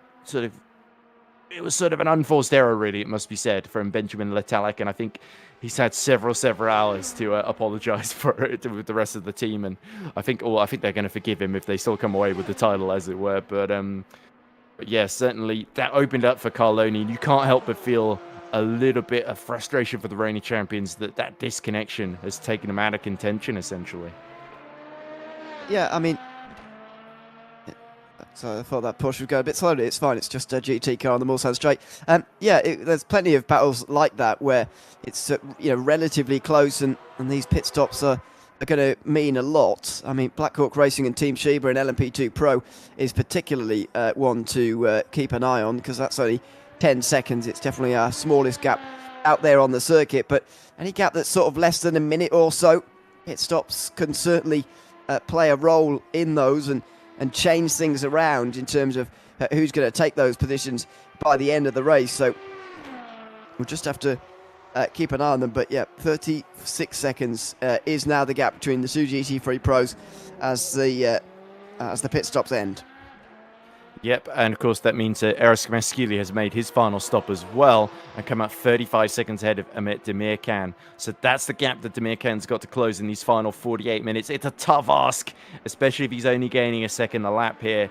D: it was sort of an unforced error, really, it must be said, from Benjamin Letalik, and I think he's had several hours to apologize for it with the rest of the team, and I think they're going to forgive him if they still come away with the title, as it were. But yeah, certainly that opened up for Carloni, and you can't help but feel a little bit of frustration for the reigning champions that disconnection has taken them out of contention, essentially.
A: Yeah, I mean, so I thought that push would go a bit slowly. It's fine. It's just a GT car on the Mulsanne straight. Yeah, there's plenty of battles like that where it's relatively close, and these pit stops are going to mean a lot. I mean, Black Hawk Racing and Team Sheba and LMP2 Pro is particularly one to keep an eye on, because that's only 10 seconds. It's definitely our smallest gap out there on the circuit, but any gap that's sort of less than a minute or so, pit stops can certainly play a role in those and change things around in terms of who's going to take those positions by the end of the race. So we'll just have to keep an eye on them. But yeah, 36 seconds is now the gap between the 2 GT3 pros as the pit stops end.
D: Yep, and of course that means Eros Maskili has made his final stop as well and come out 35 seconds ahead of Amit Demirkan. So that's the gap that Demirkan's got to close in these final 48 minutes. It's a tough ask, especially if he's only gaining a second a lap here.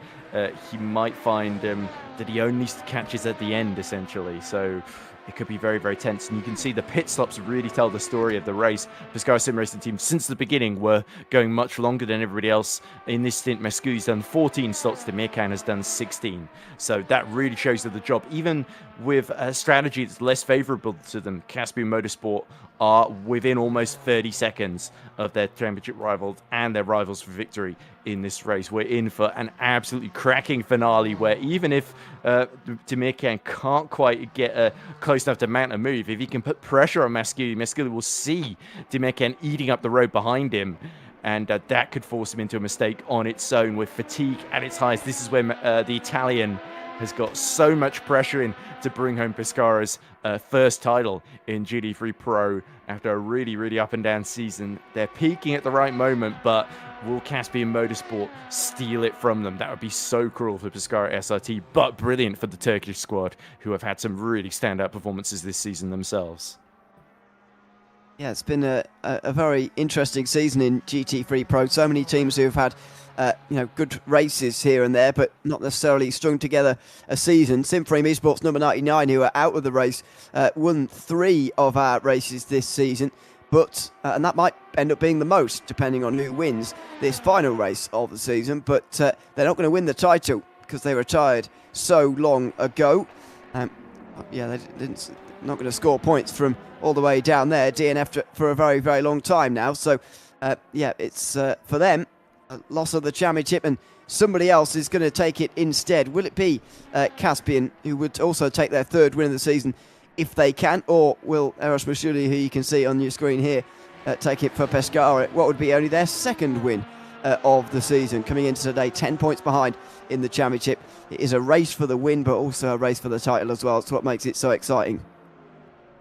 D: He might find that he only catches at the end, essentially. So it could be very, very tense. And you can see the pit stops really tell the story of the race. Pescara Sim Racing team, since the beginning, were going much longer than everybody else. In this stint, Mescudi's done 14 stops, Demirkan has done 16. So that really shows that the job, even with a strategy that's less favorable to them, Caspian Motorsport are within almost 30 seconds of their championship rivals and their rivals for victory in this race. We're in for an absolutely cracking finale where even if Demirkan can't quite get close enough to mount a move, if he can put pressure on Mescudi, Mescudi will see Demirkan eating up the road behind him, and that could force him into a mistake on its own with fatigue at its highest. This is where the Italian has got so much pressure in to bring home Pescara's first title in GT3 Pro after a really, really up and down season. They're peaking at the right moment, but will Caspian Motorsport steal it from them? That would be so cruel for Pescara SRT, but brilliant for the Turkish squad, who have had some really standout performances this season themselves.
A: Yeah, it's been a very interesting season in GT3 Pro. So many teams who have had good races here and there, but not necessarily strung together a season. Simframe Esports number 99, who are out of the race, won 3 of our races this season, but and that might end up being the most, depending on who wins this final race of the season. But they're not going to win the title because they retired so long ago. They not going to score points from all the way down there, DNF for a very, very long time now. So it's for them a loss of the championship, and somebody else is going to take it instead. Will it be Caspian, who would also take their 3rd win of the season if they can, or will Eros Mashuli, who you can see on your screen here, take it for Pescara, what would be only their 2nd win of the season, coming into today 10 points behind in the championship? It is a race for the win, but also a race for the title as well. It's what makes it so exciting.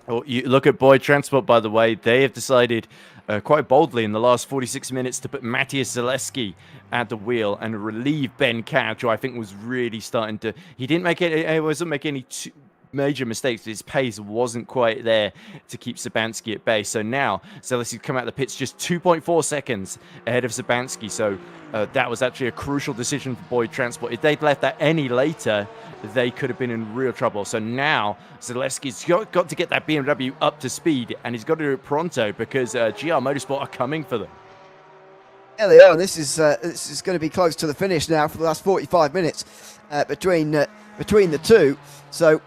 D: Well, you look at Boyd Transport, by the way, they have decided quite boldly in the last 46 minutes to put Matthias Zaleski at the wheel and relieve Ben Couch, who I think was really starting to... He wasn't making any major mistakes. His pace wasn't quite there to keep Sabansky at bay. So now Zaleski's come out of the pits just 2.4 seconds ahead of Sabansky. So that was actually a crucial decision for Boyd Transport. If they'd left that any later, they could have been in real trouble. So now Zaleski's got to get that BMW up to speed, and he's got to do it pronto because GR Motorsport are coming for them.
A: Yeah, they are. This is going to be close to the finish now for the last 45 minutes between the two. So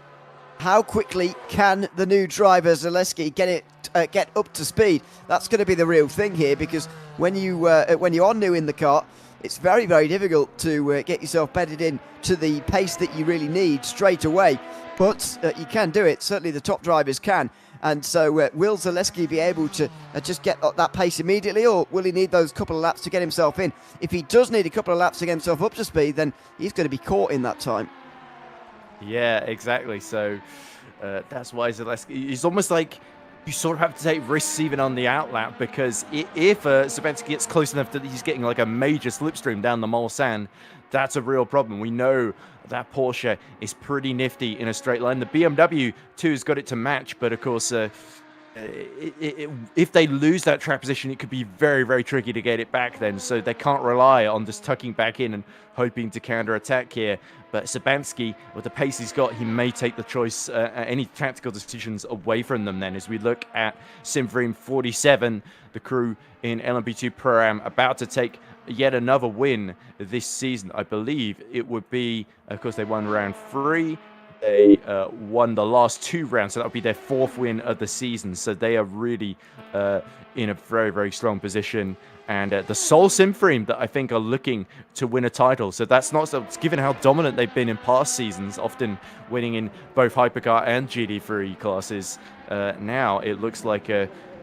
A: how quickly can the new driver Zaleski get up to speed? That's going to be the real thing here, because when you are new in the car, it's very, very difficult to get yourself bedded in to the pace that you really need straight away. But you can do it. Certainly the top drivers can. And so will Zaleski be able to just get that pace immediately, or will he need those couple of laps to get himself in? If he does need a couple of laps to get himself up to speed, then he's going to be caught in that time.
D: Yeah, exactly. So that's why Zaleski, it's almost like you sort of have to take risks even on the outlap, because if Sabanski gets close enough that he's getting like a major slipstream down the Mulsanne, that's a real problem. We know that Porsche is pretty nifty in a straight line. The BMW too has got it to match, but of course, if they lose that track position, it could be very, very tricky to get it back then. So they can't rely on just tucking back in and hoping to counter-attack here. But Sabanski, with the pace he's got, he may take the choice, any tactical decisions away from them then. As we look at Simfream 47, the crew in LMP2 Pro-Am about to take yet another win this season. I believe it would be, of course, they won round 3. They won the last 2 rounds, so that would be their 4th win of the season. So they are really in a very, very strong position. And the sole Simfream that I think are looking to win a title. So that's not so, given how dominant they've been in past seasons, often winning in both Hypercar and GT3 classes. Now it looks like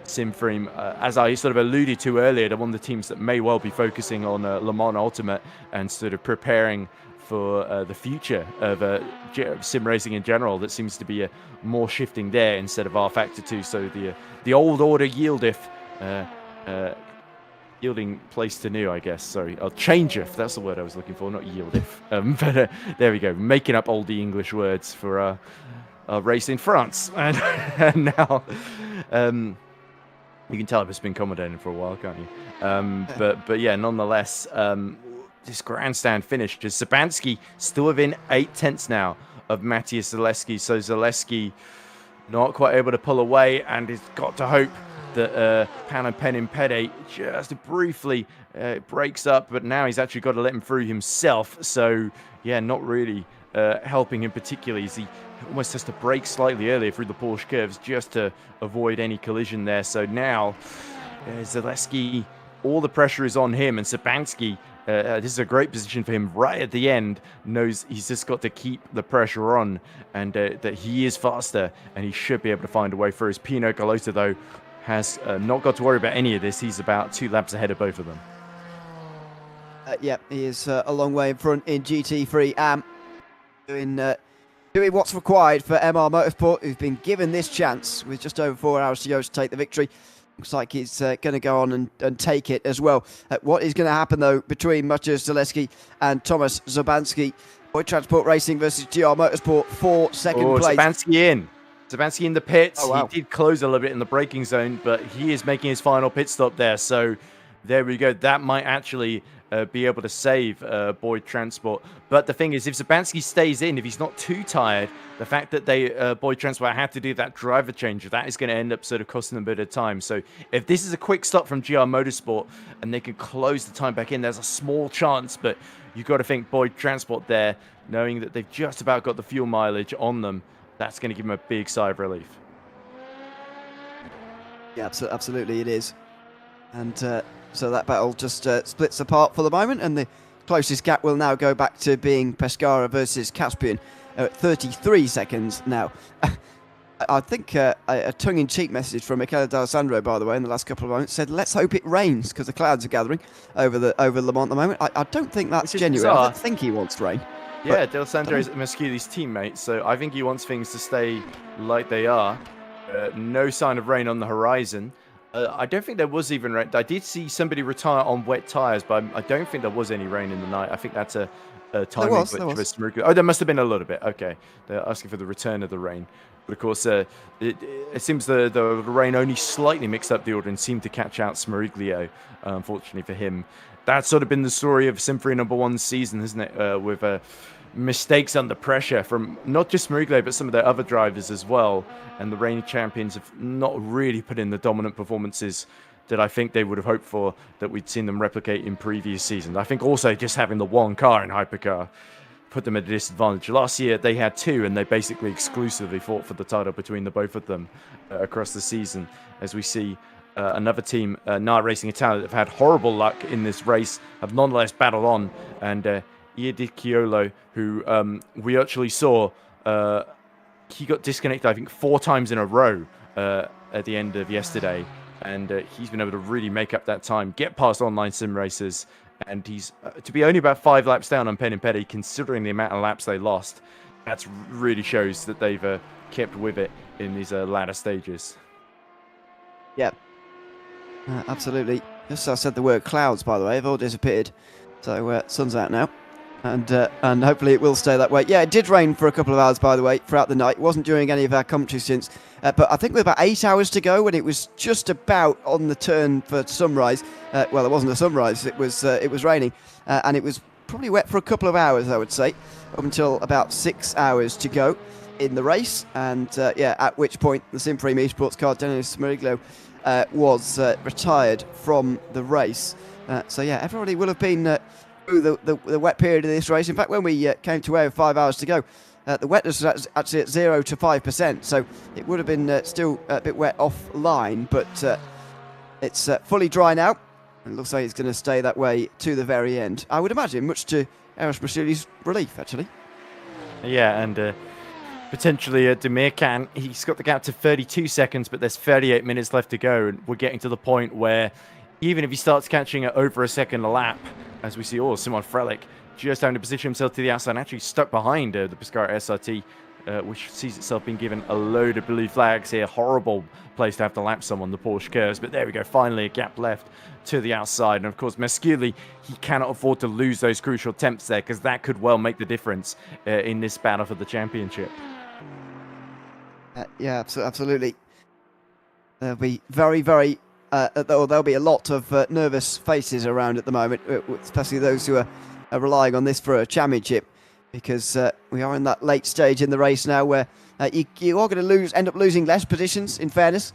D: Simfream, as I sort of alluded to earlier, they're one of the teams that may well be focusing on Le Mans Ultimate and sort of preparing for the future of sim racing in general. That seems to be more shifting there instead of rFactor 2. So the old order yielding place to new, I guess. Sorry, change-if, that's the word I was looking for, not yield-if. But there we go, making up oldie English words for race in France. And now you can tell I've just been commentating for a while, can't you? But yeah, nonetheless, this grandstand finish, just Sabanski still within 8 tenths now of Matthias Zaleski. So Zaleski not quite able to pull away, and he's got to hope that Pano Penimpede just briefly breaks up, but now he's actually got to let him through himself. So yeah, not really helping him particularly, as he almost has to brake slightly earlier through the Porsche curves just to avoid any collision there. So now Zaleski, all the pressure is on him, and Sabanski, this is a great position for him right at the end, knows he's just got to keep the pressure on, and that he is faster and he should be able to find a way through. His Pino Galota, though, has not got to worry about any of this. He's about 2 laps ahead of both of them.
A: Yeah, he is a long way in front in GT3 AM, doing what's required for MR Motorsport, who've been given this chance with just over 4 hours to go to take the victory. Looks like he's going to go on and take it as well. What is going to happen, though, between Maciej Zaleski and Tomasz Zabanski? Boyd Transport Racing versus GR Motorsport for second place.
D: Sabanski in the pits.
A: Oh, wow.
D: He did close a little bit in the braking zone, but he is making his final pit stop there. So there we go. That might actually be able to save Boyd Transport. But the thing is, if Sabanski stays in, if he's not too tired, the fact that Boyd Transport had to do that driver change, that is going to end up sort of costing them a bit of time. So if this is a quick stop from GR Motorsport and they can close the time back in, there's a small chance, but you've got to think Boyd Transport there, knowing that they've just about got the fuel mileage on them, that's going to give them a big sigh of relief.
A: Yeah, absolutely it is. And so that battle just splits apart for the moment, and the closest gap will now go back to being Pescara versus Caspian at 33 seconds now. I think a tongue-in-cheek message from Michele D'Alessandro, by the way, in the last couple of moments, said, let's hope it rains, because the clouds are gathering over Le Mans at the moment. I don't think that's genuine.
D: Bizarre.
A: I don't think he wants rain.
D: Yeah, D'Alessandro is Masculi's teammate, so I think he wants things to stay like they are. No sign of rain on the horizon. I don't think there was even rain. I did see somebody retire on wet tyres, but I don't think there was any rain in the night. I think that's a timing glitch for Smirka. Oh, there must have been a little bit. Okay, they're asking for the return of the rain. But of course, it seems the rain only slightly mixed up the order and seemed to catch out Smeriglio, unfortunately for him. That's sort of been the story of Simfrey #1 season, isn't it? With mistakes under pressure from not just Smeriglio, but some of their other drivers as well. And the reigning champions have not really put in the dominant performances that I think they would have hoped for, that we'd seen them replicate in previous seasons. I think also just having the one car in Hypercar put them at a disadvantage. Last year they had 2, and they basically exclusively fought for the title between the both of them across the season. As we see another team, Nile Racing Italia, have had horrible luck in this race, have nonetheless battled on. And Iadicchiolo, who we actually saw, he got disconnected, I think, 4 times in a row at the end of yesterday. And he's been able to really make up that time, get past online sim racers. And he's to be only about 5 laps down on Pen and Petty, considering the amount of laps they lost. That really shows that they've kept with it in these latter stages.
A: Yeah, absolutely. Just as I said the word clouds, by the way, have all disappeared. So sun's out now. And hopefully it will stay that way. Yeah, it did rain for a couple of hours, by the way, throughout the night. It wasn't during any of our commentary stints. But I think with about 8 hours to go, when it was just about on the turn for sunrise. Well, it wasn't a sunrise. It was raining. And it was probably wet for a couple of hours, I would say, up until about 6 hours to go in the race. And, at which point the Supreme eSports car, Dennis Mariglo, was retired from the race. Everybody will have been... through the wet period of this race. In fact, when we came to air with 5 hours to go, the wetness was actually at 0 to 5%, so it would have been still a bit wet offline, but it's fully dry now. It looks like it's going to stay that way to the very end. I would imagine, much to Eros Brasili's relief, actually.
D: Yeah, and potentially Demir Khan, he's got the gap to 32 seconds, but there's 38 minutes left to go, and we're getting to the point where even if he starts catching it over a second a lap, as we see, Simon Frelick just having to position himself to the outside and actually stuck behind the Pescara SRT, which sees itself being given a load of blue flags here. Horrible place to have to lap someone, the Porsche curves. But there we go, finally a gap left to the outside. And of course, Mesculi, he cannot afford to lose those crucial temps there, because that could well make the difference in this battle for the championship.
A: Absolutely. There'll be there'll be a lot of nervous faces around at the moment, especially those who are relying on this for a championship, because we are in that late stage in the race now where you are going to end up losing less positions, in fairness,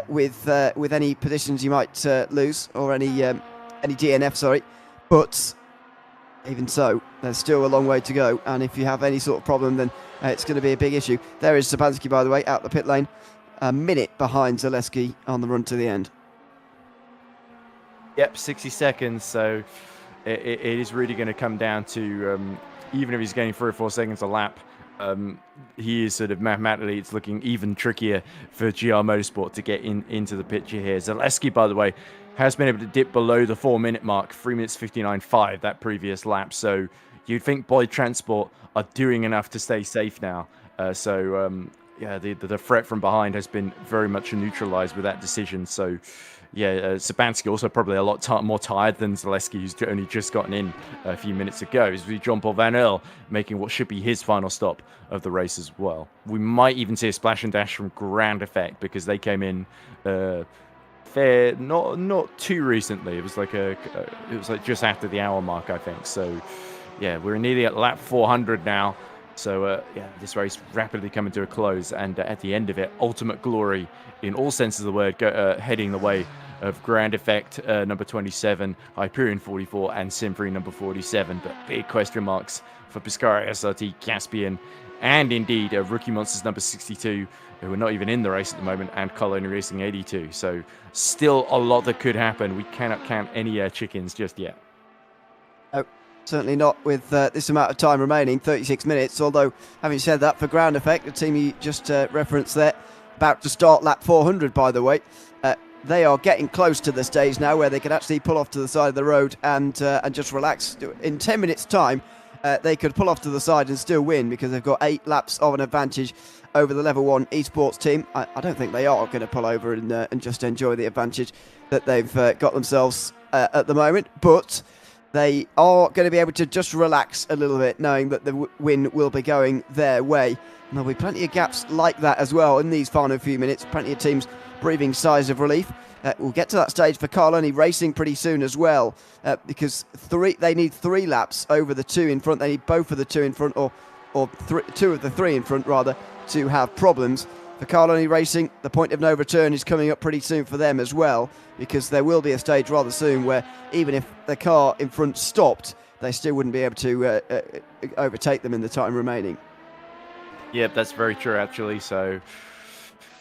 A: with any positions you might lose, or any DNF, sorry. But even so, there's still a long way to go, and if you have any sort of problem, then it's going to be a big issue. There is Sabansky, by the way, out the pit lane, a minute behind Zaleski on the run to the end.
D: Yep, 60 seconds, so it is really going to come down to, even if he's gaining 3 or 4 seconds a lap, he is sort of mathematically, it's looking even trickier for GR Motorsport to get into the picture here. Zaleski, by the way, has been able to dip below the 4-minute mark, 3 minutes 59.5 that previous lap, so you'd think Boyd Transport are doing enough to stay safe now. The threat from behind has been very much neutralized with that decision, so... Sabansky also probably a lot more tired than Zaleski, who's only just gotten in a few minutes ago. As we Jean-Paul Van Earl making what should be his final stop of the race as well. We might even see a splash and dash from Grand Effect, because they came in not too recently. It was like just after the hour mark, I think. So we're nearly at lap 400 now. So, this race rapidly coming to a close, and at the end of it, ultimate glory in all senses of the word, heading the way of Grand Effect number 27, Hyperion 44, and Symphony number 47. But big question marks for Pescara SRT, Caspian, and indeed Rookie Monsters number 62, who are not even in the race at the moment, and Colony Racing 82. So, still a lot that could happen. We cannot count any chickens just yet.
A: Certainly not with this amount of time remaining, 36 minutes. Although, having said that, for Ground Effect, the team you just referenced there, about to start lap 400, by the way, they are getting close to the stage now where they can actually pull off to the side of the road and just relax. In 10 minutes' time, they could pull off to the side and still win, because they've got 8 laps of an advantage over the level 1 eSports team. I don't think they are going to pull over and just enjoy the advantage that they've got themselves at the moment, but they are going to be able to just relax a little bit, knowing that the win will be going their way. And there'll be plenty of gaps like that as well in these final few minutes. Plenty of teams breathing sighs of relief. We'll get to that stage for Carloni Racing pretty soon as well, because they need 3 laps over the 2 in front. They need both of the 2 in front, or 2 of the 3 in front, rather, to have problems. For Carloni Racing, the point of no return is coming up pretty soon for them as well, because there will be a stage rather soon where even if the car in front stopped, they still wouldn't be able to overtake them in the time remaining.
D: Yep, that's very true, actually. So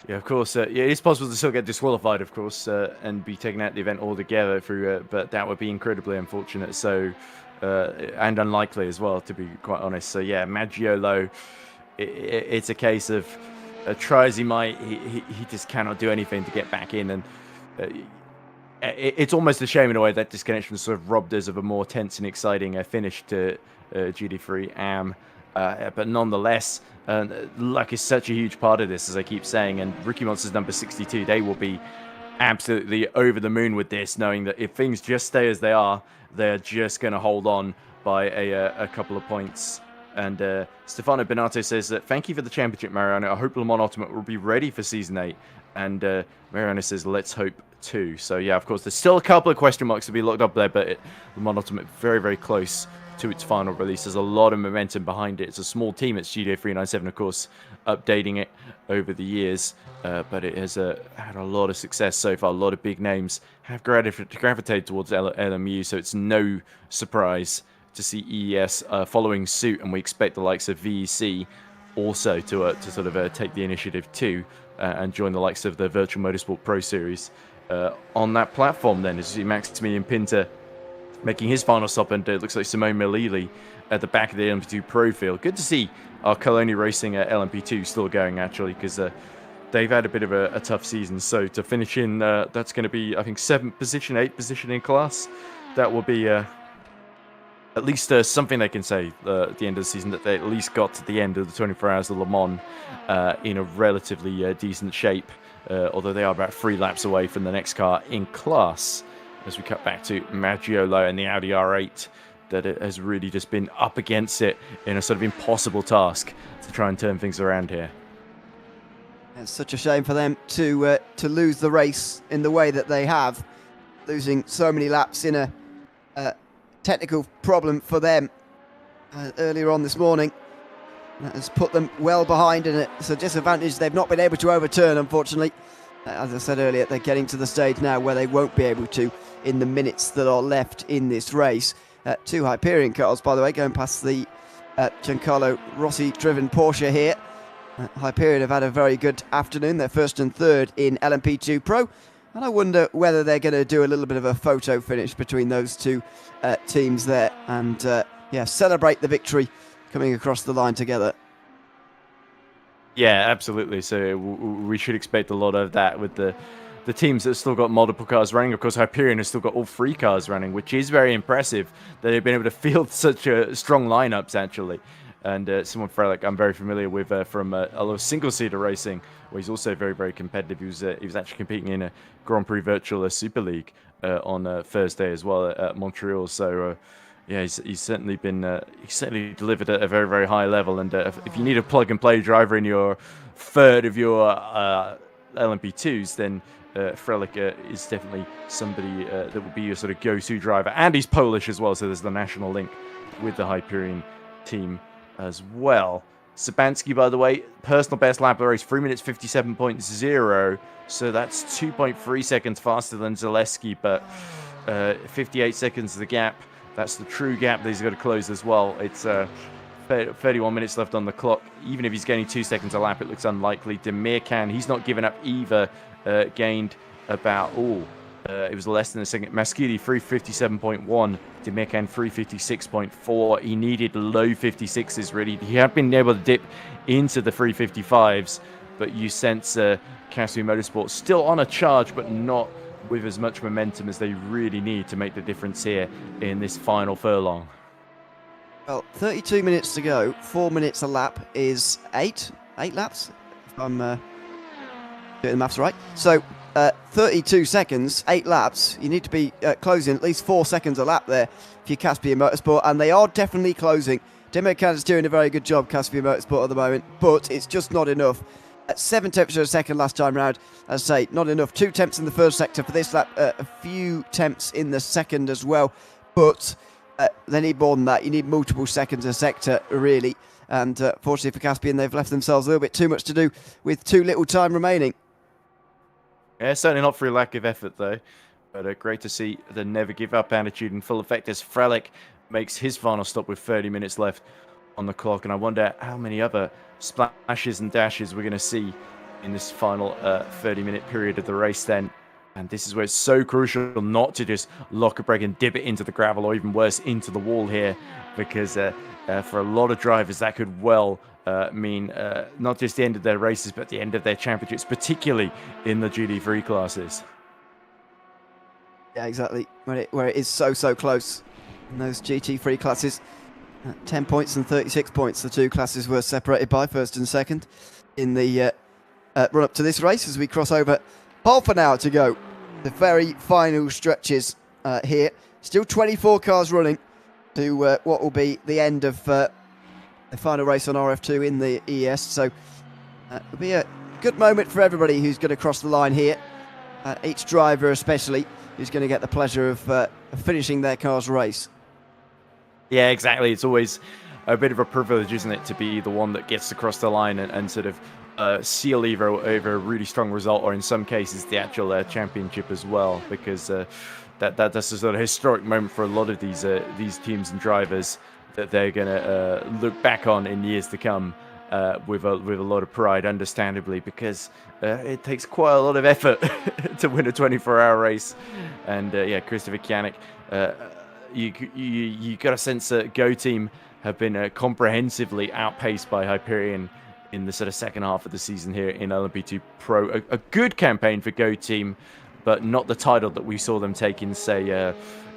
D: Yeah, of course. Yeah, it is possible to still get disqualified, of course, and be taken out of the event altogether through. But that would be incredibly unfortunate. So, and unlikely as well, to be quite honest. So yeah, Maggiolo, it's a case of try as he might, he just cannot do anything to get back in, and it's almost a shame in a way that disconnection sort of robbed us of a more tense and exciting finish to GT3 AM. But nonetheless, luck is such a huge part of this, as I keep saying, and Rookie Monsters number 62, they will be absolutely over the moon with this, knowing that if things just stay as they are, they're just going to hold on by a couple of points. And Stefano Benato says that, thank you for the championship, Mariano. I hope Le Mans Ultimate will be ready for Season 8. And Mariano says, let's hope too. So yeah, of course, there's still a couple of question marks to be locked up there, but Le Mans Ultimate very, very close to its final release. There's a lot of momentum behind it. It's a small team at Studio 397, of course, updating it over the years, but it has had a lot of success so far. A lot of big names have gravitated towards LMU, so it's no surprise to see EES following suit, and we expect the likes of VEC also to sort of take the initiative too, and join the likes of the Virtual Motorsport Pro Series on that platform. Then, as you see Maximilian Pinter making his final stop, and it looks like Simone Melili at the back of the LMP2 Pro field. Good to see our Coloni Racing LMP2 still going, actually, because they've had a bit of a tough season. So to finish in, that's going to be, I think, 7th position, 8th position in class. That will be at least something they can say at the end of the season, that they at least got to the end of the 24 Hours of Le Mans in a relatively decent shape, although they are about 3 laps away from the next car in class. As we cut back to Maggiolo and the Audi R8, that it has really just been up against it in a sort of impossible task to try and turn things around here.
A: It's such a shame for them to lose the race in the way that they have, losing so many laps in a technical problem for them earlier on this morning. That has put them well behind, and it's a disadvantage they've not been able to overturn, unfortunately. As I said earlier, they're getting to the stage now where they won't be able to in the minutes that are left in this race. 2 Hyperion cars, by the way, going past the Giancarlo Rossi-driven Porsche here. Hyperion have had a very good afternoon. They're 1st and 3rd in LMP2 Pro. And I wonder whether they're going to do a little bit of a photo finish between those two teams there and yeah, celebrate the victory coming across the line together.
D: Yeah, absolutely. So we should expect a lot of that with the teams that have still got multiple cars running. Of course, Hyperion has still got all 3 cars running, which is very impressive that they've been able to field such strong lineups, actually. And Simon Frelick, I'm very familiar with from a lot of single-seater racing, where he's also very, very competitive. He was actually competing in a Grand Prix Virtual Super League on Thursday as well at Montreal. So yeah, he's certainly been he's certainly delivered at a very, very high level. And if you need a plug-and-play driver in your 3rd of your LMP2s, then Frelick is definitely somebody that would be your sort of go-to driver. And he's Polish as well, so there's the national link with the Hyperion team as well. Sabansky, by the way, personal best lap of the race, 3 minutes 57.0. So that's 2.3 seconds faster than Zaleski, but 58 seconds is the gap. That's the true gap that he's got to close as well. It's 31 minutes left on the clock. Even if he's gaining 2 seconds a lap, it looks unlikely. Demirkan, he's not given up either. Gained about, it was less than a second. Maschili 357.1, Demirkan 356.4. He needed low 56s, really. He had been able to dip into the 355s, but you sense Cassidy Motorsport still on a charge, but not with as much momentum as they really need to make the difference here in this final furlong.
A: Well, 32 minutes to go. 4 minutes a lap is 8 laps, if I'm doing the maths right. So 32 seconds, 8 laps. You need to be closing at least 4 seconds a lap there for your Caspian Motorsport, and they are definitely closing. Demirkan is doing a very good job, Caspian Motorsport, at the moment, but it's just not enough. 7 tenths a second last time round, as I say, not enough. 2 tenths in the first sector for this lap, a few tenths in the second as well, but they need more than that. You need multiple seconds a sector, really, and fortunately for Caspian, they've left themselves a little bit too much to do with too little time remaining.
D: Yeah, certainly not through lack of effort, though, but great to see the never give up attitude in full effect as Frelick makes his final stop with 30 minutes left on the clock. And I wonder how many other splashes and dashes we're going to see in this final 30-minute period of the race then. And this is where it's so crucial not to just lock a brake and dip it into the gravel, or even worse, into the wall here, because for a lot of drivers that could well mean not just the end of their races, but the end of their championships, particularly in the GT3 classes.
A: Yeah, exactly. Where it is so close in those GT3 classes. 10 points and 36 points, the two classes were separated by, first and second, in the run up to this race, as we cross over half an hour to go. The very final stretches here. Still 24 cars running to what will be the end of the final race on RF2 in the ES. So it'll be a good moment for everybody who's going to cross the line here. Each driver especially, who's going to get the pleasure of finishing their car's race.
D: Yeah, exactly. It's always a bit of a privilege, isn't it, to be the one that gets to cross the line and sort of seal either over a really strong result, or in some cases the actual championship as well, because that's a sort of historic moment for a lot of these teams and drivers that they're going to look back on in years to come with a lot of pride, understandably, because it takes quite a lot of effort to win a 24-hour race. And yeah, Christopher Kianek, you got a sense that Go Team have been comprehensively outpaced by Hyperion in the sort of second half of the season here in LMP2 Pro. A good campaign for Go Team, but not the title that we saw them take in, say,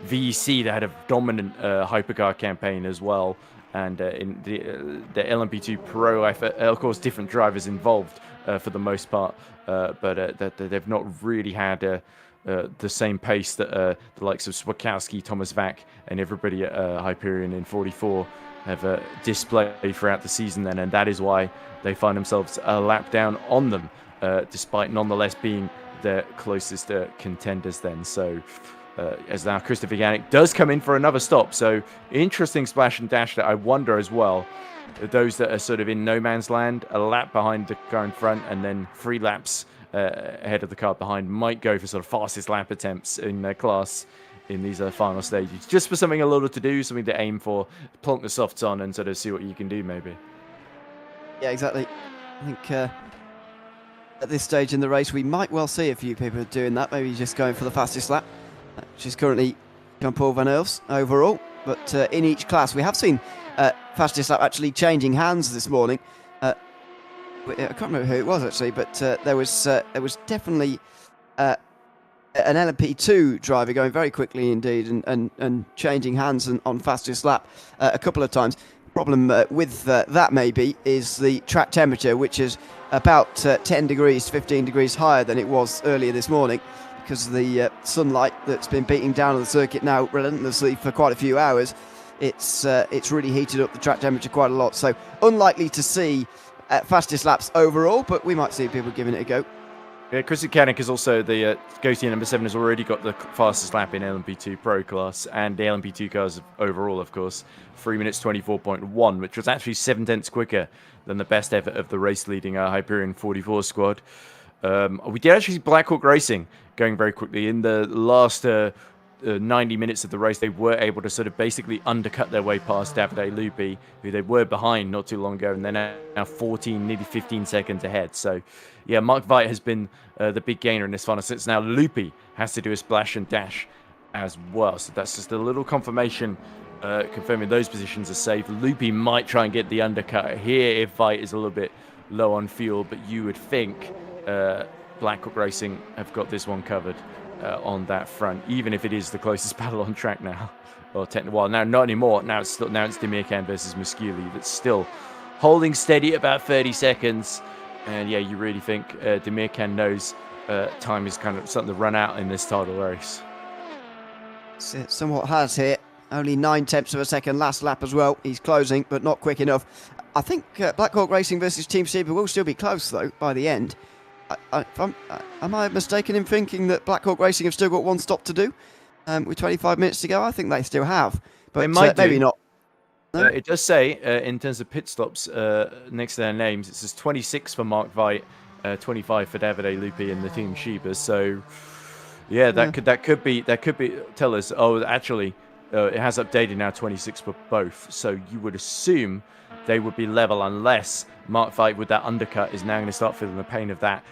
D: VEC, that had a dominant hypercar campaign as well. And in the LMP2 Pro, of course, different drivers involved for the most part, but they've not really had the same pace that the likes of Swakowski, Thomas Vac, and everybody at Hyperion in 44 have displayed throughout the season then, and that is why they find themselves a lap down on them, despite nonetheless being their closest contenders then. So as now Christopher Yannick does come in for another stop, so interesting splash and dash that I wonder as well, those that are sort of in no man's land, a lap behind the car in front and then 3 laps ahead of the car behind, might go for sort of fastest lap attempts in their class in these final stages, just for something a little to do, something to aim for, plonk the softs on and sort of see what you can do maybe.
A: Yeah, exactly. I think at this stage in the race we might well see a few people doing that, maybe just going for the fastest lap, which is currently Jean-Paul Van Elf's overall. But in each class we have seen fastest lap actually changing hands this morning. I can't remember who it was actually, but there was definitely an LMP2 driver going very quickly indeed and changing hands on fastest lap a couple of times. Problem with that maybe is the track temperature, which is about 10 degrees, 15 degrees higher than it was earlier this morning, because of the sunlight that's been beating down on the circuit now relentlessly for quite a few hours. It's really heated up the track temperature quite a lot, so unlikely to see fastest laps overall, but we might see people giving it a go.
D: Yeah, Chris Kanik is also the Go Team number 7 has already got the fastest lap in LMP2 Pro class, and the LMP2 cars overall, of course, 3 minutes 24.1, which was actually 7 tenths quicker than the best ever of the race-leading Hyperion 44 squad. We did actually see Blackhawk Racing going very quickly in the last 90 minutes of the race. They were able to sort of basically undercut their way past Davide Lupi, who they were behind not too long ago, and they're now 14, nearly 15 seconds ahead. So, yeah, Mark Veit has been the big gainer in this final, since now Lupi has to do a splash and dash as well. So that's just a little confirmation, confirming those positions are safe. Lupi might try and get the undercut here if Veit is a little bit low on fuel, but you would think Blackhawk Racing have got this one covered on that front, even if it is the closest battle on track now. Well, now not anymore. Now it's Demirkan versus Musculi. That's still holding steady at about 30 seconds. And yeah, you really think Demirkan knows time is kind of starting to run out in this title race.
A: It somewhat has here. Only 9 tenths of a second last lap as well. He's closing, but not quick enough. I think Blackhawk Racing versus Team Sheba will still be close though by the end. Am I mistaken in thinking that Blackhawk Racing have still got one stop to do with 25 minutes to go? I think they still have, but
D: they might
A: maybe not. No?
D: It does say in terms of pit stops next to their names, it says 26 for Mark Veit, 25 for Davide Lupi and the Team Sheba. So yeah, that could be tell us. Oh, actually, it has updated now 26 for both. So you would assume they would be level unless Mark Fight with that undercut is now going to start feeling the pain of that.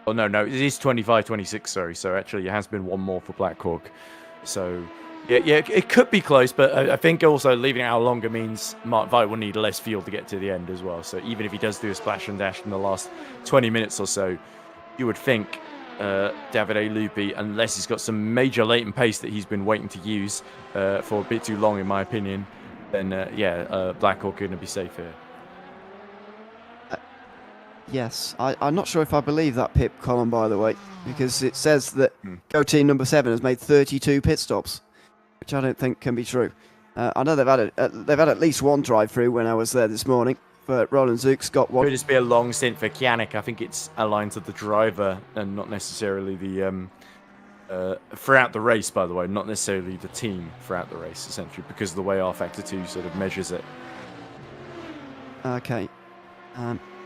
D: Oh, no, it is 25-26, sorry. So actually it has been one more for Black Hawk. So yeah, it could be close, but I think also leaving it out longer means Mark Fight will need less fuel to get to the end as well. So even if he does do a splash and dash in the last 20 minutes or so, you would think Davide Lupi, unless he's got some major latent pace that he's been waiting to use for a bit too long, in my opinion, then Black Hawk going to be safe here.
A: Yes, I'm not sure if I believe that pit column, by the way, because it says that Go Team number 7 has made 32 pit stops, which I don't think can be true. I know they've had at least one drive-through when I was there this morning, but Roland Zook's got one.
D: Could just be a long stint for Kianik. I think it's aligned to the driver and not necessarily the throughout the race, by the way, not necessarily the team throughout the race, essentially, because of the way rFactor 2 sort of measures it.
A: Okay.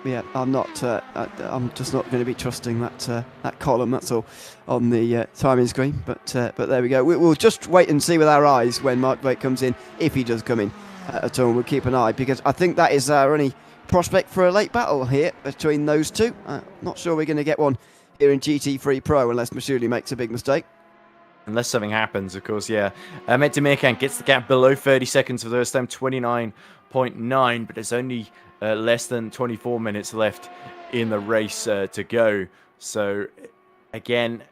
A: Yeah, I'm not. I'm just not going to be trusting that column. That's all on the timing screen. But there we go. We'll just wait and see with our eyes when Mark Waite comes in, if he does come in at all. We'll keep an eye, because I think that is our only prospect for a late battle here between those two. Not sure we're going to get one here in GT3 Pro unless Mashuli makes a big mistake.
D: Unless something happens, of course, yeah. Ahmed Demirkan gets the gap below 30 seconds for the first time, 29.9, but it's only less than 24 minutes left in the race to go. So, again,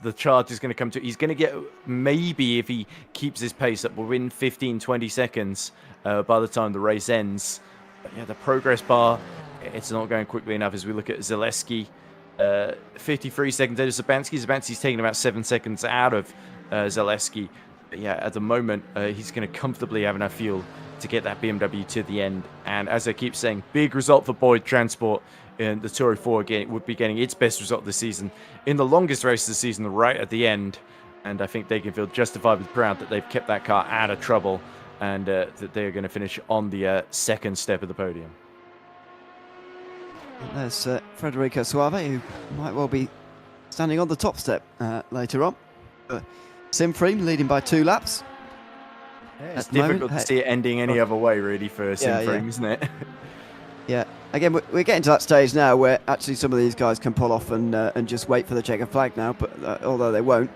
D: the charge is going to come to... He's going to get, maybe if he keeps his pace up, within 15, 20 seconds by the time the race ends. But yeah, the progress bar, it's not going quickly enough as we look at Zaleski. 53 seconds out of Sabansky. Sabansky's taking about 7 seconds out of Zaleski. But yeah, at the moment, he's going to comfortably have enough fuel to get that BMW to the end. And as I keep saying, big result for Boyd Transport. In the 204 again, would be getting its best result this season in the longest race of the season, right at the end. And I think they can feel justifiably proud that they've kept that car out of trouble, and that they are going to finish on the second step of the podium.
A: There's Federico Suave, who might well be standing on the top step later on. Simfreen leading by 2 laps.
D: Yeah, it's difficult to see it ending any other way, really, for Simfreen, isn't it?
A: Yeah. Again, we're getting to that stage now where actually some of these guys can pull off and just wait for the checkered flag now. But although they won't,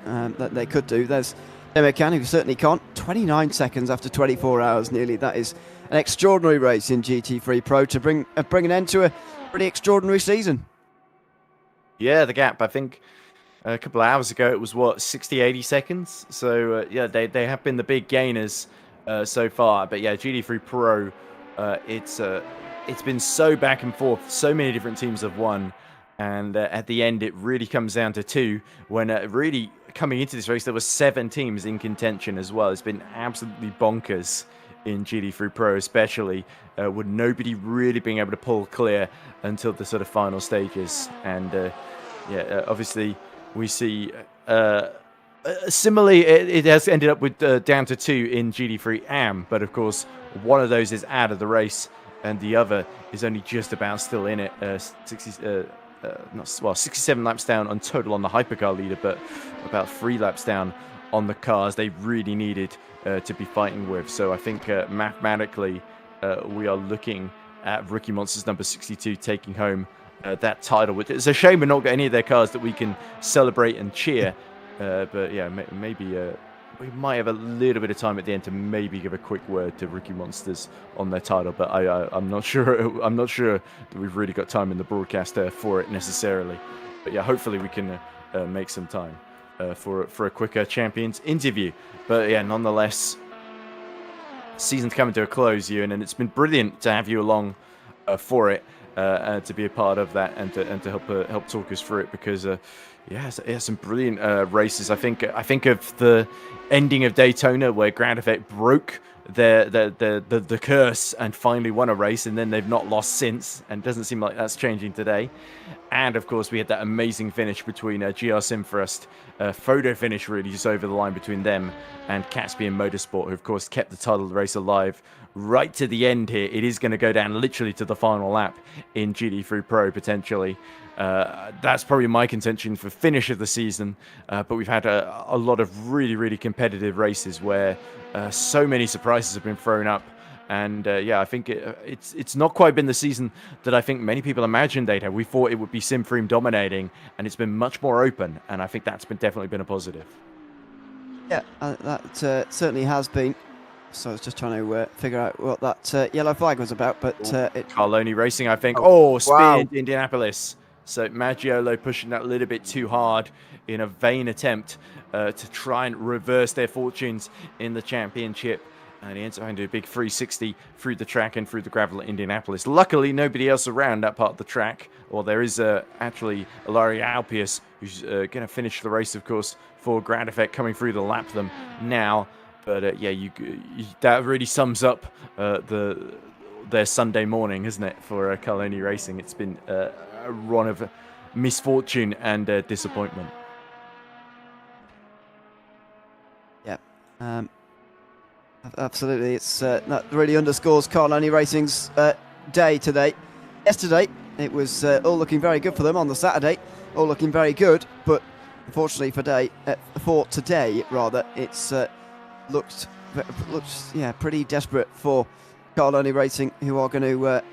A: they could do. There's Demirkan, who certainly can't. 29 seconds after 24 hours nearly. That is an extraordinary race in GT3 Pro to bring an end to a pretty extraordinary season.
D: Yeah, the gap, I think a couple of hours ago, it was, 60-80 seconds? So, yeah, they have been the big gainers so far. But, yeah, GT3 Pro, it's been so back and forth. So many different teams have won. And at the end, it really comes down to 2. When really coming into this race, there were 7 teams in contention as well. It's been absolutely bonkers in GT3 Pro, especially with nobody really being able to pull clear until the sort of final stages. And obviously we see similarly it has ended up with down to 2 in GT3 AM, but of course one of those is out of the race and the other is only just about still in it. 67 laps down on total on the hypercar leader, but about 3 laps down on the cars they really needed to be fighting with. So I think mathematically we are looking at Rookie Monsters number 62 taking home that title. It's a shame we're not got any of their cars that we can celebrate and cheer. But yeah, maybe we might have a little bit of time at the end to maybe give a quick word to Rookie Monsters on their title. But I'm not sure. I'm not sure that we've really got time in the broadcast for it necessarily. But yeah, hopefully we can make some time for a quicker champions interview. But yeah, nonetheless, season's coming to a close, Ewan, and it's been brilliant to have you along for it. To be a part of that and to help talk us through it, because yeah, some brilliant races. I think of the ending of Daytona where Ground Effect broke the curse and finally won a race, and then they've not lost since, and it doesn't seem like that's changing today. And of course we had that amazing finish between GR Simfrost, photo finish really just over the line between them and Caspian Motorsport, who of course kept the title of the race alive right to the end here. It is going to go down literally to the final lap in GT3 Pro, potentially. That's probably my contention for finish of the season. But we've had a lot of really, really competitive races where so many surprises have been thrown up. And yeah, I think it's not quite been the season that I think many people imagined they'd have. We thought it would be SimFrame dominating, and it's been much more open. And I think that's definitely been a positive.
A: Yeah, that certainly has been. So I was just trying to figure out what that yellow flag was about, but
D: Carloni Racing, I think.
A: Oh,
D: Spin
A: wow.
D: into Indianapolis. So Maggiolo pushing that a little bit too hard in a vain attempt to try and reverse their fortunes in the championship. And he ends up having to do a big 360 through the track and through the gravel at Indianapolis. Luckily, nobody else around that part of the track. Or there is actually Ilaria Alpius, who's going to finish the race, of course, for Grand Effect coming through to lap them now. But yeah, that really sums up their Sunday morning, isn't it, for Carloni Racing? It's been a run of misfortune and disappointment.
A: Yeah. Absolutely, that really underscores Carloni Racing's day today. Yesterday, it was all looking very good for them on the Saturday, all looking very good, but unfortunately for today, it's looked pretty desperate for Carloni Racing, who are going to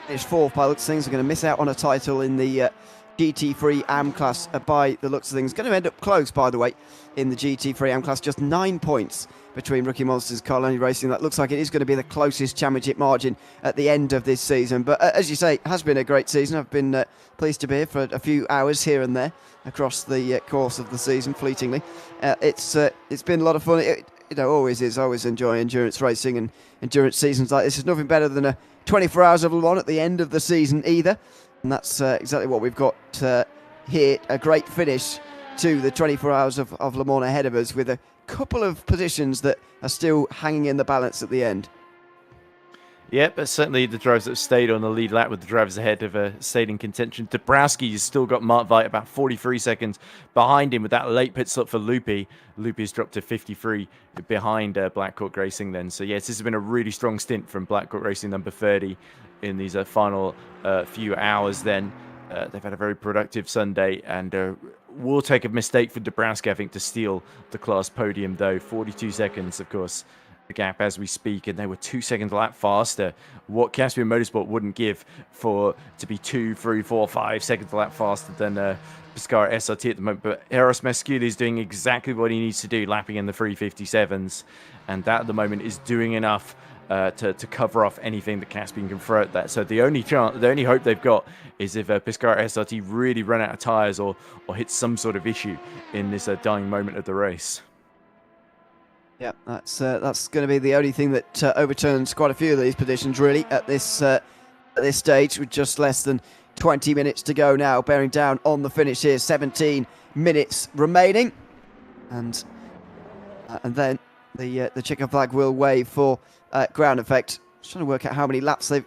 A: finish fourth by the looks of things. Are going to miss out on a title in the GT3 AM class by the looks of things. Going to end up close, by the way, in the GT3 AM class. Just 9 points between Rookie Monsters and Carloni Racing. That looks like it is going to be the closest championship margin at the end of this season. But as you say, it has been a great season. I've been pleased to be here for a few hours here and there across the course of the season, fleetingly. It's been a lot of fun. It always is. I always enjoy endurance racing and endurance seasons like this. There's nothing better than a 24 hours of Le Mans at the end of the season either. And that's exactly what we've got here. A great finish to the 24 hours of Le Mans ahead of us, with a couple of positions that are still hanging in the balance at the end.
D: Yeah, but certainly the drivers that have stayed on the lead lap with the drivers ahead have stayed in contention. Dabrowski has still got Mark Veit about 43 seconds behind him with that late pit stop for Loopy. Loopy's dropped to 53 behind Black Hawk Racing then. So yes, this has been a really strong stint from Black Hawk Racing number 30 in these final few hours then. They've had a very productive Sunday, and will take a mistake for Dabrowski, I think, to steal the class podium though. 42 seconds, of course, the gap as we speak, and they were 2 seconds a lap faster. What Caspian Motorsport wouldn't give to be 2, 3, 4, 5 seconds a lap faster than Pescara SRT at the moment. But Eros Mescudi is doing exactly what he needs to do, lapping in the 357s, and that at the moment is doing enough to cover off anything that Caspian can throw at that. So the only hope they've got is if Pescara SRT really run out of tyres or hit some sort of issue in this dying moment of the race.
A: Yeah, that's going to be the only thing that overturns quite a few of these positions, really, at this stage, with just less than 20 minutes to go now. Bearing down on the finish here, 17 minutes remaining, and then the chicken flag will wave for ground effect. Just trying to work out how many laps they've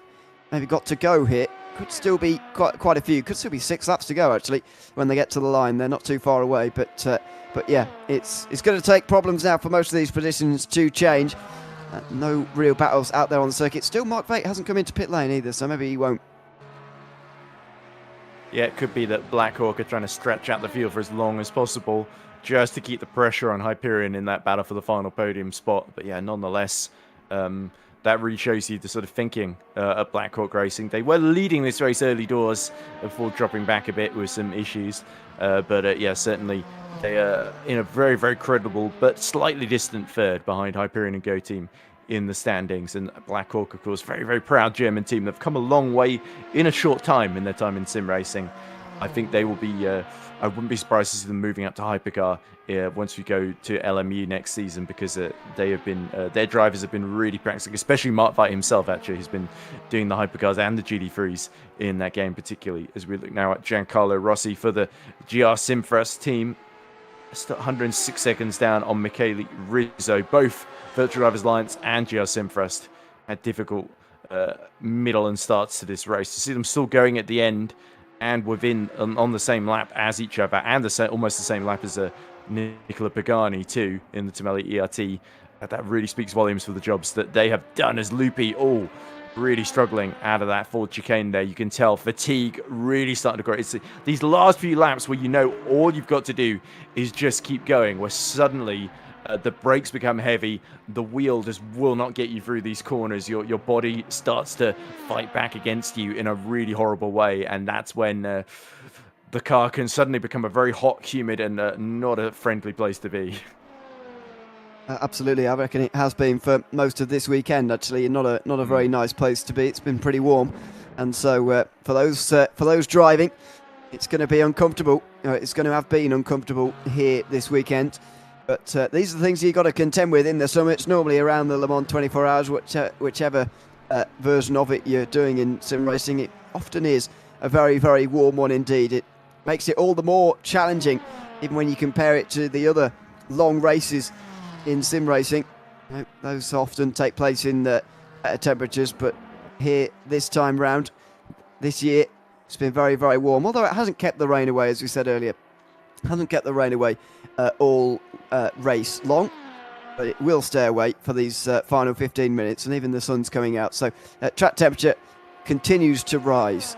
A: maybe got to go here. Could still be quite a few. Could still be 6 laps to go, actually, when they get to the line. They're not too far away, but yeah, it's going to take problems now for most of these positions to change. No real battles out there on the circuit. Still, Mark Veit hasn't come into pit lane either, so maybe he won't.
D: Yeah, it could be that Black Hawk are trying to stretch out the field for as long as possible, just to keep the pressure on Hyperion in that battle for the final podium spot. But yeah, nonetheless, that really shows you the sort of thinking at Black Hawk Racing. They were leading this race early doors before dropping back a bit with some issues. But yeah, certainly they are in a very, very credible but slightly distant third behind Hyperion and Go Team in the standings. And Black Hawk, of course, very, very proud German team. They've come a long way in a short time in their time in sim racing. I think they will be, I wouldn't be surprised to see them moving up to Hypercar once we go to LMU next season, because they have been, their drivers have been really practicing, especially Mark Veit himself, actually, who's been doing the Hypercars and the GT3s in that game, particularly as we look now at Giancarlo Rossi for the GR Simfrust team. Still 106 seconds down on Michele Rizzo. Both Virtual Drivers Alliance and GR Simfrust had difficult middle and starts to this race. To see them still going at the end and within on the same lap as each other, and almost the same lap as Nicola Pagani too in the Tamelli ERT. that really speaks volumes for the jobs that they have done as Loopy all really struggling out of that forward chicane there. You can tell fatigue really starting to grow. It's these last few laps where you know all you've got to do is just keep going, where suddenly the brakes become heavy, the wheel just will not get you through these corners. Your body starts to fight back against you in a really horrible way, and that's when the car can suddenly become a very hot, humid, and not a friendly place to be.
A: Absolutely, I reckon it has been for most of this weekend. Actually, not a very nice place to be. It's been pretty warm, and so for those driving, it's going to be uncomfortable. It's going to have been uncomfortable here this weekend. But these are the things you've got to contend with in the summits. Normally around the Le Mans 24 Hours, whichever version of it you're doing in sim racing, it often is a very, very warm one indeed. It makes it all the more challenging, even when you compare it to the other long races in sim racing. Those often take place in the temperatures, but here this time round, this year, it's been very, very warm. Although it hasn't kept the rain away, as we said earlier. Hasn't kept the rain away all race long, but it will stay away for these final 15 minutes, and even the sun's coming out. So track temperature continues to rise.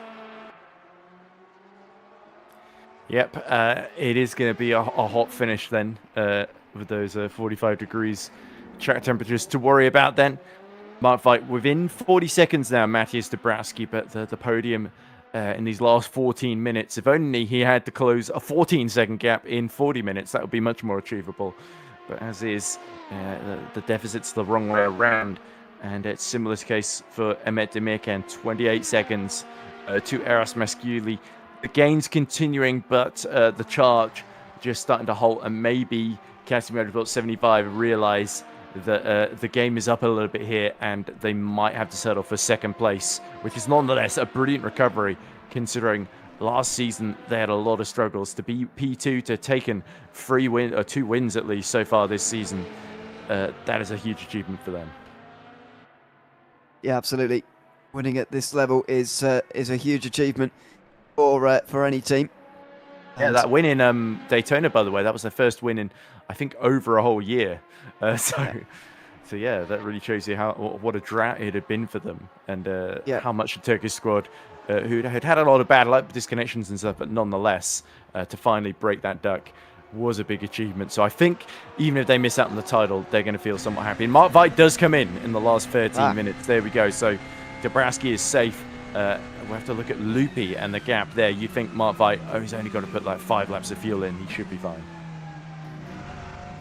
D: Yep, it is going to be a hot finish then, with those 45 degrees track temperatures to worry about then. Mark Veit within 40 seconds now, Matthias Dabrowski, but the podium in these last 14 minutes. If only he had to close a 14-second gap in 40 minutes, that would be much more achievable. But as is, the deficit's the wrong way around. And it's similar case for Emmet Demirkan, 28 seconds to Eras Masculi. The gains continuing, but the charge just starting to halt, and maybe Casimir Motorsport 75 realise that the game is up a little bit here, and they might have to settle for second place, which is nonetheless a brilliant recovery, considering last season they had a lot of struggles. To be P2, to taken 2 wins at least so far this season, that is a huge achievement for them.
A: Yeah, absolutely. Winning at this level is a huge achievement for any team.
D: Yeah, that win in Daytona, by the way, that was their first win in, I think, over a whole year. So yeah, that really shows you what a drought it had been for them, and how much the Turkish squad, who had a lot of bad luck disconnections and stuff, but nonetheless, to finally break that duck was a big achievement. So I think even if they miss out on the title, they're going to feel somewhat happy. And Mark Veit does come in the last 13 minutes. There we go. So Dabrowski is safe. We have to look at Loopy and the gap there. You think Mark Veit, he's only got to put like 5 laps of fuel in. He should be fine.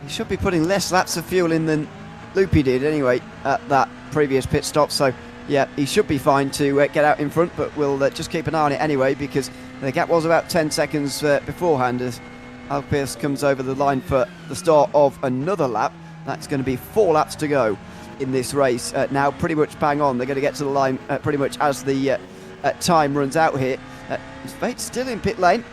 A: He should be putting less laps of fuel in than Loopy did anyway at that previous pit stop. So yeah, he should be fine to get out in front, but we'll just keep an eye on it anyway, because the gap was about 10 seconds beforehand as Al Pearce comes over the line for the start of another lap. That's going to be 4 laps to go in this race. Now pretty much bang on. They're going to get to the line pretty much as the time runs out here. Veit's still in pit lane.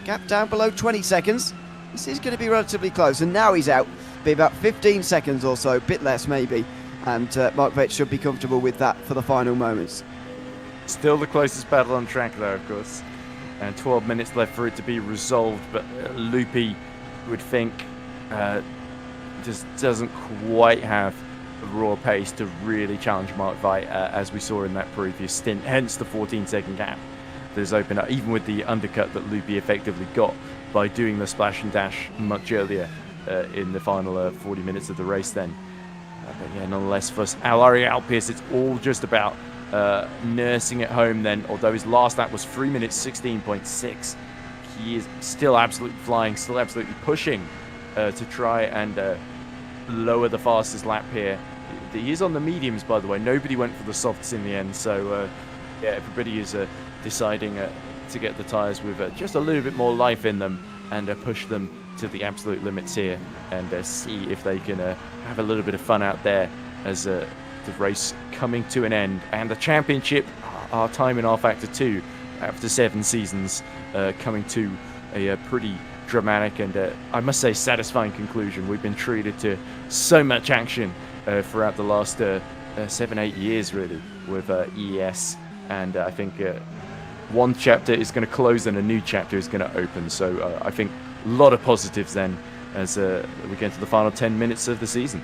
A: Gap down below 20 seconds. This is going to be relatively close, and now he's out. Be about 15 seconds or so, bit less maybe, and Mark Veit should be comfortable with that for the final moments.
D: Still the closest battle on track though, of course, and 12 minutes left for it to be resolved, but Loopy would think just doesn't quite have the raw pace to really challenge Mark Veit, as we saw in that previous stint, hence the 14-second gap that's opened up, even with the undercut that Loopy effectively got by doing the splash and dash much earlier in the final 40 minutes of the race then. But yeah, nonetheless, for Al Pearce, it's all just about nursing it home then, although his last lap was 3 minutes 16.6. He is still absolutely flying, still absolutely pushing to try and lower the fastest lap here. He is on the mediums, by the way. Nobody went for the softs in the end, so yeah, everybody is deciding to get the tyres with just a little bit more life in them and push them to the absolute limits here, and see if they can have a little bit of fun out there as the race coming to an end, and the championship, our time in rFactor 2 after 7 seasons, coming to a pretty dramatic and I must say satisfying conclusion. We've been treated to so much action throughout the last 7-8 years really with ES, and I think one chapter is going to close and a new chapter is going to open. So I think a lot of positives then as we get into the final 10 minutes of the season.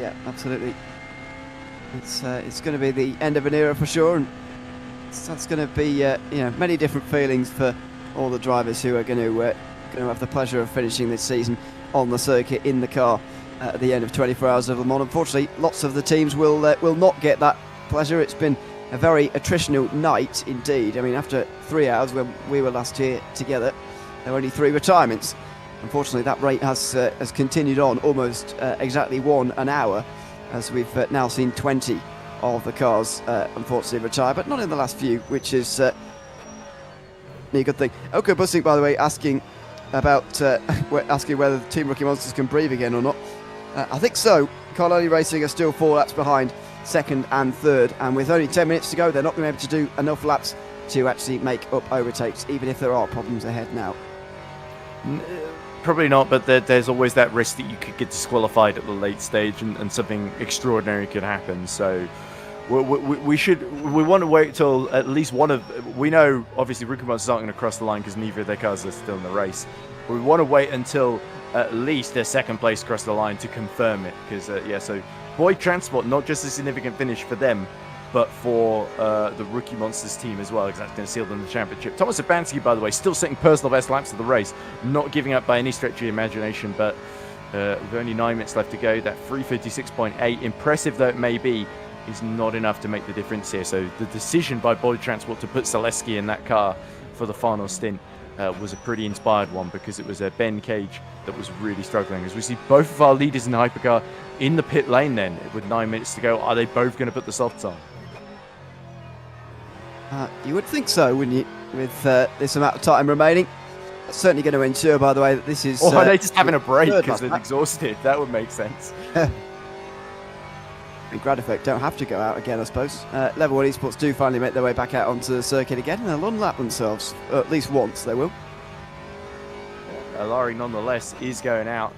A: Yeah, absolutely. It's going to be the end of an era for sure, and that's going to be many different feelings for all the drivers who are going to have the pleasure of finishing this season on the circuit in the car at the end of 24 Hours of Le Mans. Unfortunately, lots of the teams will not get that pleasure. It's been a very attritional night indeed. I mean, after 3 hours when we were last here together, there were only 3 retirements. Unfortunately, that rate has continued on almost exactly an hour, as we've now seen 20 of the cars unfortunately retire, but not in the last few, which is a good thing. Okay, Bussing, by the way, asking about whether the Team Rookie Monsters can breathe again or not. I think so. Carloni Racing are still 4 laps behind second and third, and with only 10 minutes to go, they're not going to be able to do enough laps to actually make up overtakes, even if there are problems ahead now.
D: Probably not, but there's always that risk that you could get disqualified at the late stage and something extraordinary could happen. So we want to wait till at least one of... We know, obviously, Rookie Monsters aren't going to cross the line because neither of their cars are still in the race. But we want to wait until at least their second place cross the line to confirm it. Because, so Boyd Transport, not just a significant finish for them, but for the Rookie Monsters team as well, because that's going to seal them the championship. Thomas Sabansky, by the way, still setting personal best laps of the race, not giving up by any stretch of the imagination, but with only 9 minutes left to go, that 356.8, impressive though it may be, is not enough to make the difference here. So the decision by Boyd Transport to put Zaleski in that car for the final stint was a pretty inspired one, because it was Ben Cage that was really struggling. As we see both of our leaders in the hypercar in the pit lane then, with 9 minutes to go, are they both going to put the softs on?
A: You would think so, wouldn't you, with this amount of time remaining? That's certainly going to ensure, by the way, that this is...
D: Or are they just having a break because they're exhausted? That would make sense.
A: And rFactor don't have to go out again, I suppose. Level 1 eSports do finally make their way back out onto the circuit again, and they'll unlap themselves. At least once, they will.
D: Alari, nonetheless, is going out.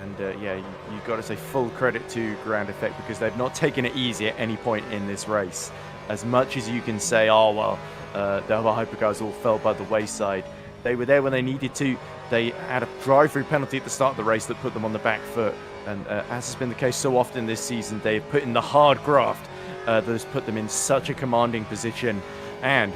D: And, you've got to say full credit to rFactor, because they've not taken it easy at any point in this race. As much as you can say, the other hypercars all fell by the wayside, they were there when they needed to. They had a drive-through penalty at the start of the race that put them on the back foot. And as has been the case so often this season, they've put in the hard graft that has put them in such a commanding position, and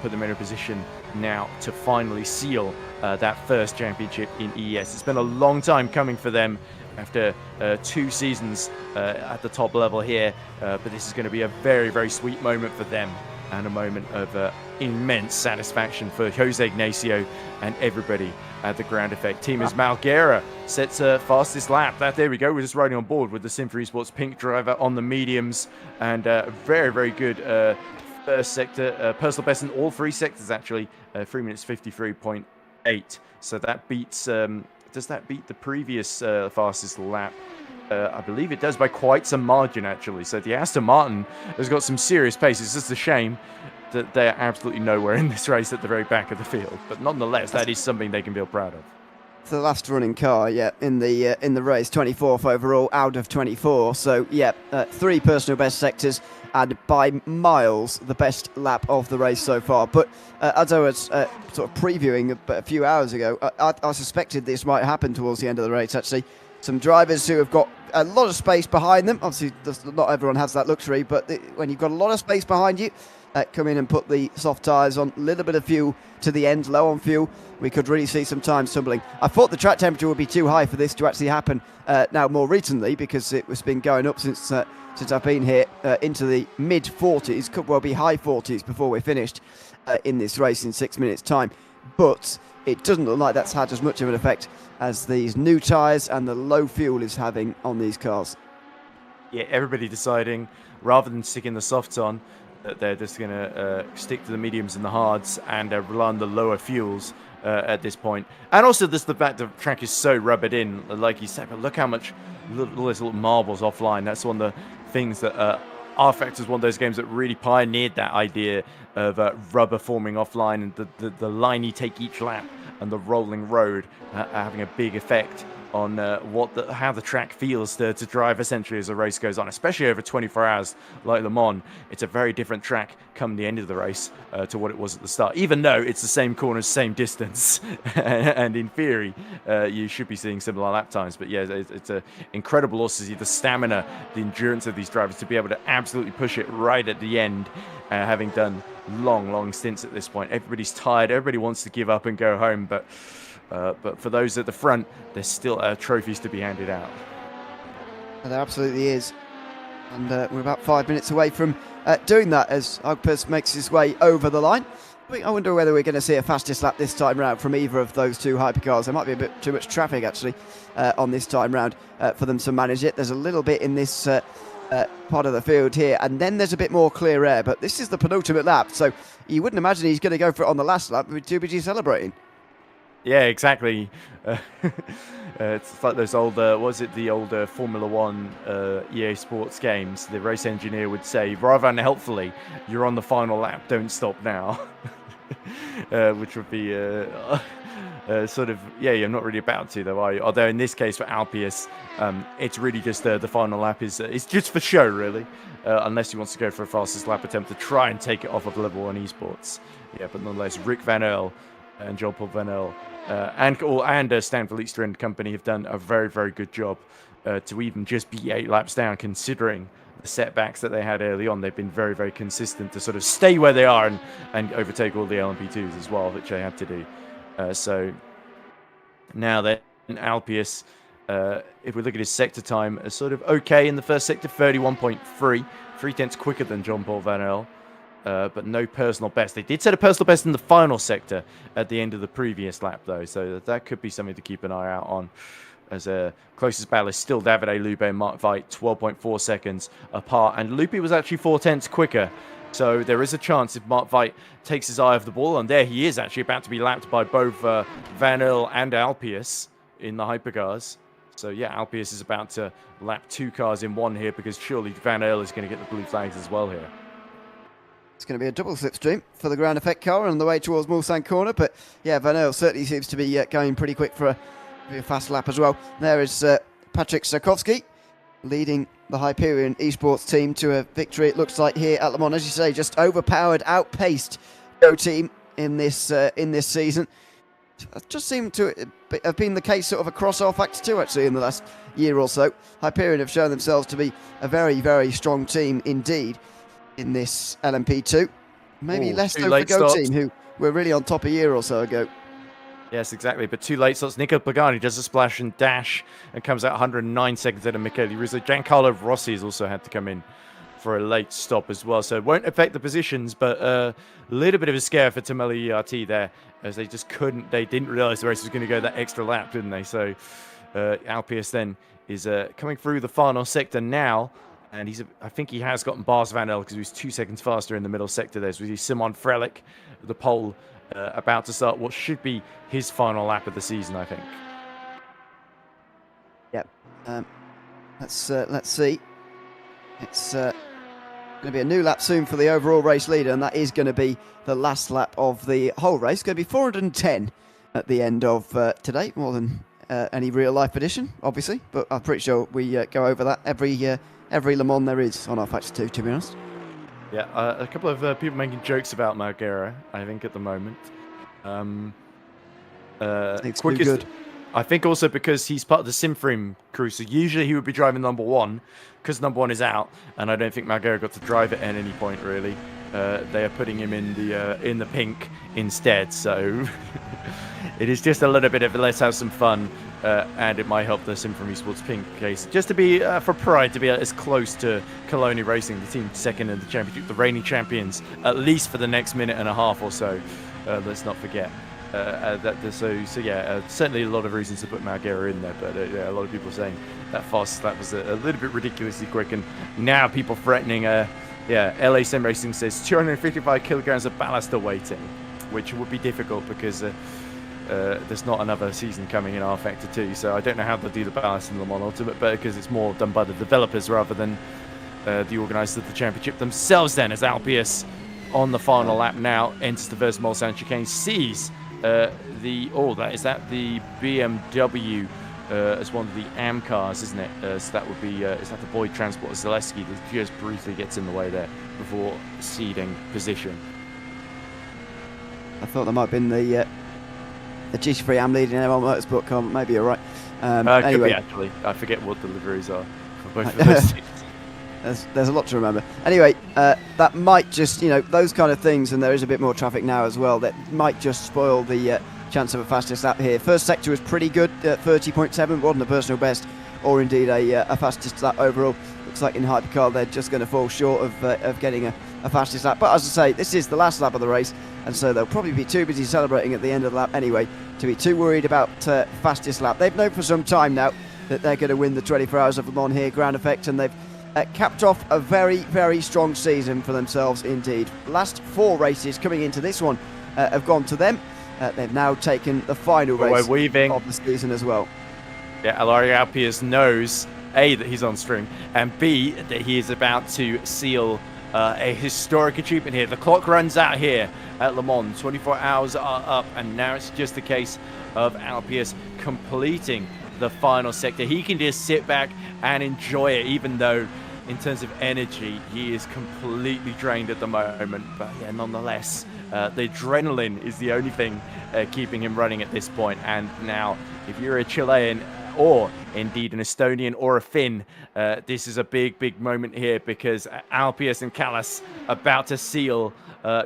D: put them in a position now to finally seal that first championship in ES. It's been a long time coming for them after 2 seasons at the top level here, but this is going to be a very, very sweet moment for them, and a moment of immense satisfaction for Jose Ignacio and everybody at the Ground Effect team, as Malguera sets fastest lap. There we go. We're just riding on board with the Symphony Sports pink driver on the mediums, and very, very good first sector, personal best in all 3 sectors actually, 3 minutes 53.8. So that beats... does that beat the previous fastest lap? I believe it does, by quite some margin, actually. So the Aston Martin has got some serious pace. It's just a shame that they're absolutely nowhere in this race at the very back of the field. But nonetheless, that is something they can feel proud of.
A: It's the last running car, in the race, 24th overall out of 24. So, 3 personal best sectors, and by miles the best lap of the race so far. But as I was sort of previewing a few hours ago, I suspected this might happen towards the end of the race, actually. Some drivers who have got a lot of space behind them. Obviously, not everyone has that luxury, but when you've got a lot of space behind you, come in and put the soft tyres on, a little bit of fuel to the end, low on fuel, we could really see some time tumbling. I thought the track temperature would be too high for this to actually happen now more recently, because it was been going up since I've been here into the mid-40s, could well be high 40s before we're finished in this race in 6 minutes' time. But it doesn't look like that's had as much of an effect as these new tyres and the low fuel is having on these cars.
D: Yeah, everybody deciding, rather than sticking the softs on, that they're just going to stick to the mediums and the hards and rely on the lower fuels at this point. And also just the fact the track is so rubbered in, like you said, but look how much all those little marbles offline. That's one of the things that rFactor is one of those games that really pioneered that idea of rubber forming offline, and the line you take each lap and the rolling road having a big effect on how the track feels to drive essentially as the race goes on, especially over 24 hours like Le Mans. It's a very different track come the end of the race to what it was at the start, even though it's the same corners, same distance, and in theory you should be seeing similar lap times. But yeah, it's an incredible also to see the stamina, the endurance of these drivers to be able to absolutely push it right at the end, having done long stints at this point. Everybody's tired, everybody wants to give up and go home, but for those at the front, there's still trophies to be handed out.
A: There absolutely is. And we're about 5 minutes away from doing that as Ogpers makes his way over the line. I wonder whether we're going to see a fastest lap this time round from either of those two hypercars. There might be a bit too much traffic, actually, on this time round for them to manage it. There's a little bit in this part of the field here, and then there's a bit more clear air. But this is the penultimate lap, so you wouldn't imagine he's going to go for it on the last lap with 2BG celebrating.
D: Yeah, exactly. It's like those old, the old Formula One EA Sports games. The race engineer would say, rather unhelpfully, "You're on the final lap, don't stop now," which would be sort of, yeah, you're not really about to, though, are you? Although in this case for Alpius, it's really just the final lap is it's just for show, really, unless he wants to go for a fastest lap attempt to try and take it off of level 1 esports. Yeah, but nonetheless, Rick Van Earl and Jean-Paul Van Earl and Stanford Leakster and company have done a very, very good job to even just be 8 laps down, considering the setbacks that they had early on. They've been very, very consistent to sort of stay where they are and overtake all the LMP2s as well, which they had to do. So now then, Alpius, if we look at his sector time, is sort of okay in the first sector, 31.3, 3/10 quicker than Jean-Paul Van Earl. But no personal best. They did set a personal best in the final sector at the end of the previous lap, though, so that could be something to keep an eye out on. As closest battle is still Davide Lupe and Mark Veit, 12.4 seconds apart, and Lupe was actually 4/10 quicker. So there is a chance if Mark Veit takes his eye off the ball, and there he is actually about to be lapped by both Van Earl and Alpius in the hypercars. So yeah, Alpius is about to lap 2 cars in one here, because surely Van Earl is going to get the blue flags as well here.
A: It's going to be a double slipstream for the ground effect car on the way towards Mulsanne corner, but yeah, Van Earl certainly seems to be going pretty quick for a fast lap as well. There is Patrick Sarkowski leading the Hyperion eSports team to a victory, it looks like, here at Le Mans. As you say, just overpowered, outpaced Go team in this season. It just seemed to have been the case sort of across rFactor 2, actually, in the last year or so. Hyperion have shown themselves to be a very, very strong team indeed in this LMP2. Maybe less so for Go team, who were really on top a year or so ago.
D: Yes, exactly. But 2 late stops. Nico Pagani does a splash and dash and comes out 109 seconds out of Michele Russo. Giancarlo Rossi has also had to come in for a late stop as well. So it won't affect the positions, but a little bit of a scare for Tameli ERT there, as they just couldn't, they didn't realize the race was going to go that extra lap, didn't they? So Alpius then is coming through the final sector now. And I think he has gotten Bas Van Earl, because he was 2 seconds faster in the middle sector there. So we see Simon Frelick, the pole, about to start what should be his final lap of the season, I think.
A: Yep. Let's see. It's going to be a new lap soon for the overall race leader, and that is going to be the last lap of the whole race. It's going to be 410 at the end of today, more than any real-life edition, obviously. But I'm pretty sure we go over that every Le Mans there is on rFactor 2, to be honest.
D: Yeah, a couple of people making jokes about Margera, I think, at the moment.
A: It's too good.
D: I think also because he's part of the Simfrim crew, so usually he would be driving number 1, because number 1 is out, and I don't think Margera got to drive it at any point, really. They are putting him in the pink instead, so it is just a little bit of let's have some fun. And it might help the Simfrim Esports pink case, just to be for pride, to be as close to Coloni Racing, the team second in the championship, the reigning champions, at least for the next minute and a half or so. Let's not forget. So yeah, certainly a lot of reasons to put Margera in there, but yeah, a lot of people saying that fast lap was a little bit ridiculously quick, and now people threatening. LA Sim Racing says 255 kilograms of ballast awaiting, which would be difficult because. There's not another season coming in rFactor 2, so I don't know how they'll do the ballast in Le Mans Ultimate, but because it's more done by the developers rather than the organisers of the championship themselves. Then, as Alpius on the final lap now enters the first Mulsanne chicane, sees the BMW as one of the AM cars, isn't it? So that would be, is that the Boyd Transporter Zaleski that just briefly gets in the way there before ceding position.
A: I thought there might have been the GT3 AM leading ML Motorsport car. Maybe you're right.
D: Could
A: Anyway,
D: be, actually. I forget what the liveries are for both of those teams.
A: there's a lot to remember. Anyway, that might just, those kind of things, and there is a bit more traffic now as well, that might just spoil the chance of a fastest lap here. First sector was pretty good, 30.7, wasn't a personal best, or indeed a fastest lap overall. Looks like in Hypercar they're just going to fall short of getting a fastest lap. But as I say, this is the last lap of the race, and so they'll probably be too busy celebrating at the end of the lap anyway to be too worried about fastest lap. They've known for some time now that they're going to win the 24 Hours of Le Mans here, Ground Effect, and they've capped off a very, very strong season for themselves indeed. Last 4 races coming into this one have gone to them. They've now taken the final race of the season as well.
D: Yeah, Alario Alpius knows, A, that he's on string, and B, that he is about to seal a historic achievement here. The clock runs out here at Le Mans. 24 hours are up, and now it's just a case of Alpius completing the final sector. He can just sit back and enjoy it, even though in terms of energy he is completely drained at the moment. But yeah, nonetheless, the adrenaline is the only thing keeping him running at this point. And now, if you're a Chilean or indeed an Estonian or a Finn, this is a big moment here, because Alpius and Callas about to seal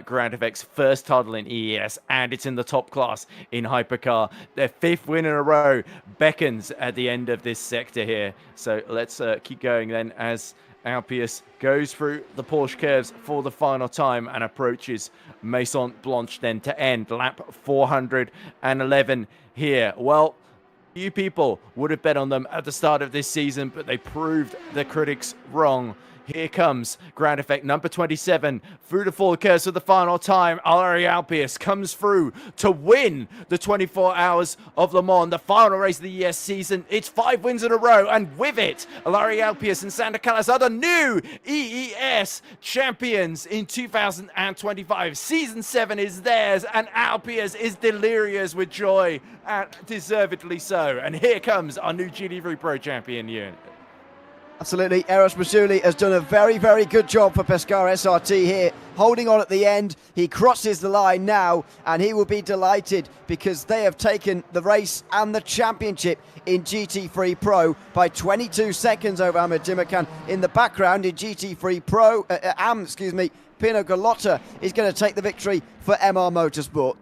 D: Ground Effect's first title in EES, and it's in the top class in Hypercar. Their 5th win in a row beckons at the end of this sector here. So let's keep going then, as Alpius goes through the Porsche curves for the final time and approaches Maison Blanche then to end lap 411 here. Well, few people would have bet on them at the start of this season, but they proved the critics wrong. Here comes Ground Effect number 27 through the 4 curves for the final time. Alario Alpius comes through to win the 24 Hours of Le Mans, the final race of the ES season. It's 5 wins in a row, and with it, Alario Alpius and Sander Callas are the new EES champions in 2025. Season 7 is theirs, and Alpius is delirious with joy, and deservedly so. And here comes our new GT3 Pro champion unit.
A: Absolutely, Eros Masouli has done a very, very good job for Pescara SRT here, holding on at the end. He crosses the line now, and he will be delighted because they have taken the race and the championship in GT3 Pro by 22 seconds over Ahmed Dimakan. In the background, in GT3 Pro, Pino Galotta is going to take the victory for MR Motorsport.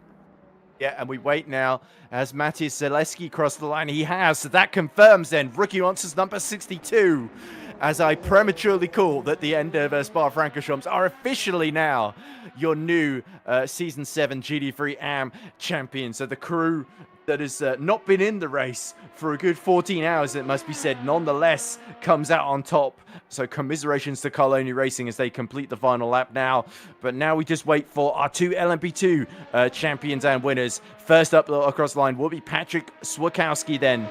D: Yeah, and we wait now as Matthias Zaleski crossed the line. He has, so that confirms then Rookie Monsters number 62, as I prematurely call that the end of Spa-Francorchamps are officially now your new Season 7 GT3 AM champion. So the crew that has not been in the race for a good 14 hours, it must be said, nonetheless comes out on top. So commiserations to Carloni Racing as they complete the final lap now. But now we just wait for our 2 LMP2 champions and winners. First up across the line will be Patrick Swakowski then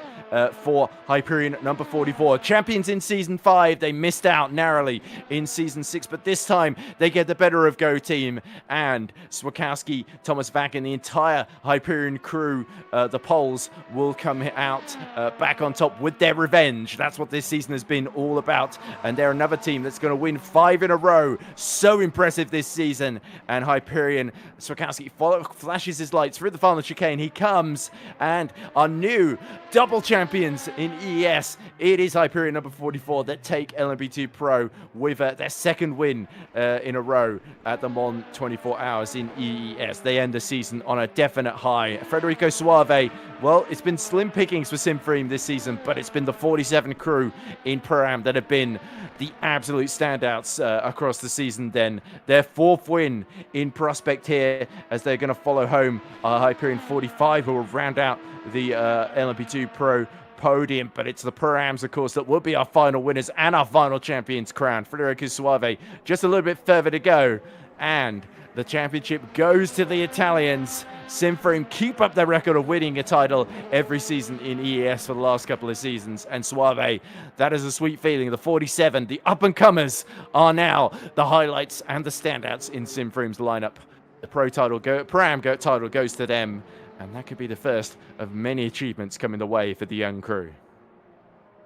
D: for Hyperion number 44. Champions in Season 5. They missed out narrowly in Season 6, but this time they get the better of Go Team. And Swakowski, Thomas Vack, and the entire Hyperion crew, the Poles, will come out back on top with their revenge. That's what this season has been all about. And they're another team that's going to win 5 in a row. So impressive this season. And Hyperion, Swakowski flashes his lights through the final chicane. He comes, and our new double champions in EES. It is Hyperion number 44 that take LMP2 Pro with their 2nd win in a row at the Mans 24 Hours in EES. They end the season on a definite high. Federico Suave, well, it's been slim pickings for Simfream this season, but it's been the 47 crew in Pro-Am that have been the absolute standouts across the season then. Their 4th win in prospect here, as they're going to follow home Hyperion 45, who will round out the LMP2 Pro podium. But it's the Pro-Ams, of course, that will be our final winners and our final champions crowned. Federico Suave just a little bit further to go, and the championship goes to the Italians. Simframe keep up their record of winning a title every season in EES for the last couple of seasons. And Suave, that is a sweet feeling. The 47, the up-and-comers, are now the highlights and the standouts in Simframe's lineup. The Pro-Am title goes to them. And that could be the first of many achievements coming the way for the young crew.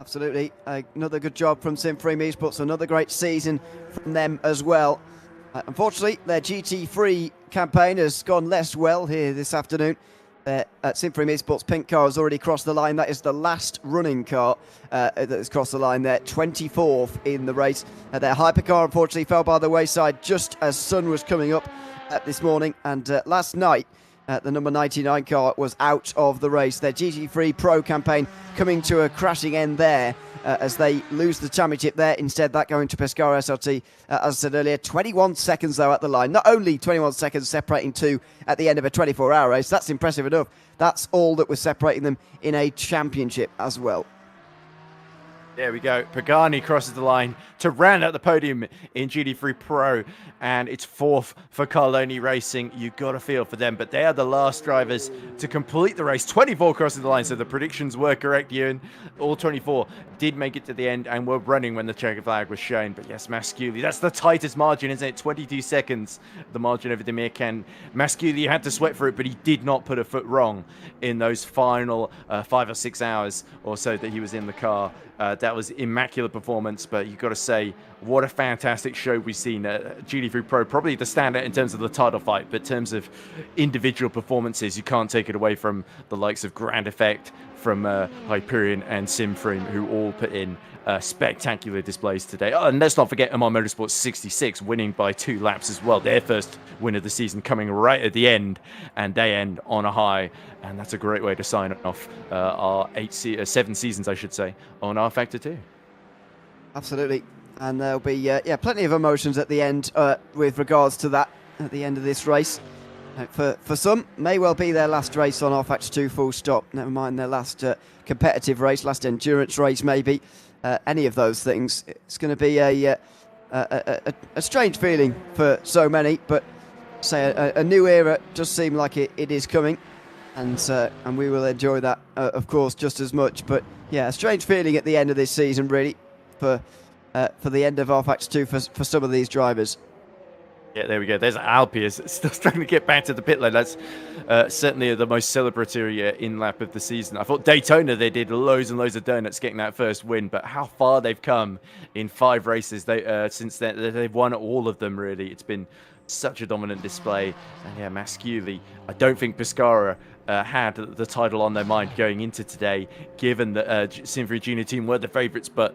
A: Absolutely. Another good job from Series eSports. Another great season from them as well. Unfortunately, their GT3 campaign has gone less well here this afternoon. At Series eSports pink car has already crossed the line. That is the last running car that has crossed the line there, 24th in the race. Their hypercar unfortunately fell by the wayside just as sun was coming up this morning. And last night, the number 99 car was out of the race. Their GT3 Pro campaign coming to a crashing end there as they lose the championship there. Instead, that going to Pescara SRT, as I said earlier. 21 seconds, though, at the line. Not only 21 seconds separating two at the end of a 24-hour race. That's impressive enough. That's all that was separating them in a championship as well.
D: There we go. Pagani crosses the line to round out the podium in GT3 Pro, and it's 4th for Carloni Racing. You've got a feel for them, but they are the last drivers to complete the race. 24 crossing the line, so the predictions were correct, Ewan. All 24 did make it to the end and were running when the checkered flag was shown. But yes, Masculi, that's the tightest margin, isn't it? 22 seconds, the margin over Demir Ken. Masculi had to sweat for it, but he did not put a foot wrong in those final 5 or 6 hours or so that he was in the car. That was immaculate performance, but you've got to say, what a fantastic show we've seen. GT3 Pro, probably the standout in terms of the title fight, but in terms of individual performances, you can't take it away from the likes of Grand Effect, from Hyperion and Simframe, who all put in spectacular displays today. Oh, and let's not forget Amar Motorsports 66 winning by 2 laps as well. Their first win of the season coming right at the end, and they end on a high. And that's a great way to sign off our 7 seasons, I should say, on rFactor 2.
A: Absolutely. And there'll be plenty of emotions at the end with regards to that at the end of this race. For some, may well be their last race on rFactor 2 full stop. Never mind their last competitive race, last endurance race maybe. Any of those things. It's going to be a strange feeling for so many, but say a new era does seem like it is coming. And we will enjoy that, of course, just as much. But yeah, a strange feeling at the end of this season, really, for the end of rFactor 2 for some of these drivers.
D: Yeah, there we go. There's Alpius still struggling to get back to the pit lane. That's certainly the most celebratory in-lap of the season. I thought Daytona, they did loads and loads of donuts getting that first win, but how far they've come in 5 races since then. They've won all of them, really. It's been such a dominant display. And yeah, Masculi, I don't think Pescara had the title on their mind going into today, given that Sinfrey Junior team were the favourites, but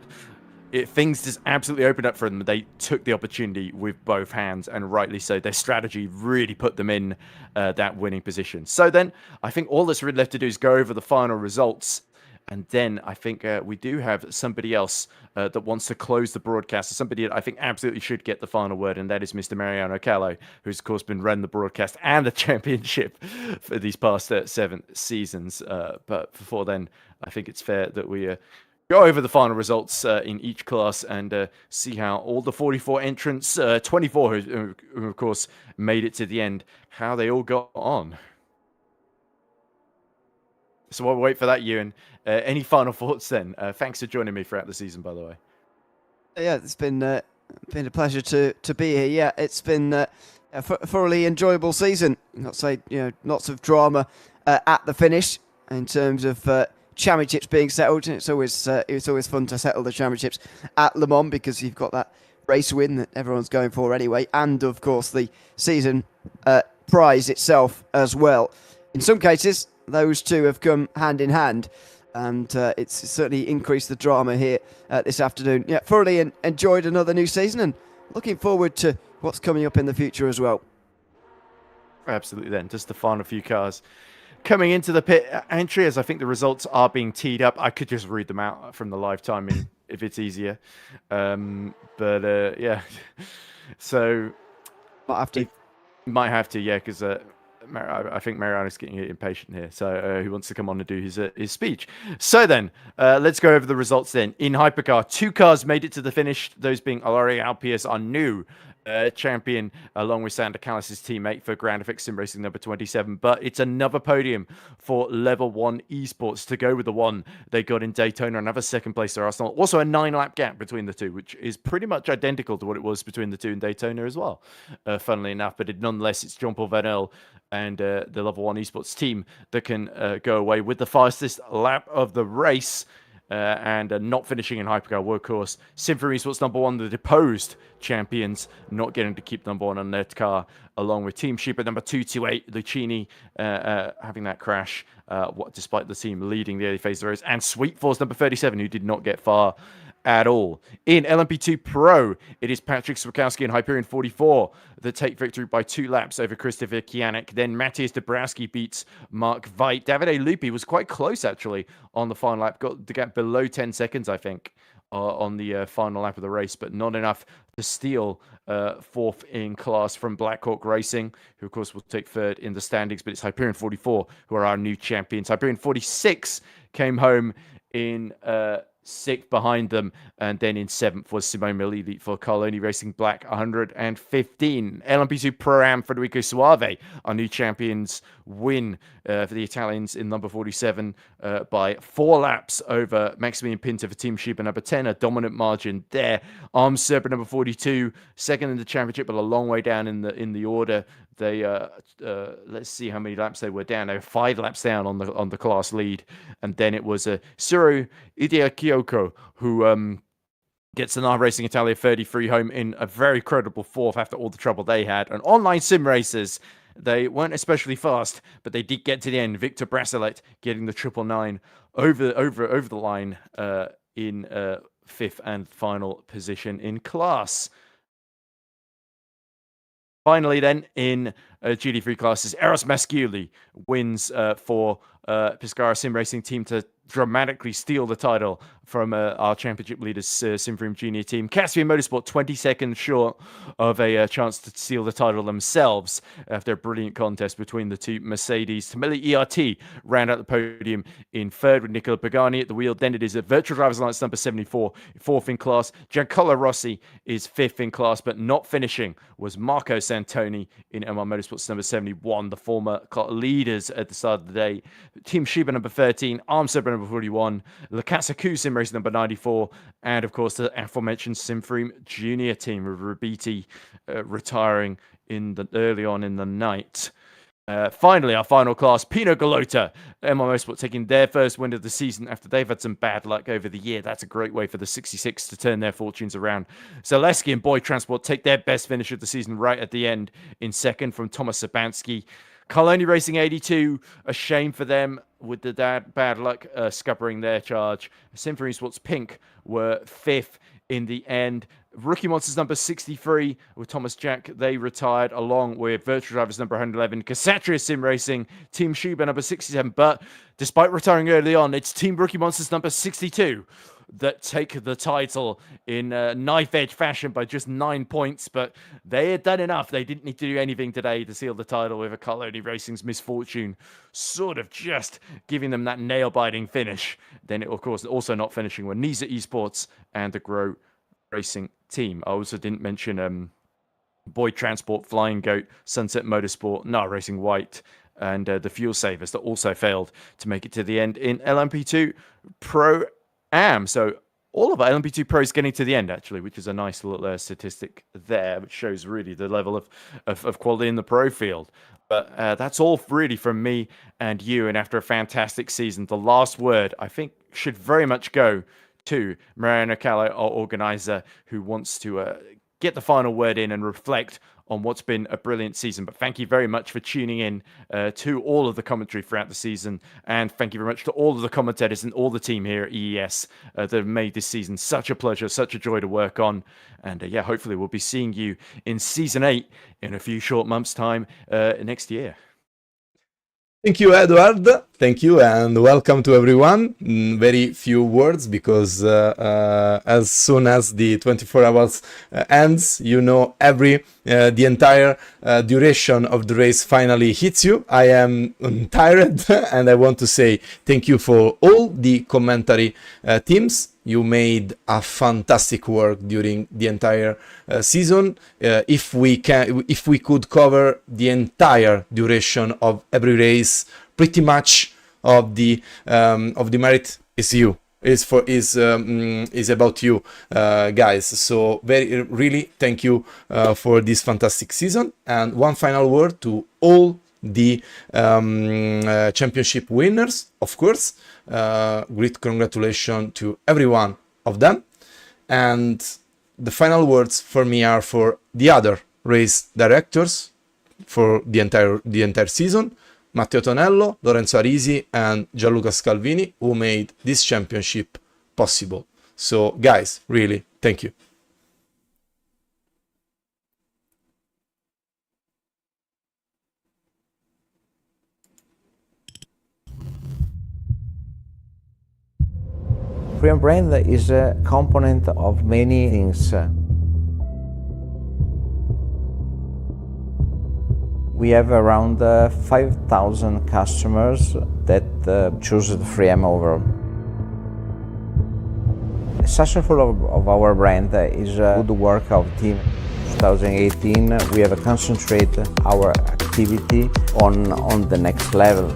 D: things just absolutely opened up for them. They took the opportunity with both hands, and rightly so. Their strategy really put them in that winning position. So then, I think all that's really left to do is go over the final results. And then I think we do have somebody else that wants to close the broadcast. Somebody that I think absolutely should get the final word, and that is Mr. Mariano Callo, who's, of course, been running the broadcast and the championship for these past 7 seasons. But before then, I think it's fair that we go over the final results in each class and see how all the 44 entrants, 24 who, of course, made it to the end, how they all got on. So while we wait for that, Ewan, any final thoughts then? Thanks for joining me throughout the season, by the way.
A: Yeah, it's been a pleasure to be here. Yeah, it's been a thoroughly enjoyable season. I'd say, lots of drama at the finish in terms of championships being settled. It's always fun to settle the championships at Le Mans because you've got that race win that everyone's going for anyway, and of course the season prize itself as well. In some cases, those two have come hand in hand, and it's certainly increased the drama here this afternoon. Yeah, thoroughly enjoyed another new season, and looking forward to what's coming up in the future as well.
D: Absolutely. Then just the final few cars coming into the pit entry, as I think the results are being teed up. I could just read them out from the live timing if it's easier, but yeah. So might have to, yeah, because I think Mariano's getting impatient here, so he wants to come on and do his speech. So then, let's go over the results then. In Hypercar, 2 cars made it to the finish, those being Alari Alpius, our new champion, along with Sander Callis' teammate for Ground Effect Sim Racing number 27. But it's another podium for Level 1 eSports to go with the one they got in Daytona. Another second place for Arsenal. Also a 9-lap gap between the two, which is pretty much identical to what it was between the two in Daytona as well, funnily enough. But nonetheless, it's Jean-Paul Vanel and the Level 1 eSports team that can go away with the fastest lap of the race. And not finishing in Hypercar Workhorse. Symphony Esports number 1, the deposed champions, not getting to keep number 1 on their car, along with Team Sheep at number 228, Lucchini having that crash, despite the team leading the early phase of the race, and Sweet Force number 37, who did not get far at all. In LMP2 Pro, it is Patrick Swakowski and Hyperion 44 that take victory by 2 laps over Christopher Kianek. Then Matthias Dabrowski beats Mark Veit. Davide Lupi was quite close, actually, on the final lap. Got the gap below 10 seconds, I think, on the final lap of the race, but not enough to steal 4th in class from Blackhawk Racing, who, of course, will take 3rd in the standings. But it's Hyperion 44 who are our new champions. Hyperion 46 came home in 6th behind them, and then in 7th was Simone Milili for Carloni Racing Black 115. LMP2 Pro-Am Federico Suave, our new champions, win for the Italians in number 47 by 4 laps over Maximilian Pinto for Team Sheba number 10, a dominant margin there. Arms Serpent number 42, second in the championship, but a long way down in the order. They let's see how many laps they were down. They were 5 laps down on the class lead, and then it was Suru Ideakioko who gets the NAR Racing Italia 33 home in a very credible 4th after all the trouble they had. And online sim racers, they weren't especially fast, but they did get to the end. Victor Brasilet getting the 999 over the line in 5th and final position in class. Finally, then, in GT3 classes, Eros Masciuli wins for Piscara Sim Racing team to dramatically steal the title from our championship leaders, Simfream Junior team. Caspian Motorsport 20 seconds short of a chance to steal the title themselves after a brilliant contest between the two Mercedes. Tamili ERT round out the podium in 3rd with Nicola Pagani at the wheel. Then it is a Virtual Drivers Alliance number 74, 4th in class. Giancarlo Rossi is 5th in class, but not finishing was Marco Santoni in MR Motorsports number 71, the former leaders at the start of the day. Team Shiba number 13, Arm Serpent number 41, La Casacu Sim Race number 94, and of course the aforementioned Simfream Junior team with Rubiti retiring early on in the night. Finally, our final class, Pino Galota, MR Motorsport taking their first win of the season after they've had some bad luck over the year. That's a great way for the 66 to turn their fortunes around. Zaleski and Boy Transport take their best finish of the season right at the end in 2nd from Thomas Sabansky. Carloni Racing 82, a shame for them with the bad luck scuppering their charge. Symphony Sports Pink were 5th in the end. Rookie Monsters number 63 with Thomas Jack, they retired along with Virtual Drivers number 111. Cassatria Sim Racing, Team Shiba number 67. But despite retiring early on, it's Team Rookie Monsters number 62 that take the title in knife edge fashion by just 9 points. But they had done enough. They didn't need to do anything today to seal the title with a Carloni Racing's misfortune sort of just giving them that nail-biting finish. Then it, of course, also not finishing were Nisa Esports and the Grow Racing team. I also didn't mention Boy Transport, Flying Goat, Sunset Motorsport, NAR Racing White, and the Fuel Savers that also failed to make it to the end in LMP2 Pro-Am. So all of our LMP2 pros getting to the end, actually, which is a nice little statistic there, which shows really the level of quality in the pro field. But that's all really from me and you. And after a fantastic season, the last word, I think, should very much go to Mariano Callo, our organizer, who wants to get the final word in and reflect on what's been a brilliant season. But thank you very much for tuning in to all of the commentary throughout the season. And thank you very much to all of the commentators and all the team here at EES that have made this season such a pleasure, such a joy to work on. And yeah, hopefully we'll be seeing you in Season 8 in a few short months' time next year.
F: Thank you, Edward. Thank you, and welcome to everyone. Very few words, because as soon as the 24 hours ends, you know, the entire duration of the race finally hits you. I am tired, and I want to say thank you for all the commentary teams, you made a fantastic work during the entire season. If we could cover the entire duration of every race, pretty much of the merit is about you, guys. So really thank you for this fantastic season. And one final word to all the championship winners, of course. Great congratulations to every one of them. And the final words for me are for the other race directors for the entire season: Matteo Tonello, Lorenzo Arisi, and Gianluca Scalvini, who made this championship possible. So guys, really thank you.
G: Freedom brand is a component of many things. We have around 5,000 customers that choose the 3M over. Successful of our brand is good work of team. 2018 we have concentrated our activity on the next level.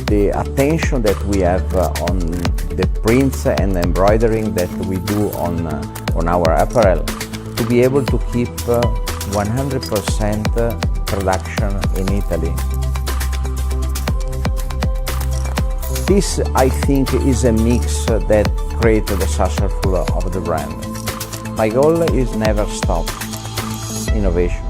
G: The attention that we have on the prints and embroidering that we do on our apparel, to be able to keep 100% production in Italy. This, I think, is a mix that created the successful of the brand. My goal is never stop innovation.